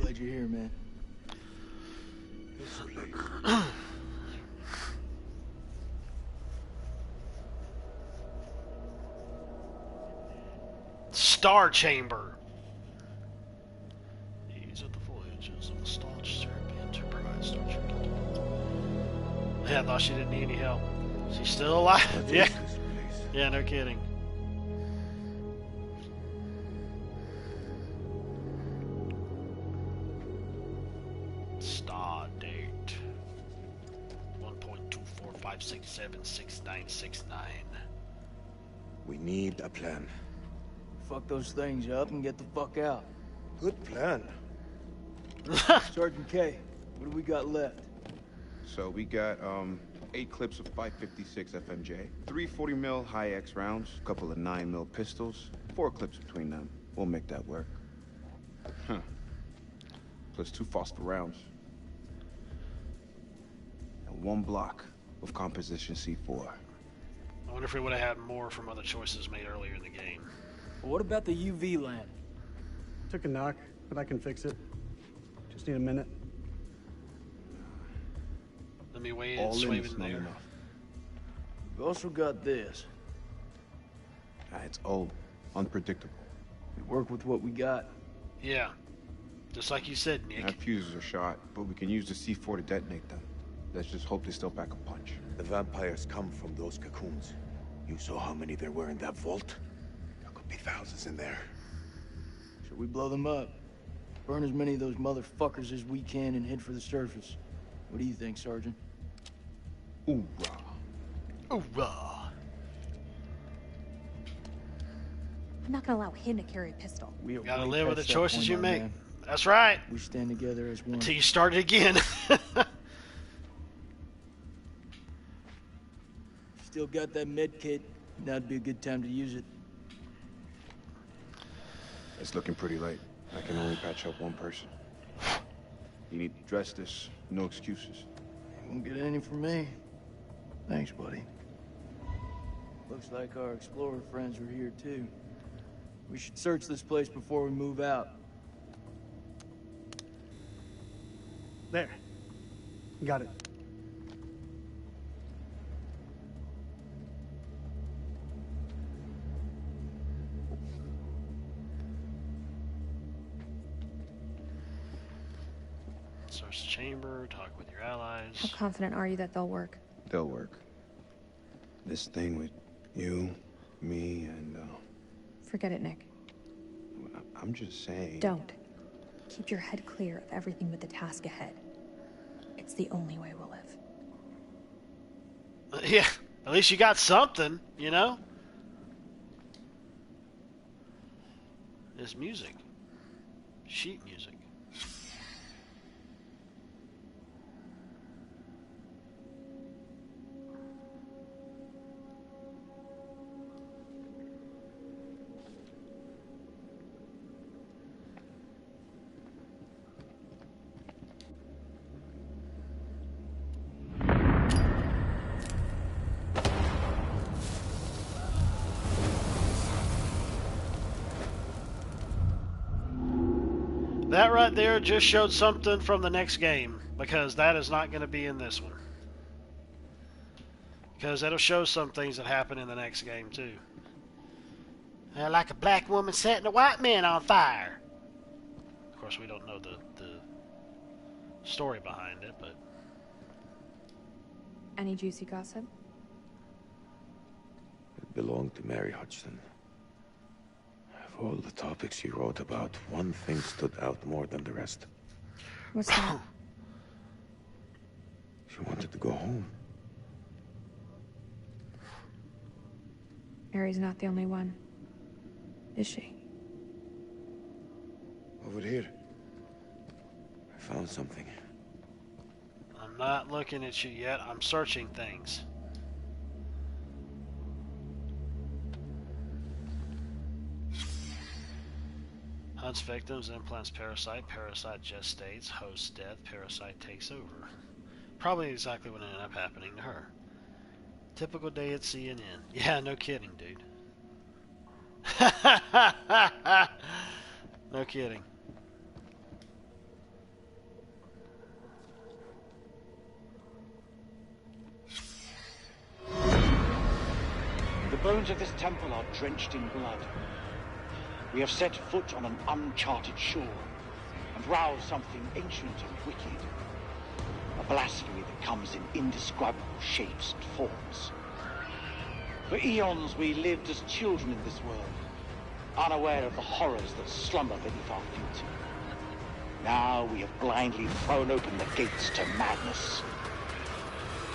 Glad you're here, man. Star Chamber. These are the voyages of the staunch Serbian to provide Star Chamber. Yeah, I thought she didn't need any help. She's still alive. Yeah. Yeah, no kidding. Star date. 3969. We need a plan. Fuck those things up and get the fuck out. Good plan. Sergeant K, what do we got left? So we got 8 clips of 556 FMJ, 3 40 mil high X rounds, a couple of 9 mil pistols, 4 clips between them. We'll make that work. Huh. Plus 2 phosphor rounds. And 1 block of composition C4. I wonder if we would have had more from other choices made earlier in the game. Well, what about the UV lamp? Took a knock, but I can fix it. Just need a minute. Let me weigh in, All swave is in not there. enough. We've also got this. It's old, unpredictable. We work with what we got. Yeah. Just like you said, Nick. Our fuses are shot, but we can use the C4 to detonate them. Let's just hope they still pack a punch. The vampires come from those cocoons. You saw how many there were in that vault? There could be thousands in there. Should we blow them up? Burn as many of those motherfuckers as we can and head for the surface. What do you think, Sergeant? Hoorah. Hoorah. I'm not gonna allow him to carry a pistol. We are Gotta way live with the past that choices point, you my make. man. That's right. We stand together as one. Until you start it again. Still got that med kit. Now'd be a good time to use it. It's looking pretty late. I can only patch up 1 person. You need to dress this. No excuses. You won't get any from me. Thanks, buddy. Looks like our explorer friends are here, too. We should search this place before we move out. There. Got it. Search the chamber, talk with your allies. How confident are you that they'll work? They'll work. This thing with you, me, and, Forget it, Nick. I'm just saying... Don't. Keep your head clear of everything but the task ahead. It's the only way we'll live. Yeah, at least you got something, you know? There's music. Sheet music. That right there just showed something from the next game, because that is not going to be in this one. Because that'll show some things that happen in the next game, too. Like a black woman setting a white man on fire. Of course, we don't know the story behind it, but... Any juicy gossip? It belonged to Mary Hodgson. Of all the topics she wrote about, one thing stood out more than the rest. What's that? She wanted to go home. Mary's not the only one. Is she? Over here. I found something. I'm not looking at you yet. I'm searching things. Hunts victims, implants parasite, parasite gestates, host death, parasite takes over. Probably exactly what ended up happening to her. Typical day at CNN. Yeah, no kidding, dude. No kidding. The bones of this temple are drenched in blood. We have set foot on an uncharted shore and roused something ancient and wicked. A blasphemy that comes in indescribable shapes and forms. For eons we lived as children in this world, unaware of the horrors that slumber beneath our feet. Now we have blindly thrown open the gates to madness.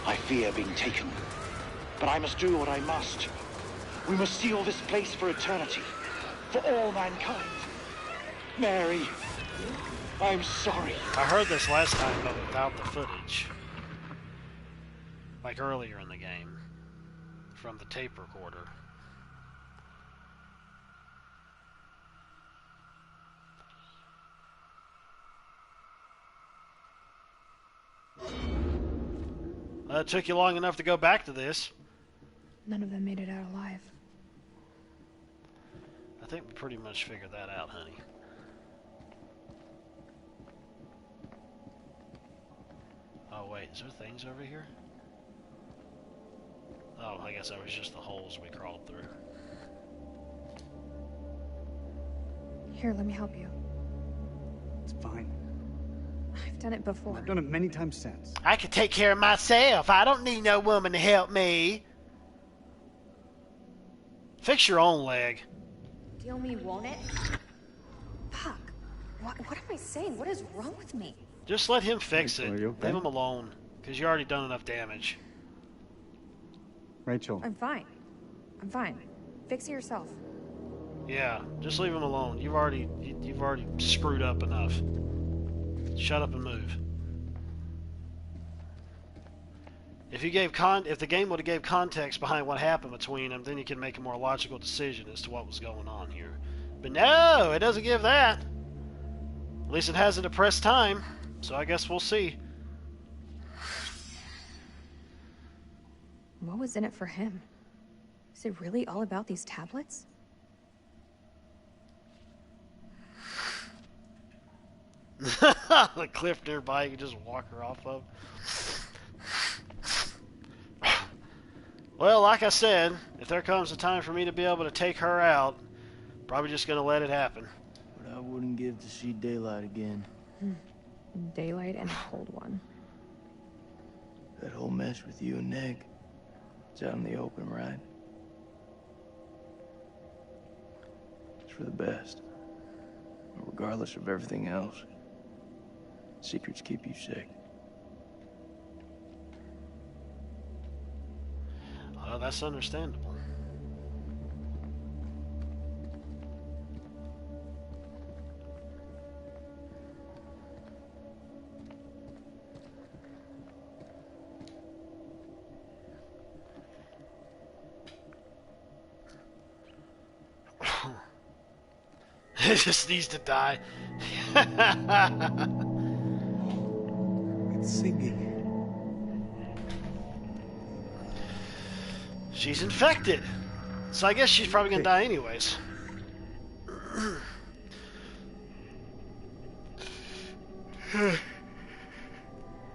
I fear being taken, But I must do what I must. We must seal this place for eternity. For all mankind. Mary, I'm sorry. I heard this last time, but without the footage. Like earlier in the game. From the tape recorder. It took you long enough to go back to this. None of them made it out alive. I think we pretty much figured that out, honey. Oh wait, is there things over here? Oh, I guess that was just the holes we crawled through. Here, let me help you. It's fine. I've done it before. I've done it many times since. I can take care of myself. I don't need no woman to help me. Fix your own leg. Deal me, won't it? Fuck. What am I saying? What is wrong with me? Just let him fix it. Rachel, are you okay? Leave him alone. Because you already done enough damage. Rachel. I'm fine. I'm fine. Fix it yourself. Yeah, just leave him alone. You've already screwed up enough. Shut up and move. If the game would have gave context behind what happened between them, then you can make a more logical decision as to what was going on here. But no, it doesn't give that. At least it has a depressed time, so I guess we'll see. What was in it for him? Is it really all about these tablets? The cliff nearby you can just walk her off of. Well, like I said, if there comes a time for me to be able to take her out, probably just gonna let it happen. But I wouldn't give to see daylight again. Daylight and a cold one. That whole mess with you and Nick. It's out in the open, right? It's for the best. Regardless of everything else. Secrets keep you sick. Well, that's understandable. It just needs to die. It's singing. She's infected. So I guess she's probably gonna die anyways.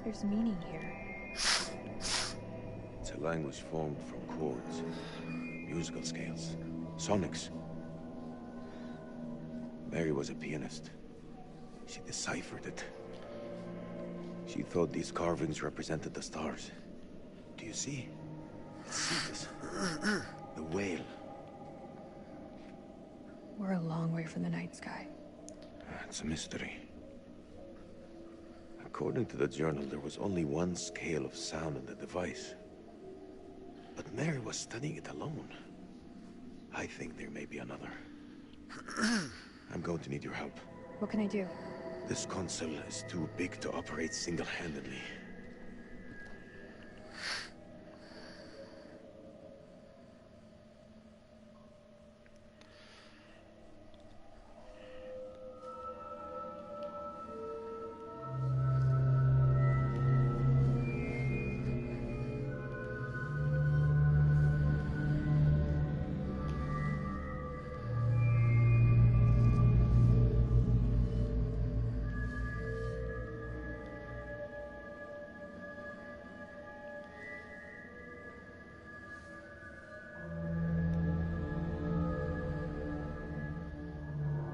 There's meaning here. It's a language formed from chords, musical scales, sonics. Mary was a pianist. She deciphered it. She thought these carvings represented the stars. Do you see? See this? The whale. We're a long way from the night sky. It's a mystery. According to the journal, there was only one scale of sound in the device. But Mary was studying it alone. I think there may be another. I'm going to need your help. What can I do? This console is too big to operate single-handedly.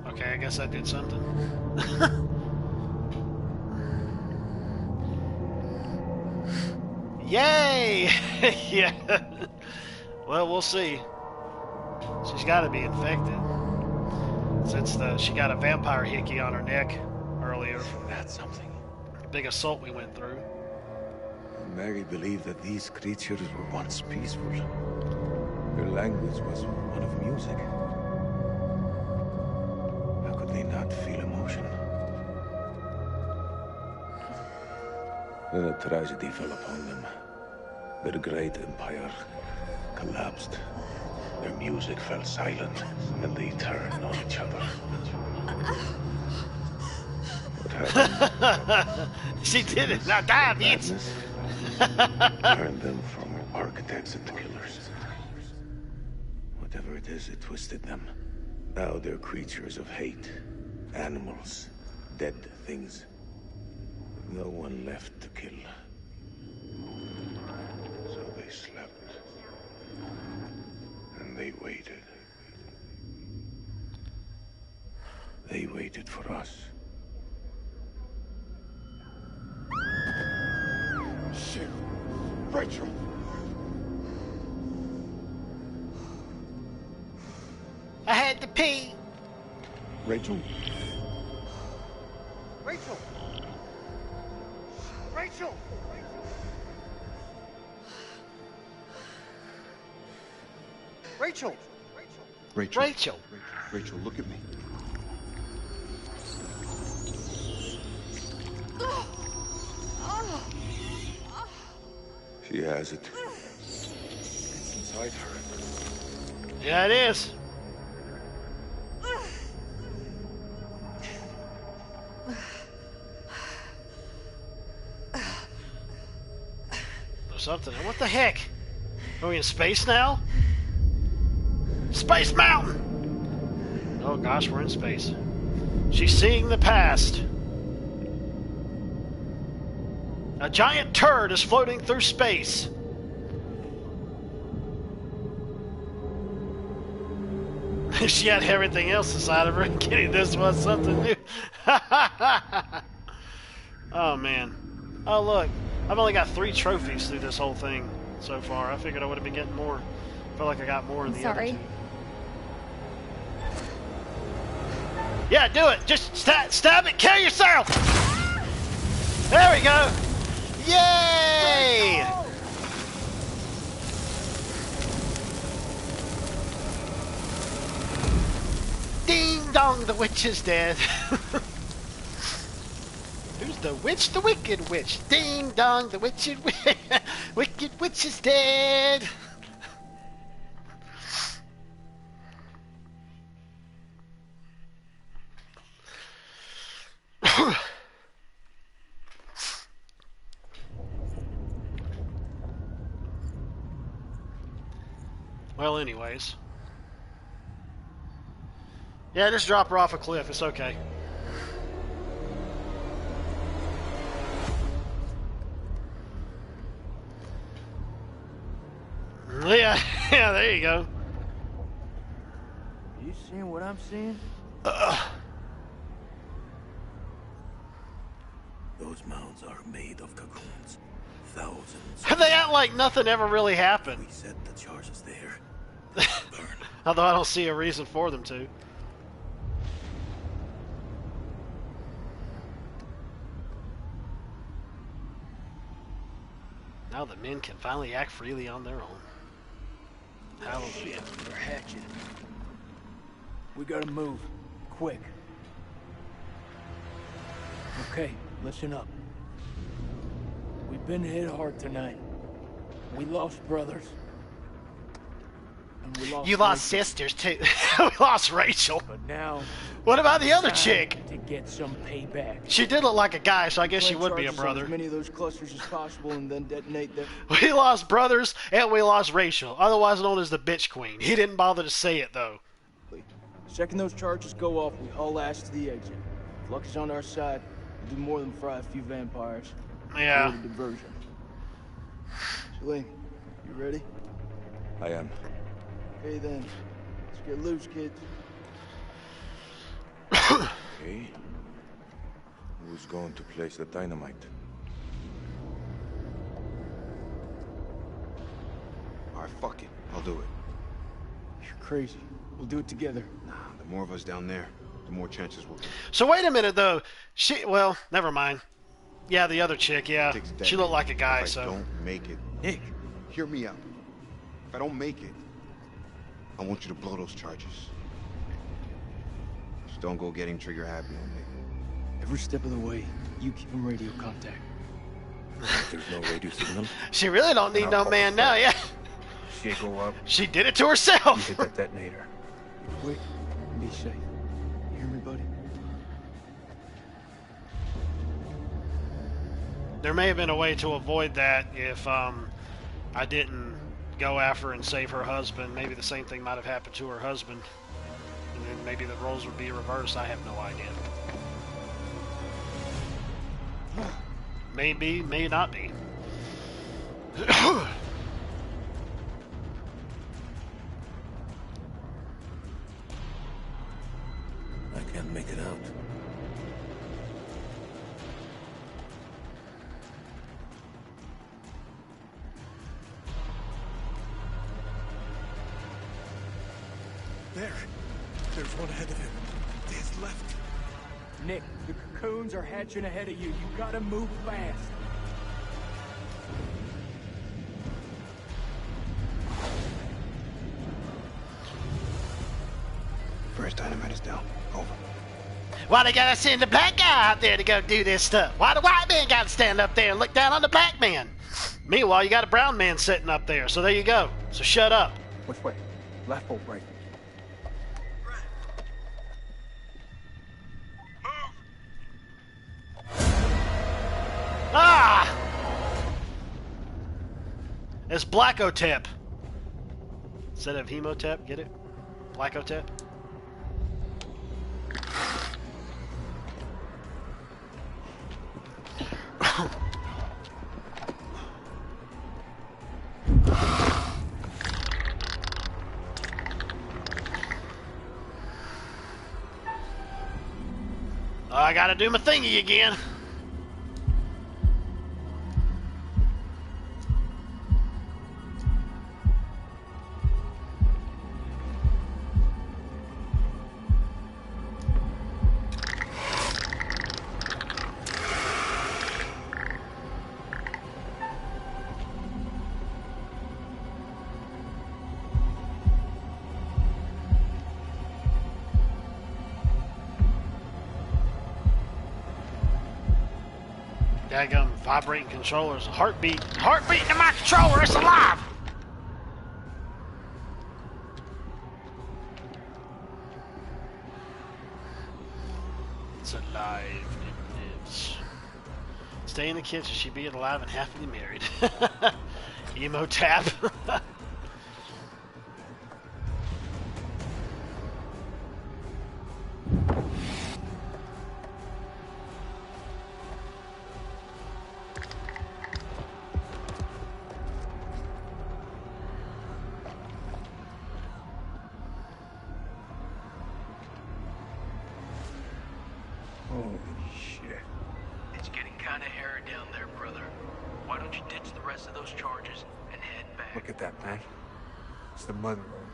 Okay, I guess I did something. Yay! Yeah. Well, we'll see. She's got to be infected. Since she got a vampire hickey on her neck earlier from That's something. the big assault we went through. Mary believed that these creatures were once peaceful. Their language was one of music. How could they not feel emotion? Then a tragedy fell upon them. Their great empire collapsed. Their music fell silent, and they turned on each other. What happened? She did it. Now die, bitch. Turned them from architects into killers. Whatever it is, it twisted them. Now they're creatures of hate. Animals. Dead things. With no one left to kill. So they slept. And they waited. They waited for us. Shit! Rachel! I had to pee. Rachel? Rachel! Rachel! Rachel! Rachel. Rachel. Rachel, look at me. She has it. It's inside her. Yeah, it is. There's something. What the heck? Are we in space now? Space Mountain! Oh gosh, we're in space. She's seeing the past. A giant turd is floating through space. She had everything else inside of her, and getting this was something new. Oh man. Oh look, I've only got 3 trophies through this whole thing so far. I figured I would have been getting more. I feel like I got more in the other 2. Yeah, do it. Just stab it. Kill yourself. There we go. Yay! Ding dong, the witch is dead. Who's the witch? The wicked witch. Ding dong, the wicked witch is dead. Well, anyways. Yeah, just drop her off a cliff. It's okay. Yeah, yeah, there you go. You seeing what I'm seeing? Those mounds are made of cocoons. Thousands. They act like nothing ever really happened. We set the charges there. Although I don't see a reason for them to. Now the men can finally act freely on their own. Hallelujah. Or hatchet. We gotta move. Quick. Okay, listen up. We've been hit hard tonight. We lost brothers. And we lost You lost Rachel. sisters too. We lost Rachel. But now... What about the other it's chick? time to get some payback. She did look like a guy, so I guess she Plant would be a charges on brother. As many of those clusters as possible and then detonate them. We lost brothers and we lost Rachel, otherwise known as the bitch queen. He didn't bother to say it though. Second those charges go off, we haul ass to the exit. If luck is on our side, we'll do more than fry a few vampires. Yeah. For the diversion. Celine, you ready? I am. Okay then. Let's get loose, kids. Okay. Who's going to place the dynamite? Alright, fuck it. I'll do it. You're crazy. We'll do it together. Nah, the more of us down there, the more chances we'll... So wait a minute though. Well, never mind. Yeah, the other chick, yeah. She looked like a guy, if I so. don't make it. Nick, hear me out. If I don't make it, I want you to blow those charges. Just don't go getting trigger happy on me. Every step of the way, you keep him radio contact. There's no radio signal. She really don't need no man now, yeah. She go up. She did it to herself. You hit that detonator. Quick, be safe. You hear me, buddy? There may have been a way to avoid that if I didn't go after her and save her husband. Maybe the same thing might have happened to her husband. And then maybe the roles would be reversed. I have no idea. Maybe, may not be. I can't make it out. There's one ahead of him. To his left. Nick, the cocoons are hatching ahead of you. You gotta move fast. First dynamite is down. Over. Why they gotta send the black guy out there to go do this stuff? Why the white man gotta stand up there and look down on the black man? Meanwhile, you got a brown man sitting up there, so there you go. So shut up. Which way? Left or right? Ah! It's Blackotep. Instead of Hemotep, get it? Blackotep? I gotta do my thingy again. Daggum vibrating controllers. Heartbeat in my controller. It's alive. It's alive. It lives. Stay in the kitchen. She be alive and happily married. Emo tap. Holy shit. It's getting kind of hairy down there, brother. Why don't you ditch the rest of those charges and head back? Look at that, man. It's the mud road.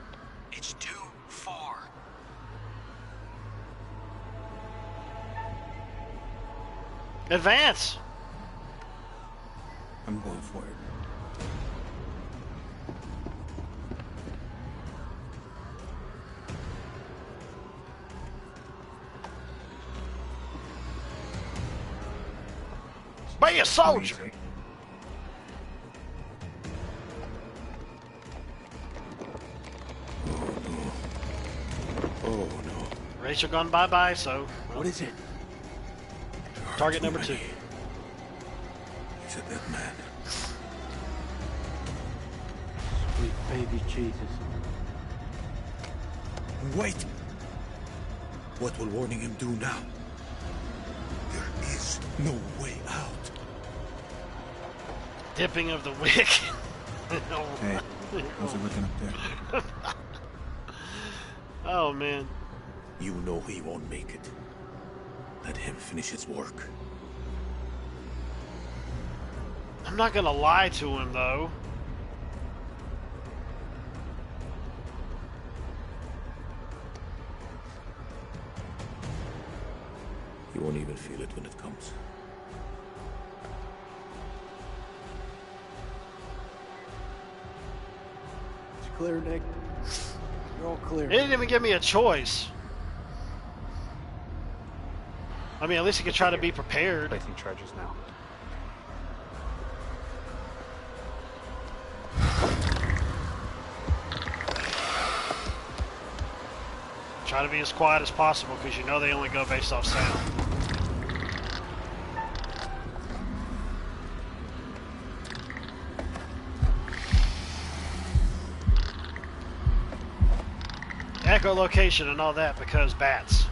It's too far. Advance. I'm going for it. Be a soldier. Easy. Oh no. Rachel gone bye-bye, so... What is it? Target number 2. He's a dead man. Sweet baby Jesus. Wait! What will warning him do now? There is no way out. Dipping of the wick. Hey, how's it looking up there? Oh, man. You know he won't make it. Let him finish his work. I'm not gonna lie to him, though. He won't even feel it when it comes. Clear, Nick. You're all clear. He didn't even give me a choice. I mean, at least he could try to be prepared. Placing charges now. Try to be as quiet as possible because you know they only go based off sound. Echolocation and all that because bats.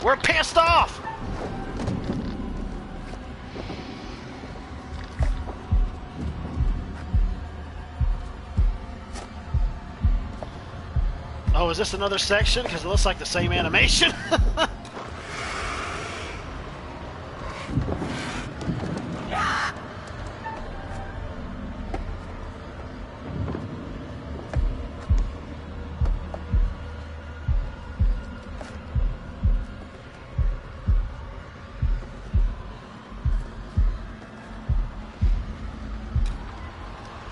We're pissed off! Oh, is this another section? Because it looks like the same animation.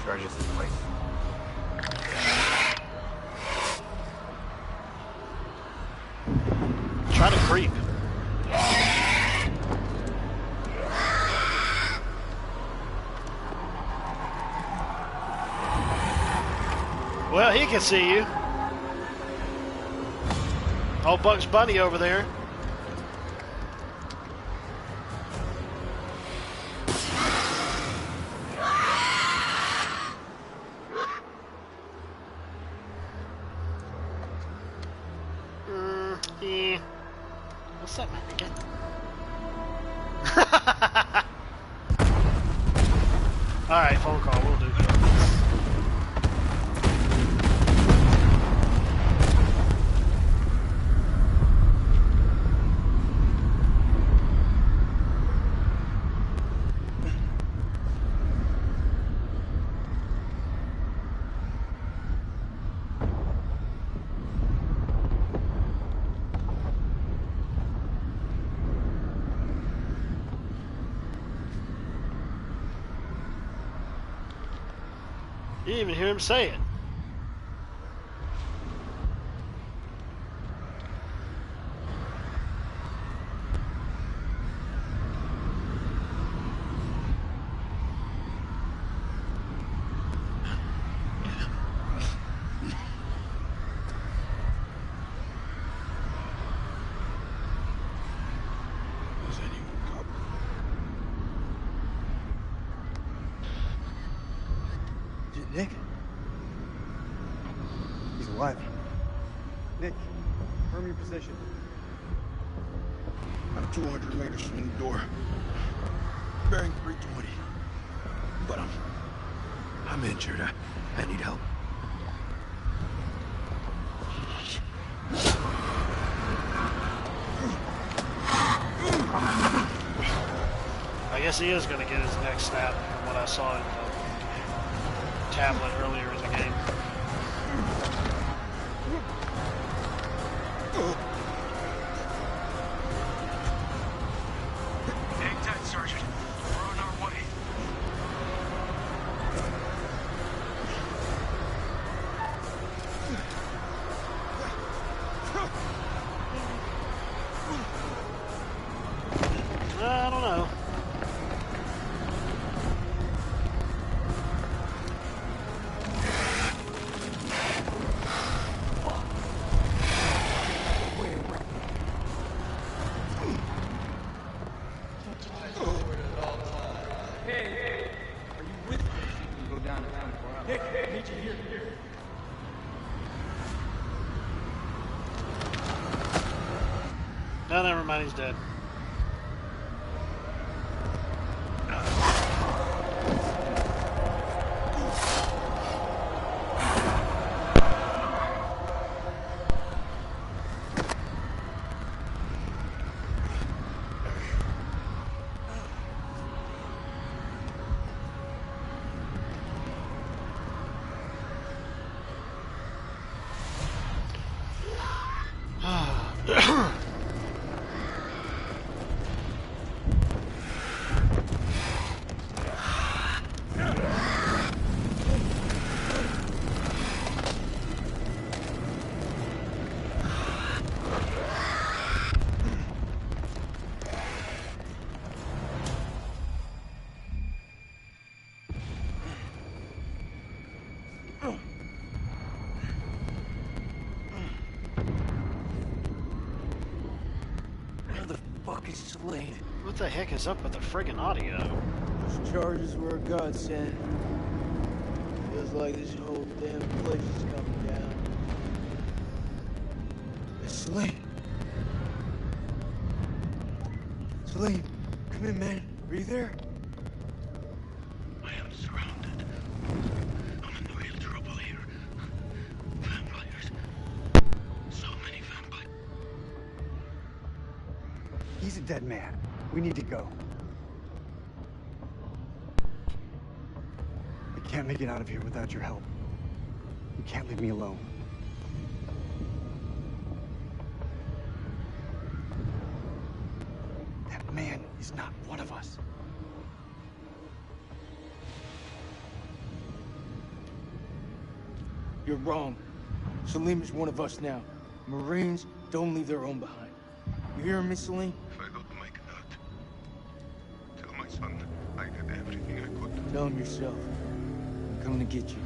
Charges in place. Try to creep. Well, he can see you. Oh, Bugs Bunny over there. Yeah. What's up, man? Again? Alright, phone call, we'll do. You didn't even hear him say it. Nick? He's alive. Nick, firm your position. I'm 200 meters from the door. Bearing 320. But I'm injured. I need help. I guess he is going to get his next snap from what I saw in the tablet earlier in the game. Hang tight, Sergeant. We're on our way. I don't know. No, never mind, he's dead. explain. What the heck is up with the friggin' audio? Those charges were a godsend. Feels like this whole damn place is coming down. Celine. Celine, come in, man. Are you there? I am surrounded. I'm in real trouble here. Vampires. So many vampires. He's a dead man. We need to go. I can't make it out of here without your help. You can't leave me alone. That man is not one of us. You're wrong. Salim is one of us now. Marines don't leave their own behind. You hearing me, Salim? If I don't make it out, tell my son I did everything I could. Tell him yourself. I'm coming to get you.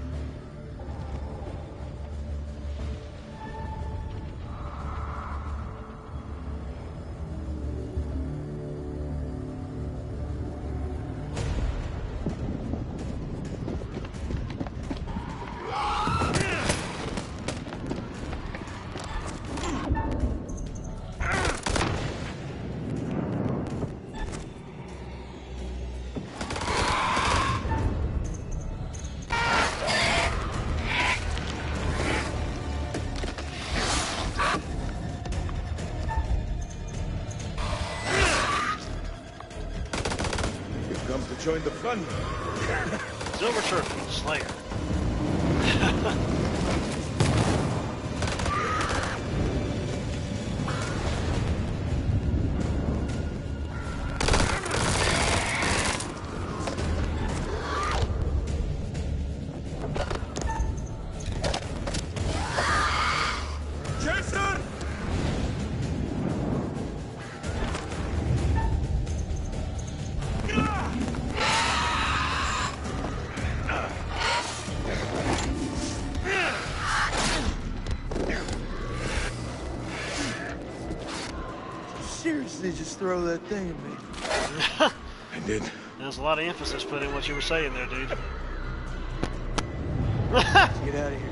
Join the fun. Silver Turtle, Slayer. Seriously, just throw that thing at me. I did. There's a lot of emphasis put in what you were saying there, dude. Let's get out of here.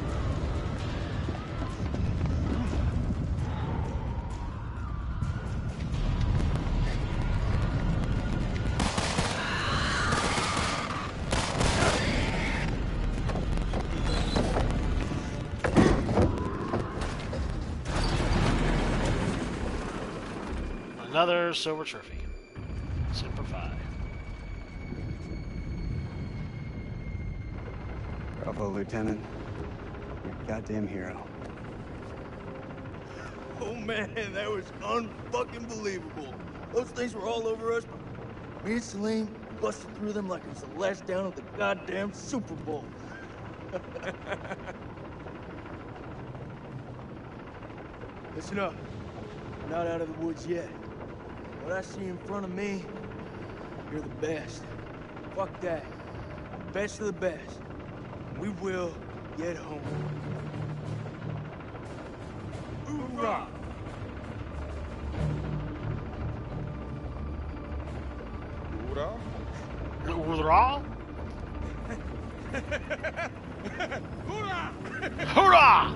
Another silver trophy. Semper Fi. Bravo, Lieutenant. You're a goddamn hero. Oh man, that was unfucking believable. Those things were all over us. Me and Celine busted through them like it was the last down of the goddamn Super Bowl. Listen up. We're not out of the woods yet. What I see in front of me, you're the best. Fuck that. Best of the best. We will get home. Hoorah! Hoorah? Hoorah? Hoorah!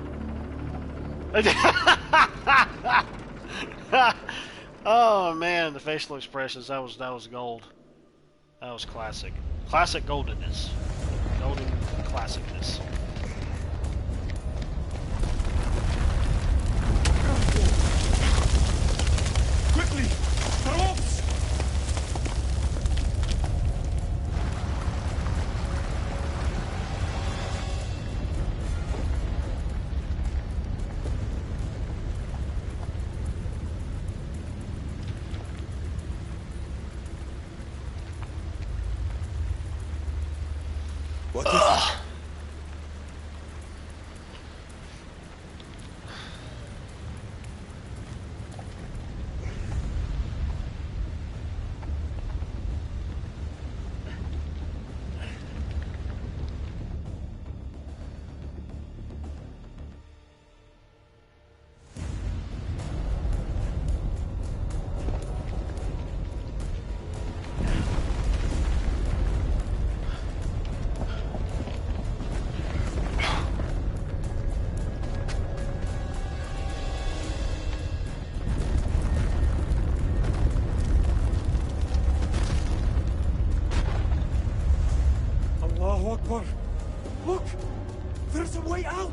Hoorah! Oh man, the facial expressions, that was gold. That was classic. Classic goldenness. Golden classicness. Quickly! Ropes! What is it? Akbar! Look! There's a way out!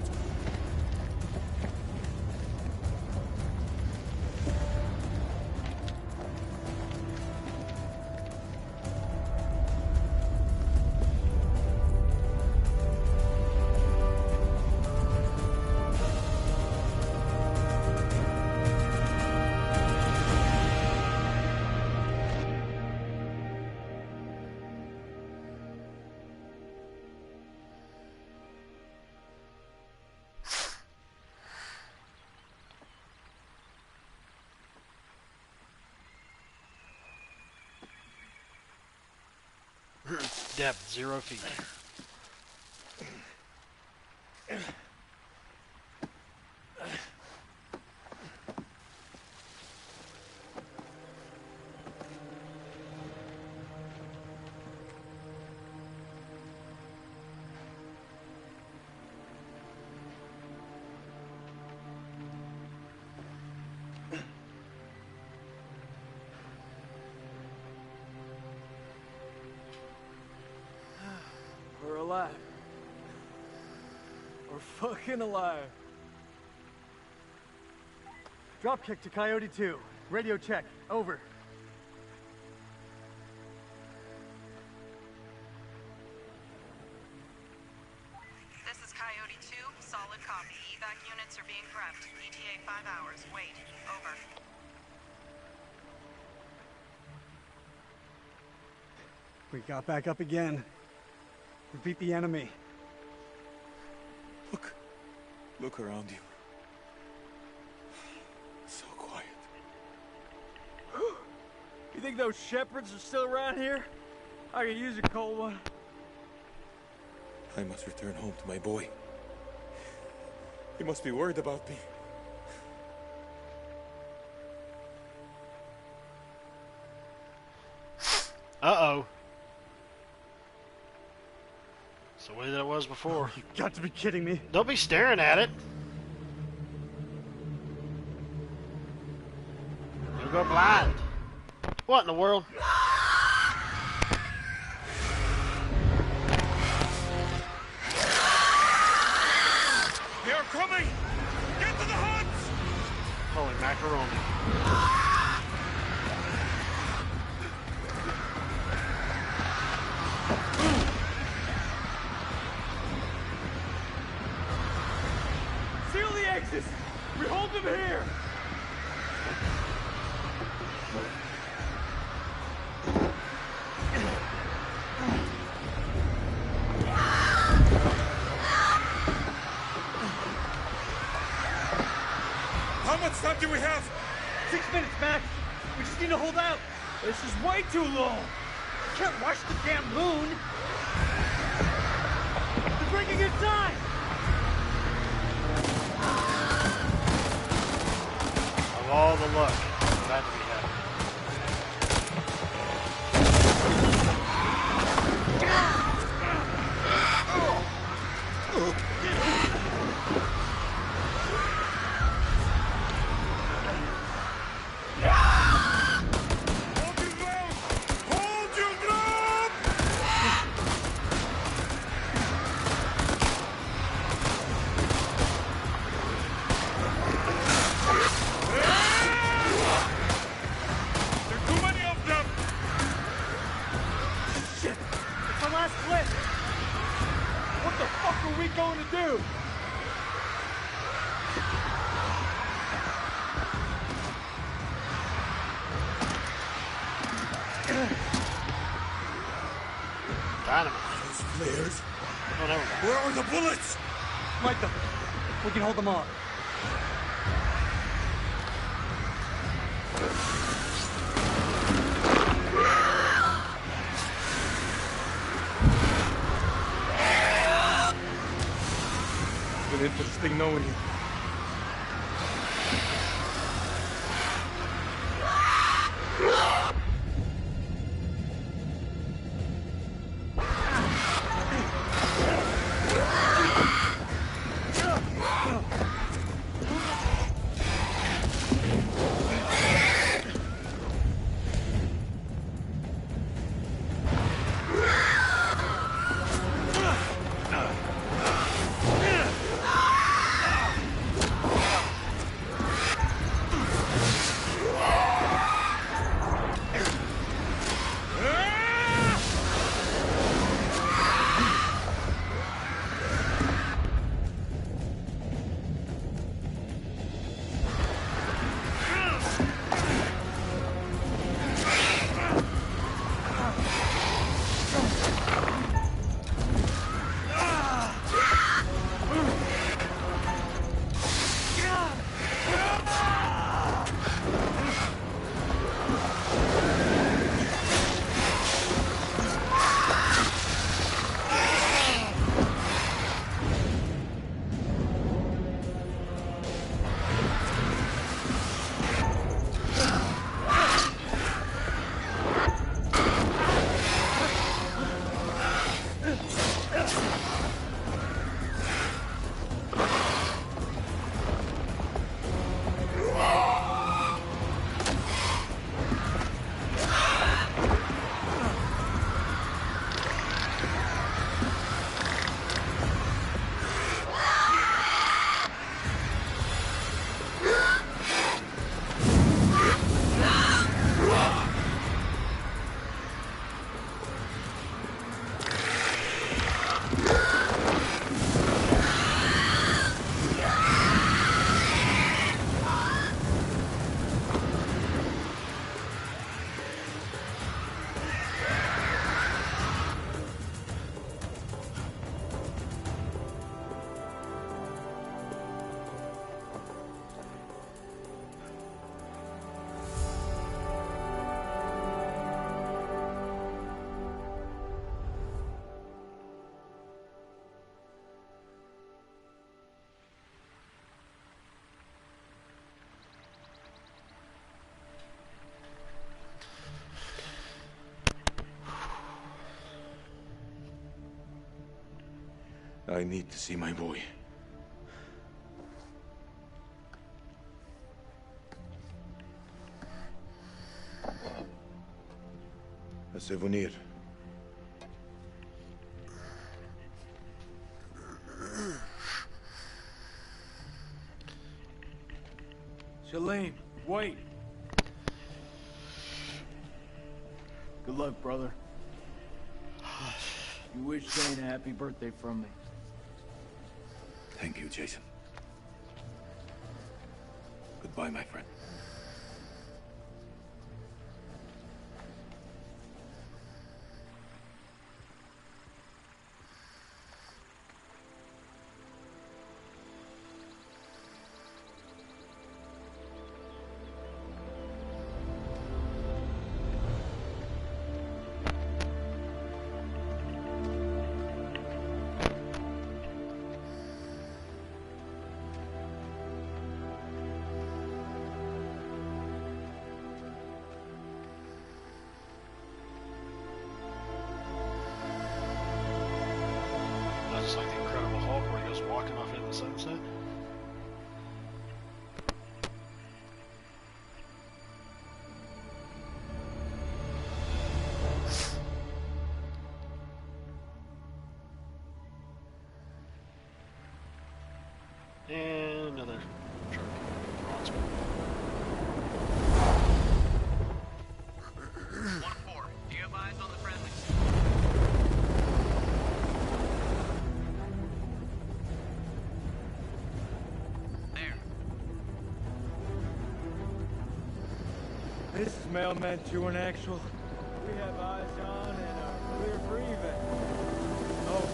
Depth 0 feet. We're alive. We're fucking alive. Dropkick to Coyote 2. Radio check. Over. This is Coyote 2. Solid copy. Evac units are being prepped. ETA 5 hours. Wait. Over. We got back up again. We beat the enemy. Look around you. So quiet. You think those shepherds are still around here? I could use a cold one. I must return home to my boy. He must be worried about me. Uh-oh. It's the way that it was before. You got to be kidding me. Don't be staring at it. You'll go blind. What in the world? They are coming! Get to the huts! Holy macaroni. Seal the exits! We hold them here! How much time do we have? 6 minutes, Mac. We just need to hold out. This is way too long! Can't rush the damn moon. They're breaking inside. Of all the luck that we had. Hold your ground! There are too many of them! Shit! It's our last clip. What the fuck are we going to do? Dynamite. Those flares? Oh, never mind. Where are the bullets? Light them. We can hold them off. It's been interesting knowing you. I need to see my boy. A souvenir. Shalem, wait. Good luck, brother. You wish Jane a happy birthday from me. Thank you, Jason. Goodbye, my friend. Just like the Incredible Hulk where he goes walking off into the sunset. And another truck. Bronze one. 1-4. Do you have eyes on the friendlies? This is Mailman 2 and Actual. We have eyes on and are clear for evac. Oh.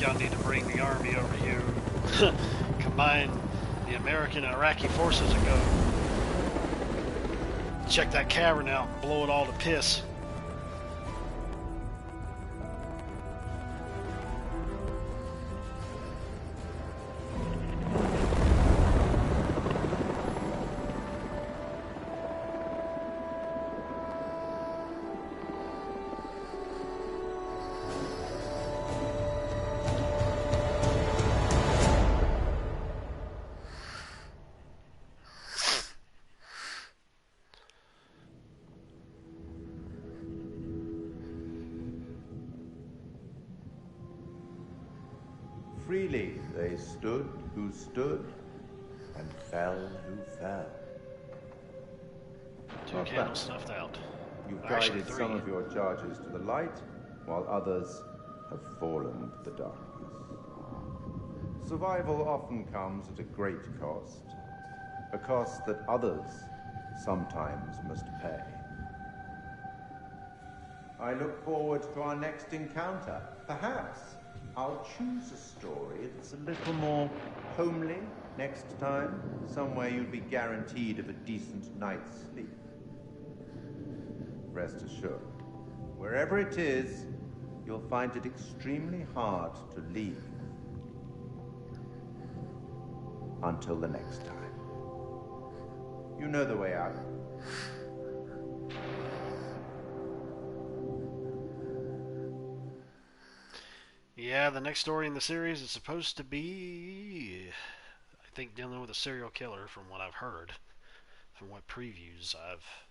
Y'all need to bring the army over here, combine the American and Iraqi forces and go check that cavern out and blow it all to piss. Freely they stood who stood, and fell who fell. Two candles snuffed out. You've Actually, guided 3. some of your charges to the light, while others have fallen to the darkness. Survival often comes at a great cost, a cost that others sometimes must pay. I look forward to our next encounter. Perhaps I'll choose a story that's a little more homely next time, somewhere you'll be guaranteed of a decent night's sleep. Rest assured, wherever it is, you'll find it extremely hard to leave. Until the next time. You know the way out. Yeah, the next story in the series is supposed to be, I think, dealing with a serial killer from what I've heard. From what previews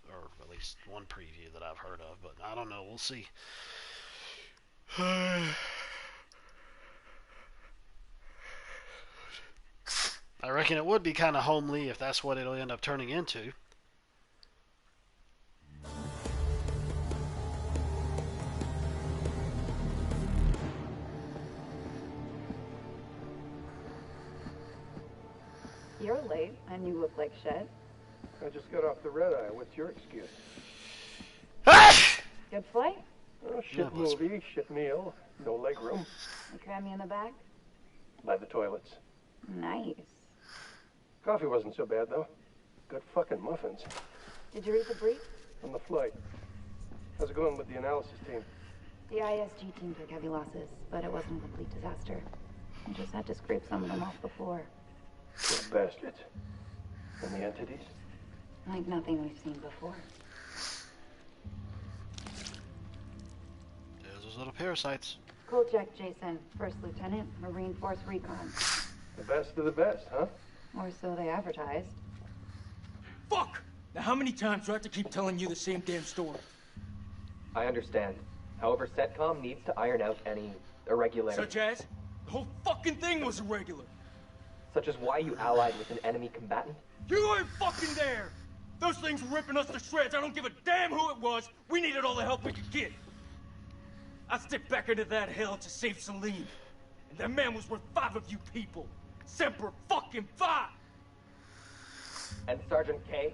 or at least one preview that I've heard of, but I don't know, we'll see. I reckon it would be kind of homely if that's what it'll end up turning into. You're late, and you look like shit. I just got off the red eye. What's your excuse? Good flight? Oh, shit movie, shit meal, no leg room. You cram me in the back? By the toilets. Nice. Coffee wasn't so bad, though. Good fucking muffins. Did you read the brief? On the flight. How's it going with the analysis team? The ISG team took heavy losses, but it wasn't a complete disaster. I just had to scrape some of them off the floor. Those bastards. And the entities? Like nothing we've seen before. There's those little parasites. Kolchak, Jason. First Lieutenant, Marine Force Recon. The best of the best, huh? Or so they advertised. Fuck! Now how many times do I have to keep telling you the same damn story? I understand. However, CENTCOM needs to iron out any irregularities. Such as? The whole fucking thing was irregular. Such as why you allied with an enemy combatant? You weren't fucking there! Those things were ripping us to shreds. I don't give a damn who it was. We needed all the help we could get. I stepped back into that hell to save Celine. And that man was worth 5 of you people. Semper fucking Fi! And Sergeant K?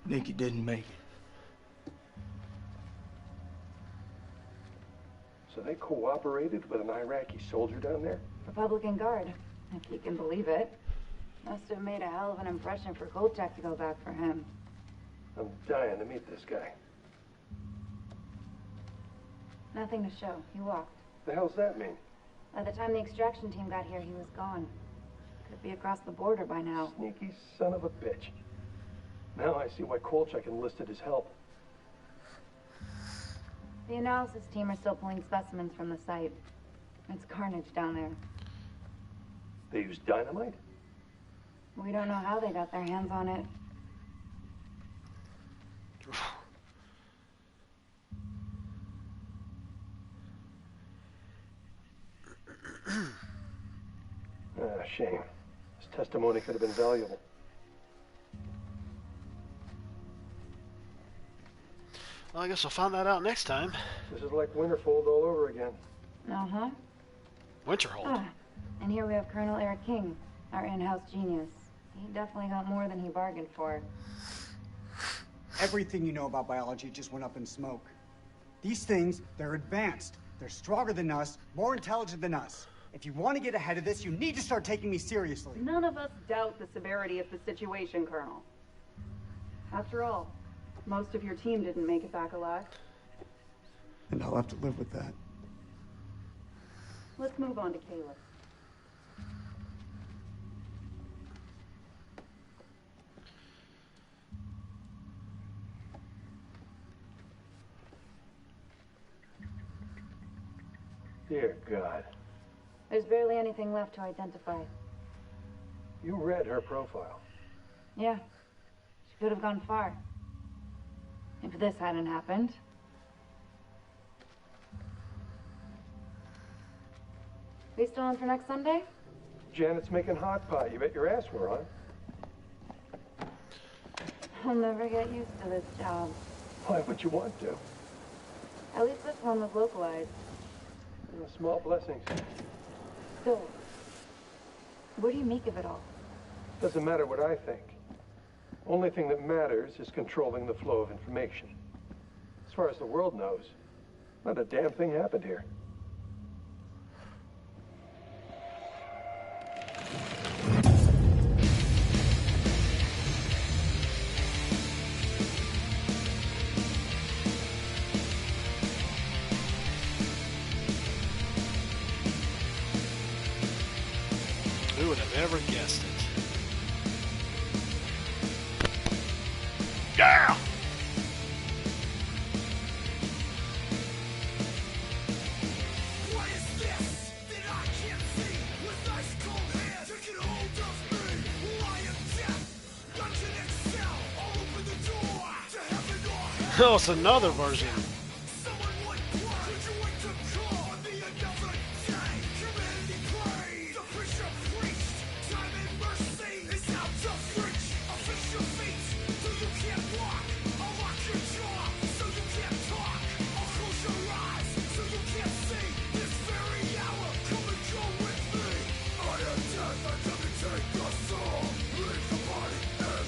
Nikki didn't make it. So they cooperated with an Iraqi soldier down there? Republican Guard, if you can believe it. Must have made a hell of an impression for Kolchak to go back for him. I'm dying to meet this guy. Nothing to show. He walked. The hell's that mean? By the time the extraction team got here, he was gone. Could be across the border by now. Sneaky son of a bitch. Now I see why Kolchak enlisted his help. The analysis team are still pulling specimens from the site. It's carnage down there. They used dynamite? We don't know how they got their hands on it. Shame. His testimony could have been valuable. Well, I guess we'll find that out next time. This is like Winterfold all over again. Uh-huh. Winterhold. Ah, and here we have Colonel Eric King, our in-house genius. He definitely got more than he bargained for. Everything you know about biology just went up in smoke. These things, they're advanced. They're stronger than us, more intelligent than us. If you want to get ahead of this, you need to start taking me seriously. None of us doubt the severity of the situation, Colonel. After all, most of your team didn't make it back alive. And I'll have to live with that. Let's move on to Caleb. Dear God. There's barely anything left to identify. You read her profile. Yeah. She could have gone far. If this hadn't happened. We still on for next Sunday? Janet's making hot pot. You bet your ass we're on. I'll never get used to this job. Why would you want to? At least this one was localized. Small blessings. Still, what do you make of it all? Doesn't matter what I think. Only thing that matters is controlling the flow of information. As far as the world knows, not a damn thing happened here. Who would have ever guessed it? Yeah! What is this that I can't see with ice cold hands taking hold of me? Lion death, dungeon excel, I'll open the door to heaven or hell. Oh, it's another version. Take the soul, leave the body, and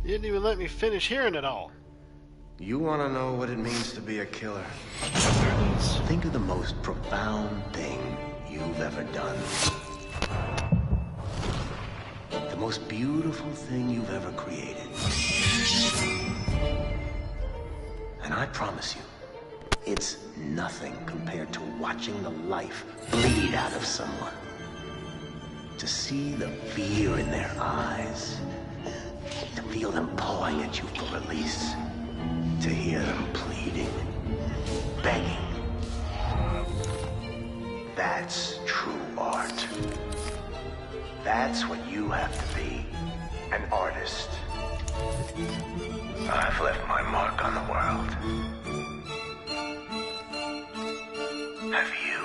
You didn't even let me finish hearing it all. You want to know what it means to be a killer? Think of the most profound thing you've ever done. The most beautiful thing you've ever created. And I promise you, it's nothing compared to watching the life bleed out of someone. To see the fear in their eyes. To feel them pawing at you for release. To hear them pleading, begging. That's true art. That's what you have to be, an artist. I've left my mark on the world. Have you?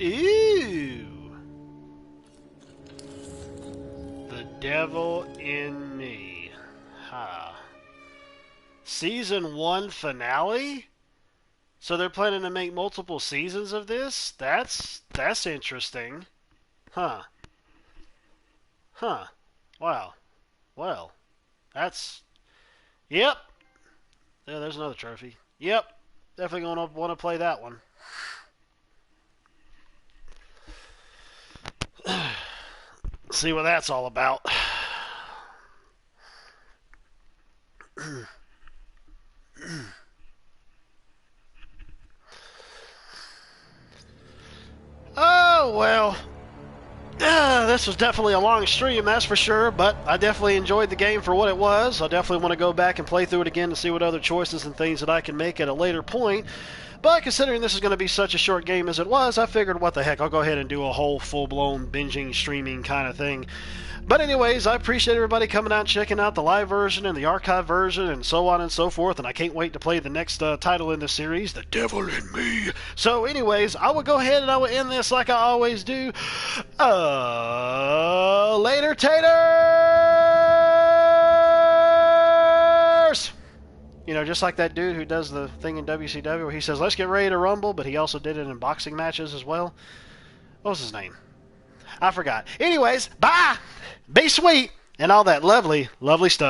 Ew. The Devil in Me. Huh. Season 1 finale? So they're planning to make multiple seasons of this? That's interesting. Huh. Huh. Wow. Well, that's... Yep. Yeah, there's another trophy. Yep. Definitely going to want to play that one. See what that's all about. Oh, well. This was definitely a long stream, that's for sure, but I definitely enjoyed the game for what it was. I definitely want to go back and play through it again to see what other choices and things that I can make at a later point. But considering this is going to be such a short game as it was, I figured, what the heck, I'll go ahead and do a whole full-blown binging, streaming kind of thing. But anyways, I appreciate everybody coming out and checking out the live version and the archive version and so on and so forth, and I can't wait to play the next title in the series, The Devil in Me. So anyways, I will go ahead and I will end this like I always do. Later, taters! You know, just like that dude who does the thing in WCW where he says, let's get ready to rumble, but he also did it in boxing matches as well. What was his name? I forgot. Anyways, bye! Be sweet! And all that lovely, lovely stuff.